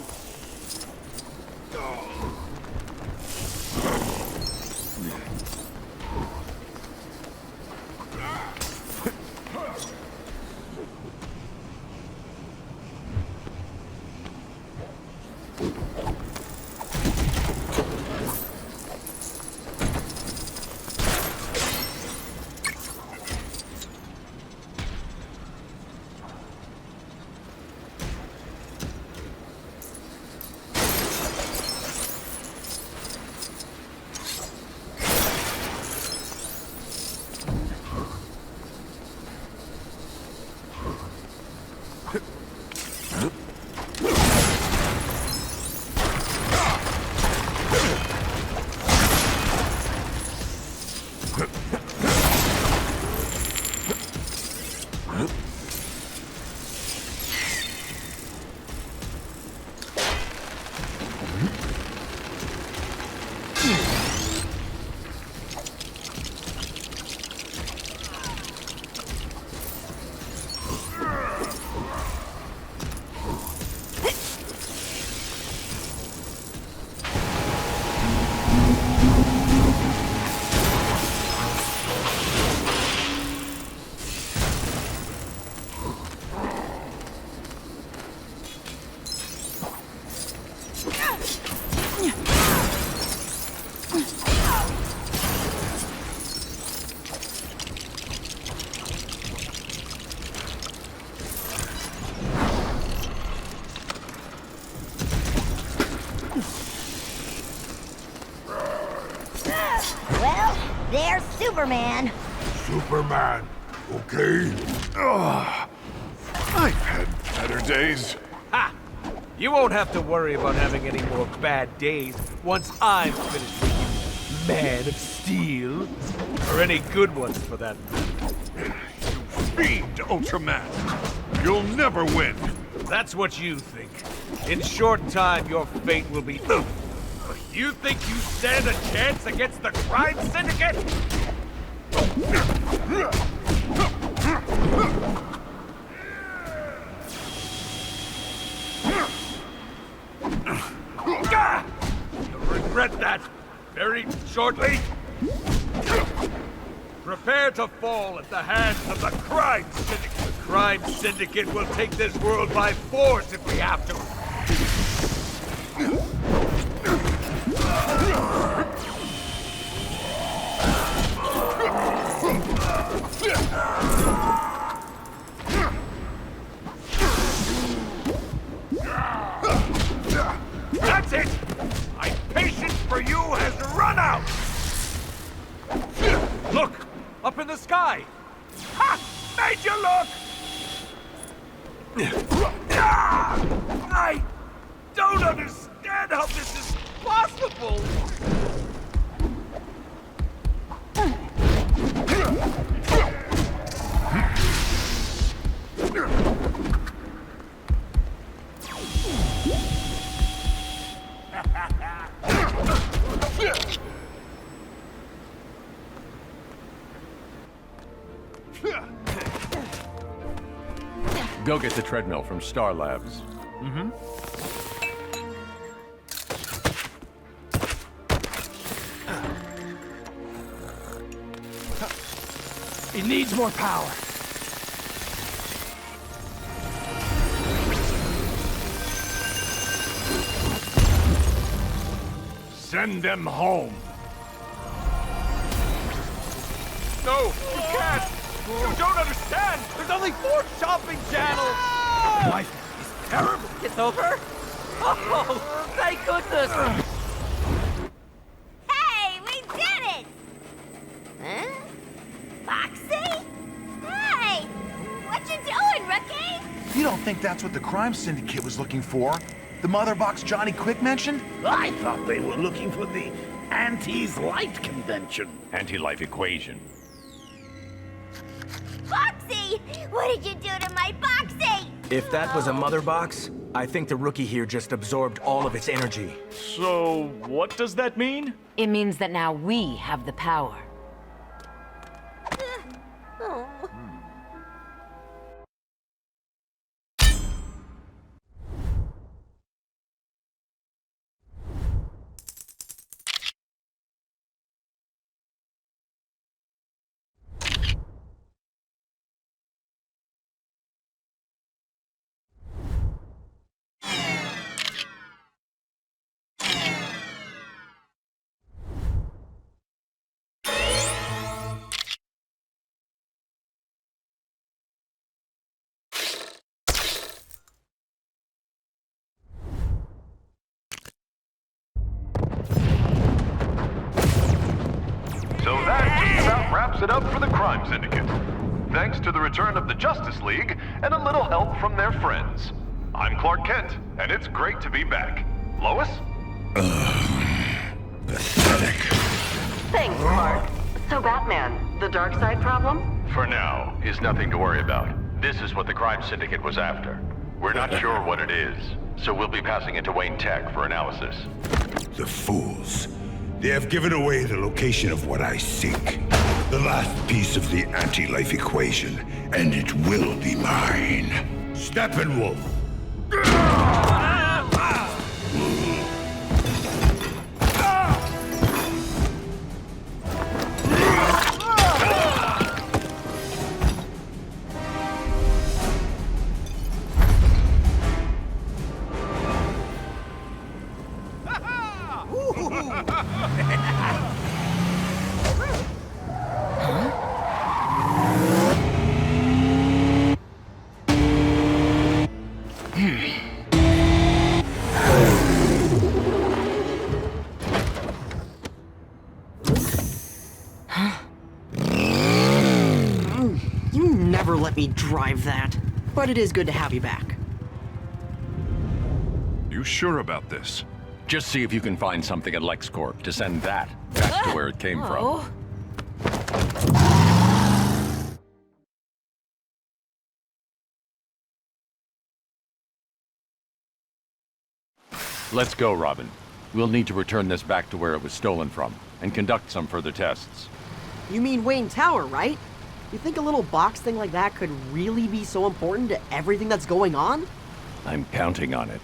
Well, there's Superman. Superman, okay? Ugh. I've had better days. Ha! You won't have to worry about having any more bad days once I'm finished with you, Man of Steel. Or any good ones, for that matter. Fiend, Ultraman! You'll never win! That's what you think. In short time, your fate will be... You think you stand a chance against the crime syndicate? You'll regret that very shortly. Prepare to fall at the hands of the crime syndicate. The crime syndicate will take this world by force if we have to. That's it! My patience for you has run out! Look! Up in the sky! Ha! Made you look! I don't understand how this is possible! Go get the treadmill from Star Labs. Mm-hmm. It needs more power. Send them home. No, you can't! You don't understand! There's only 4 shopping channels! Life is Terrible! It's over? Oh, thank goodness! Hey, we did it! Huh? Foxy? Hey! What you doing, rookie? You don't think that's what the crime syndicate was looking for? The mother box Johnny Quick mentioned? I thought they were looking for the Anti's Light Convention. Anti-life equation. Foxy! What did you do to my Foxy? If that was a mother box, I think the rookie here just absorbed all of its energy. So, what does that mean? It means that now we have the power. wraps it up for the Crime Syndicate. Thanks to the return of the Justice League and a little help from their friends. I'm Clark Kent, and it's great to be back. Lois? Pathetic. Thanks, Clark. So Batman, the dark side problem? For now, is nothing to worry about. This is what the Crime Syndicate was after. We're not sure what it is, so we'll be passing it to Wayne Tech for analysis. The fools. They have given away the location of what I seek. The last piece of the anti-life equation, and it will be mine. Steppenwolf! You never let me drive that. But it is good to have you back. You sure about this? Just see if you can find something at LexCorp to send that back to where it came from. Let's go, Robin. We'll need to return this back to where it was stolen from, and conduct some further tests. You mean Wayne Tower, right? You think a little box thing like that could really be so important to everything that's going on? I'm counting on it.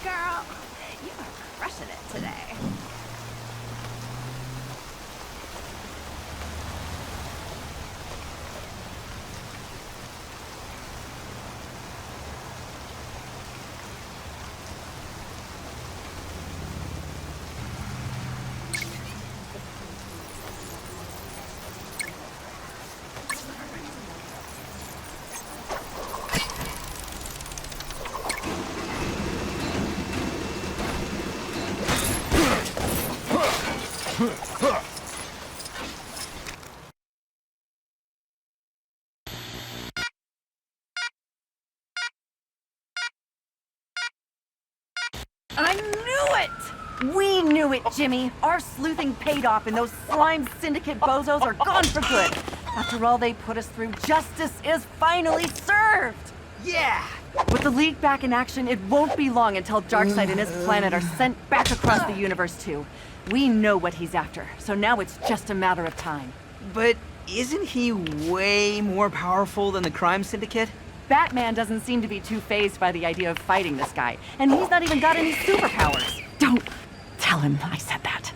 Girl, you are crushing it today. I knew it! We knew it, Jimmy. Our sleuthing paid off and those slime syndicate bozos are gone for good. After all they put us through, justice is finally served! Yeah! With the League back in action, it won't be long until Darkseid and his planet are sent back across the universe too. We know what he's after, so now it's just a matter of time. But isn't he way more powerful than the Crime Syndicate? Batman doesn't seem to be too fazed by the idea of fighting this guy, and he's not even got any superpowers. Don't tell him I said that.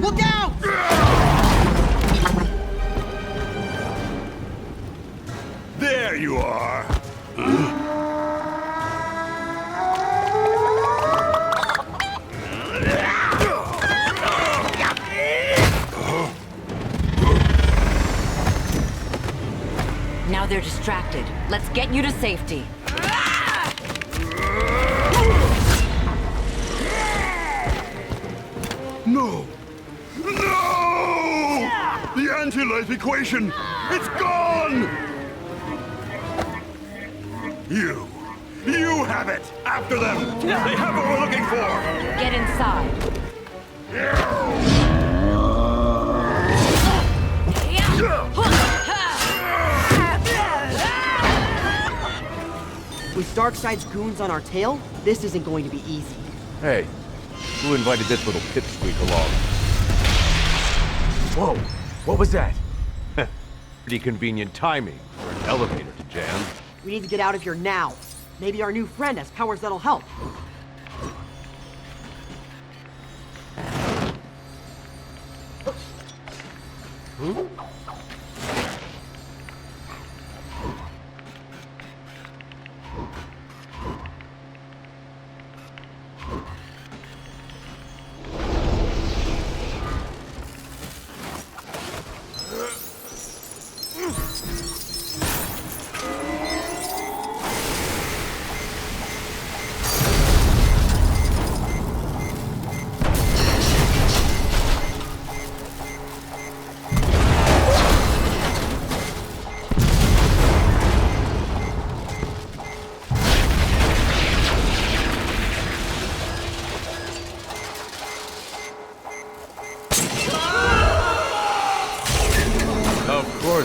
Look out! There you are! Now they're distracted. Let's get you to safety. No! No! The anti-life equation! It's gone! You have it! After them! They have what we're looking for! Get inside. With Darkseid's goons on our tail, this isn't going to be easy. Hey, who invited this little pipsqueak along? Whoa, what was that? Pretty convenient timing for an elevator to jam. We need to get out of here now. Maybe our new friend has powers that'll help.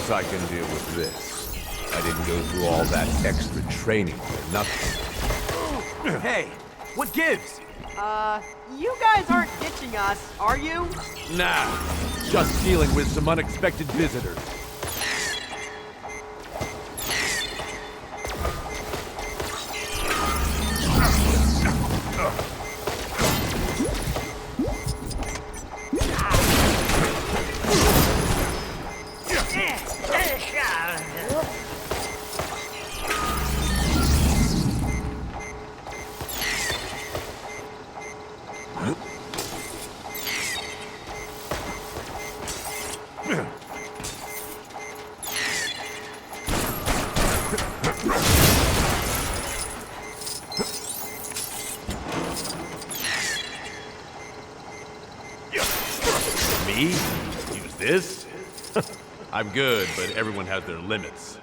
I can deal with this. I didn't go through all that extra training for nothing. Hey, what gives? You guys aren't ditching us, are you? Nah, just dealing with some unexpected visitors. Me? Use this? I'm good, but everyone has their limits.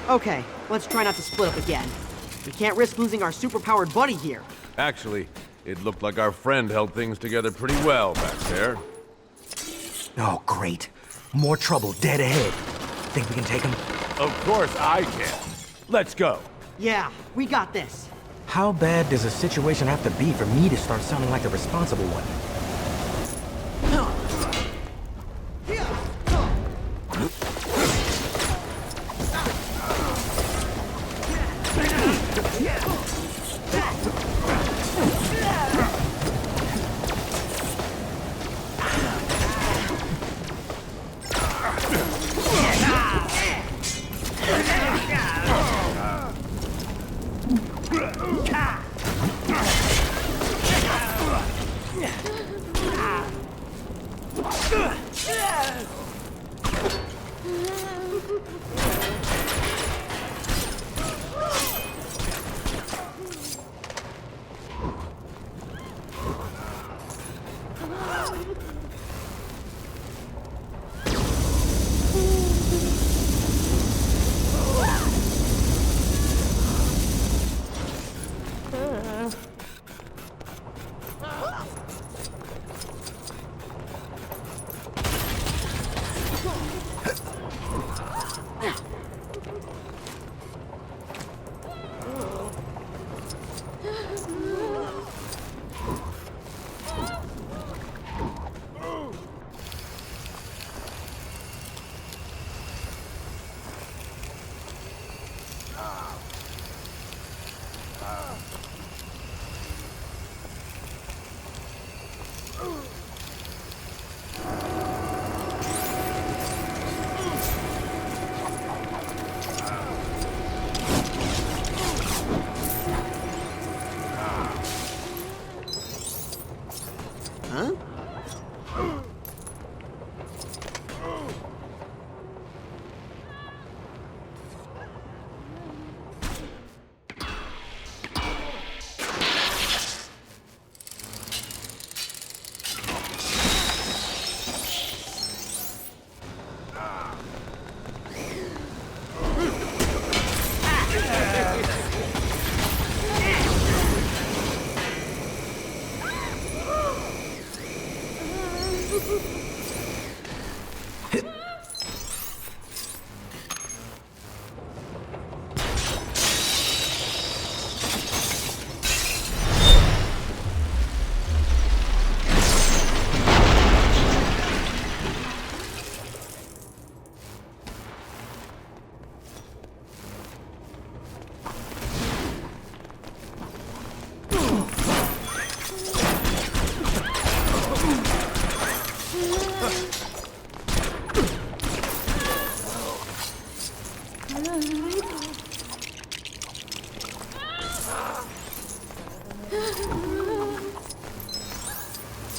Okay, let's try not to split up again. We can't risk losing our superpowered buddy here. Actually, it looked like our friend held things together pretty well back there. Oh, great. More trouble dead ahead. Think we can take him? Of course I can. Let's go. Yeah, we got this. How bad does a situation have to be for me to start sounding like the responsible one?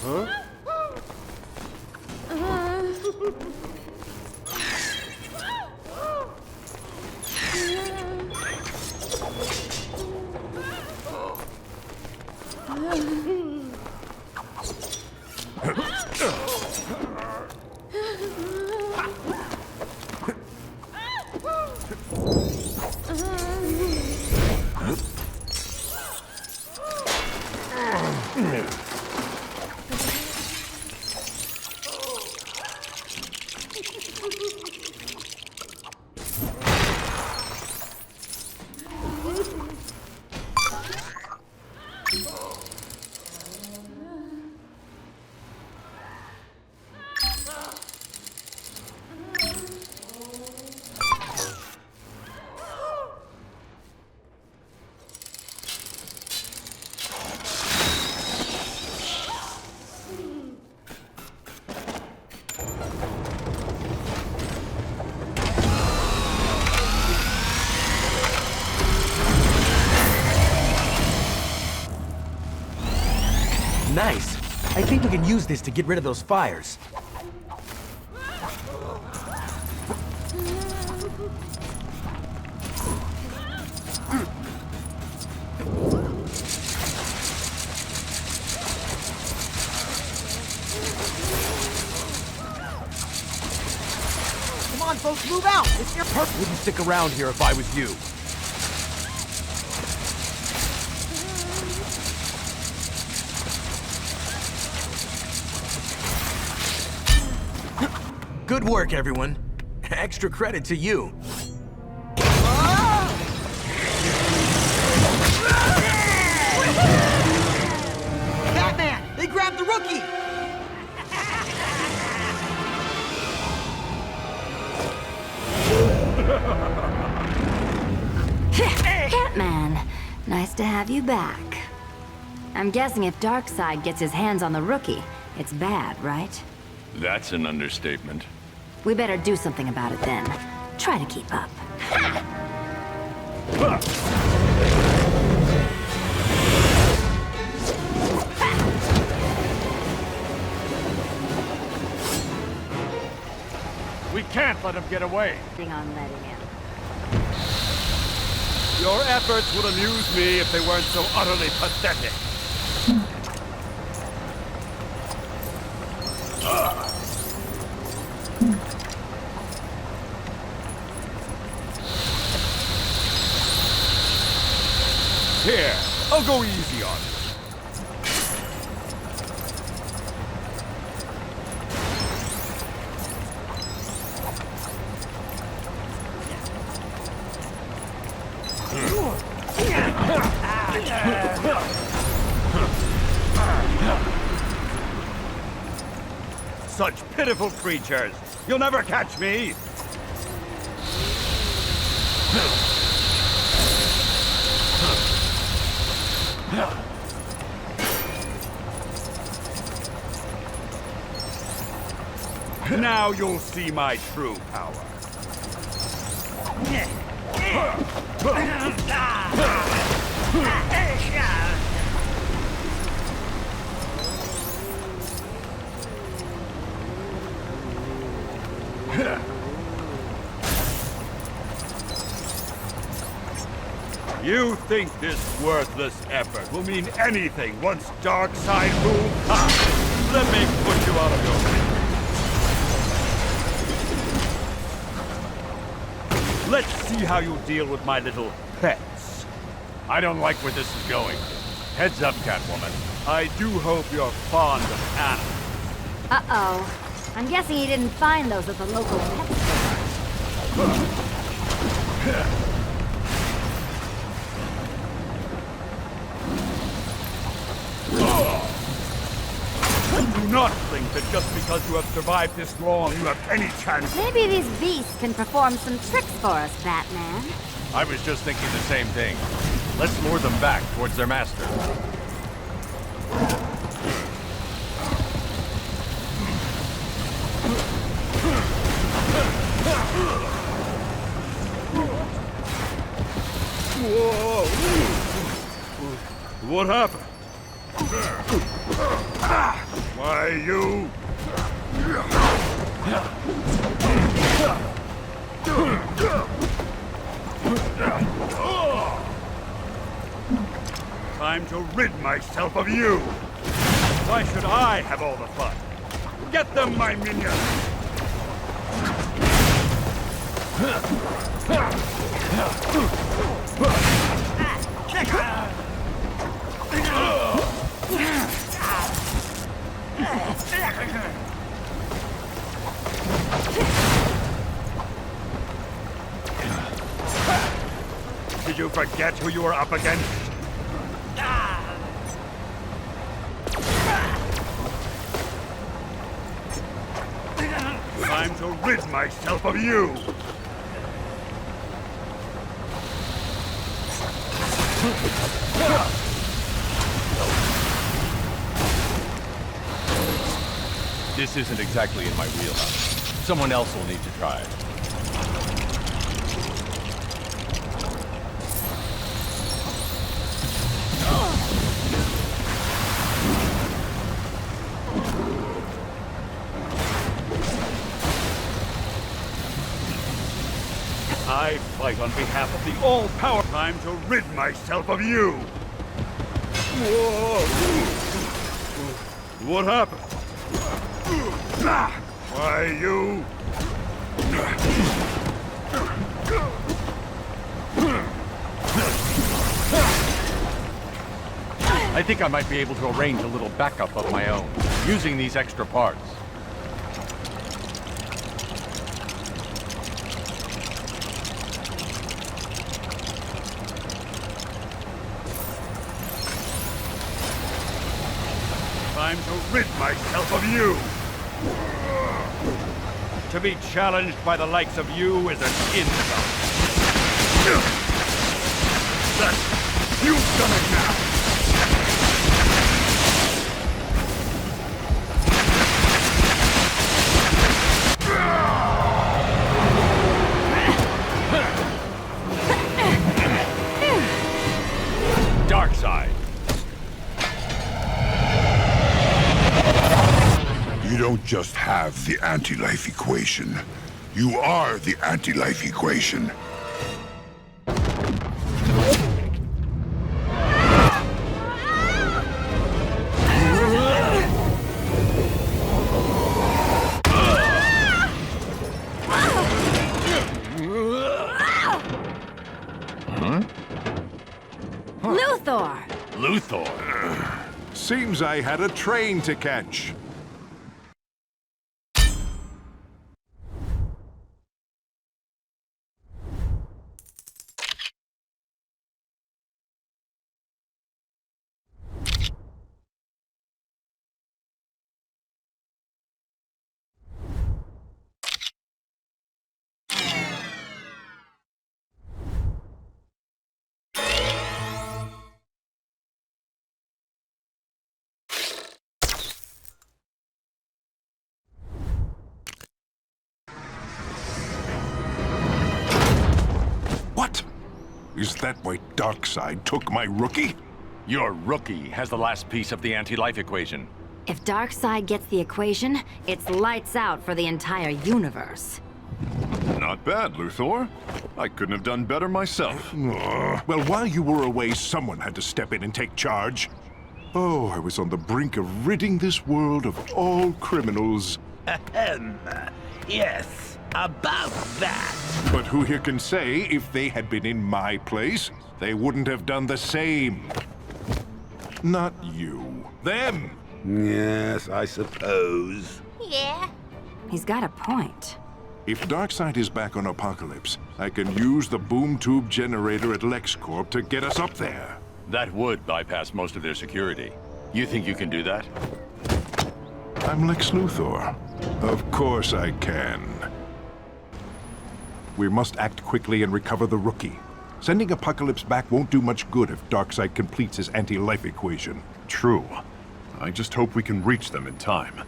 Huh? Nice. I think we can use this to get rid of those fires. Come on, folks, move out! It's your purpose. Wouldn't stick around here if I was you. Good work, everyone. Extra credit to you. Batman! They grabbed the rookie! Batman, nice to have you back. I'm guessing if Darkseid gets his hands on the rookie, it's bad, right? That's an understatement. We better do something about it then. Try to keep up. We can't let him get away. On letting him. Your efforts would amuse me if they weren't so utterly pathetic. Here, I'll go easy on you. Such pitiful creatures! You'll never catch me! Now you'll see my true power. You think this worthless effort will mean anything once Darkseid rule comes? Let me put you out of your way. Let's see how you deal with my little pets. I don't like where this is going. Heads up, Catwoman. I do hope you're fond of animals. Uh-oh. I'm guessing he didn't find those at the local pet store. Do not think that just because you have survived this long, you have any chance. Maybe these beasts can perform some tricks for us, Batman. I was just thinking the same thing. Let's lure them back towards their master. What happened? Why, you... Time to rid myself of you! Why should I have all the fun? Get them, my minions! Did you forget who you were up against? Time to rid myself of you! This isn't exactly in my wheelhouse. Someone else will need to try it. I fight on behalf of the all-power... Time to rid myself of you! Whoa. What happened? Why, you... I think I might be able to arrange a little backup of my own, using these extra parts. Time to rid myself of you! To be challenged by the likes of you is an insult. You've done it now! Darkseid. You don't just have the anti-life equation. You are the anti-life equation. Luthor! Luthor? Seems I had a train to catch. What? Is that why Darkseid took my rookie? Your rookie has the last piece of the anti-life equation. If Darkseid gets the equation, it's lights out for the entire universe. Not bad, Luthor. I couldn't have done better myself. Well, while you were away, someone had to step in and take charge. Oh, I was on the brink of ridding this world of all criminals. Yes, about that. But who here can say if they had been in my place, they wouldn't have done the same? Not you. Them! Yes, I suppose. Yeah. He's got a point. If Darkseid is back on Apocalypse, I can use the boom tube generator at LexCorp to get us up there. That would bypass most of their security. You think you can do that? I'm Lex Luthor. Of course I can. We must act quickly and recover the rookie. Sending Apocalypse back won't do much good if Darkseid completes his anti-life equation. True. I just hope we can reach them in time.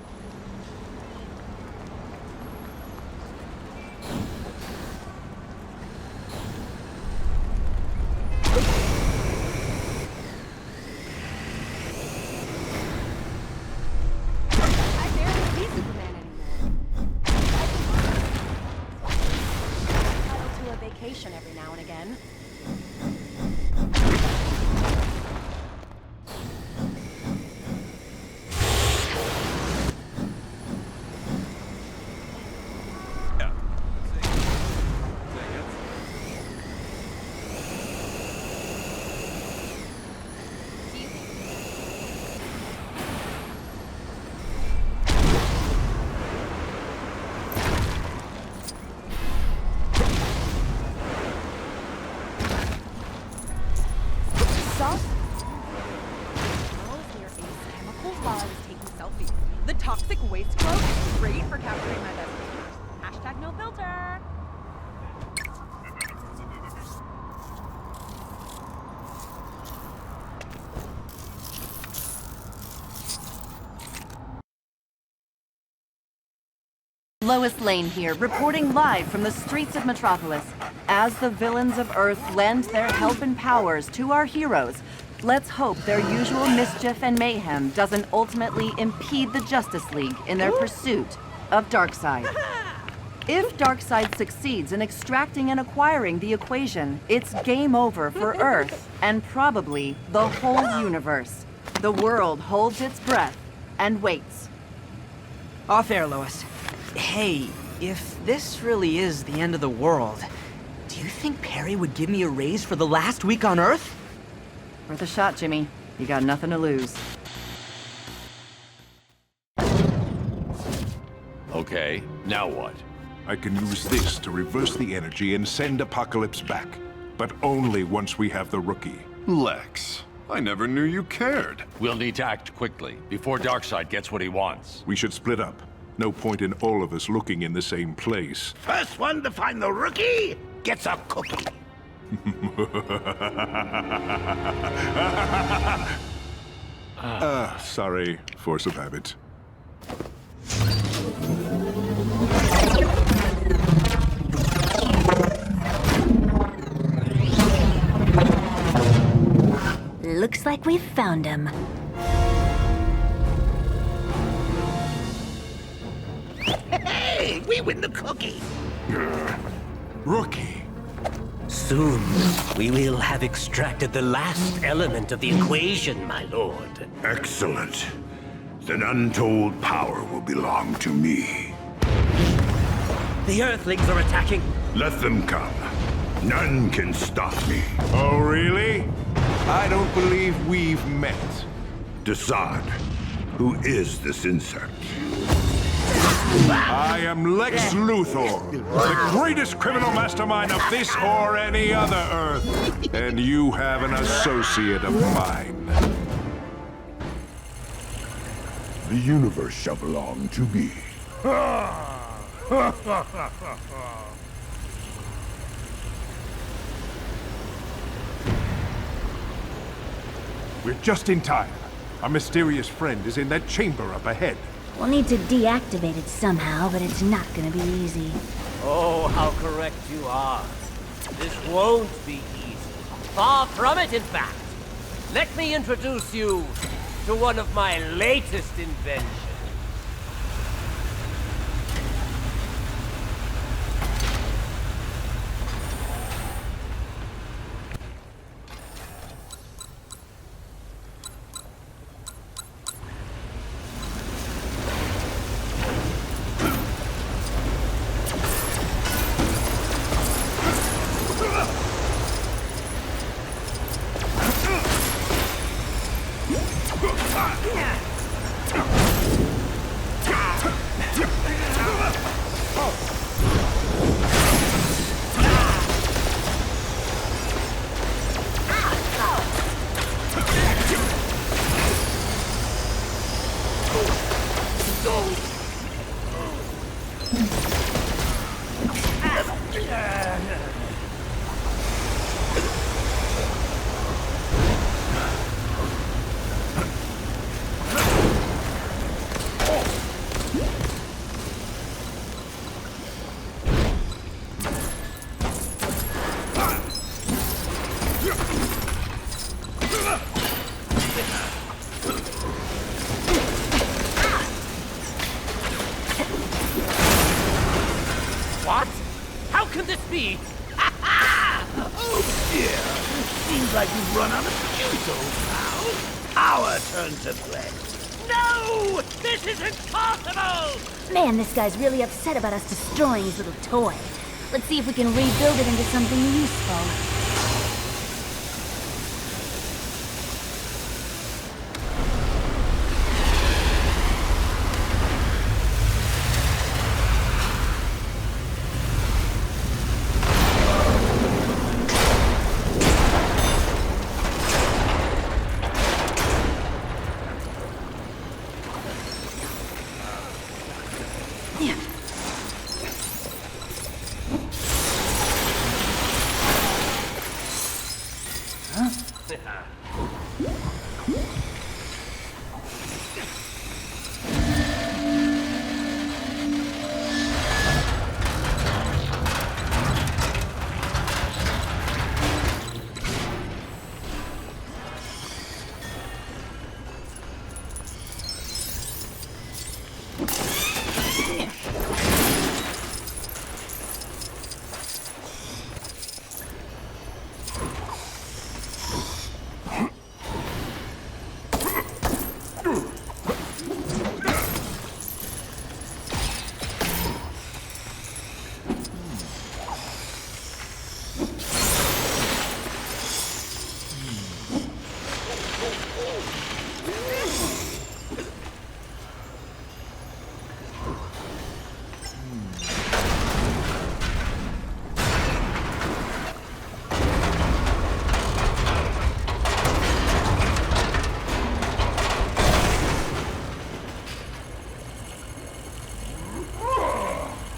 vacation every now and again. The toxic waste cloak is great for capturing my best pictures. Hashtag no filter. Lois Lane here, reporting live from the streets of Metropolis. As the villains of Earth lend their help and powers to our heroes, let's hope their usual mischief and mayhem doesn't ultimately impede the Justice League in their pursuit of Darkseid. If Darkseid succeeds in extracting and acquiring the equation, it's game over for Earth and probably the whole universe. The world holds its breath and waits. Off air, Lois. Hey, if this really is the end of the world, do you think Perry would give me a raise for the last week on Earth? Worth a shot, Jimmy. You got nothing to lose. Okay, now what? I can use this to reverse the energy and send Apocalypse back. But only once we have the rookie. Lex, I never knew you cared. We'll need to act quickly, before Darkseid gets what he wants. We should split up. No point in all of us looking in the same place. First one to find the rookie gets a cookie. Sorry, force of habit. Looks like we've found him. Hey, we win the cookie. Rookie. Soon, we will have extracted the last element of the equation, my lord. Excellent. Then untold power will belong to me. The Earthlings are attacking. Let them come. None can stop me. Oh, really? I don't believe we've met. Decide, who is this insect? I am Lex Luthor, the greatest criminal mastermind of this or any other Earth. And you have an associate of mine. The universe shall belong to me. We're just in time. Our mysterious friend is in that chamber up ahead. We'll need to deactivate it somehow, but it's not gonna be easy. Oh, how correct you are. This won't be easy. Far from it, in fact. Let me introduce you to one of my latest inventions. What? How can this be? Oh dear. Seems like you've run out of juice, old pal. Our turn to play. No! This isn't possible! Man, this guy's really upset about us destroying his little toy. Let's see if we can rebuild it into something useful.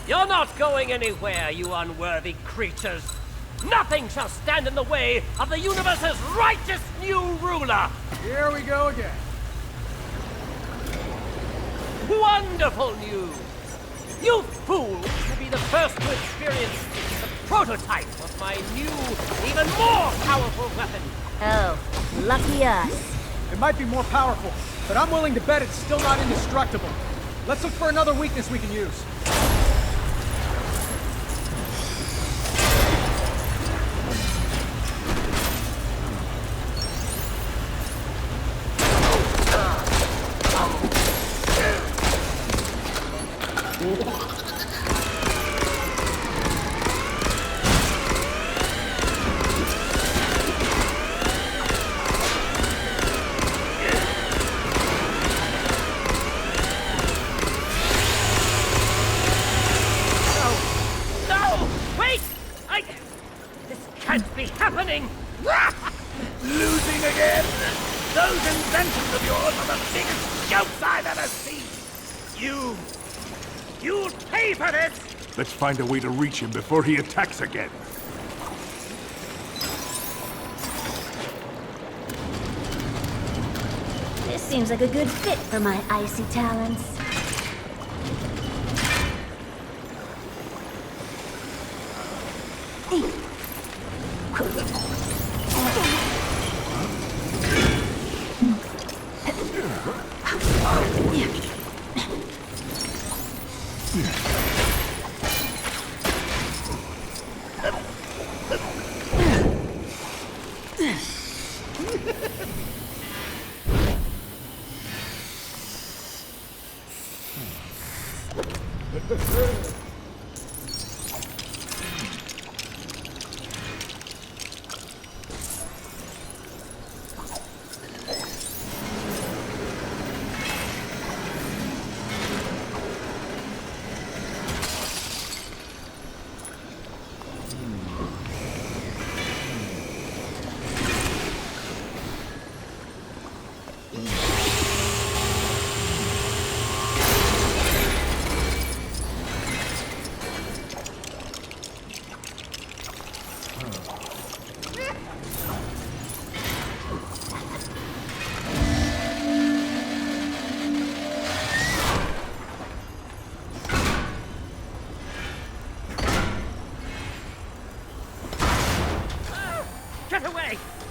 You're not going anywhere, you unworthy creatures. Nothing shall stand in the way of the universe's righteous new ruler. Here we go again. Wonderful news! You fools will be the first to experience the prototype of my new, even more powerful weapon. Oh, lucky us. It might be more powerful, but I'm willing to bet it's still not indestructible. Let's look for another weakness we can use. Losing again? Those inventions of yours are the biggest jokes I've ever seen! You'll pay for this! Let's find a way to reach him before he attacks again. This seems like a good fit for my icy talents.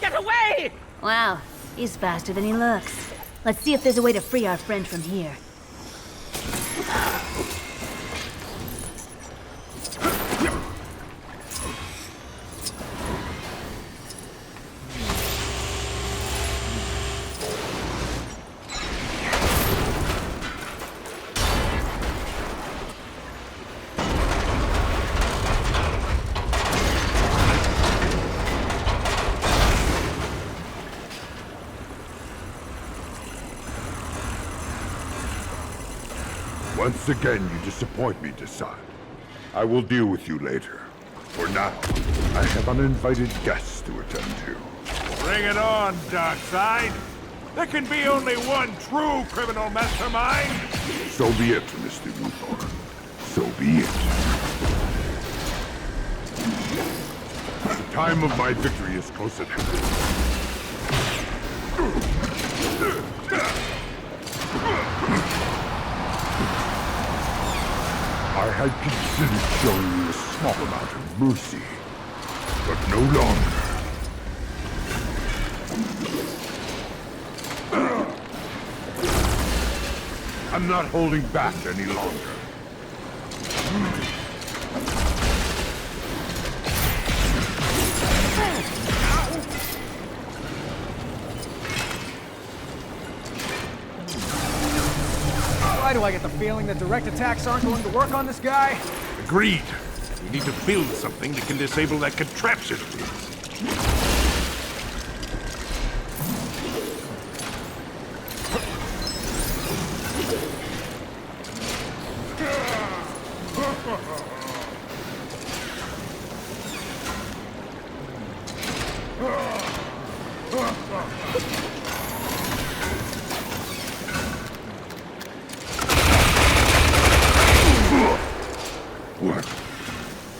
Get away! Wow, he's faster than he looks. Let's see if there's a way to free our friend from here. Once again, you disappoint me, Desaad. I will deal with you later. For now, I have uninvited guests to attend to. Bring it on, Darkseid. There can be only one true criminal mastermind. So be it, Mr. Luthor. So be it. The time of my victory is close at hand. I had considered showing you a small amount of mercy, but no longer. I'm not holding back any longer. Why do I get the feeling that direct attacks aren't going to work on this guy? Agreed. We need to build something that can disable that contraption.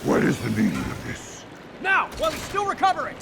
What is the meaning of this? Now, while he's still recovering!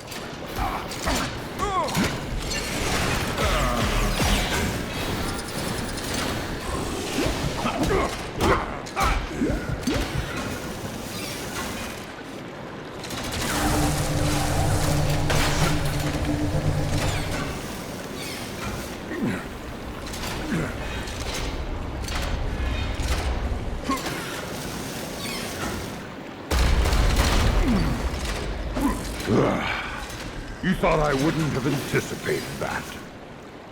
You thought I wouldn't have anticipated that.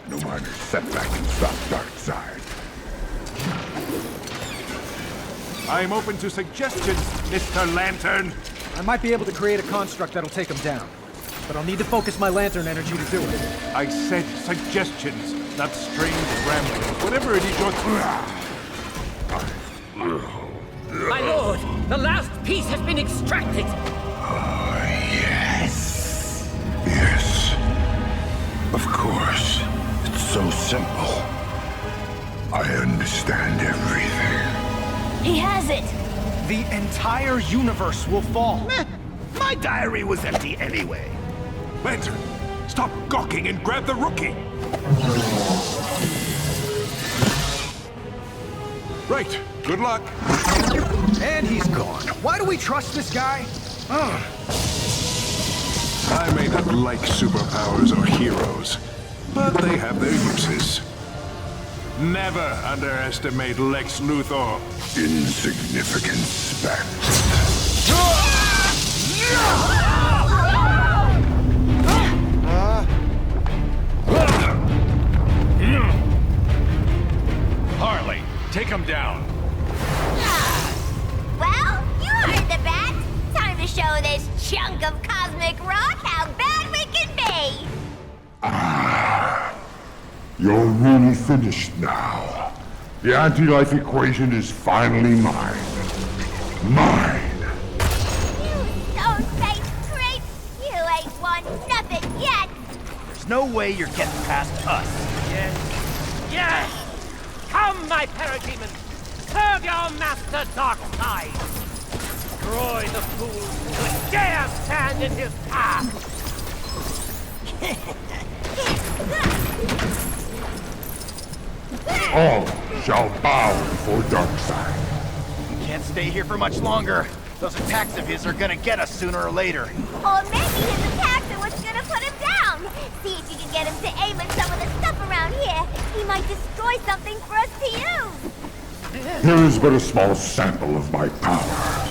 No minor setback can stop Darkseid. I'm open to suggestions, Mr. Lantern. I might be able to create a construct that'll take him down. But I'll need to focus my lantern energy to do it. I said suggestions, not strange ramblings. Whatever it is you're... My lord, the last piece has been extracted. Yes. Of course. It's so simple. I understand everything. He has it! The entire universe will fall. My diary was empty anyway. Lantern, stop gawking and grab the rookie. Right. Good luck. And he's gone. Why do we trust this guy? I may not like superpowers or heroes, but they have their uses. Never underestimate Lex Luthor. Insignificant speck. Harley, take him down. Well, you heard the bat. Time to show this chunk of cosmic rock how bad we can be. You're really finished now. The anti-life equation is finally mine. Mine! Stone-faced creep! You ain't won nothing yet! There's no way you're getting past us. Yes! Yes! Come, my parademon! Serve your master Darkseid! Destroy the fool who would dare stand in his path! All shall bow before Darkseid. Can't stay here for much longer. Those attacks of his are gonna get us sooner or later. Or maybe his attacks are what's gonna put him down! See if you can get him to aim at some of the stuff around here. He might destroy something for us to use! Here is but a small sample of my power.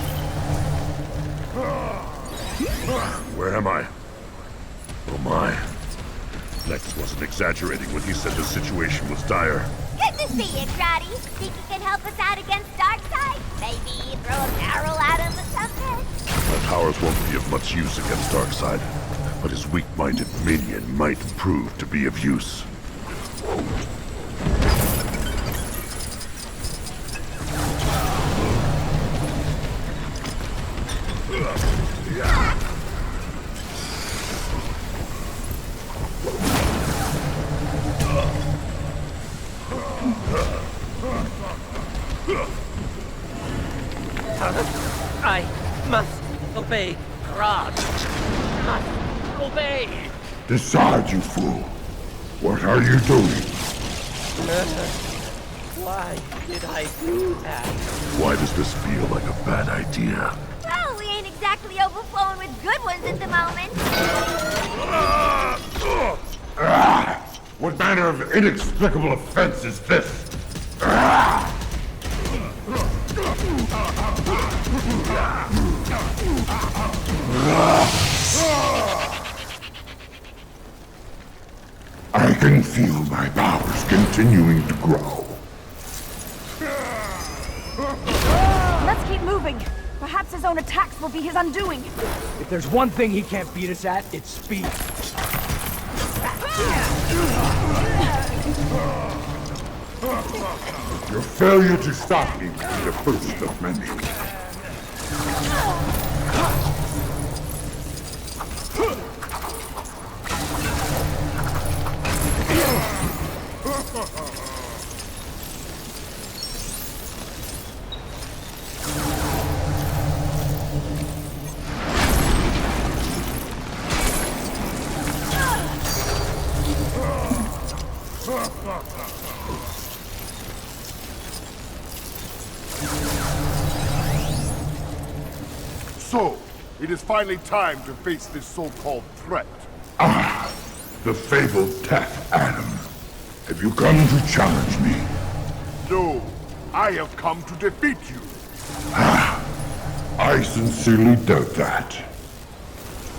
Where am I? Oh my. Lex wasn't exaggerating when he said the situation was dire. Good to see you, Crotty. Think you can help us out against Darkseid? Maybe throw a barrel at him or something? My powers won't be of much use against Darkseid, but his weak-minded minion might prove to be of use. I must obey Rod. Must obey. Decide, you fool. What are you doing? Why did I do that? Why does this feel like a bad idea? Well, we ain't exactly overflowing with good ones at the moment. What manner of inexplicable offense is this? I can feel my powers continuing to grow. Let's keep moving. Perhaps his own attacks will be his undoing. If there's one thing he can't beat us at, it's speed. Your failure to stop me will be the first of many. So, it is finally time to face this so-called threat. Ah, the fabled Tech Adam. Have you come to challenge me? No, I have come to defeat you. Ah, I sincerely doubt that.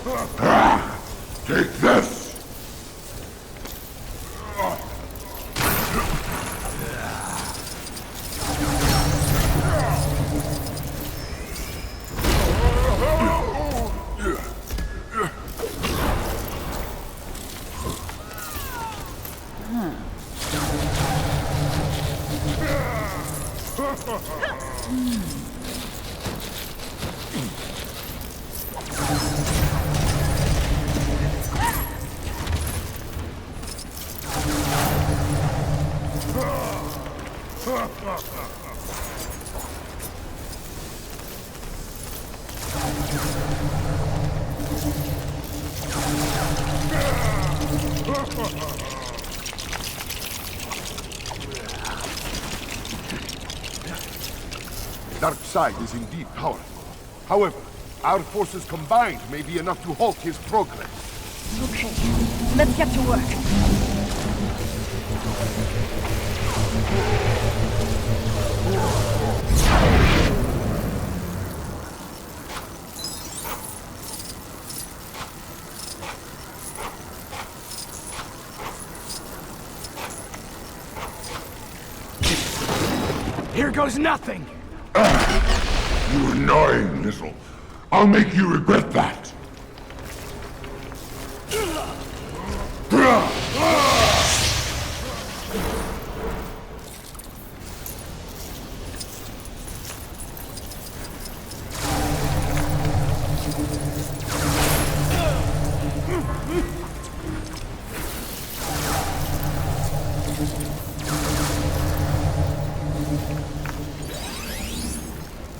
Ah, take this! Darkseid is indeed powerful. However, our forces combined may be enough to halt his progress. Okay, let's get to work. Here goes nothing! You annoying little. I'll make you regret that.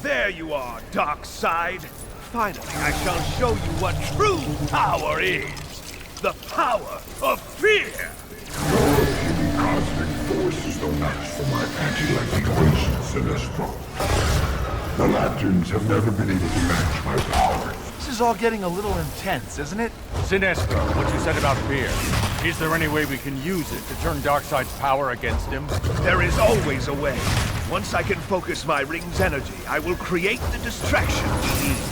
There you are, Darkseid. Finally, I shall show you what true power is. The power of fear! Your puny cosmic force is no match for my anti-life equation, Sinestro. The Lanterns have never been able to match my powers. This is all getting a little intense, isn't it? Sinestro, what you said about fear. Is there any way we can use it to turn Darkseid's power against him? There is always a way. Once I can focus my ring's energy, I will create the distraction we need.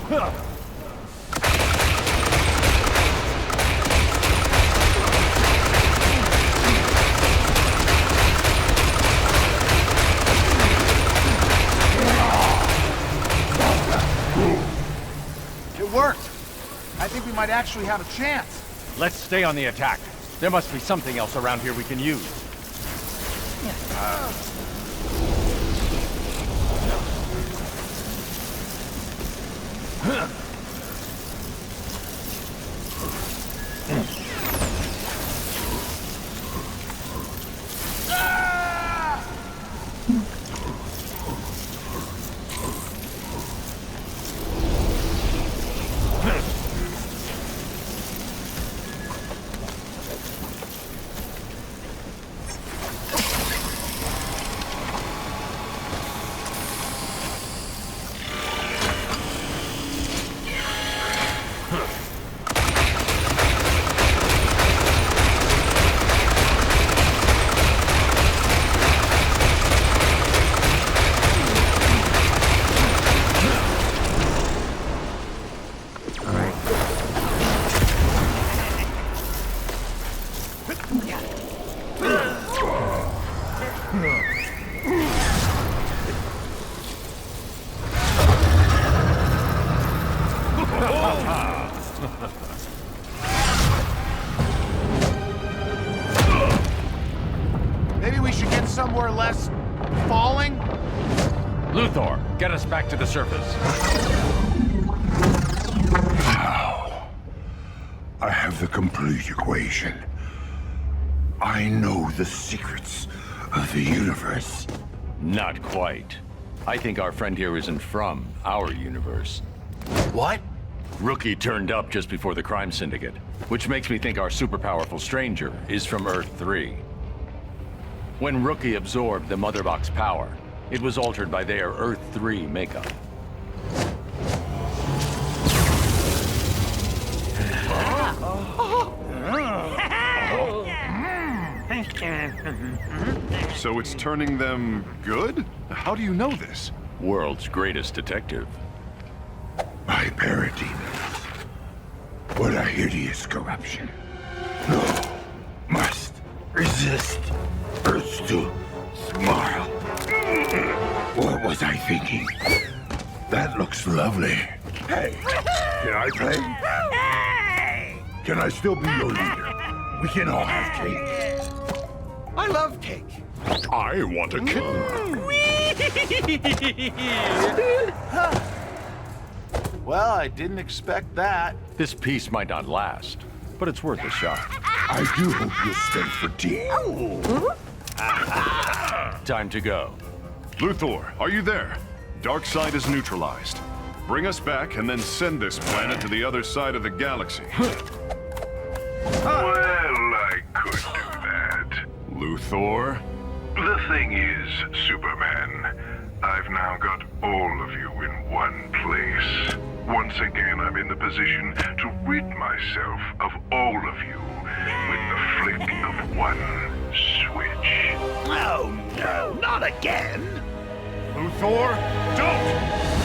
It worked! I think we might actually have a chance. Let's stay on the attack. There must be something else around here we can use. Maybe we should get somewhere less falling? Luthor, get us back to the surface. Now, I have the complete equation. I know the secrets of the universe. Not quite. I think our friend here isn't from our universe. What? Rookie turned up just before the crime syndicate, which makes me think our super-powerful stranger is from Earth 3. When Rookie absorbed the Mother Box power, it was altered by their Earth 3 makeup. So it's turning them good? How do you know this? World's greatest detective. My parademons. What a hideous corruption. No, must resist. Urge to smile. What was I thinking? That looks lovely. Hey, can I play? Hey! Can I still be your leader? We can all have cake. I love cake. I want a kitten. Well, I didn't expect that. This piece might not last, but it's worth a shot. I do hope you'll stay for tea. Time to go. Luthor, are you there? Darkseid is neutralized. Bring us back and then send this planet to the other side of the galaxy. Well, I could do that. Luthor? The thing is, Superman, I've now got all of you in one place. Once again, I'm in the position to rid myself of all of you with the flick of one switch. Oh no, not again! Luthor, don't!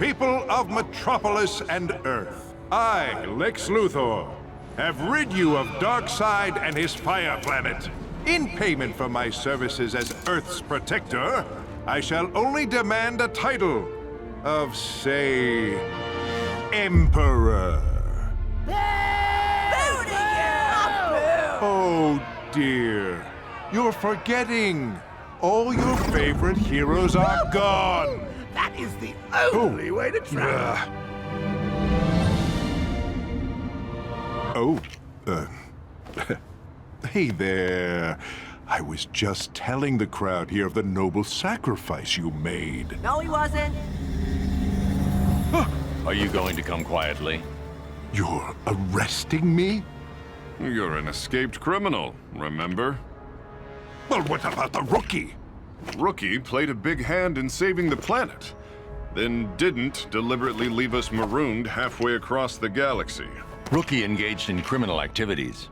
People of Metropolis and Earth, I, Lex Luthor, have rid you of Darkseid and his fire planet. In payment for my services as Earth's protector, I shall only demand a title of, say, Emperor. Oh dear, you're forgetting. All your favorite heroes are gone. That is the only way to travel. Oh, hey there. I was just telling the crowd here of the noble sacrifice you made. No, he wasn't. Are you going to come quietly? You're arresting me? You're an escaped criminal, remember? Well, what about the rookie? Rookie played a big hand in saving the planet, then didn't deliberately leave us marooned halfway across the galaxy. Rookie engaged in criminal activities.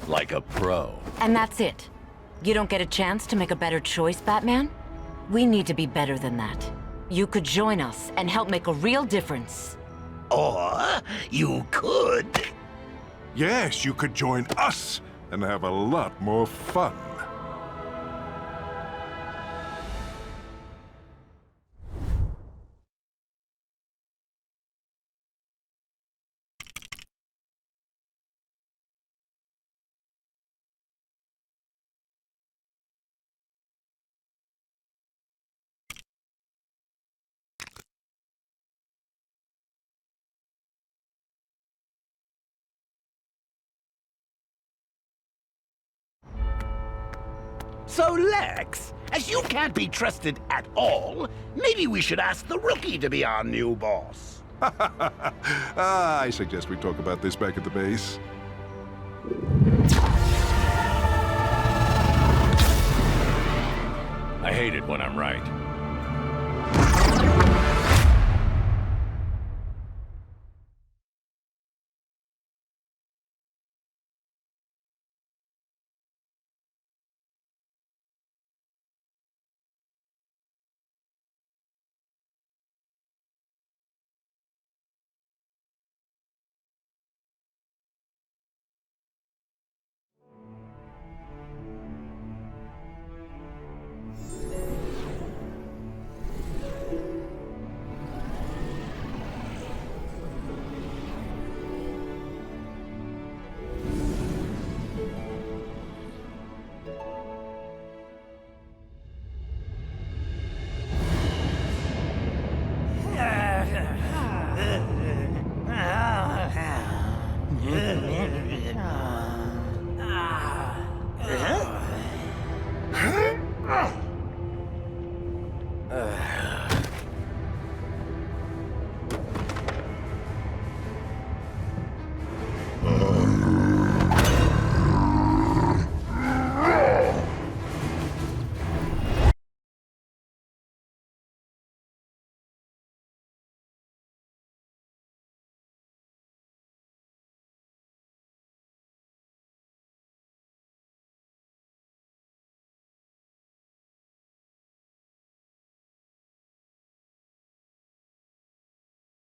Like a pro. And that's it? You don't get a chance to make a better choice, Batman? We need to be better than that. You could join us and help make a real difference. Or you could. Yes, you could join us and have a lot more fun. So, Lex, as you can't be trusted at all, maybe we should ask the Rookie to be our new boss. I suggest we talk about this back at the base. I hate it when I'm right.